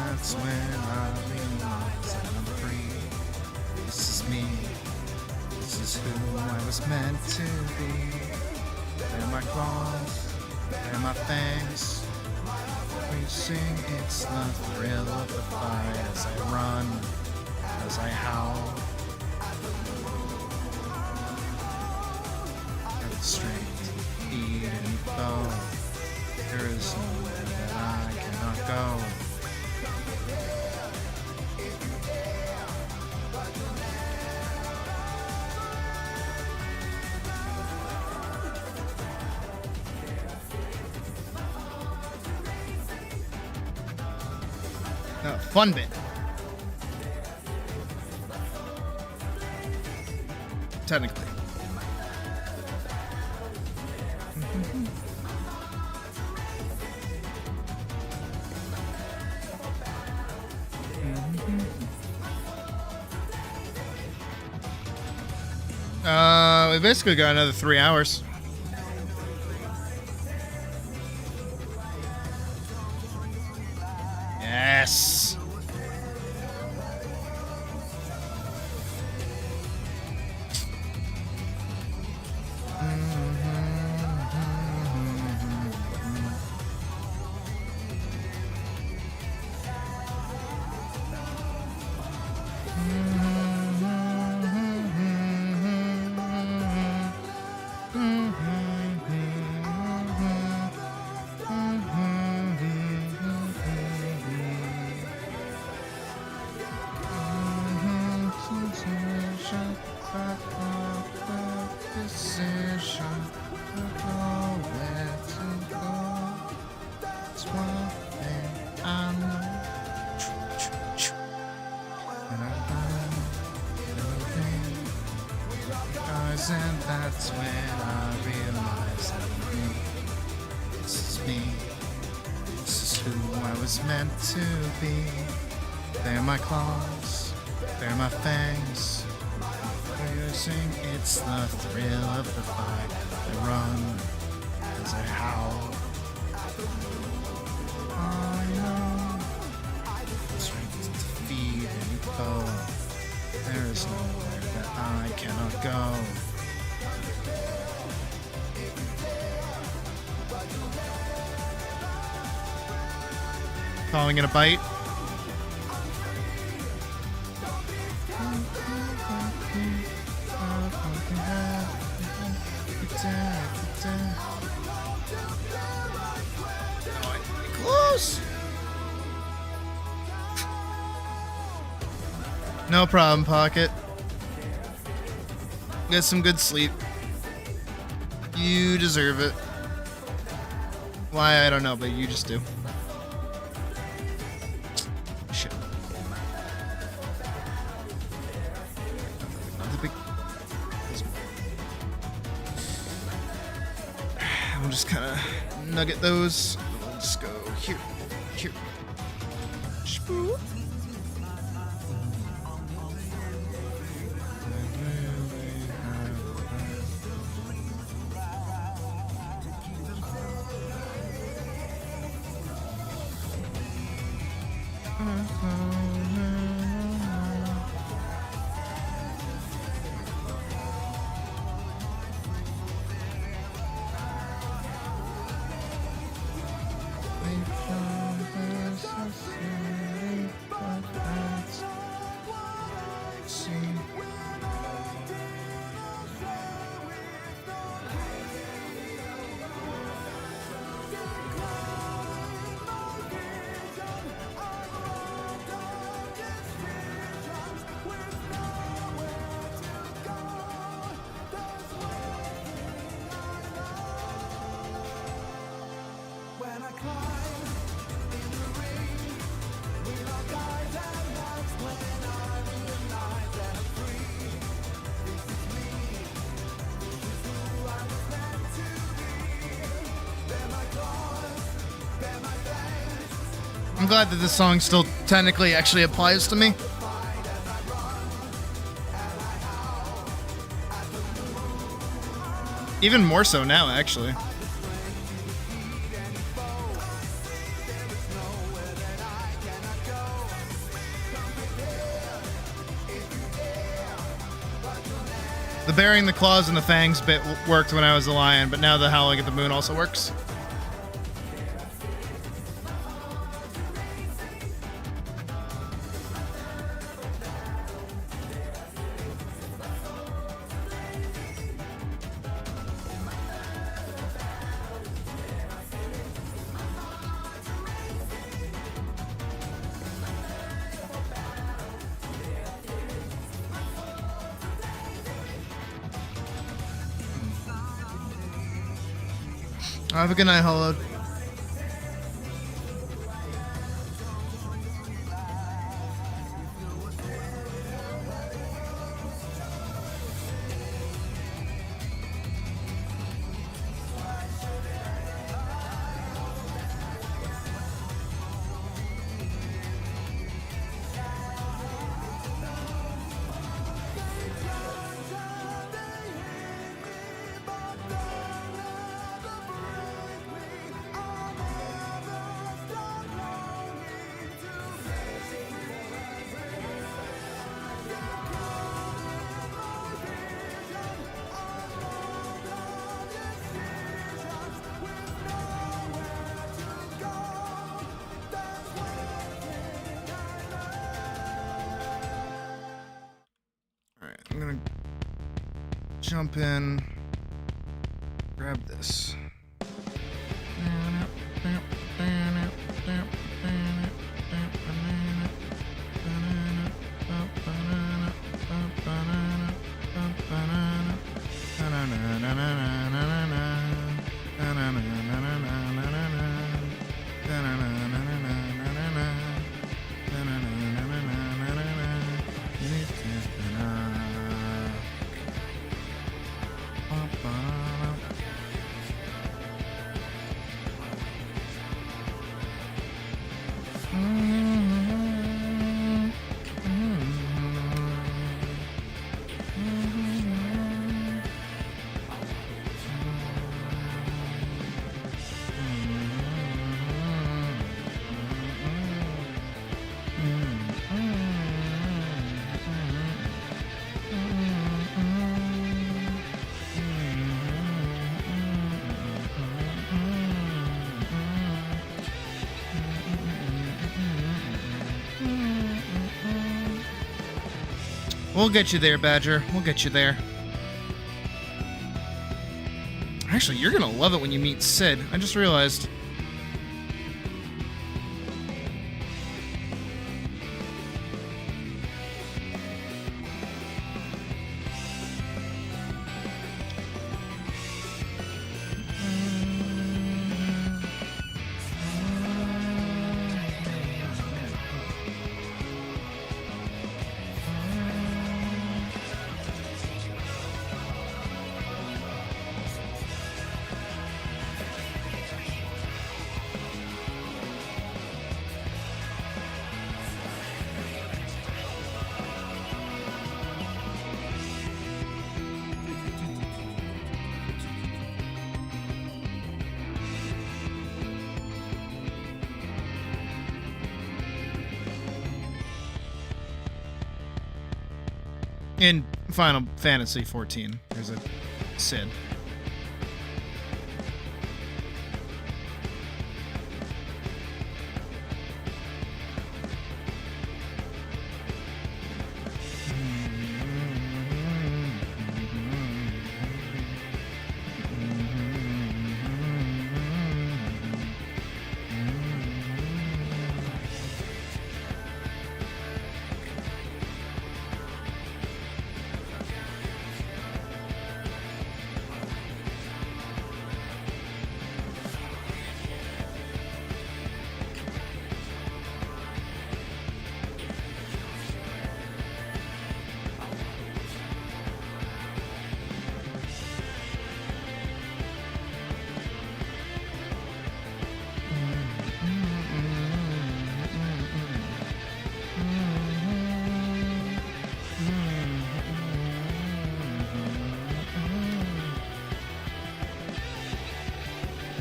that's when I realize that I'm free. This is me. This is who I was meant to be. They're my claws. They're my fangs. Reaching, it's the thrill of the fight as I run, as I howl. Have the strength to feed any foe. There is nowhere that I cannot go. Fun bit. Technically. We basically got another 3 hours. Yes. And that's when I realized that this is me. This is who I was meant to be. They're my claws, they're my fangs. Piercing, it's the thrill of the fight. I run as I howl. I know strength to feed any foe. There is nowhere that I cannot go. Calling it a bite. Close. No problem, Pocket. Get some good sleep. You deserve it. Why, I don't know, but you just do. Shit. Not the big... We'll just kind of nugget those. We'll just go here, here. Spoop. I'm glad that this song still technically actually applies to me. Even more so now, actually. The burying the claws and the fangs bit worked when I was a lion, but now the howling at the moon also works. Have a good night, Hollow. I'm gonna jump in, grab this. We'll get you there, Badger. We'll get you there. Actually, you're gonna love it when you meet Sid. I just realized. In Final Fantasy XIV, there's a Sid.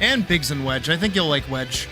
And Biggs and Wedge. I think you'll like Wedge.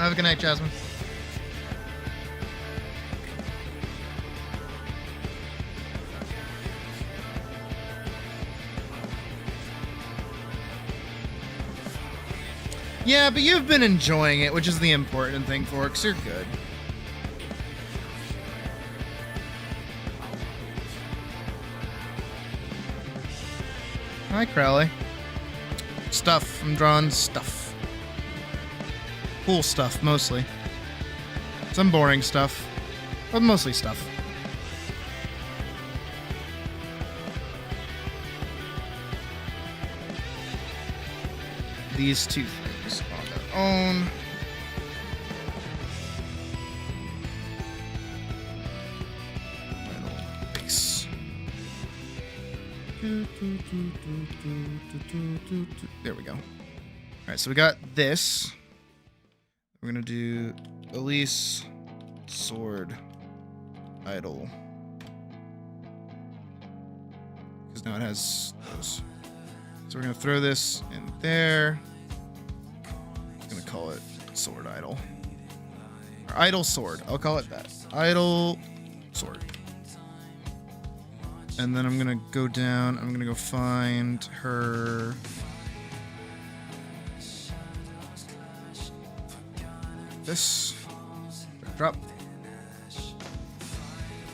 Have a good night, Jasmine. Yeah, but you've been enjoying it, which is the important thing, Forks. You're good. Hi, Crowley. Stuff. I'm drawing stuff. Cool stuff, mostly. Some boring stuff, but mostly stuff. These two things on their own. Base. There we go. All right, so we got this. We're gonna do Elise, sword, idol. Because now it has those. So we're gonna throw this in there. I'm gonna call it sword idol. Or idol sword. I'll call it that. Idol sword. And then I'm gonna go down. I'm gonna go find her. This. Drop.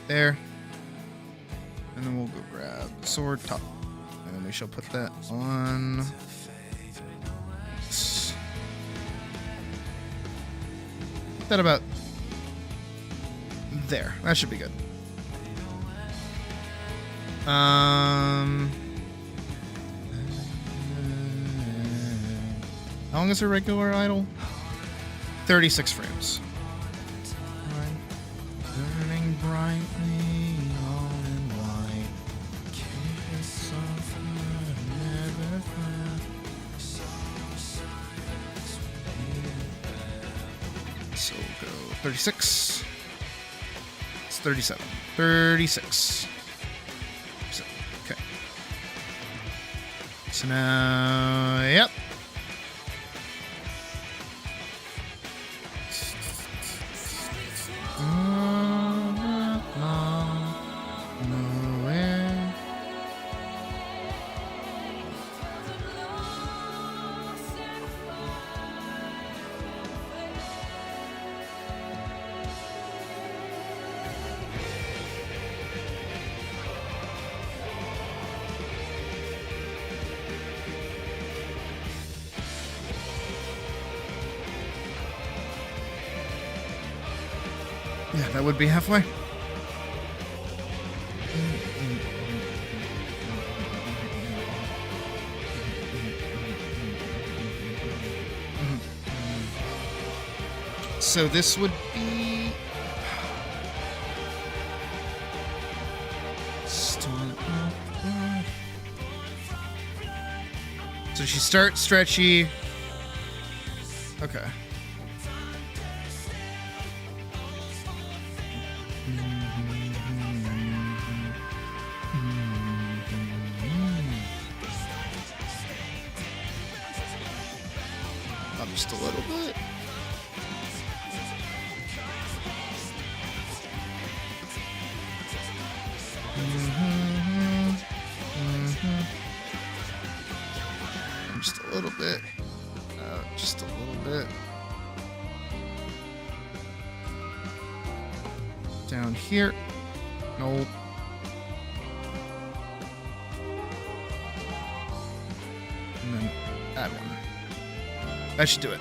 There. And then we'll go grab the sword top. And then we shall put that on. This. Put that about there. That should be good. How long is a regular idle? 36 frames. Burning brightly, all in white. So we'll go 36. It's 37. 36. Okay. So now, yep. Yeah, that would be halfway. So this would be... So she starts stretchy. Okay. Up just a little bit. Just a little bit. Just a little bit. Down here. Nope. And then that one. That should do it.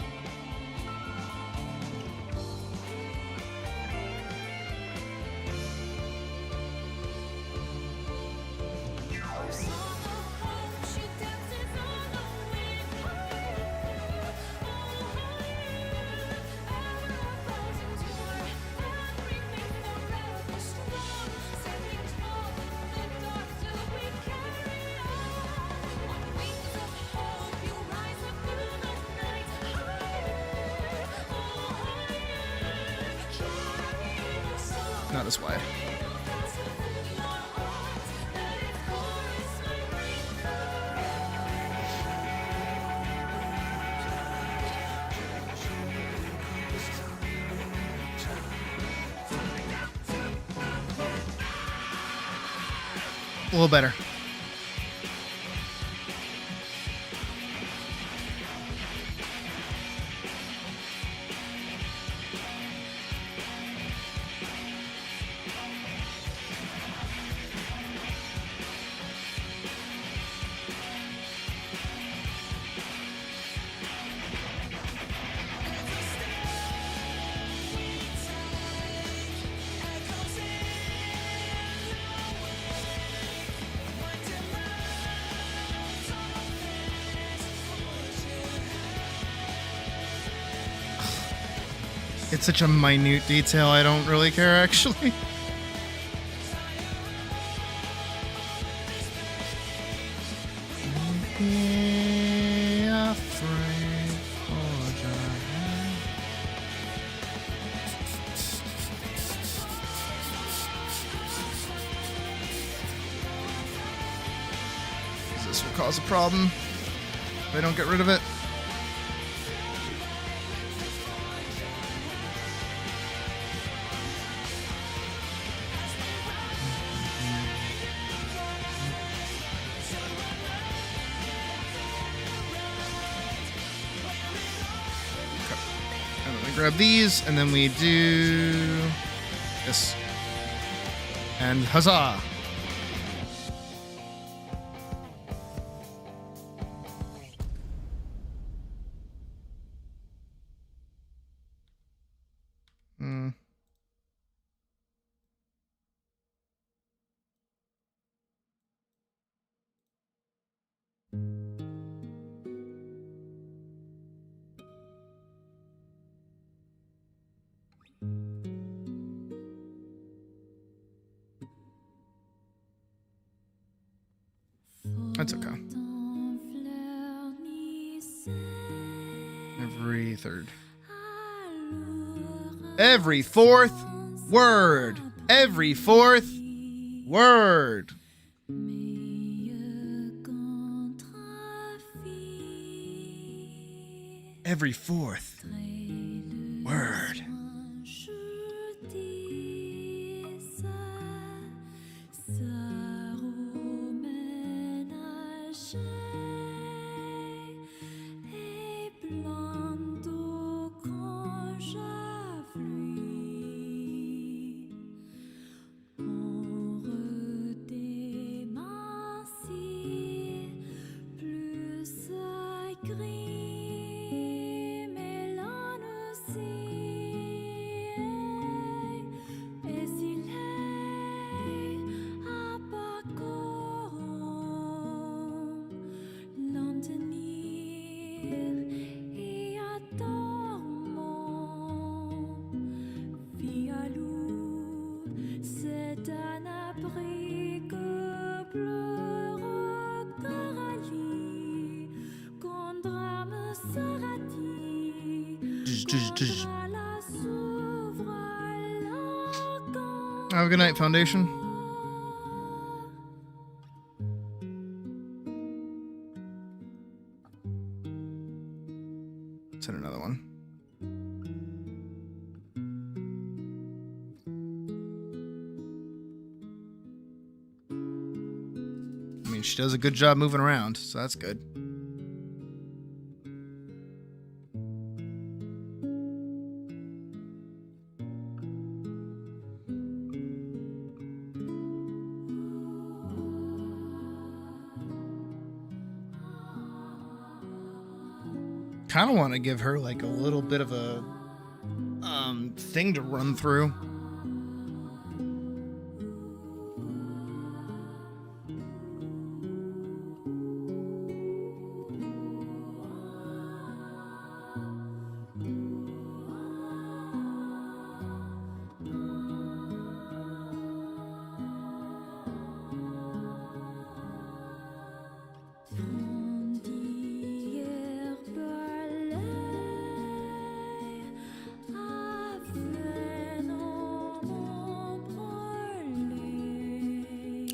Not as wide. little better. It's such a minute detail, I don't really care, actually. Be afraid for giant. This will cause a problem if I don't get rid of it. Grab these, and then we do this. And huzzah! That's okay. Every third. Every fourth word. Every fourth word. Every fourth word. Have a good night, Foundation. Let's hit another one. I mean, she does a good job moving around, so that's good. Kind of want to give her like a little bit of a thing to run through.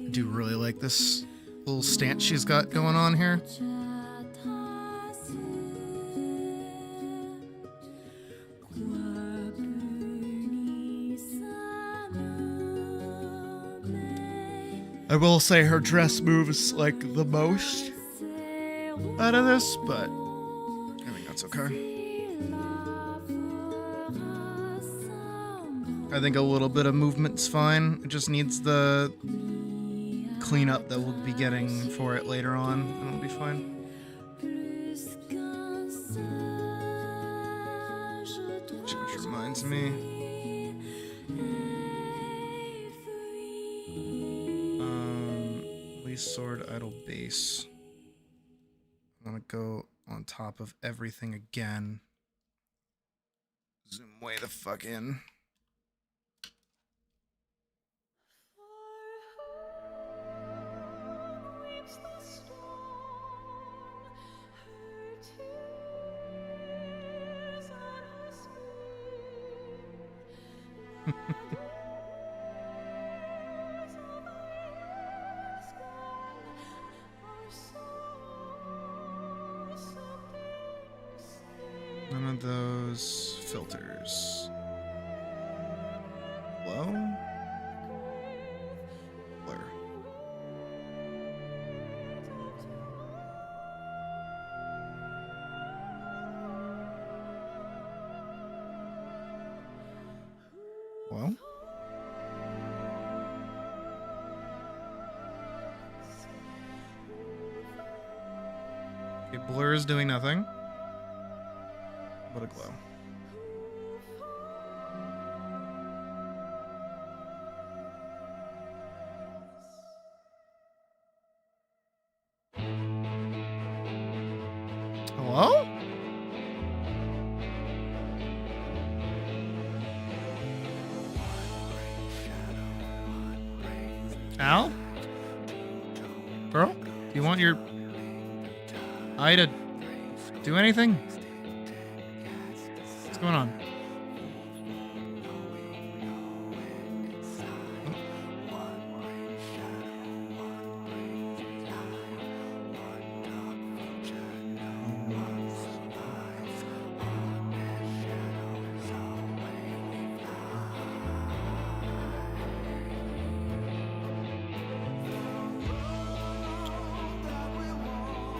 I do really like this little stance she's got going on here. I will say her dress moves like the most out of this, but I think that's okay. I think a little bit of movement's fine. It just needs the cleanup that we'll be getting for it later on, and it'll be fine. Which reminds me. Least sword, idle base. I'm gonna go on top of everything again. Zoom way the fuck in. None of those filters. Glow? Blur. Well? Okay, blur is doing nothing. What a glow. Hello? Al? Bro? Do you want your eye to do anything? What's going on?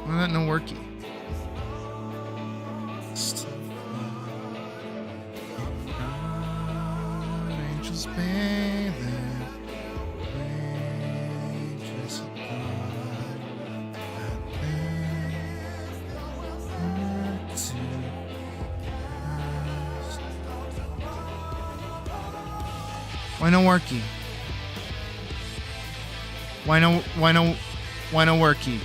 Why that no worky? Angels bathing, angels why no worky? Why no worky?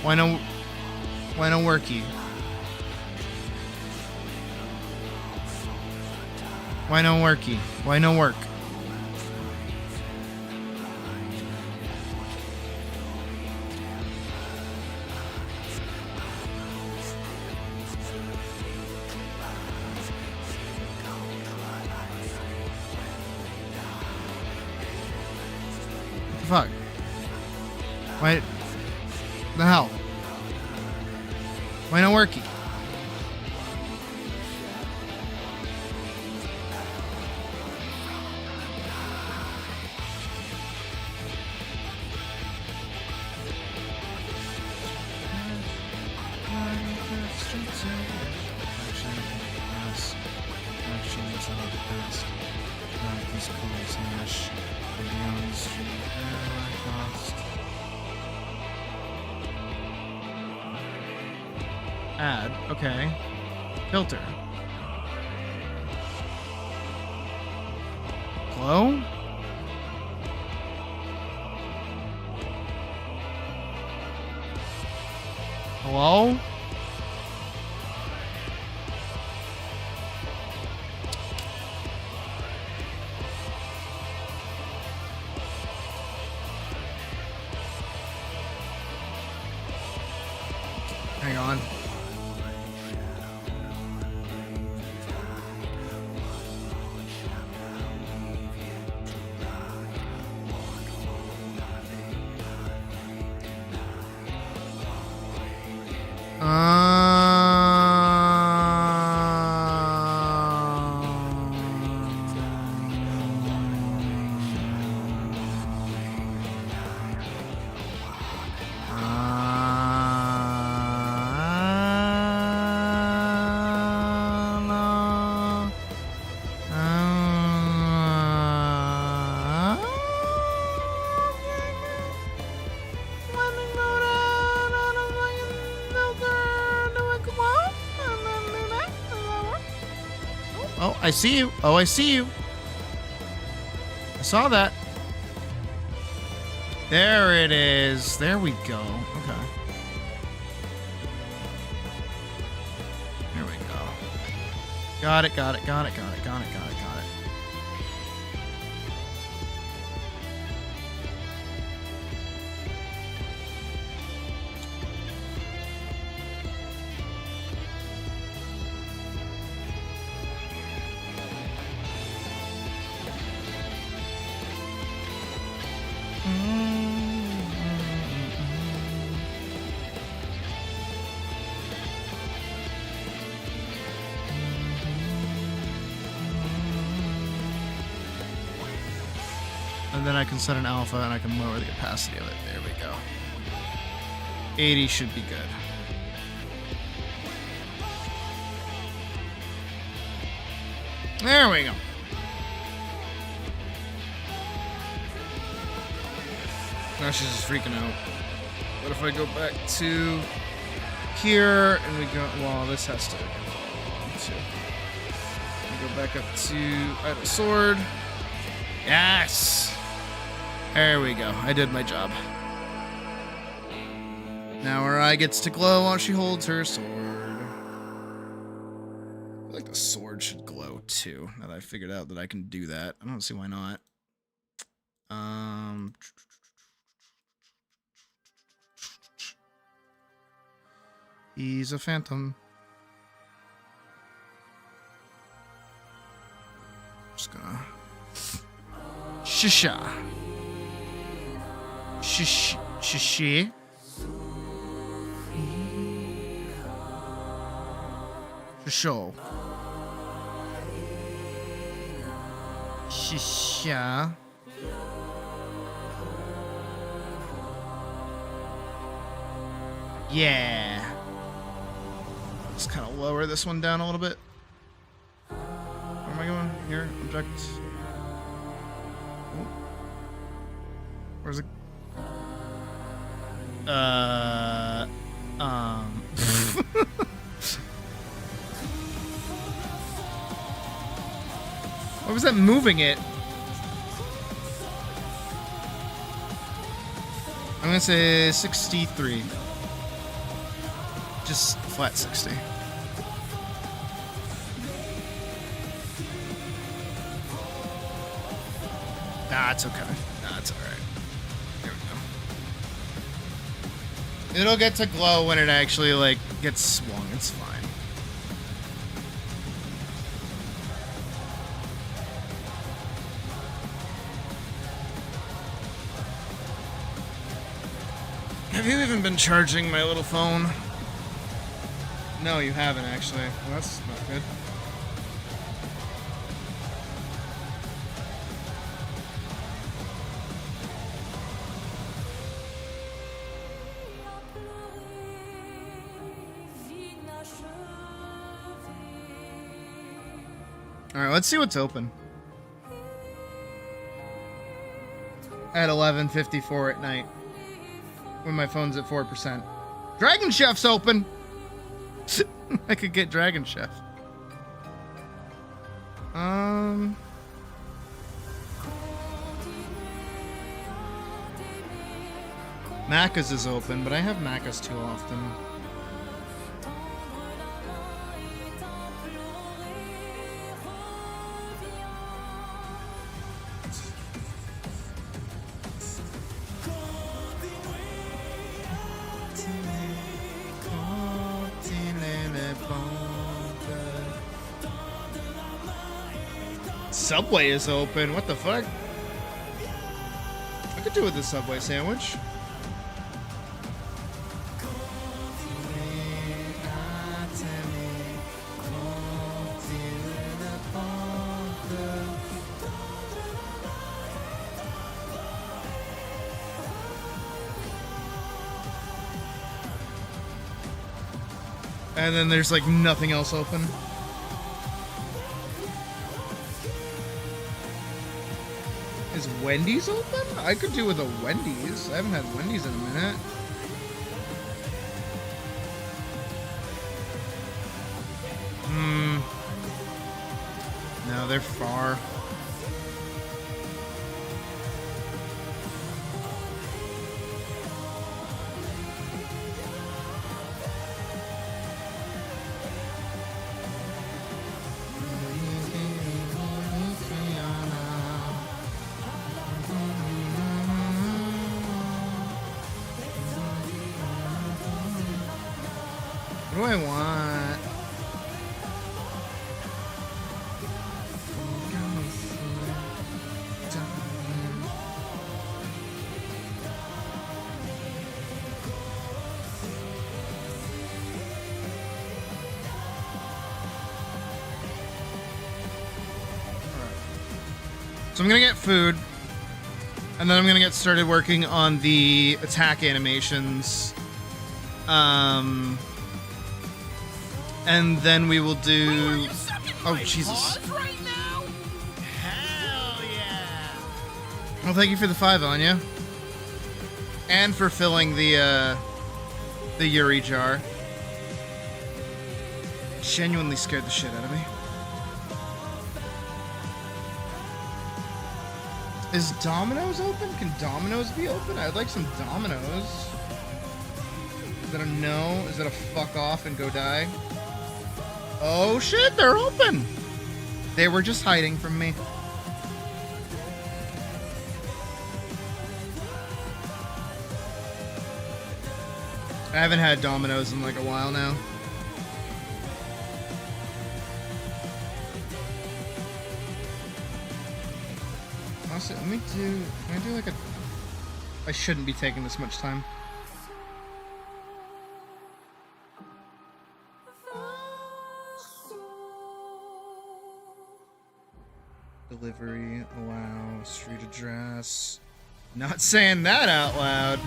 Why no worky? Why no worky? Why no work? What the fuck? Why the hell? Why no worky? Add, okay. Filter. Glow? Hello? Hang on. Oh, I see you. Oh, I see you. I saw that. There it is. There we go. Okay. There we go. Got it, got it, got it, got it, got it, got it, got it. And then I can set an alpha and I can lower the opacity of it. There we go. 80 should be good. There we go. Now she's just freaking out. What if I go back to here and we go, well, this has to, we go back up to idle sword. Yes! There we go. I did my job. Now her eye gets to glow while she holds her sword. I feel like the sword should glow too, now that I figured out that I can do that. I don't see why not. He's a phantom. Just gonna... Shisha. Shish. Shishi. Shisho. Shisha. Yeah. Let's kind of lower this one down a little bit. Where am I going? Here, object. Oh. Where's it? What was that moving it? I'm gonna say 63. Just flat 60. Nah, it's okay. Nah, it's alright. There we go. It'll get to glow when it actually, like, gets swung. It's fine. Have you even been charging my little phone? No, you haven't, actually. Well, that's not good. Alright, let's see what's open. At 11:54 at night. When my phone's at 4%. Dragon Chef's open! I could get Dragon Chef. Macca's is open, but I have Macca's too often. Subway is open. What the fuck? I could do with a Subway sandwich. And then there's like nothing else open. Is Wendy's open? I could do with a Wendy's. I haven't had Wendy's in a minute. they're far. What do I want? So I'm gonna get food, and then I'm gonna get started working on the attack animations. And then we will do. Oh Jesus! Right now? Hell yeah! Well, thank you for the 5, Anya, and for filling the Yuri jar. Genuinely scared the shit out of me. Is Domino's open? Can Domino's be open? I'd like some Domino's. Is that a no? Is that a fuck off and go die? Oh shit, they're open! They were just hiding from me. I haven't had Domino's in like a while now. Honestly, let me do... Can I do like a... I shouldn't be taking this much time. Delivery, allow, street address. Not saying that out loud.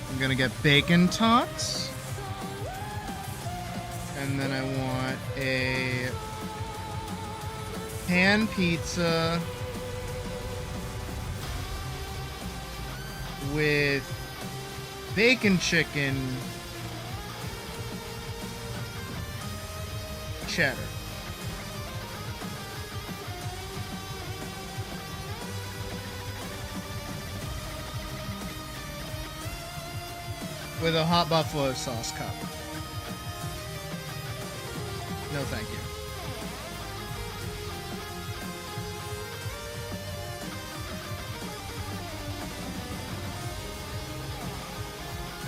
I'm gonna get bacon tots. And then I want a pan pizza with bacon chicken, cheddar. With a hot buffalo sauce cup. No, thank you.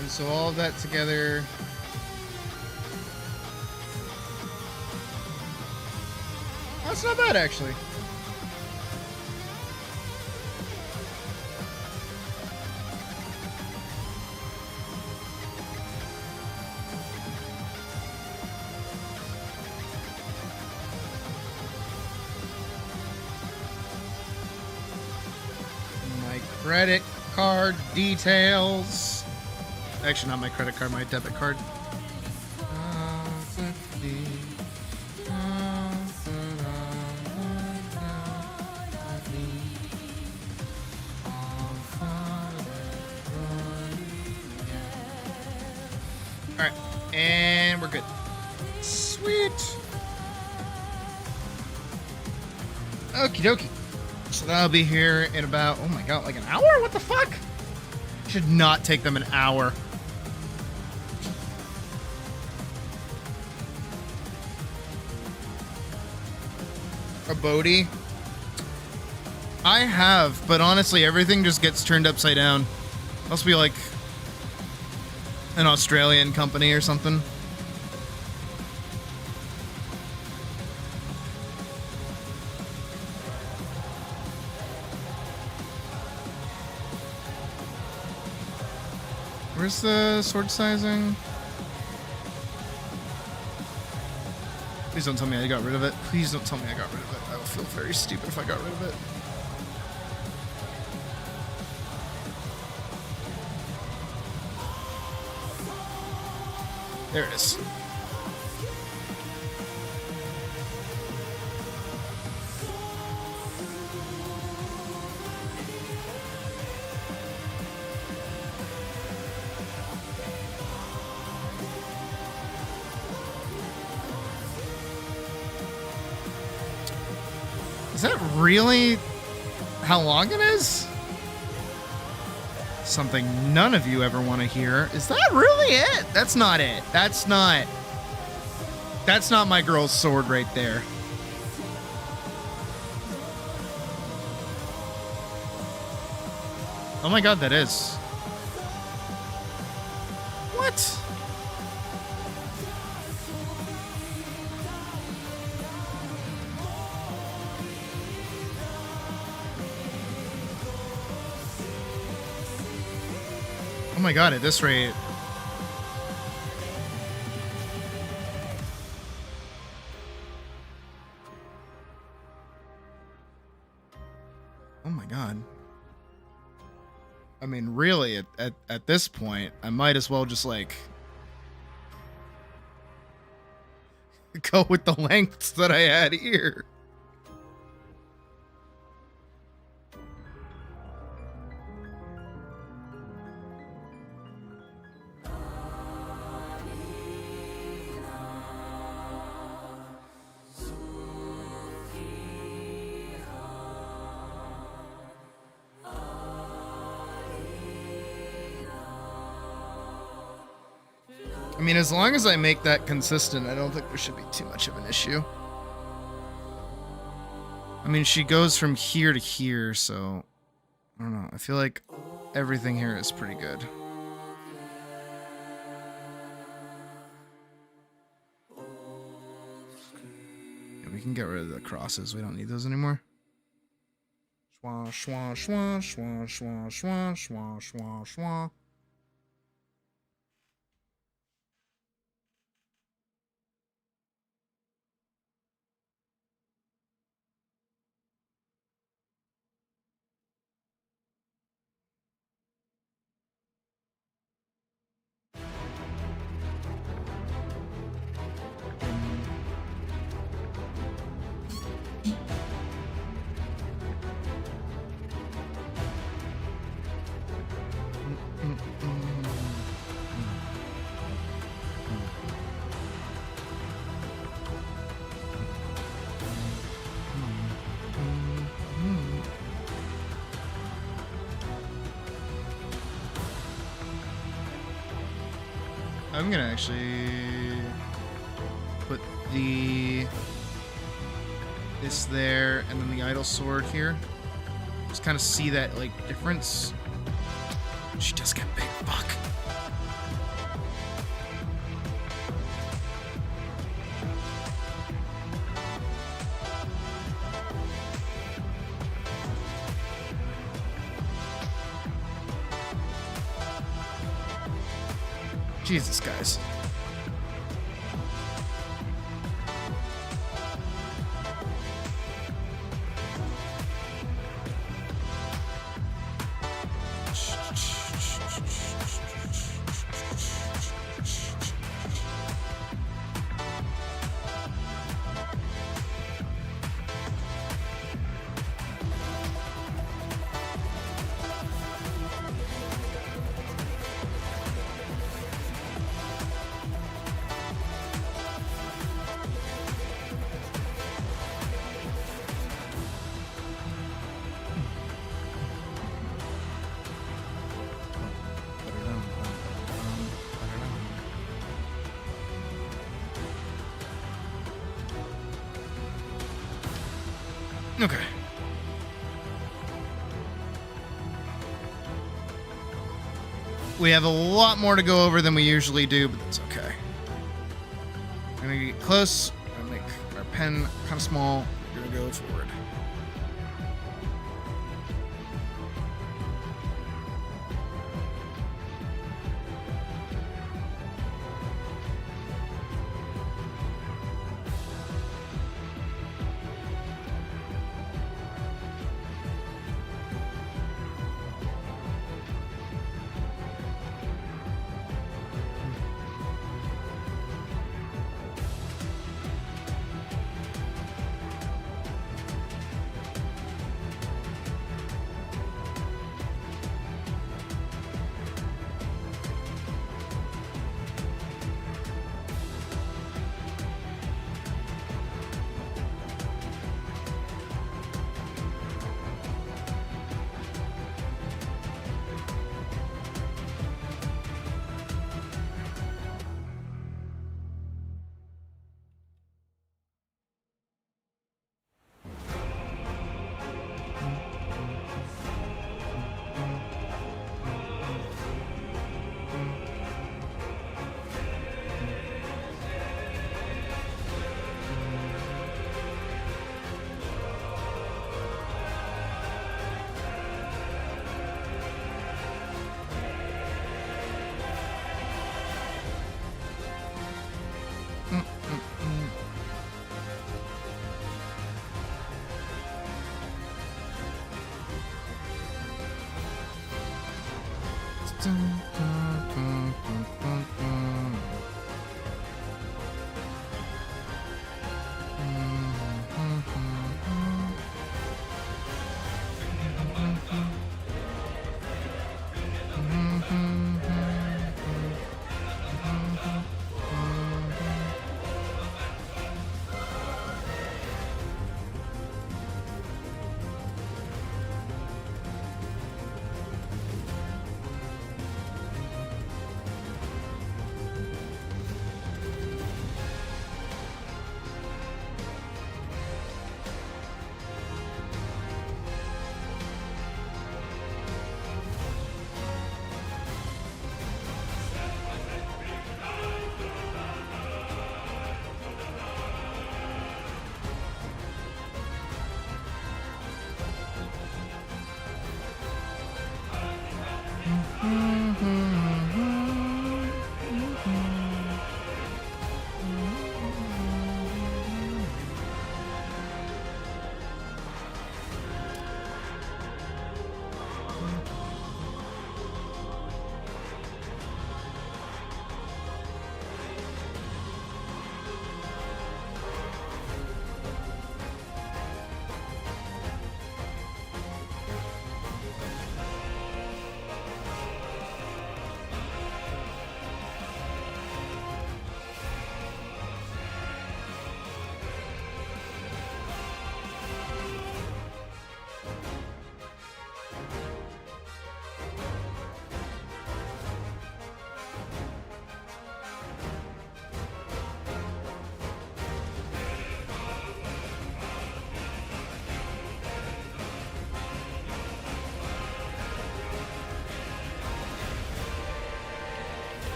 And so all of that together. That's not bad, actually. Credit card details. Actually, not my credit card, my debit card. Alright, and we're good. Sweet. Okie dokie. So that'll be here in about, oh my god, like an hour? What the fuck? Should not take them an hour. A Bodhi? I have, but honestly, everything just gets turned upside down. Must be like an Australian company or something. Where's the sword sizing? Please don't tell me I got rid of it. Please don't tell me I got rid of it. I would feel very stupid if I got rid of it. There it is. Is that really how long it is? Something none of you ever want to hear. Is that really it? That's not it. That's not my girl's sword right there. Oh my god, that is. What? Oh my god, at this rate. Oh my god. I mean, really, at this point, I might as well just, like, go with the lengths that I had here. I mean, as long as I make that consistent, I don't think there should be too much of an issue. I mean, she goes from here to here, so I don't know. I feel like everything here is pretty good. Yeah, we can get rid of the crosses. We don't need those anymore. Schwa, schwa, schwa, schwa, schwa, schwa, schwa, schwa, schwa. I'm gonna actually put this there and then the idle sword here. Just kind of see that like difference. She does get big. Fuck. Jesus, guys. Okay. We have a lot more to go over than we usually do, but that's okay. We're gonna get close. We're gonna make our pen kind of small. We're gonna go forward.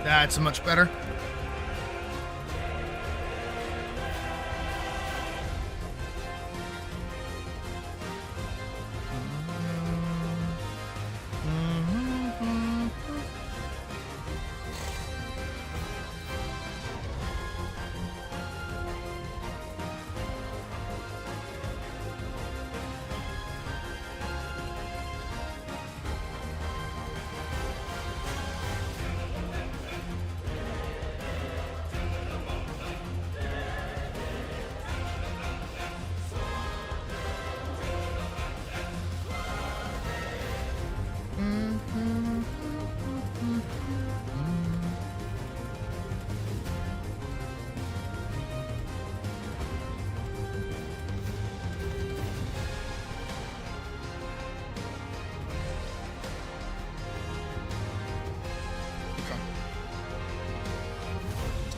That's much better.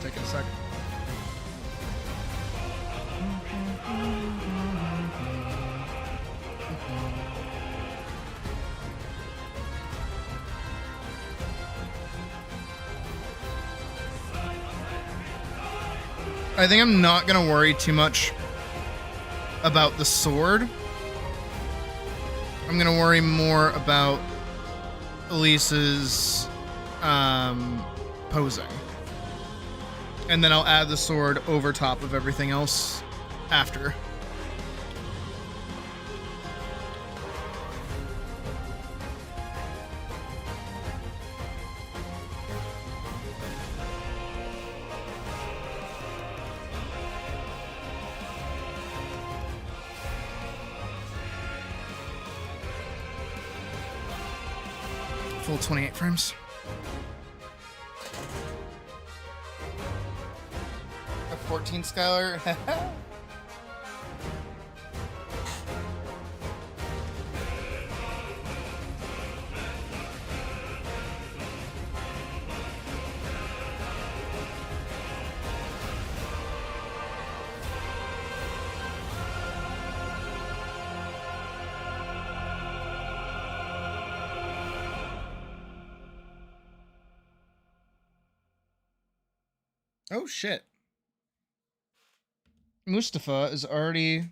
Taking a second. I think I'm not gonna worry too much about the sword. I'm gonna worry more about Elise's posing. And then I'll add the sword over top of everything else after. Full 28 frames. A 14 Skylar. Oh shit. Mustafa is already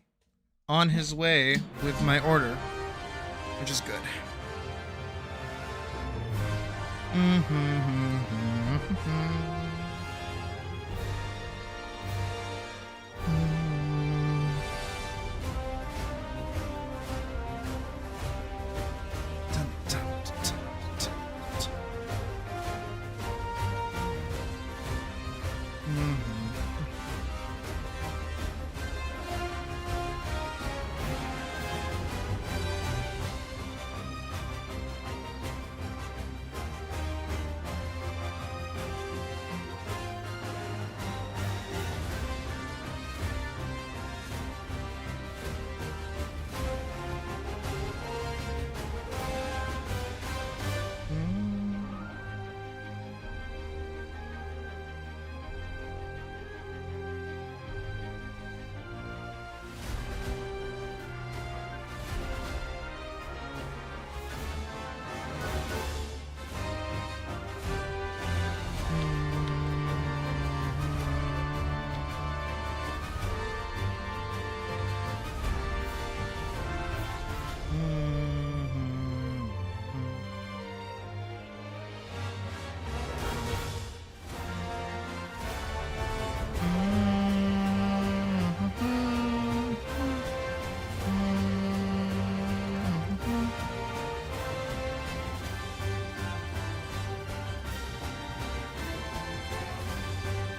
on his way with my order, which is good.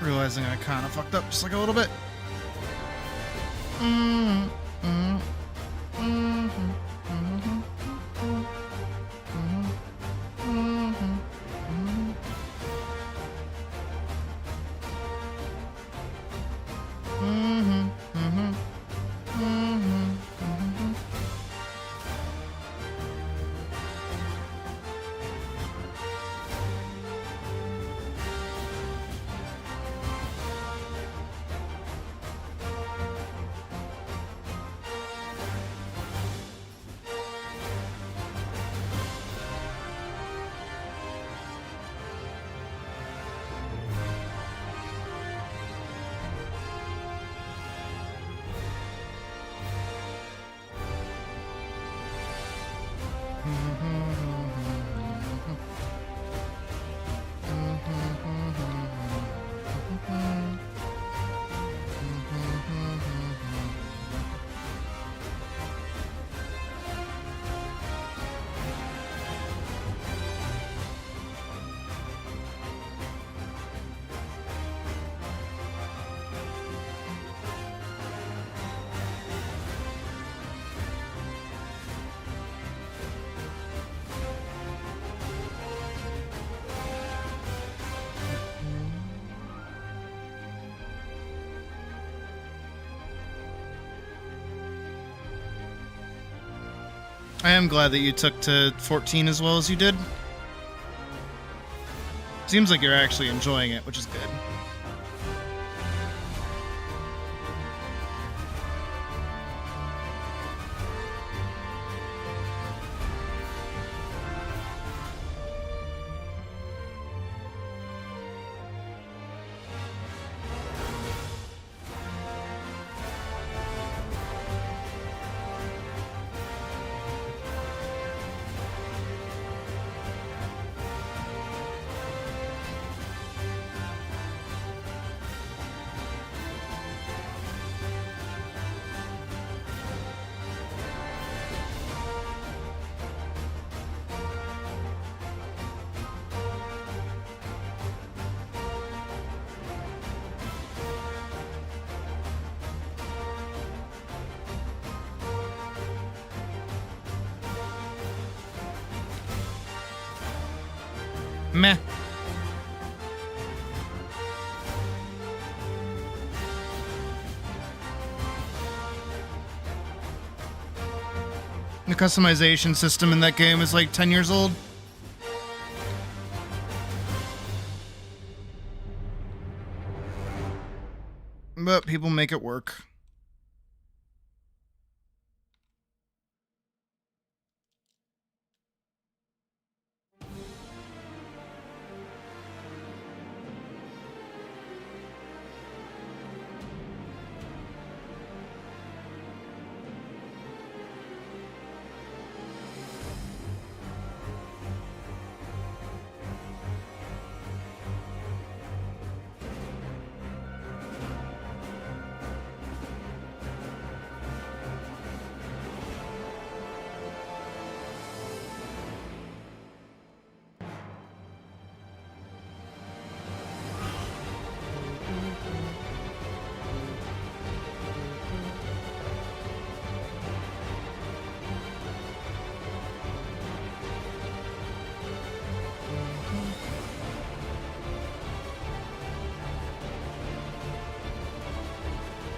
Realizing I kind of fucked up just like a little bit. I am glad that you took to 14 as well as you did. Seems like you're actually enjoying it, which is good. Meh. The customization system in that game is like 10 years old. But people make it work.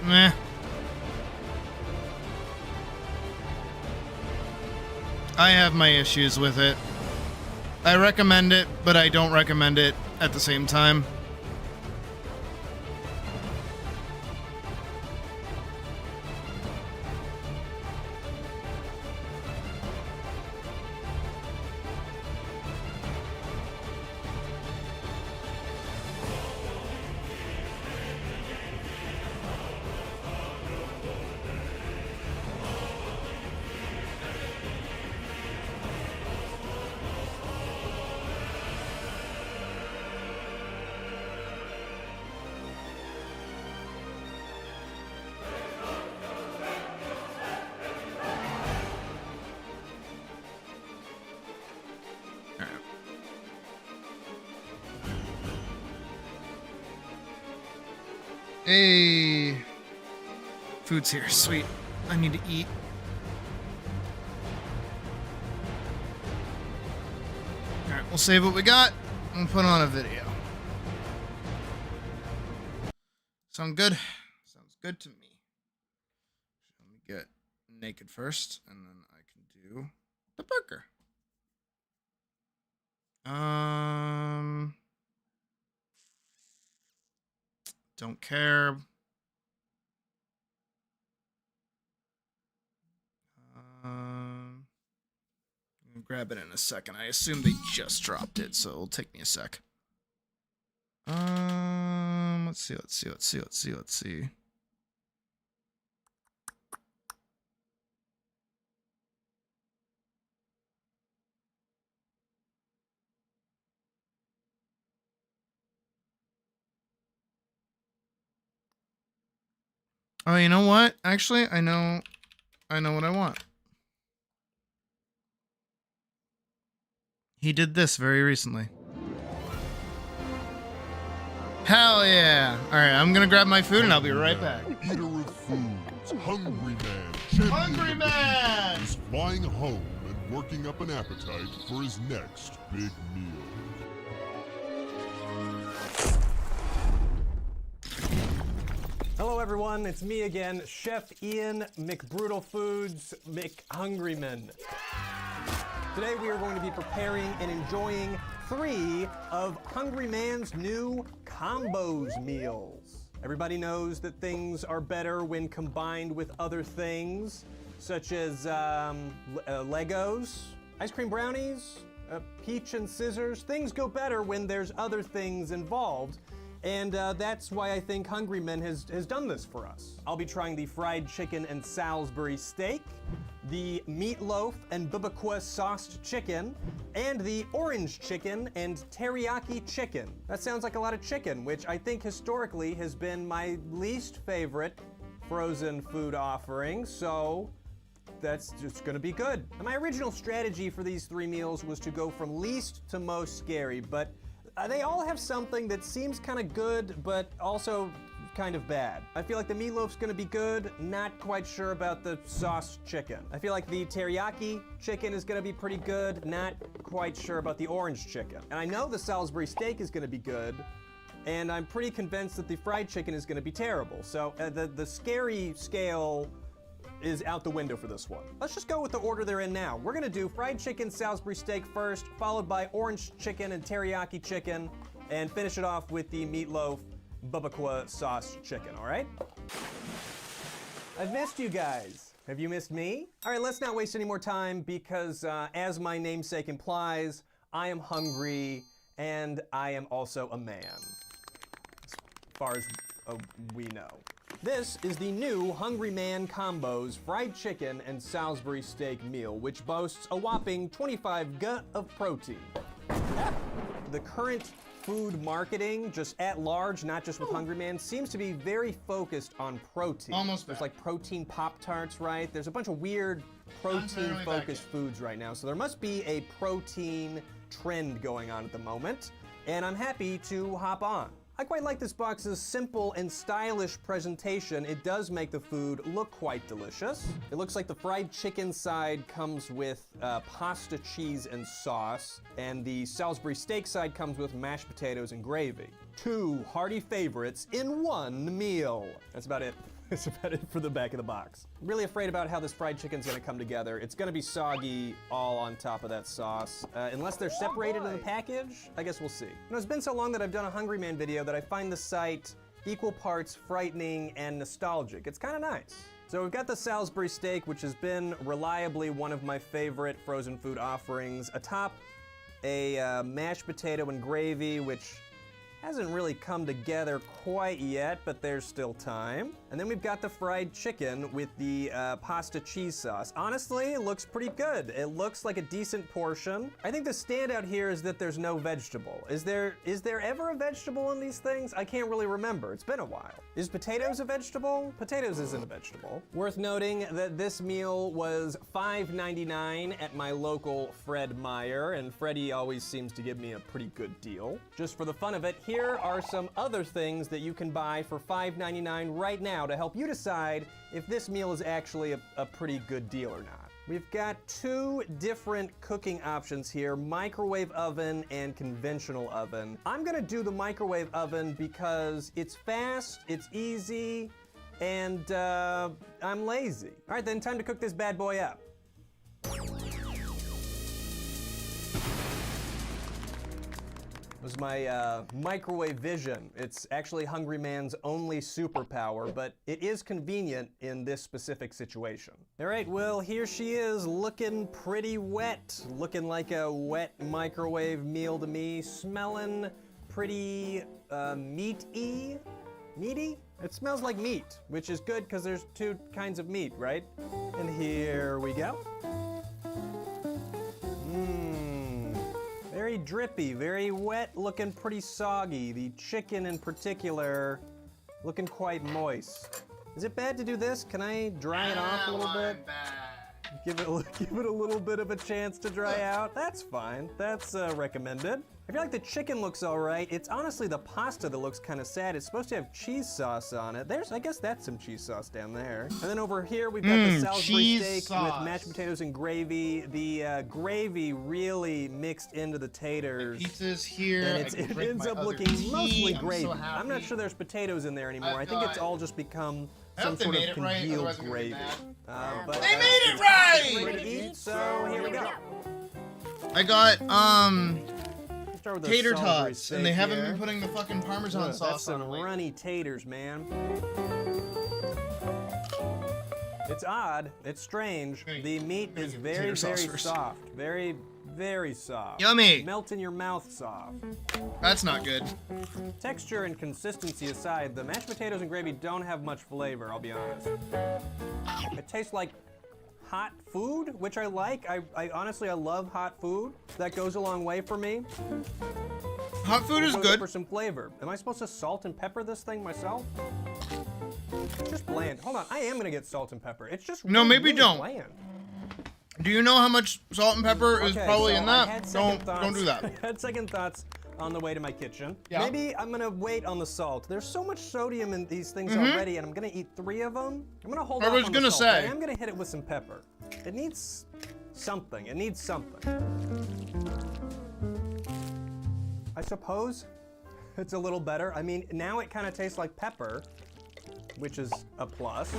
Meh. I have my issues with it. I recommend it, but I don't recommend it at the same time. Hey, food's here. Sweet. I need to eat. All right, we'll save what we got and put on a video. Sound good? Sounds good to me. Let me get naked first, and then I can do the burger. Don't care. I'll grab it in a second. I assume they just dropped it, so it'll take me a sec. Let's see. Oh, you know what? Actually, I know what I want. He did this very recently. Hell yeah! Alright, I'm gonna grab my food and I'll be right back. Eater of foods, hungry man, Hungry man! is flying home and working up an appetite for his next big meal. Hello everyone, it's me again, Chef Ian, McBrutal Foods, McHungryman. Today we are going to be preparing and enjoying 3 of Hungry Man's new combos meals. Everybody knows that things are better when combined with other things, such as Legos, ice cream brownies, peach and scissors. Things go better when there's other things involved. And that's why I think Hungry Man has done this for us. I'll be trying the fried chicken and Salisbury steak, the meatloaf and barbacoa sauced chicken, and the orange chicken and teriyaki chicken. That sounds like a lot of chicken, which I think historically has been my least favorite frozen food offering, so that's just gonna be good. And my original strategy for these 3 meals was to go from least to most scary, but they all have something that seems kind of good, but also kind of bad. I feel like the meatloaf's gonna be good, not quite sure about the sauce chicken. I feel like the teriyaki chicken is gonna be pretty good, not quite sure about the orange chicken. And I know the Salisbury steak is gonna be good, and I'm pretty convinced that the fried chicken is gonna be terrible. So the scary scale is out the window for this one. Let's just go with the order they're in now. We're gonna do fried chicken, Salisbury steak first, followed by orange chicken and teriyaki chicken, and finish it off with the meatloaf, barbacoa sauce chicken, all right? I've missed you guys. Have you missed me? All right, let's not waste any more time because as my namesake implies, I am hungry and I am also a man, as far as we know. This is the new Hungry Man Combos fried chicken and Salisbury steak meal, which boasts a whopping 25 g of protein. The current food marketing, just at large, not just with Hungry Man, seems to be very focused on protein. Almost There's back. like protein Pop-Tarts, right? There's a bunch of weird protein-focused foods right now, so there must be a protein trend going on at the moment, and I'm happy to hop on. I quite like this box's simple and stylish presentation. It does make the food look quite delicious. It looks like the fried chicken side comes with pasta, cheese, and sauce, and the Salisbury steak side comes with mashed potatoes and gravy. 2 hearty favorites in one meal. That's about it. That's about it for the back of the box. I'm really afraid about how this fried chicken's gonna come together. It's gonna be soggy all on top of that sauce. Unless they're separated in the package, I guess we'll see. You know, it's been so long that I've done a Hungry Man video that I find the site equal parts frightening and nostalgic. It's kind of nice. So we've got the Salisbury steak, which has been reliably one of my favorite frozen food offerings, atop a mashed potato and gravy, which hasn't really come together quite yet, but there's still time. And then we've got the fried chicken with the pasta cheese sauce. Honestly, it looks pretty good. It looks like a decent portion. I think the standout here is that there's no vegetable. Is there ever a vegetable in these things? I can't really remember. It's been a while. Is potatoes a vegetable? Potatoes isn't a vegetable. Worth noting that this meal was $5.99 at my local Fred Meyer, and Freddie always seems to give me a pretty good deal. Just for the fun of it, here are some other things that you can buy for $5.99 right now to help you decide if this meal is actually a pretty good deal or not. We've got 2 different cooking options here, microwave oven and conventional oven. I'm gonna do the microwave oven because it's fast, it's easy, and I'm lazy. All right then, time to cook this bad boy up. Was my microwave vision. It's actually Hungry Man's only superpower, but it is convenient in this specific situation. All right, well, here she is, looking pretty wet. Looking like a wet microwave meal to me. Smelling pretty meaty? Meaty? It smells like meat, which is good because there's 2 kinds of meat, right? And here we go. Very drippy, very wet, looking pretty soggy. The chicken in particular, looking quite moist. Is it bad to do this? Can I dry it off a little bit? Give it a little bit of a chance to dry out. That's fine. That's recommended. I feel like the chicken looks all right. It's honestly the pasta that looks kind of sad. It's supposed to have cheese sauce on it. I guess that's some cheese sauce down there. And then over here we've got the Salisbury steak with mashed potatoes and gravy. The gravy really mixed into the taters. The pizza's here. And it ends up looking mostly gravy. I'm not sure there's potatoes in there anymore. I think it's all just become some sort of congealed gravy. But they made it right! Ready to eat, so here we go. I got Start with those tater Salisbury tots, steak and they haven't here. been putting the fucking Parmesan Look, sauce that's some on it. runny taters, man. It's odd. It's strange. The meat is very, tater sauce very first. soft. Very, very soft. Yummy. Melt in your mouth soft. That's not good. Texture and consistency aside, the mashed potatoes and gravy don't have much flavor, I'll be honest. It tastes like hot food, which I like. I honestly, I love hot food. That goes a long way for me. Hot food is Goes good. For some flavor. Am I supposed to salt and pepper this thing myself? It's just bland. Hold on, I am gonna get salt and pepper. It's just No, really, maybe really don't. bland. Do you know how much salt and pepper is Okay, probably so in I that? had second Don't do thoughts. that. I had second thoughts on the way to my kitchen. Yeah. Maybe I'm gonna wait on the salt. There's so much sodium in these things Mhm. already, and I'm gonna eat 3 of them. I'm gonna hold I off was on gonna the salt. say. I am gonna hit it with some pepper. It needs something. It needs something. I suppose it's a little better. I mean, now it kind of tastes like pepper, which is a plus.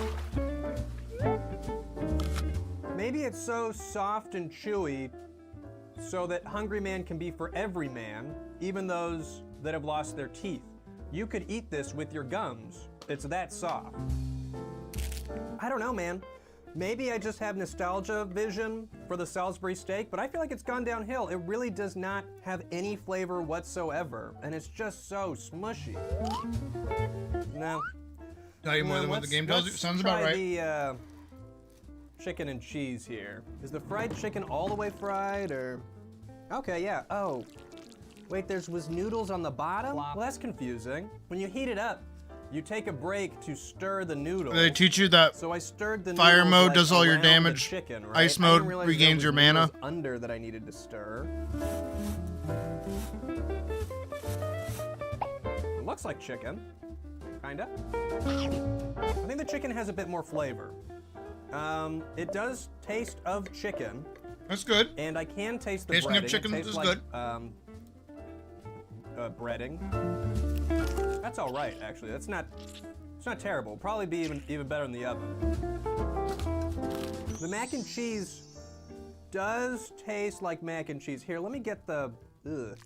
Maybe it's so soft and chewy so that hungry man can be for every man, even those that have lost their teeth. You could eat this with your gums. It's that soft. I don't know, man. Maybe I just have nostalgia vision for the Salisbury steak, but I feel like it's gone downhill. It really does not have any flavor whatsoever, and it's just so smushy. No. Tell you more than what the game tells you. Sounds about right. The chicken and cheese here. Is the fried chicken all the way fried, or? Okay, yeah. Oh, wait. Was noodles on the bottom. Well, that's confusing. When you heat it up, you take a break to stir the noodles. They teach you that So I stirred the fire noodles, mode like, does all your around the damage. chicken, right? Ice I didn't mode realize regains there your was mana. noodles under that I needed to stir. It looks like chicken, kinda. I think the chicken has a bit more flavor. It does taste of chicken. That's good. And I can taste the Tasting breading. of chicken It tastes is like, good. Breading. That's all right, actually. It's not terrible. Probably be even better in the oven. The mac and cheese does taste like mac and cheese. Here, let me get the. Ugh.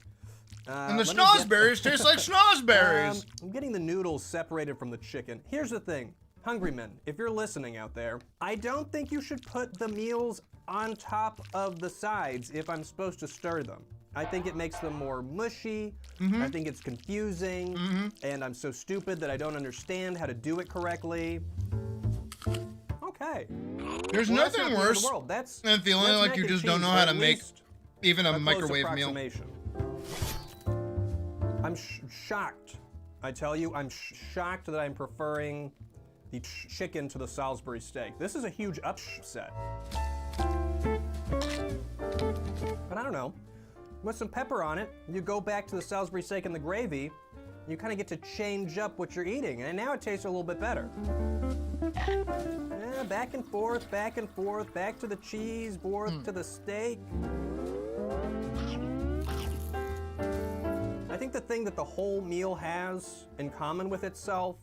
And the let me get schnozberries taste like schnozberries. I'm getting the noodles separated from the chicken. Here's the thing, hungry men, if you're listening out there, I don't think you should put the meals on top of the sides if I'm supposed to stir them. I think it makes them more mushy. I think it's confusing, and I'm so stupid that I don't understand how to do it correctly. Okay. There's Well, that's nothing not the end of worse the world. That's than feeling that's like mac you and just don't cheese, know but how to at make least even a close microwave meal. approximation. I'm shocked. I tell you, I'm shocked that I'm preferring the chicken to the Salisbury steak. This is a huge upset. But I don't know. With some pepper on it, you go back to the Salisbury steak and the gravy, you kind of get to change up what you're eating, and now it tastes a little bit better. Yeah, back and forth, back to the cheese, forth to the steak. I think the thing that the whole meal has in common with itself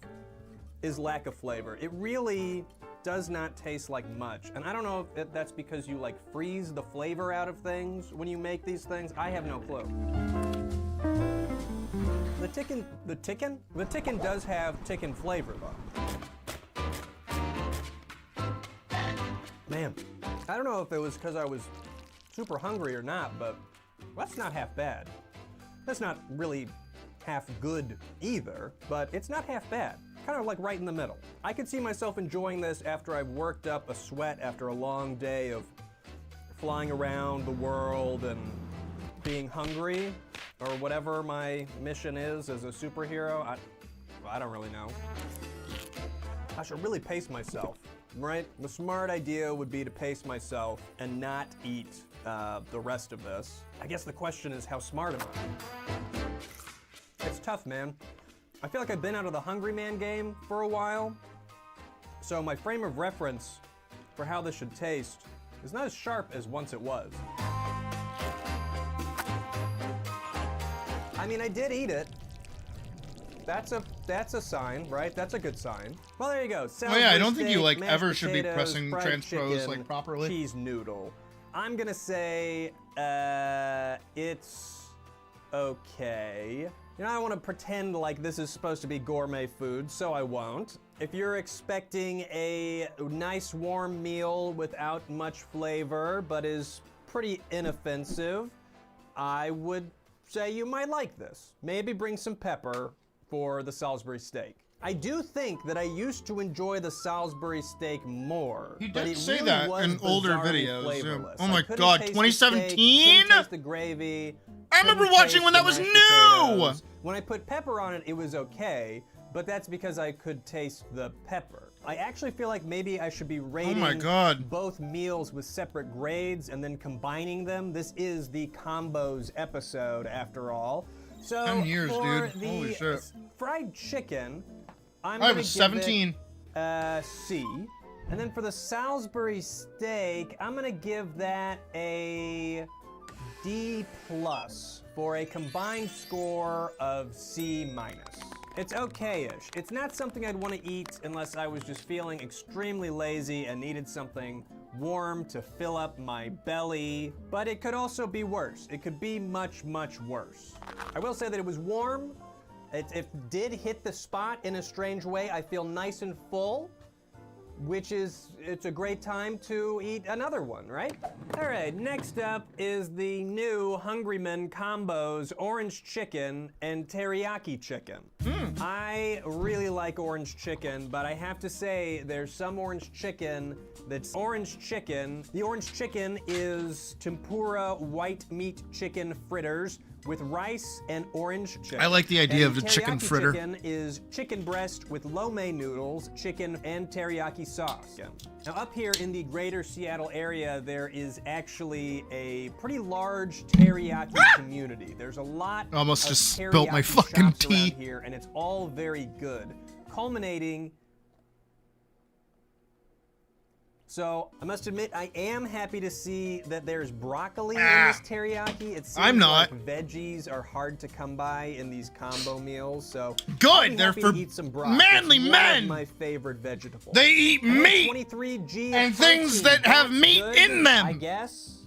is lack of flavor. It really does not taste like much. And I don't know if that's because you like freeze the flavor out of things when you make these things. I have no clue. The chicken does have chicken flavor though. Man, I don't know if it was because I was super hungry or not, but that's not half bad. That's not really half good either, but it's not half bad. Kind of like right in the middle. I could see myself enjoying this after I've worked up a sweat after a long day of flying around the world and being hungry, or whatever my mission is as a superhero. I don't really know. I should really pace myself, right? The smart idea would be to pace myself and not eat the rest of this. I guess the question is, how smart am I? It's tough, man. I feel like I've been out of the hungry man game for a while, so my frame of reference for how this should taste is not as sharp as once it was. I mean, I did eat it. That's a sign, right? That's a good sign. Well, there you go. Oh yeah, I don't think you Salisbury like steak, ever mashed should be potatoes, pressing fried transpose chicken, like properly. cheese noodle. I'm gonna say it's okay. You know, I don't want to pretend like this is supposed to be gourmet food, so I won't. If you're expecting a nice warm meal without much flavor, but is pretty inoffensive, I would say you might like this. Maybe bring some pepper for the Salisbury steak. I do think that I used to enjoy the Salisbury steak more. You but did it say really that was in older bizarrely videos. flavorless. Oh I my couldn't God, taste the steak, 2017? couldn't taste the gravy. I remember couldn't watching taste when the that was mashed new! potatoes. When I put pepper on it, it was okay, but that's because I could taste the pepper. I actually feel like maybe I should be rating both meals with separate grades and then combining them. This is the combos episode, after all. So 10 years, for dude. the Holy shit. fried chicken, I I was 17. C. And then for the Salisbury steak, I'm gonna give that a D+ for a combined score of C-. It's okay-ish. It's not something I'd want to eat unless I was just feeling extremely lazy and needed something warm to fill up my belly, but it could also be worse. It could be much, much worse. I will say that it was warm. It did hit the spot in a strange way. I feel nice and full, which is, it's a great time to eat another one, right? All right, next up is the new Hungry Men combos, orange chicken and teriyaki chicken. I really like orange chicken, but I have to say there's some orange chicken that's orange chicken. The orange chicken is tempura white meat chicken fritters with rice and orange chicken. I like the idea of the chicken teriyaki fritter. Chicken is chicken breast with lo mein noodles, chicken, and teriyaki sauce. Now up here in the greater Seattle area, there is actually a pretty large teriyaki community. There's a lot Almost of just spilled my teriyaki fucking shops tea. around here, and it's all very good, culminating. So I must admit, I am happy to see that there's broccoli in this teriyaki. It seems I'm not. like veggies are hard to come by in these combo meals, so Good, I'll be they're happy for to eat some broccoli. manly It's one men. of my favorite vegetables. They eat meat 23 G of and things protein. that have That's meat good, in them. I guess.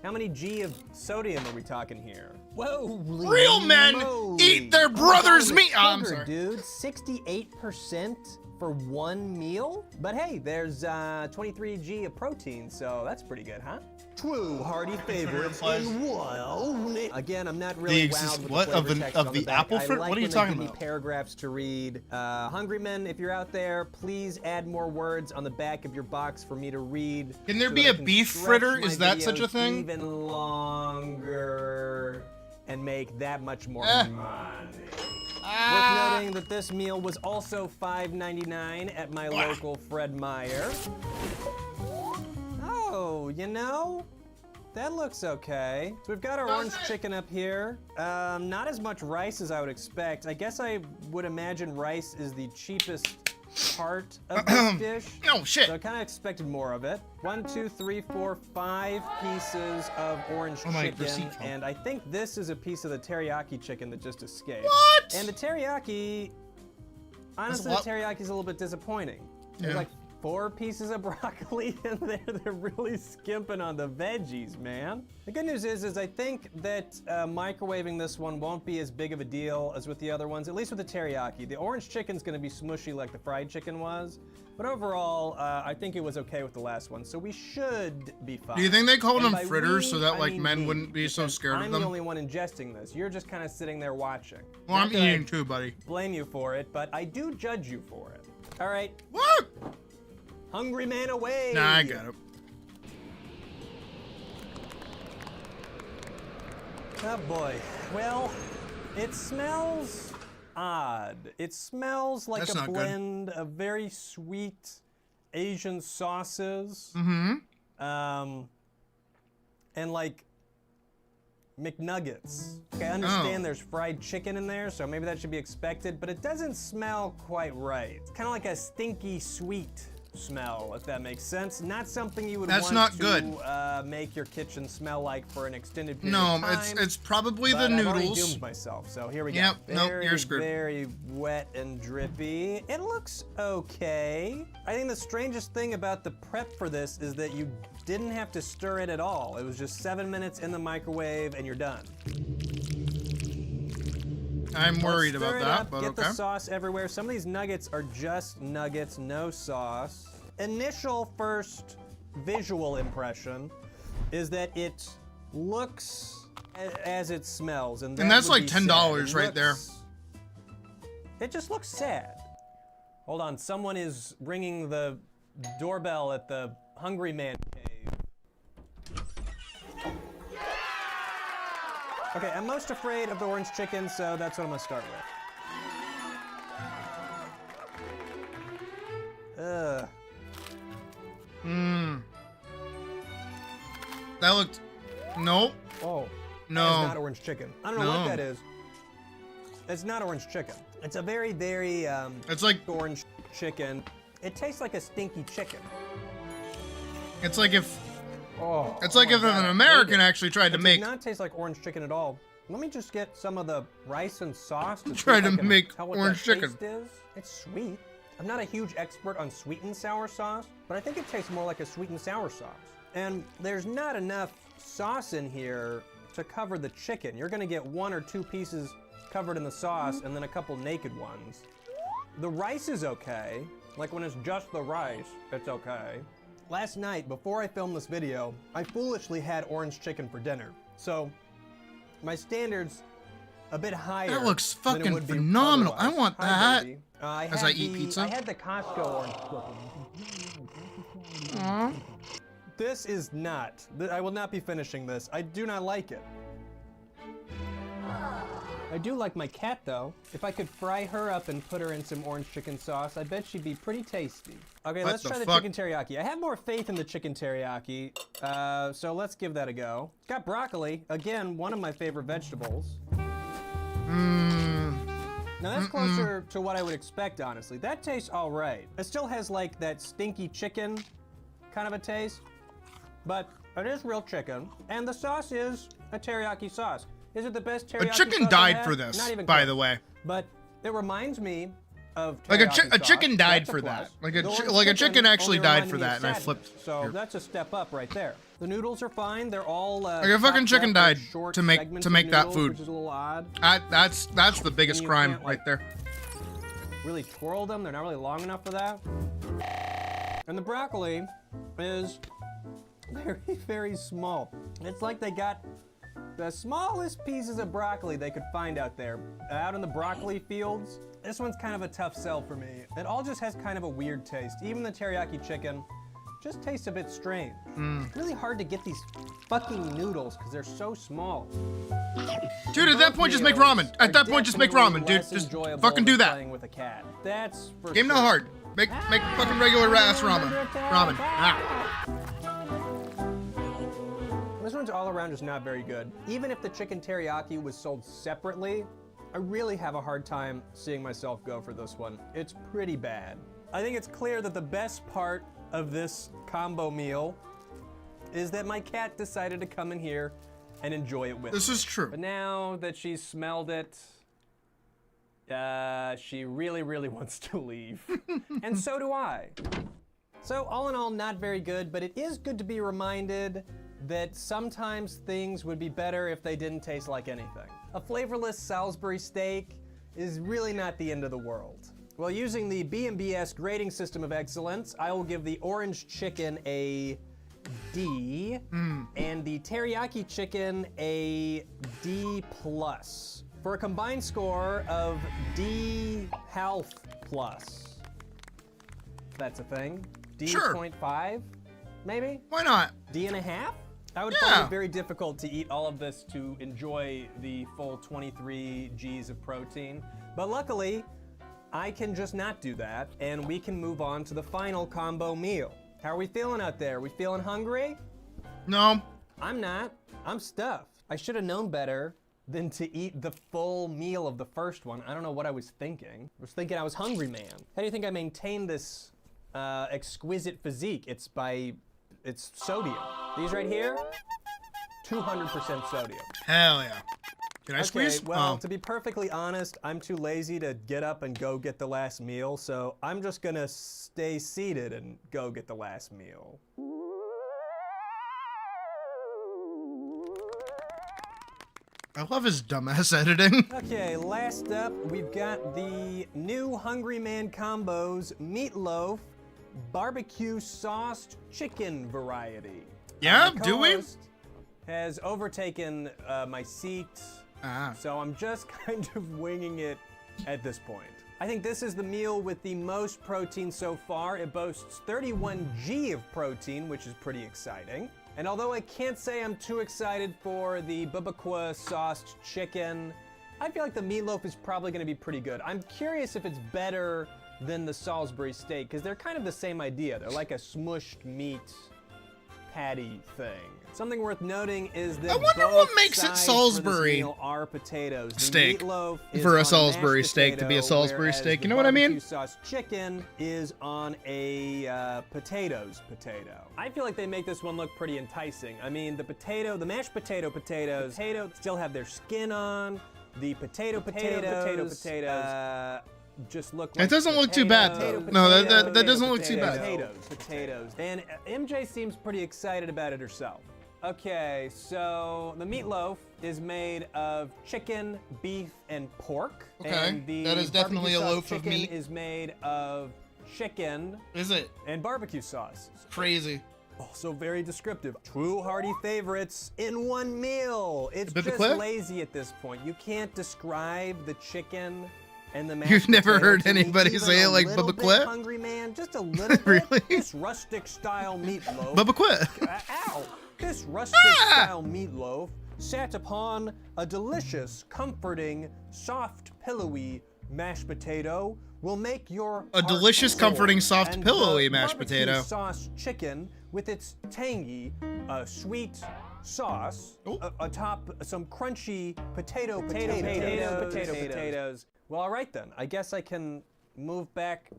How many G of sodium are we talking here? Whoa, Real men eat their brother's meat. Oh, I'm sorry. Dude, 68% for one meal? But hey, there's 23 G of protein, so that's pretty good, huh? True hearty favorites in one. Again, I'm not really wowed with what the flavor of text of on the back. apple I fruit? like What are you when they talking give me about? paragraphs to read. Hungry Men, if you're out there, please add more words on the back of your box for me to read. Can there so be that a I can beef stretch fritter? my Is that such a videos thing? Even longer and make that much more money. Worth noting that this meal was also $5.99 at my local Fred Meyer. Oh, you know, that looks okay. So we've got our orange chicken up here. Not as much rice as I would expect. I guess I would imagine rice is the cheapest part of this dish. Oh, shit. So I kind of expected more of it. 1, 2, 3, 4, 5 pieces of orange chicken. And I think this is a piece of the teriyaki chicken that just escaped. What? And the teriyaki, honestly, the teriyaki is a little bit disappointing. There's like 4 pieces of broccoli in there. They're really skimping on the veggies, man. The good news is I think that microwaving this one won't be as big of a deal as with the other ones, at least with the teriyaki. The orange chicken's gonna be smushy like the fried chicken was. But overall, I think it was okay with the last one, so we should be fine. Do you think they called And them by fritters we, so that I like mean men me, wouldn't be so because scared of I'm them? the only one ingesting this. You're just kind of sitting there watching. Well, Not I'm that I eating too, buddy. blame you for it, but I do judge you for it. All right. What? Hungry man away. Nah, I got it. Oh boy. Well, it smells odd. It smells like That's a not good. blend of very sweet Asian sauces. Mm-hmm. And like McNuggets. Okay, I understand there's fried chicken in there, so maybe that should be expected, but it doesn't smell quite right. It's kind of like a stinky sweet smell, if that makes sense. Not something you would That's want not to good. Make your kitchen smell like for an extended period No, of time. it's probably but the I've already noodles. doomed myself, so here we go. Yep, nope, Very, you're screwed. very wet and drippy. It looks okay. I think the strangest thing about the prep for this is that you didn't have to stir it at all. It was just 7 minutes in the microwave and you're done. I'm worried Let's stir about it that, up, but get okay. the sauce everywhere. Some of these nuggets are just nuggets, no sauce. Initial first visual impression is that it looks as it smells, and that's would like be $10 sad. right there. It just looks sad. Hold on, someone is ringing the doorbell at the Hungry Man cave. Okay, I'm most afraid of the orange chicken, so that's what I'm gonna start with. Ugh. Mmm. That looked. Nope. Oh. No. That's not orange chicken. I don't know what No. that is. It's not orange chicken. It's a very, very It's like orange chicken. It tastes like a stinky chicken. it's like if Oh. it's like if an American actually tried to make It does not taste like orange chicken at all. Let me just get some of the rice and sauce to Try see if to I can make tell what orange that chicken. taste is. It's sweet. I'm not a huge expert on sweet and sour sauce, but I think it tastes more like a sweet and sour sauce. And there's not enough sauce in here to cover the chicken. You're gonna get 1 or 2 pieces covered in the sauce and then a couple naked ones. The rice is okay. Like when it's just the rice, it's okay. Last night, before I filmed this video, I foolishly had orange chicken for dinner. So my standards a bit higher. That looks than it fucking would be phenomenal. I otherwise. want Hi, that baby. as I eat pizza. I had the Costco orange chicken. Aw. This is not. I will not be finishing this. I do not like it. I do like my cat though. If I could fry her up and put her in some orange chicken sauce, I bet she'd be pretty tasty. Okay, What let's the try the fuck? chicken teriyaki. I have more faith in the chicken teriyaki, so let's give that a go. It's got broccoli, again, one of my favorite vegetables. Mmm. Now that's closer to what I would expect, honestly. That tastes all right. It still has like that stinky chicken kind of a taste, but it is real chicken. And the sauce is a teriyaki sauce. Is it the best teriyaki A chicken sauce died I've for had? this, Not even by close. the way. But it reminds me of Like a teriyaki chicken sauce. died That's a for plus. that. Like The orange a chicken actually only died reminded for me of that, and I sadness. flipped. So here. that's a step up right there. The noodles are fine. They're all Like a fucking chopped chicken up died in short to make segments to of make that noodles, food. which is a little odd. That's the biggest And you crime can't, like, right there. Really twirl them. They're not really long enough for that. And the broccoli is very, very small. It's like they got the smallest pieces of broccoli they could find out there, out in the broccoli fields. This one's kind of a tough sell for me. It all just has kind of a weird taste. Even the teriyaki chicken just tastes a bit strange. It's really hard to get these fucking noodles because they're so small. Dude, at that point, just make ramen. At that point, just make ramen, dude. Just fucking do that. Playing with a cat. That's for Game no sure. hard. Make fucking regular ass ramen. Ramen. Ah. This one's all around just not very good. Even if the chicken teriyaki was sold separately, I really have a hard time seeing myself go for this one. It's pretty bad. I think it's clear that the best part of this combo meal is that my cat decided to come in here and enjoy it with me. This is true. But now that she's smelled it, she really, really wants to leave. And so do I. So all in all, not very good, but it is good to be reminded that sometimes things would be better if they didn't taste like anything. A flavorless Salisbury steak is really not the end of the world. Well, using the B&BS grading system of excellence, I will give the orange chicken a D, and the teriyaki chicken a D+, for a combined score of D half plus. That's a thing. D.5, maybe? Why not? D and a half? I would Yeah. find it very difficult to eat all of this to enjoy the full 23 G's of protein. But luckily, I can just not do that, and we can move on to the final combo meal. How are we feeling out there? We feeling hungry? No. I'm not. I'm stuffed. I should have known better than to eat the full meal of the first one. I don't know what I was thinking. I was thinking I was hungry, man. How do you think I maintained this exquisite physique. It's sodium. These right here, 200% sodium. Hell yeah. Can I squeeze? Well, to be perfectly honest, I'm too lazy to get up and go get the last meal, so I'm just gonna stay seated and go get the last meal. I love his dumbass editing. Okay, last up, we've got the new Hungry Man combos meatloaf barbecue sauced chicken variety. Yeah, My do we? co-host has overtaken my seat, so I'm just kind of winging it at this point. I think this is the meal with the most protein so far. It boasts 31 g of protein, which is pretty exciting. And although I can't say I'm too excited for the barbecue sauced chicken, I feel like the meatloaf is probably gonna be pretty good. I'm curious if it's better than the Salisbury steak, because they're kind of the same idea. They're like a smushed meat patty thing. Something worth noting is that I wonder both what makes it sides Salisbury for this meal are potatoes. The steak meatloaf is for a on Salisbury mashed steak to be a potato, Salisbury whereas steak. You the know what I mean? barbecue sauce chicken is on a potatoes potato. I feel like they make this one look pretty enticing. I mean, the mashed potatoes still have their skin on. The potatoes just look like it doesn't look too bad though. No, that doesn't look too bad. Potatoes. And MJ seems pretty excited about it herself. Okay, so the meatloaf is made of chicken, beef, and pork. Okay, and the that is definitely a barbecue loaf sauce of meat. Chicken is made of chicken. Is it? And barbecue sauce. Crazy. Also very descriptive. Two hearty favorites in one meal. It's Bit of just clip? lazy at this point. You can't describe the chicken and the mashed You've never potato heard to me anybody even say it a like little Bubba bit, Quit? Hungry Man, just a little bit. Really? This rustic style meatloaf. Bubba Quit. Ow! This rustic style meatloaf sat upon a delicious, comforting, soft, pillowy mashed potato will make your A heart delicious, soar. comforting, soft, And pillowy the mashed barbecue potato. sauce chicken with its tangy, sweet sauce atop some crunchy potatoes. Well, all right then. I guess I can move back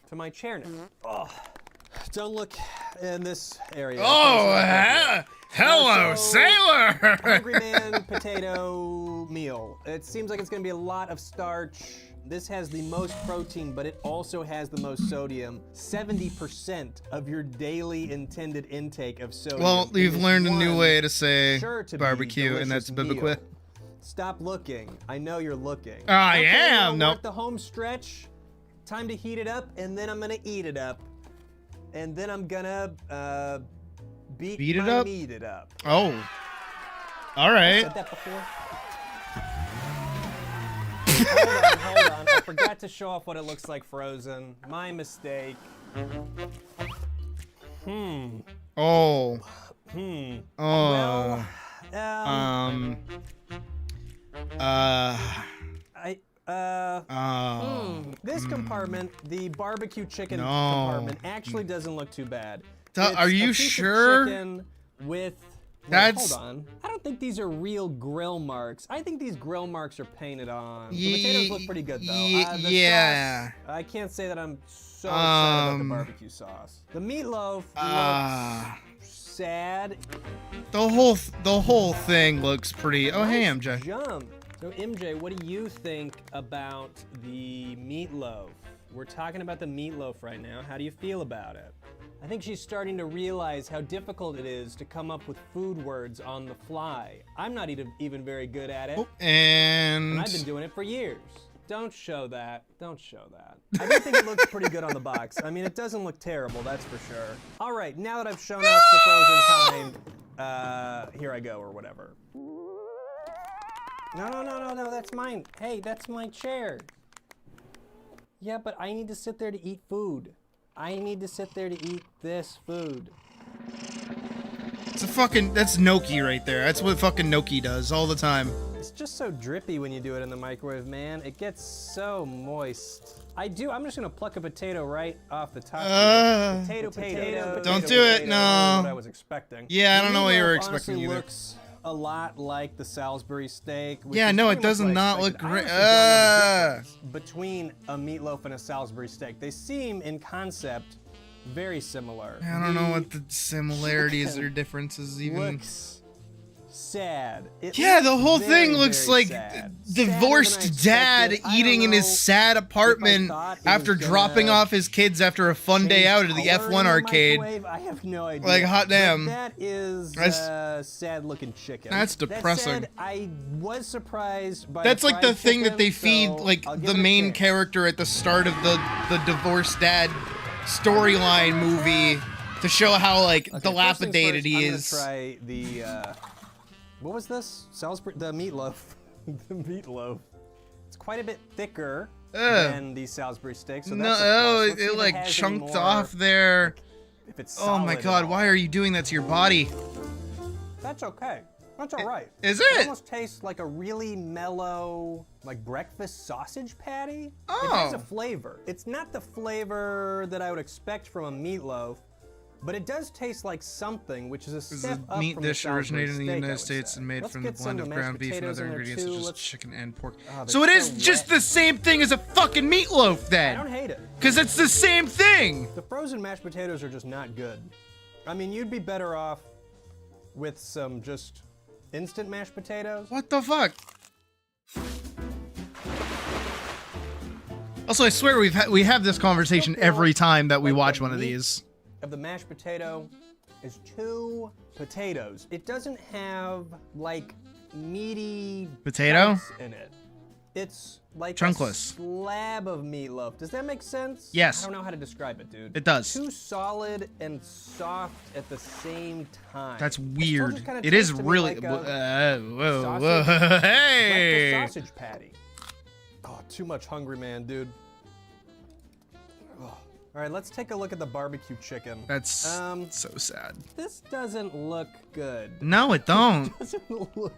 to my chair now. Oh, don't look in this area. Oh, hello, sailor! Hungry Man potato meal. It seems like it's going to be a lot of starch. This has the most protein, but it also has the most sodium. 70% of your daily intended intake of sodium. Well, you've learned a new One way to say sure to be barbecue, and that's delicious Bubba meal. Stop looking. I know you're looking. I am. We're No. at the home stretch. Time to heat it up, and then I'm gonna eat it up, and then I'm gonna beat it my up? meat it up. Oh. All I right. said that before. Hold on. I forgot to show off what it looks like frozen. My mistake. Oh. Well, this compartment, the barbecue chicken compartment, actually doesn't look too bad. Are you It's a piece of sure? chicken with. That's- Hold on. I don't think these are real grill marks. I think these grill marks are painted on. The Ye- potatoes look pretty good though. The yeah. sauce, I can't say that I'm so excited about the barbecue sauce. The meatloaf looks sad. The whole thing looks pretty. Oh, hey, MJ. Jump. So MJ, what do you think about the meatloaf? We're talking about the meatloaf right now. How do you feel about it? I think she's starting to realize how difficult it is to come up with food words on the fly. I'm not even very good at it. And I've been doing it for years. Don't show that. Don't show that. I do think it looks pretty good on the box. I mean, it doesn't look terrible, that's for sure. All right, now that I've shown off the frozen kind, here I go, or whatever. No, that's mine. Hey, that's my chair. Yeah, but I need to sit there to eat food. I need to sit there to eat this food. It's a fucking, that's gnocchi right there. That's what fucking gnocchi does all the time. It's just so drippy when you do it in the microwave, man. It gets so moist. I'm just gonna pluck a potato right off the top. Potato. Don't do it, no. What I was expecting. Yeah, I don't know what you were Meatloaf expecting honestly either. Looks a lot like the Salisbury steak. which Yeah, is no, pretty it does much not like look I great. honestly don't know the difference between a meatloaf and a Salisbury steak. They seem, in concept, Very similar. I don't know what the similarities or differences even. Looks sad. Yeah, the whole thing looks like divorced dad eating in his sad apartment after dropping off his kids after a fun day out at the F1 arcade. I have no idea. Like, hot damn. That is sad-looking chicken. That's depressing. That said, I was surprised by That's like the thing chicken, that they feed, so like, I'll give the it a main chance. character at the start of the divorced dad storyline movie to show how, like, dilapidated he is. I'm gonna try the, what was this? Salisbury, the meatloaf. The meatloaf. It's quite a bit thicker than the Salisbury steak, so that's a plus. Let's see it if it like has any chunked more- off there. If it's Oh my solid at god, all. why are you doing that to your body? That's okay. That's all right. Is It it? almost tastes like a really mellow, like breakfast sausage patty. Oh. It has a flavor. It's not the flavor that I would expect from a meatloaf, but it does taste like something, which is a This is step a up meat from the dish Salisbury originated in the steak, I United would States say. and made Let's from the get some blend of of the mashed ground beef and potatoes other in there, ingredients too. such as Let's- chicken and pork. they're So it is so just wet. the same thing as a fucking meatloaf I then. don't hate it. Because it's the same thing. The frozen mashed potatoes are just not good. I mean, you'd be better off with some just instant mashed potatoes. What the fuck? Also, I swear we have this conversation every time that we watch one of these. Of the mashed potato is 2 potatoes. It doesn't have like meaty Potato? chunks in it. It's like Chunkless. a slab of meatloaf. Does that make sense? Yes. I don't know how to describe it, dude. It does. Too solid and soft at the same time. That's It still weird. just kinda It is tastes to me really. like a Whoa, sausage- whoa, hey! breakfast sausage patty. Oh, too much hungry man, dude. Oh. All right, let's take a look at the barbecue chicken. That's so sad. This doesn't look good. No, it don't. It doesn't look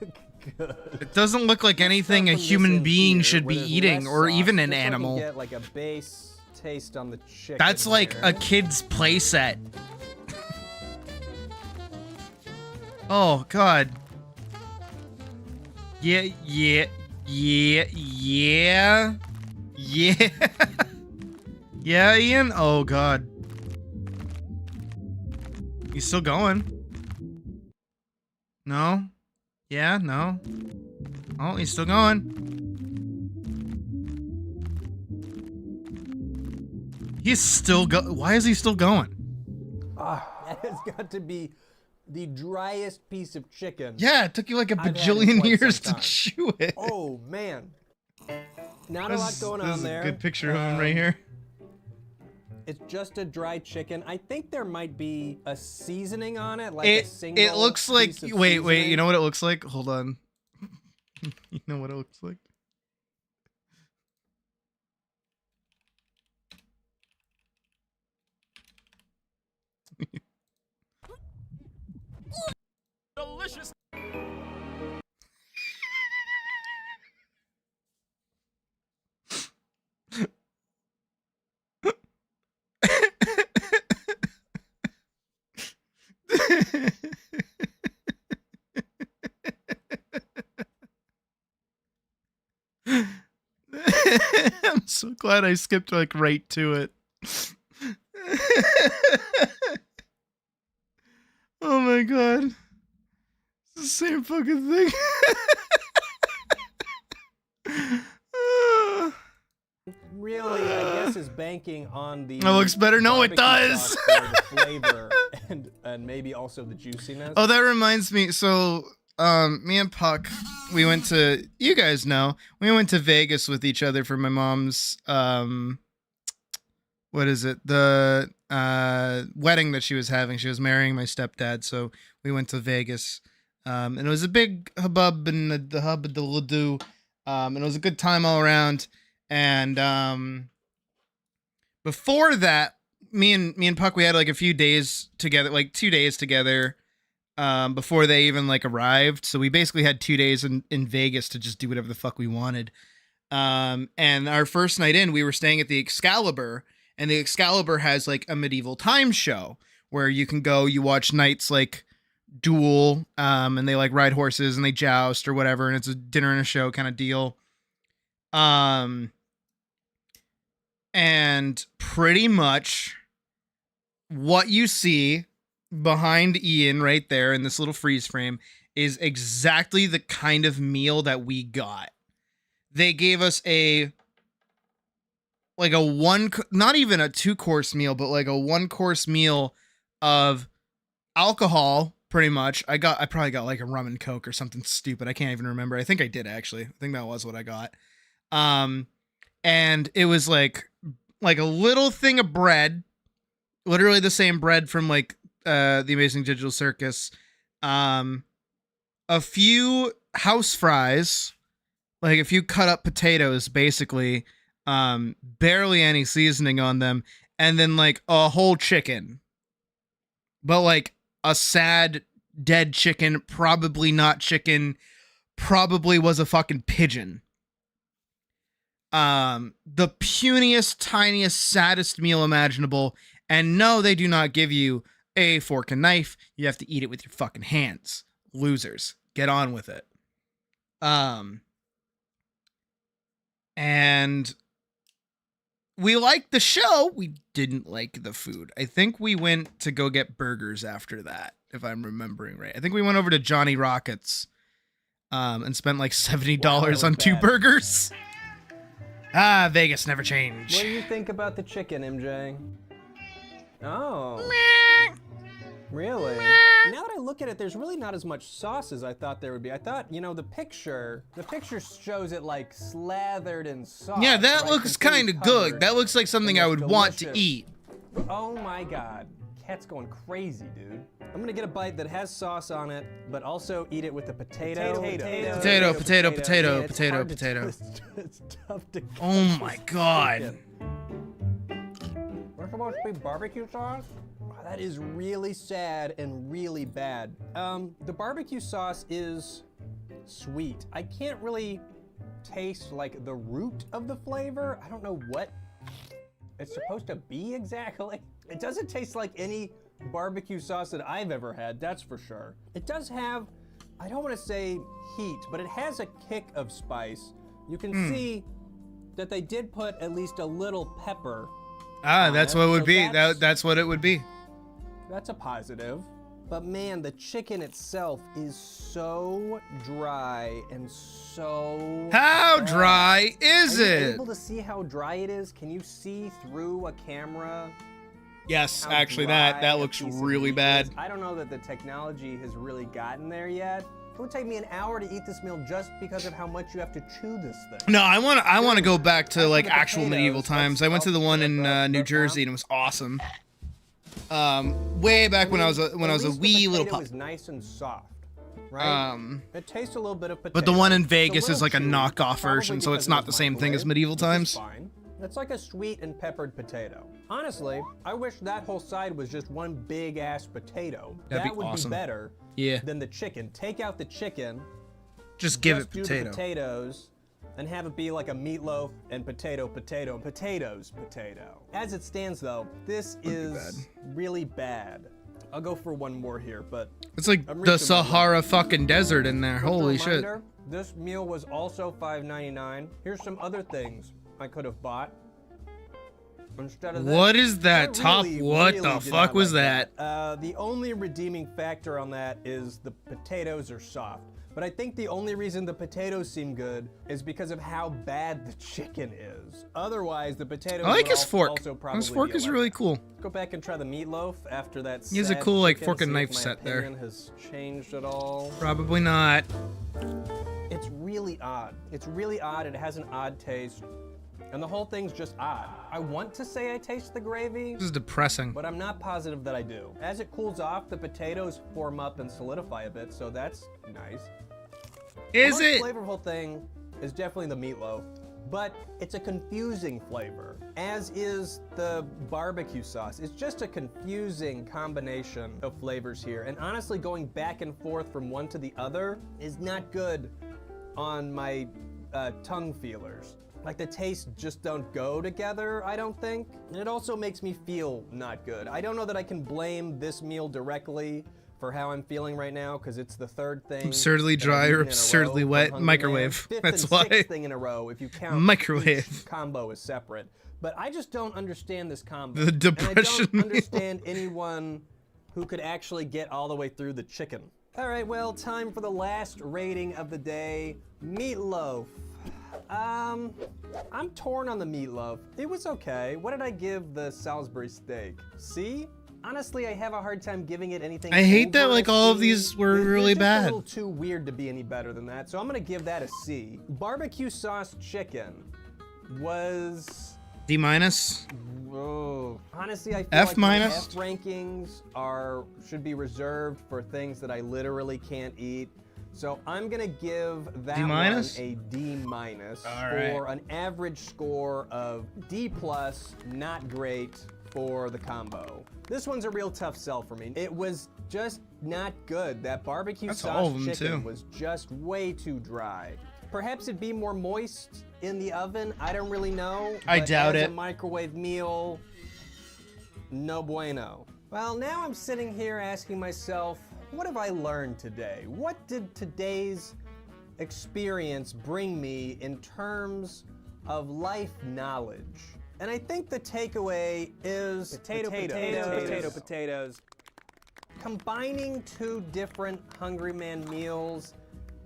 good. It doesn't look like anything a From this human in being here, should where be there's eating, less or sauce, even an just so I can animal. get like a base taste on the chicken. That's like here. a kid's playset. Oh god. Yeah. Yeah, Ian? Oh god. He's still going. No? Yeah, no. Oh, he's still going. He's still why is he still going? That has got to be the driest piece of chicken. Yeah, it took you like a I've had in bajillion quite years some to time. chew it. Oh man. Not a lot going This on is there. a good picture of him right here. It's just a dry chicken. I think there might be a seasoning on it, like a single It looks like piece of wait, seasoning. you know what it looks like? Hold on. You know what it looks like? Delicious. I'm so glad I skipped like right to it. Oh my god. It's the same fucking thing. Really, I guess is banking on the. It looks better. No, it barbecue does. sauce for the flavor and maybe also the juiciness. Oh, that reminds me. So, me and Puck, we went to, you guys know, we went to Vegas with each other for my mom's, what is it? The wedding that she was having. She was marrying my stepdad, so we went to Vegas. And it was a big hubbub and the hubbub the ladoo. And it was a good time all around. And before that, me and Puck, we had like a few days together, like 2 days together, before they even like arrived. So we basically had 2 days in Vegas to just do whatever the fuck we wanted. And our first night in, we were staying at the Excalibur, and the Excalibur has like a medieval time show where you can go, you watch knights like duel, and they like ride horses and they joust or whatever, and it's a dinner and a show kind of deal. And pretty much what you see behind Ian right there in this little freeze frame is exactly the kind of meal that we got. They gave us not even a 2-course meal, but like a 1-course meal of alcohol, pretty much. I probably got like a rum and coke or something stupid. I can't even remember. I think I did, actually. I think that was what I got. And it was like a little thing of bread, literally the same bread from like the Amazing Digital Circus, a few house fries, like a few cut up potatoes, basically, barely any seasoning on them, and then like a whole chicken, but like a sad dead chicken, probably not chicken, probably was a fucking pigeon. The puniest, tiniest, saddest meal imaginable. And no, they do not give you a fork and knife. You have to eat it with your fucking hands. Losers. Get on with it. And we liked the show. We didn't like the food. I think we went to go get burgers after that, if I'm remembering right. I think we went over to Johnny Rockets and spent like $70 on 2 burgers. Vegas never changed. What do you think about the chicken, MJ? Oh. Really? Now that I look at it, there's really not as much sauce as I thought there would be. I thought, the picture shows it like slathered in sauce. Yeah, that looks kind of good. That looks like something I would want to eat. Oh my God. Cat's going crazy, dude. I'm gonna get a bite that has sauce on it, but also eat it with the potato. Potato. It's tough to. Oh my God. What's supposed to be barbecue sauce? Oh, that is really sad and really bad. The barbecue sauce is sweet. I can't really taste like the root of the flavor. I don't know what it's supposed to be exactly. It doesn't taste like any barbecue sauce that I've ever had, that's for sure. It does have, I don't want to say heat, but it has a kick of spice. You can see that they did put at least a little pepper. That's what it would be. That's what it would be. That's a positive. But man, the chicken itself is so dry and so... How dry is it? Are it? you able to see how dry it is? Can you see through a camera? Yes, actually, that looks really bad. I don't know that the technology has really gotten there yet. It would take me an hour to eat this meal just because of how much you have to chew this thing. No, I want to go back to like actual medieval times. I went to the one in New Jersey and it was awesome. Way back when I was a wee little pup. It was nice and soft, right? It tastes a little bit of potato. But the one in Vegas is like a knockoff version, so it's not the same thing as medieval times. Fine. It's like a sweet and peppered potato. Honestly, I wish that whole side was just one big ass potato. That'd that would awesome. be better than the chicken. Take out the chicken. Just give it do potato. the potatoes and have it be like a meatloaf and potato, and potatoes, potato. As it stands though, this is really bad. I'll go for one more here, but it's like the Sahara fucking desert in there. Holy shit. This meal was also $5.99. Here's some other things I could have bought. Instead of what is that top? What the fuck was that? The only redeeming factor on that is the potatoes are soft. But I think the only reason the potatoes seem good is because of how bad the chicken is. Otherwise, the potatoes I like his fork. Also probably His fork is really cool. Go back and try the meatloaf after that. He has a cool like fork and knife set there. Has changed at all? Probably not. It's really odd. It's really odd. It has an odd taste. And the whole thing's just odd. I want to say I taste the gravy. This is depressing. But I'm not positive that I do. As it cools off, the potatoes form up and solidify a bit, so that's nice. The most flavorful thing is definitely the meatloaf, but it's a confusing flavor, as is the barbecue sauce. It's just a confusing combination of flavors here. And honestly, going back and forth from one to the other is not good on my tongue feelers. Like the tastes just don't go together, I don't think. And it also makes me feel not good. I don't know that I can blame this meal directly for how I'm feeling right now because it's the third thing. Absurdly that I've dry or eaten in a absurdly row wet. from Hungry Man. Microwave. Fifth That's and why. sixth thing in a row if you count Microwave. each combo is separate. But I just don't understand this combo. The depression And I don't understand anyone who could actually get all the way through the chicken. All right, well, time for the last rating of the day. Meatloaf. I'm torn on the meatloaf. It was okay. What did I give the Salisbury steak? C? Honestly, I have a hard time giving it anything. I hate that over like a all of C. these were They're really just bad. a little too weird to be any better than that, so I'm gonna give that a C. Barbecue sauce chicken was... D minus. Whoa. Honestly, I feel F like my minus? F rankings should be reserved for things that I literally can't eat. So I'm gonna give that D minus? one a D minus All right. for an average score of D plus, not great for the combo. This one's a real tough sell for me. It was just not good. That barbecue That's all sauce of them, chicken too. was just way too dry. Perhaps it'd be more moist in the oven. I don't really know. I but doubt as it. a microwave meal, no bueno. Well, now I'm sitting here asking myself, what have I learned today? What did today's experience bring me in terms of life knowledge? And I think the takeaway is potatoes. Combining two different Hungry Man meals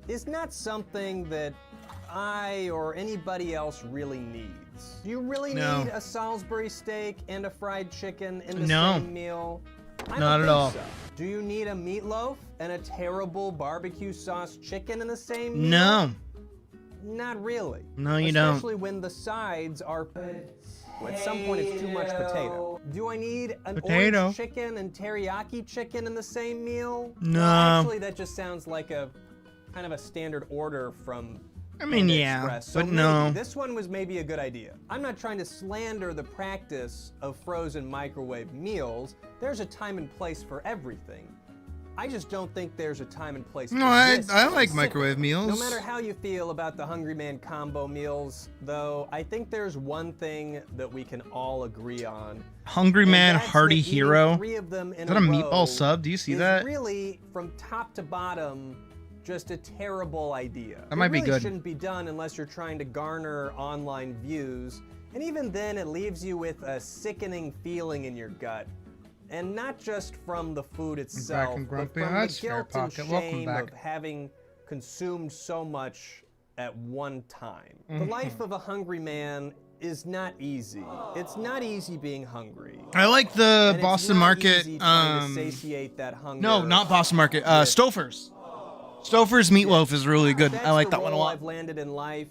is not something that I or anybody else really needs. Do you really No. need a Salisbury steak and a fried chicken in the No. same meal? I Not don't at all. think so. Do you need a meatloaf and a terrible barbecue sauce chicken in the same meal? No. Not really. No, you don't. Especially when the sides are... At some point, it's too much potato. Do I need an Potato. orange chicken and teriyaki chicken in the same meal? No. Well, actually, that just sounds like a kind of a standard order from I mean, Panda yeah, Express. So but maybe no. this one was maybe a good idea. I'm not trying to slander the practice of frozen microwave meals. There's a time and place for everything. I just don't think there's a time and place for No, I this like specific. microwave meals. No matter how you feel about the Hungry Man combo meals, though, I think there's one thing that we can all agree on. Hungry and Man that's Hearty that eating Hero. 3 of them in Is that a row meatball sub? Do you see is that? really, from top to bottom, just a terrible idea. That might be It really good. shouldn't be done unless you're trying to garner online views, and even then, it leaves you with a sickening feeling in your gut. And not just from the food itself, and but grumpy. from That's the fair, guilt and Pocket. Welcome shame back. of having consumed so much at one time. Mm-hmm. The life of a hungry man is not easy. It's not easy being hungry. I like the And it's Boston not Market. easy trying to satiate that hunger. No, not Boston Market. Stouffer's. Stouffer's meatloaf is really good. That's I like the that one a role lot. I've landed in life,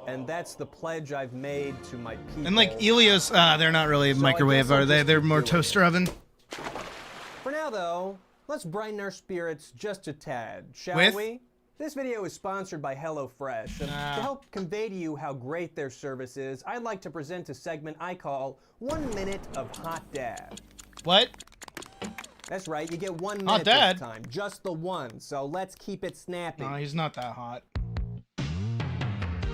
and that's the pledge I've made to my people. And like Elios, they're not really So I microwave, guess I'll are they? just They're keep more doing toaster oven. For now, though, let's brighten our spirits just a tad, shall With? we? This video is sponsored by HelloFresh, and to help convey to you how great their service is, I'd like to present a segment I call 1 Minute of Hot Dad. What? That's right, you get 1 minute Hot Dad? this time, just the one, so let's keep it snappy. No, he's not that hot.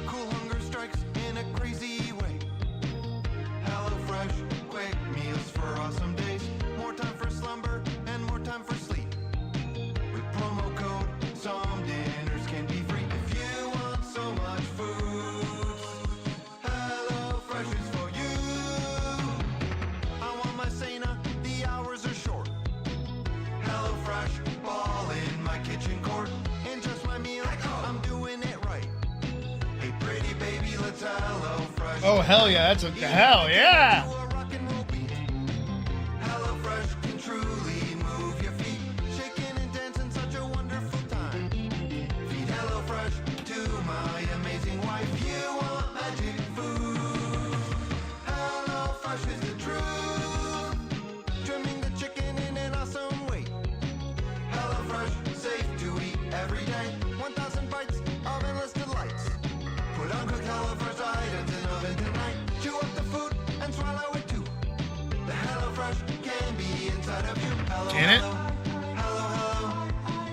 Cool hunger strikes in a crazy way. HelloFresh, quick meals for awesome days. More time for slumber and more time for sleep. With promo code, some dinners can be free. If you want so much food, HelloFresh is for you. I want my cena, the hours are short. HelloFresh, ball in my kitchen court. And just my meal, I'm doing it right. Hey pretty baby, let's HelloFresh. Oh hell yeah! That's a hell yeah! HelloFresh can truly move your feet, shaking and dancing, such a wonderful time. Feed HelloFresh to my amazing wife. You want magic food? HelloFresh is the truth. Trimming the chicken in an awesome way. HelloFresh, safe to eat every day. 1,000 bites of endless delights. Put uncooked HelloFresh items in oven tonight. Chew up the food and swallow it too. The HelloFresh can be inside of you. Hello, Can it? hello, hello,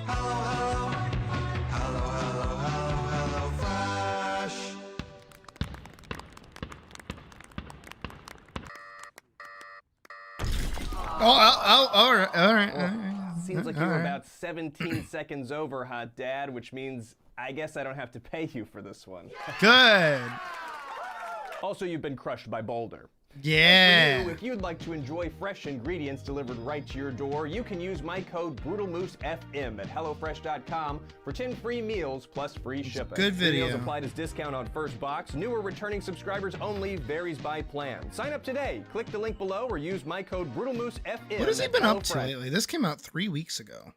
hello, hello, hello, hello, hello, hello, Fresh. Oh, all right. seems like All you're right. about 17 seconds over, hot dad, which means I guess I don't have to pay you for this one. Good. Also, you've been crushed by Boulder. Yeah. As for you, if you'd like to enjoy fresh ingredients delivered right to your door, you can use my code BrutalMooseFM at HelloFresh.com for 10 free meals plus free shipping. good video. Meals applied as discount on first box. Newer returning subscribers only, varies by plan. Sign up today. Click the link below or use my code BrutalMooseFM. What has he at been up to HelloFresh. lately? This came out 3 weeks ago.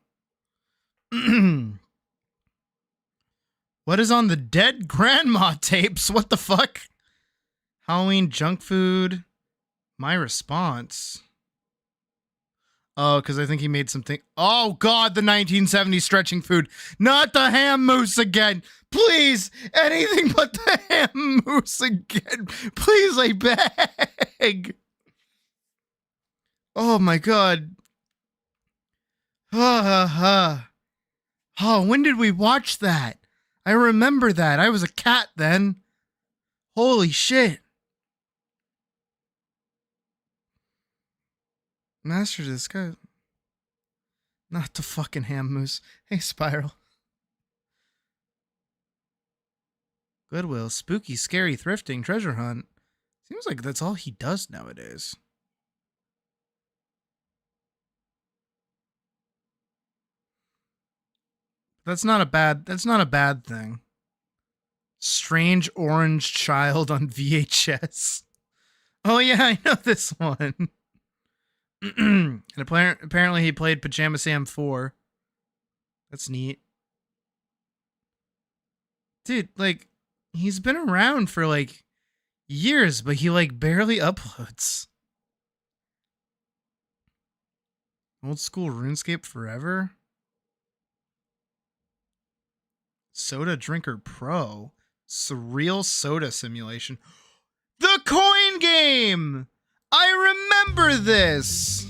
What is on the dead grandma tapes? What the fuck? Halloween junk food. My response. Oh, because I think he made something. Oh, God, the 1970s stretching food. Not the ham mousse again. Please, anything but the ham mousse again. Please, I beg. Oh, my God. Oh, when did we watch that? I remember that. I was a cat then. Holy shit. Master of Discourse. Not the fucking ham mousse. Hey, Spiral. Goodwill, spooky, scary, thrifting, treasure hunt. Seems like that's all he does nowadays. That's not a bad thing. Strange Orange Child on VHS. Oh yeah, I know this one. And apparently he played Pajama Sam 4. That's neat. Dude, like, he's been around for, like, years, but he, like, barely uploads. Old school RuneScape forever? Soda Drinker Pro. Surreal Soda Simulation. The coin game! I remember this!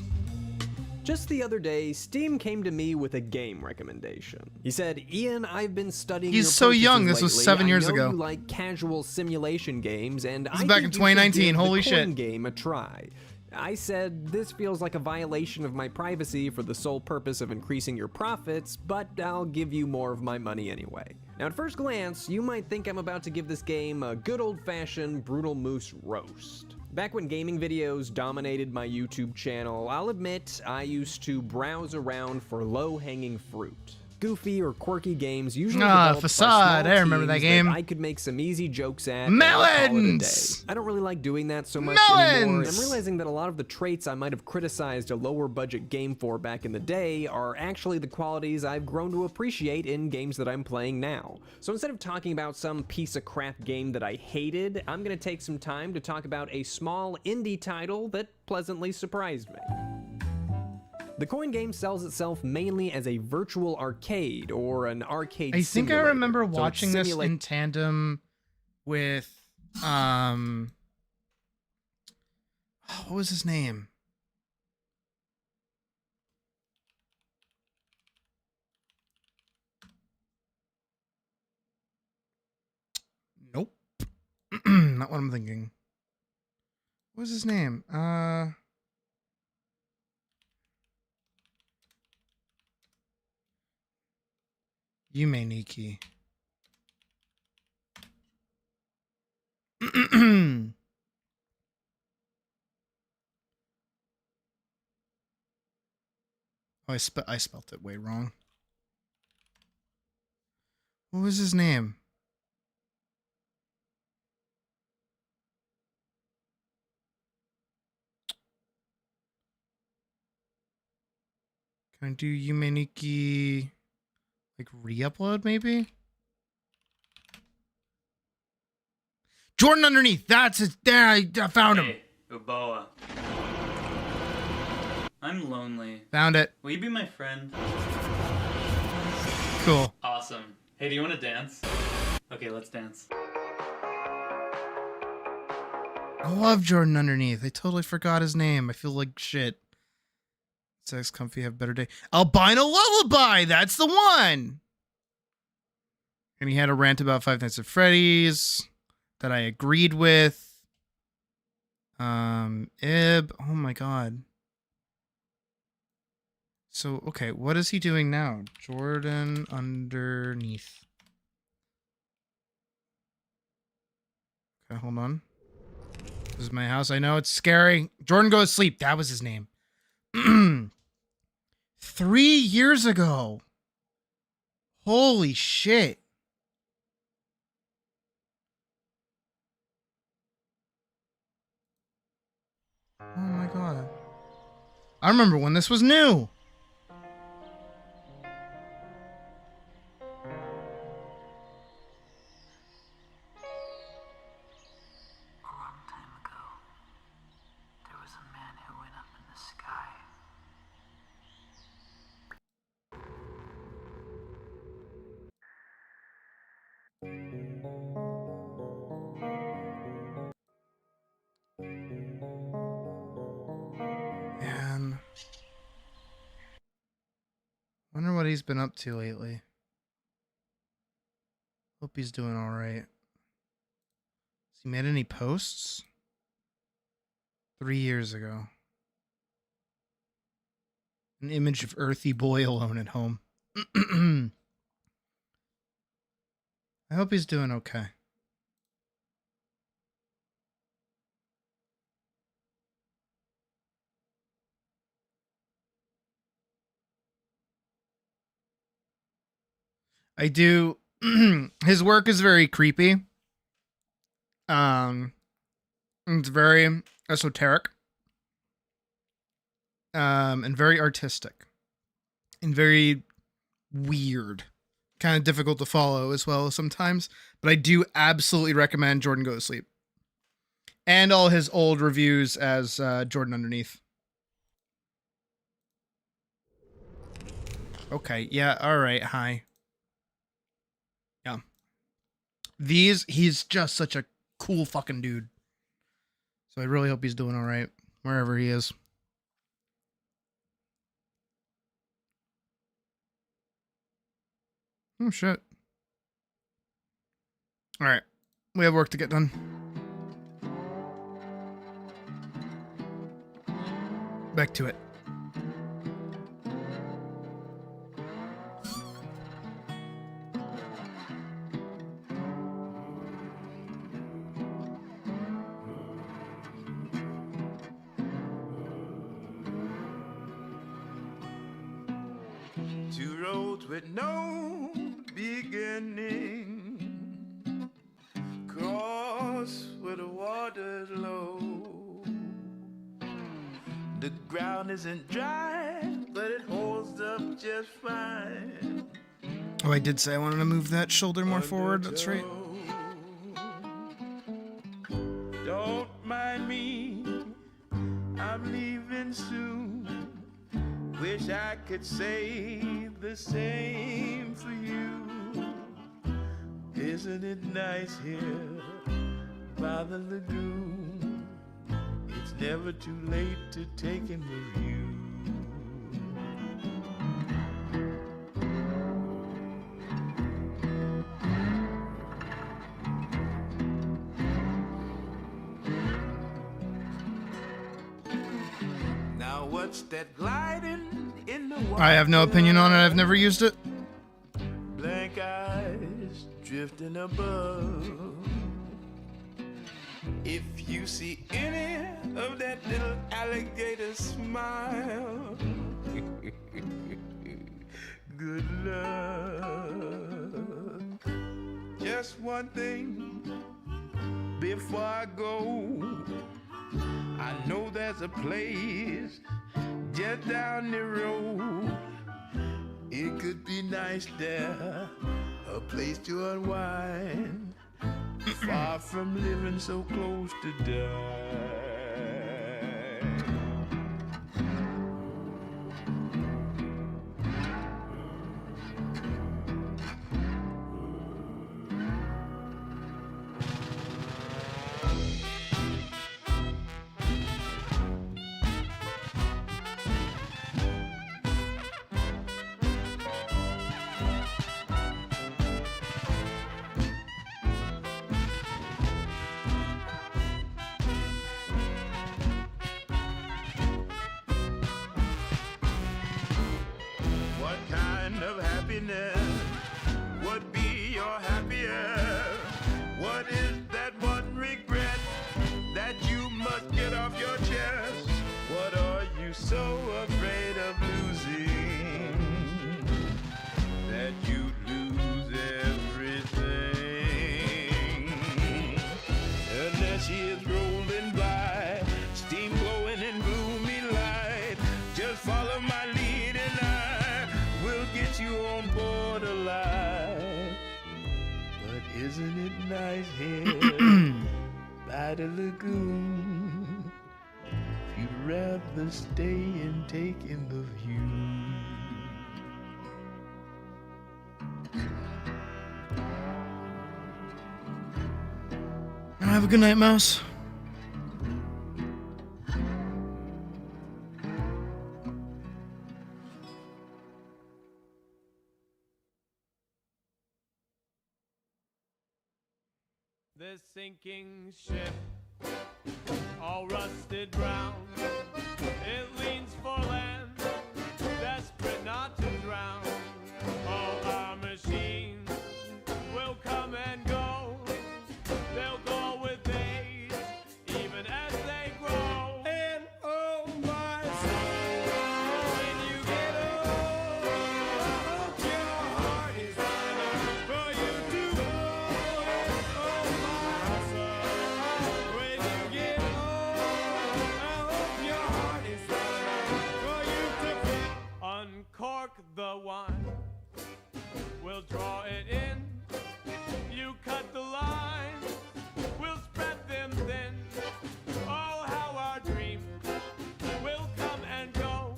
Just the other day, Steam came to me with a game recommendation. He said, Ian, I've been studying He's your so young. purchases This was lately. 7 years I know ago. You like casual simulation games, and This is I back think in you should 2019. give Holy the shit. coin game a try. I said, this feels like a violation of my privacy for the sole purpose of increasing your profits, but I'll give you more of my money anyway. Now, at first glance, you might think I'm about to give this game a good old-fashioned Brutal Moose roast. Back when gaming videos dominated my YouTube channel, I'll admit I used to browse around for low-hanging fruit. Goofy or quirky games usually developed by Facade. small I remember that teams game. I could make some easy jokes at and call it a day. Melons! I don't really like doing that so much anymore. Melons! I'm realizing that a lot of the traits I might have criticized a lower budget game for back in the day are actually the qualities I've grown to appreciate in games that I'm playing now. So instead of talking about some piece of crap game that I hated, I'm gonna take some time to talk about a small indie title that pleasantly surprised me. The coin game sells itself mainly as a virtual arcade or an arcade I think I simulator. remember So it watching this simulate- in tandem with what was his name? Nope. Not what I'm thinking. What was his name? Yume Nikki. Oh, I spelt it way wrong. What was his name? Can I do Yume Nikki like re-upload maybe? Jordan underneath. That's it. There, I found him. Hey, Uboa. I'm lonely. Found it. Will you be my friend? Cool. Awesome. Hey, do you want to dance? Okay, let's dance. I love Jordan underneath. I totally forgot his name. I feel like shit. Sex Comfy have better day. Albino Lullaby. That's the one. And he had a rant about Five Nights at Freddy's that I agreed with. Ib. Oh my god. So, okay, what is he doing now? Jordan underneath. Okay, hold on. This is my house. I know it's scary. Jordan goes to sleep. That was his name. 3 years ago. Holy shit. Oh my god. I remember when this was new. Man. Wonder what he's been up to lately. Hope he's doing alright. Has he made any posts? 3 years ago. An image of earthy boy alone at home. I hope he's doing okay. I do. His work is very creepy. It's very esoteric. And very artistic. And very weird. Kind of difficult to follow as well sometimes. But I do absolutely recommend Jordan Go to Sleep. And all his old reviews as Jordan Underneath. Okay, yeah, alright, hi. Yeah. He's just such a cool fucking dude. So I really hope he's doing alright, wherever he is. Oh, shit. Alright, we have work to get done. Back to it. Two roads with no beginning, cross where the water's low. The ground isn't dry, but it holds up just fine. Oh, I did say I wanted to move that shoulder more forward. That's right. Don't mind me, I'm leaving soon. Wish I could say the same for you. Isn't it nice here by the lagoon? It's never too late to take in the view. Now what's that gliding in the water? I have no opinion on it. I've never used it. Blank eyes drifting above. If you see any of that little alligator smile, good luck. Just one thing before I go. I know there's a place just down the road. It could be nice there, a place to unwind, far from living so close to die. lies here by the lagoon. If you'd rather stay and take in the view. Have a good night, Mouse. This sinking ship, all rusted brown, it leans for land, desperate not to drown. All our machines will come and go, they'll go with age, even as they grow. And oh my son, when you get old, your heart is lining for you to blow. Oh my son, when you get old, I hope your heart is lining for you to uncork the wine. We'll draw it in. You cut the lines, we'll spread them thin. Oh, how our dreams will come and go,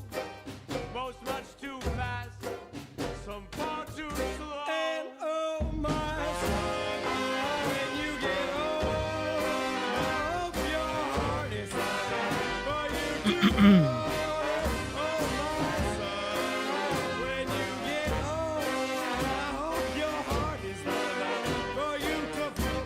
most much too fast, some far too slow. And oh my son, when you get old, I hope your heart is lining for you to blow. Oh my son, when you get old, I hope your heart is lining for you to flow.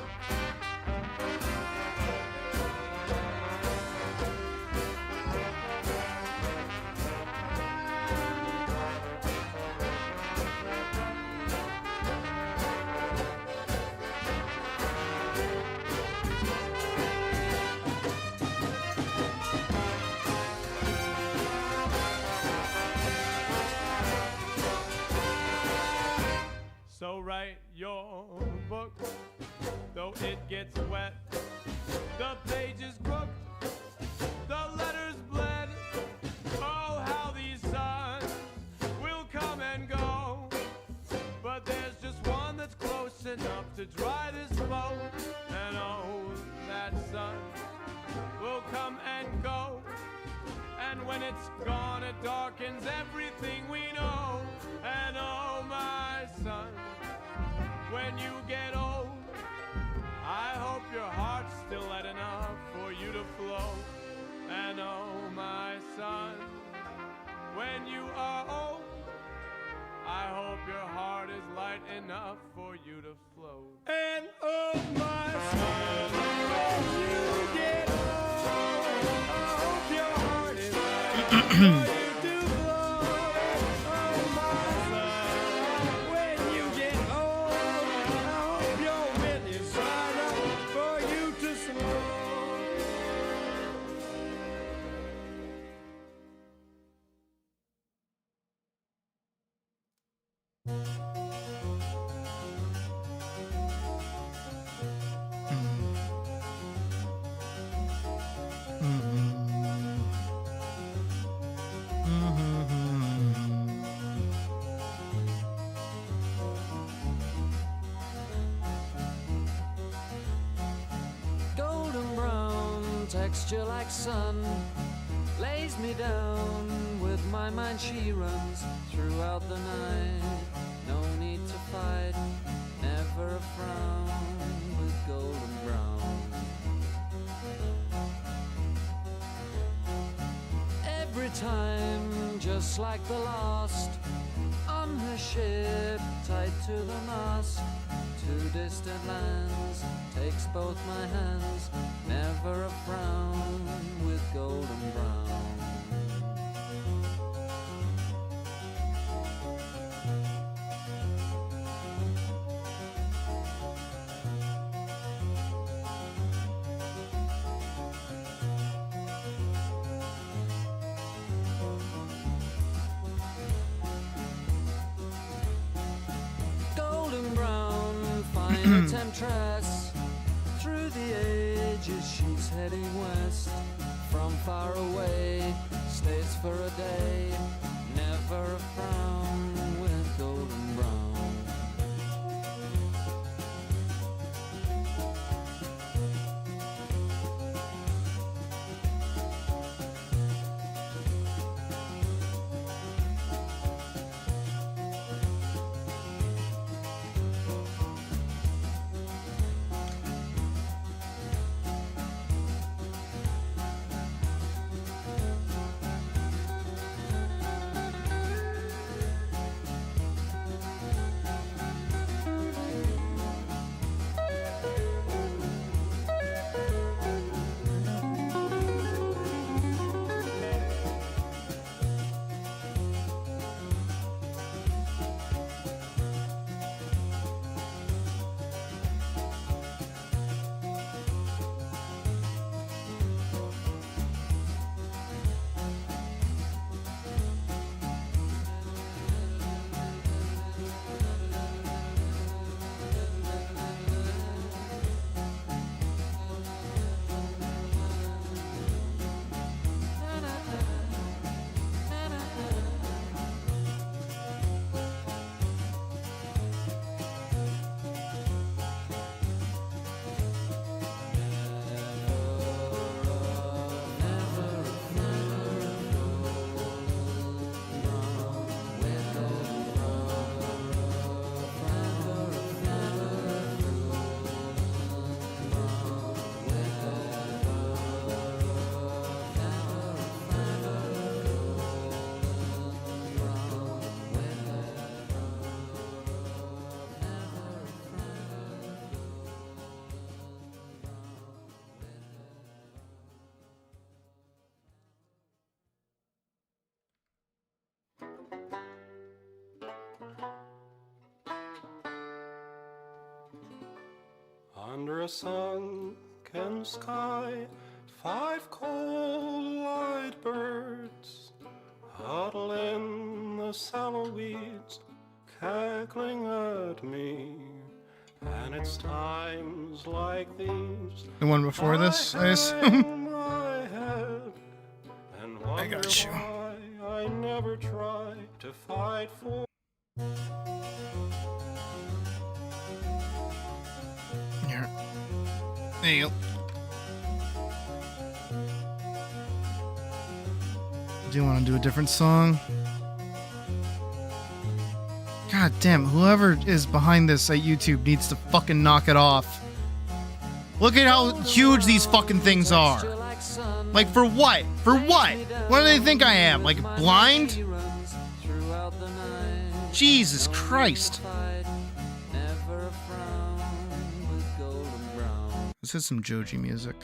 So write your book, though it gets wet. The pages crooked, the letters bled. Oh, how these suns will come and go. But there's just one that's close enough to dry this boat. And oh, that sun will come and go. And when it's gone, it darkens everything we know. And oh, my son, when you get old, I hope your heart's still light enough for you to flow. And oh, my son, when you are old, I hope your heart is light enough for you to flow. And oh, my son, when you get old, I hope your heart is light enough for you to flow. Oh, my son, when you get old, I hope your wind is dry enough for you to slow. Golden brown texture like sun lays me down. With my mind she runs throughout the night. No need to fight, never a frown with golden brown. Every time, just like the last, on her ship, tied to the mast, to distant lands, takes both my hands, never a frown with golden brown. Golden brown, fine temptress, through the ages she's heading west. From far away, stays for a day, never a frown with golden brown. Under a sunken sky, 5 cold-eyed birds huddle in the sallow weeds, cackling at me. And it's times like these. The one before this, I assume. I got you. I never try to fight for. Here. There you go. Do you want to do a different song? God damn, whoever is behind this at YouTube needs to fucking knock it off. Look at how huge these fucking things are. Like, for what? For what? What do they think I am? Like, blind? Jesus Christ. This is some Joji music.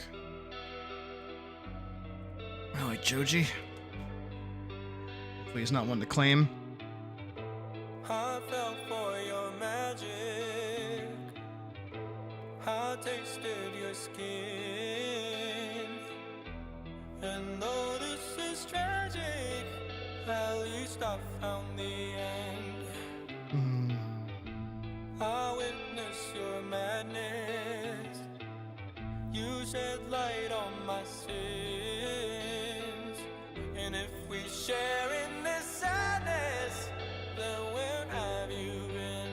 I like Joji. Hopefully he's not one to claim. I fell for your magic. I tasted your skin. And though this is tragic, at least I found the end. I witnessed your madness. You shed light on my sins. And if we share in this sadness, then where have you been?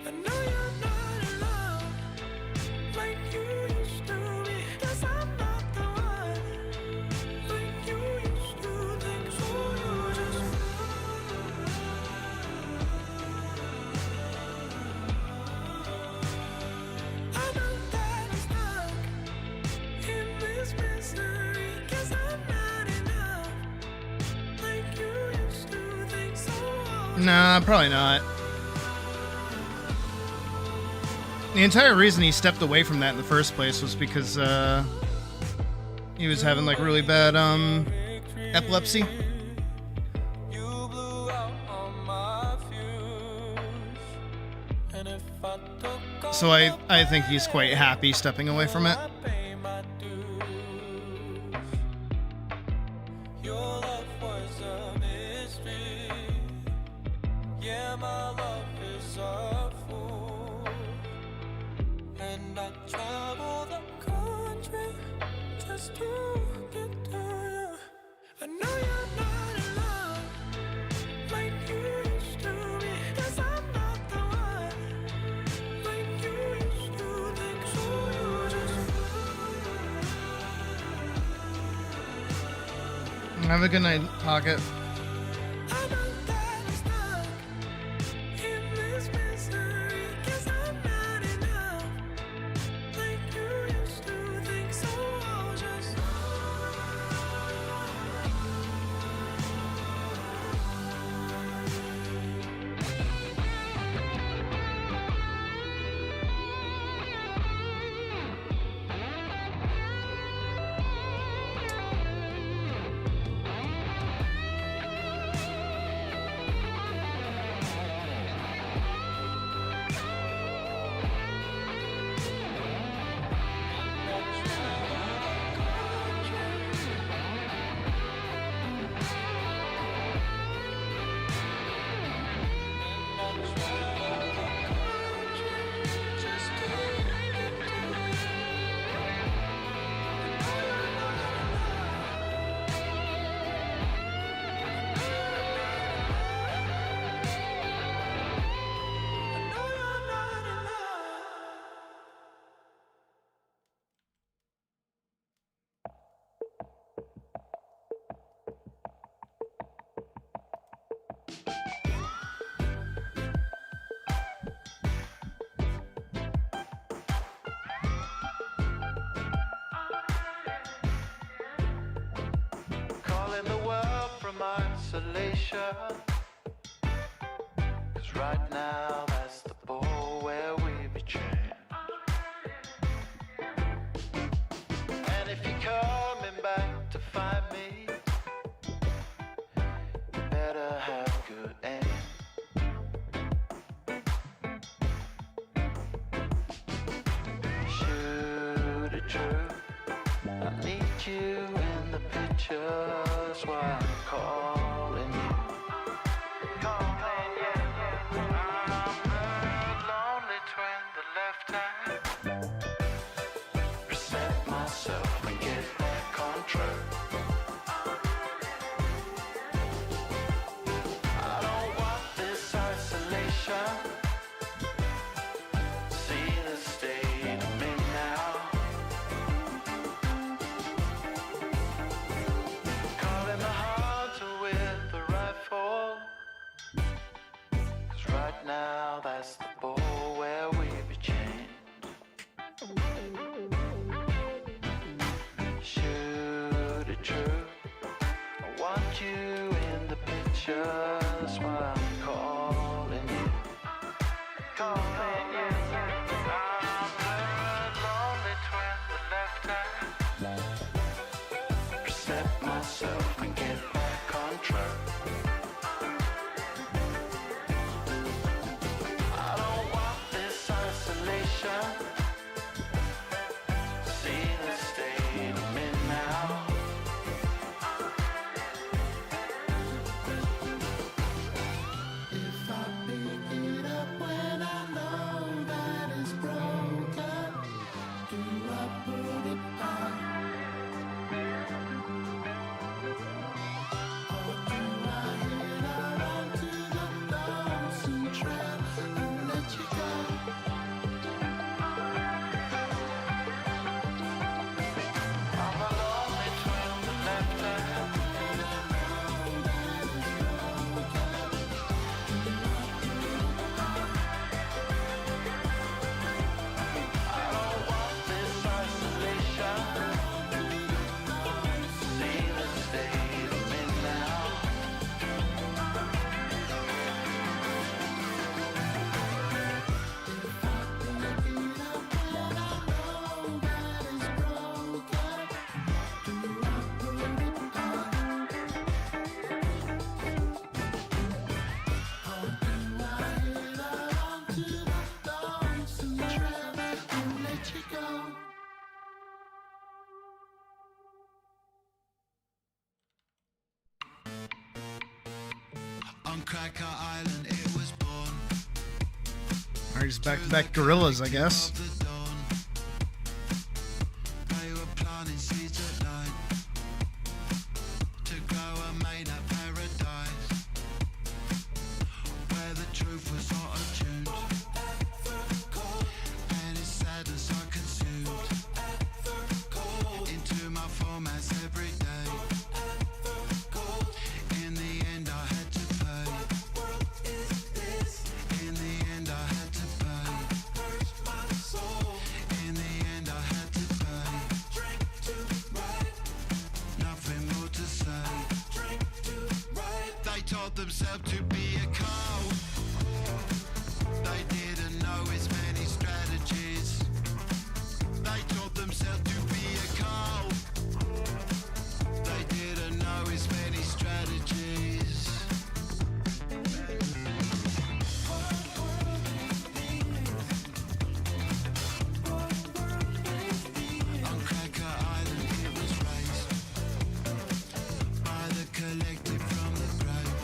I know you're not in love like you used to be, 'cause I'm not the one like you used to think. So you just I know that I'm stuck in this misery, 'cause I'm not enough like you used to think. So Nah, probably not. The entire reason he stepped away from that in the first place was because he was having like really bad epilepsy. So I think he's quite happy stepping away from it. your love was a mystery. Yeah, my love is a fool. And I travel the country just to get to you. I know you're not in love like you used to be, 'cause I'm not the one like you used to think. So you just Have a good night, Pocket. Calling the world from isolation. 'Cause right now that's the ball where we be trained. And if you're coming back to find me, you better have good aim. true. I need you in the pictures while I'm calling you. Calling you. I'm the lonely twin, the left hand. Reset myself and get back on track. I don't want this isolation. See the state of me now. Calling the hunter with the rifle. 'Cause right now that's the ball where we be chained. Shoot it true. I want you in the pictures while I'm calling you. Calling you. I'm the lonely twin, the left hand. Reset myself and get back on track. I don't want this isolation. See the state of me now. If I pick it up when I know that it's broken, do I put it back? Or do I head out onto the lonesome trail and let you go? I'm a lonely twin, the left hand. I don't want this isolation. See the state of me now. On Cracker Island it was born. Alright, just back-to-back gorillas, I guess. They were planting seeds at night to grow a made-up paradise where the truth was auto-tuned and its sadness I consumed into my formats every day. In the end I had to pay. In the end I had to pay. In the end I had to pay. Nothing more to say. They taught themselves to be a cult. They didn't know its many strategies. They taught themselves to be a cult. They didn't know its many strategies. On Cracker Island it was raised by the collective from the grave.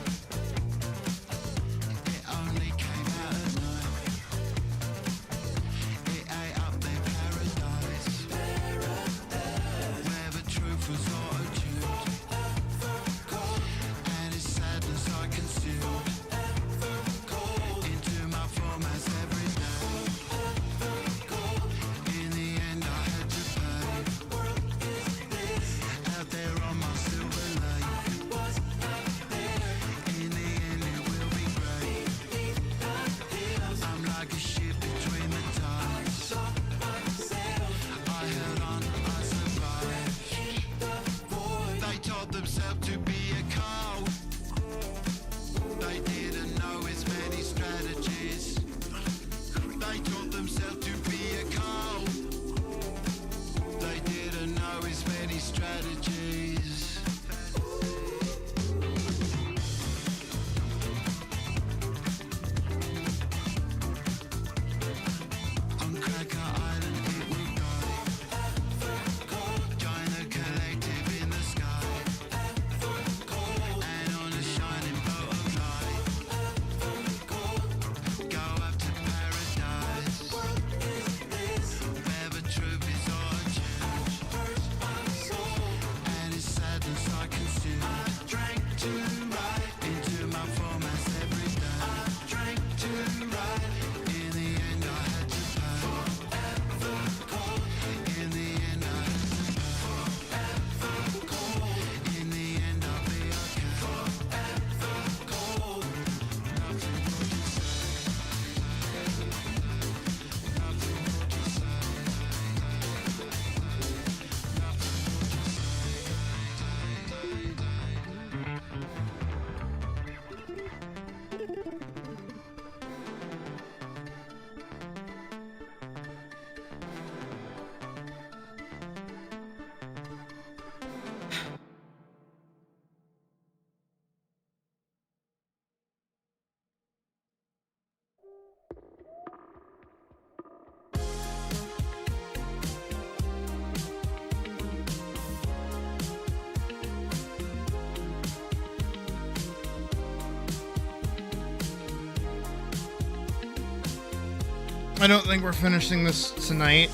I don't think we're finishing this tonight,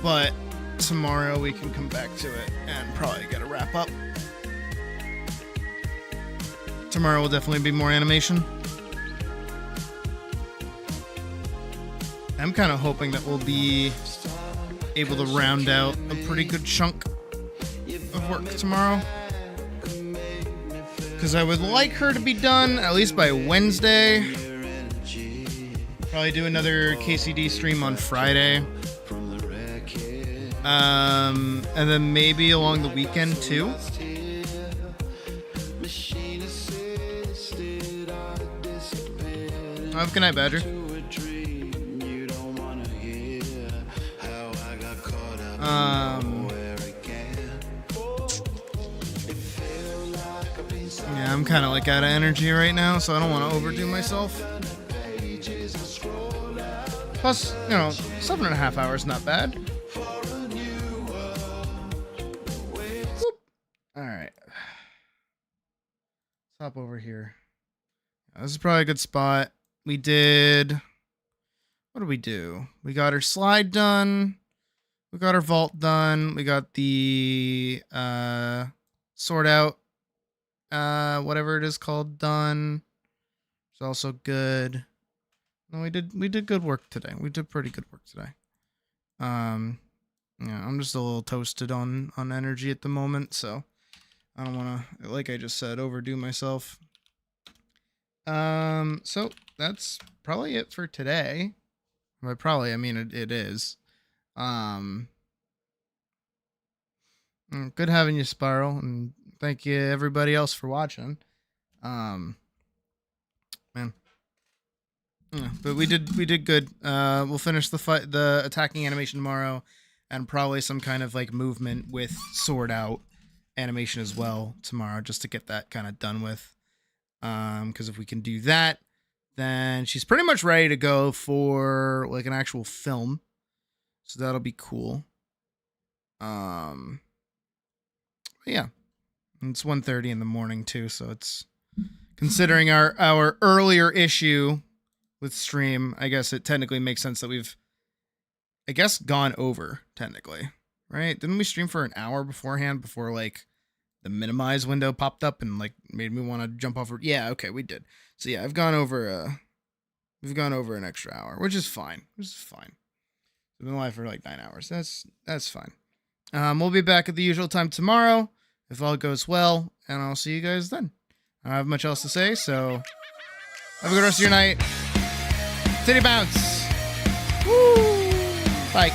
but tomorrow we can come back to it and probably get a wrap up. Tomorrow will definitely be more animation. I'm kind of hoping that we'll be able to round out a pretty good chunk of work tomorrow. Because I would like her to be done at least by Wednesday. Probably do another KCD stream on Friday. And then maybe along the weekend too. Have a good night, Badger. Yeah, I'm kind of like out of energy right now, so I don't want to overdo myself. Plus, 7.5 hours, not bad. Alright. Let's hop over here. This is probably a good spot. We did... What did we do? We got our slide done. We got our vault done. We got the sort out whatever it is called done. It's also good. No, we did good work today. We did pretty good work today. Yeah, I'm just a little toasted on energy at the moment, so I don't want to, like I just said, overdo myself. So that's probably it for today. By probably, I mean it is. Good having you, Spiral, and thank you everybody else for watching. Man. Yeah, but we did good. We'll finish the attacking animation tomorrow, and probably some kind of like movement with sword out animation as well tomorrow, just to get that kind of done with. Because if we can do that, then she's pretty much ready to go for like an actual film. So that'll be cool. Yeah. It's 1:30 in the morning too, so it's considering our earlier issue with stream, I guess it technically makes sense that we've gone over technically, right? Didn't we stream for an hour beforehand before like the minimize window popped up and like made me want to jump off? Yeah, okay, we did. So yeah, we've gone over an extra hour, which is fine. We've been live for like 9 hours. That's fine. We'll be back at the usual time tomorrow if all goes well, and I'll see you guys then. I don't have much else to say, so have a good rest of your night. Titty bounce. Woo! Bye.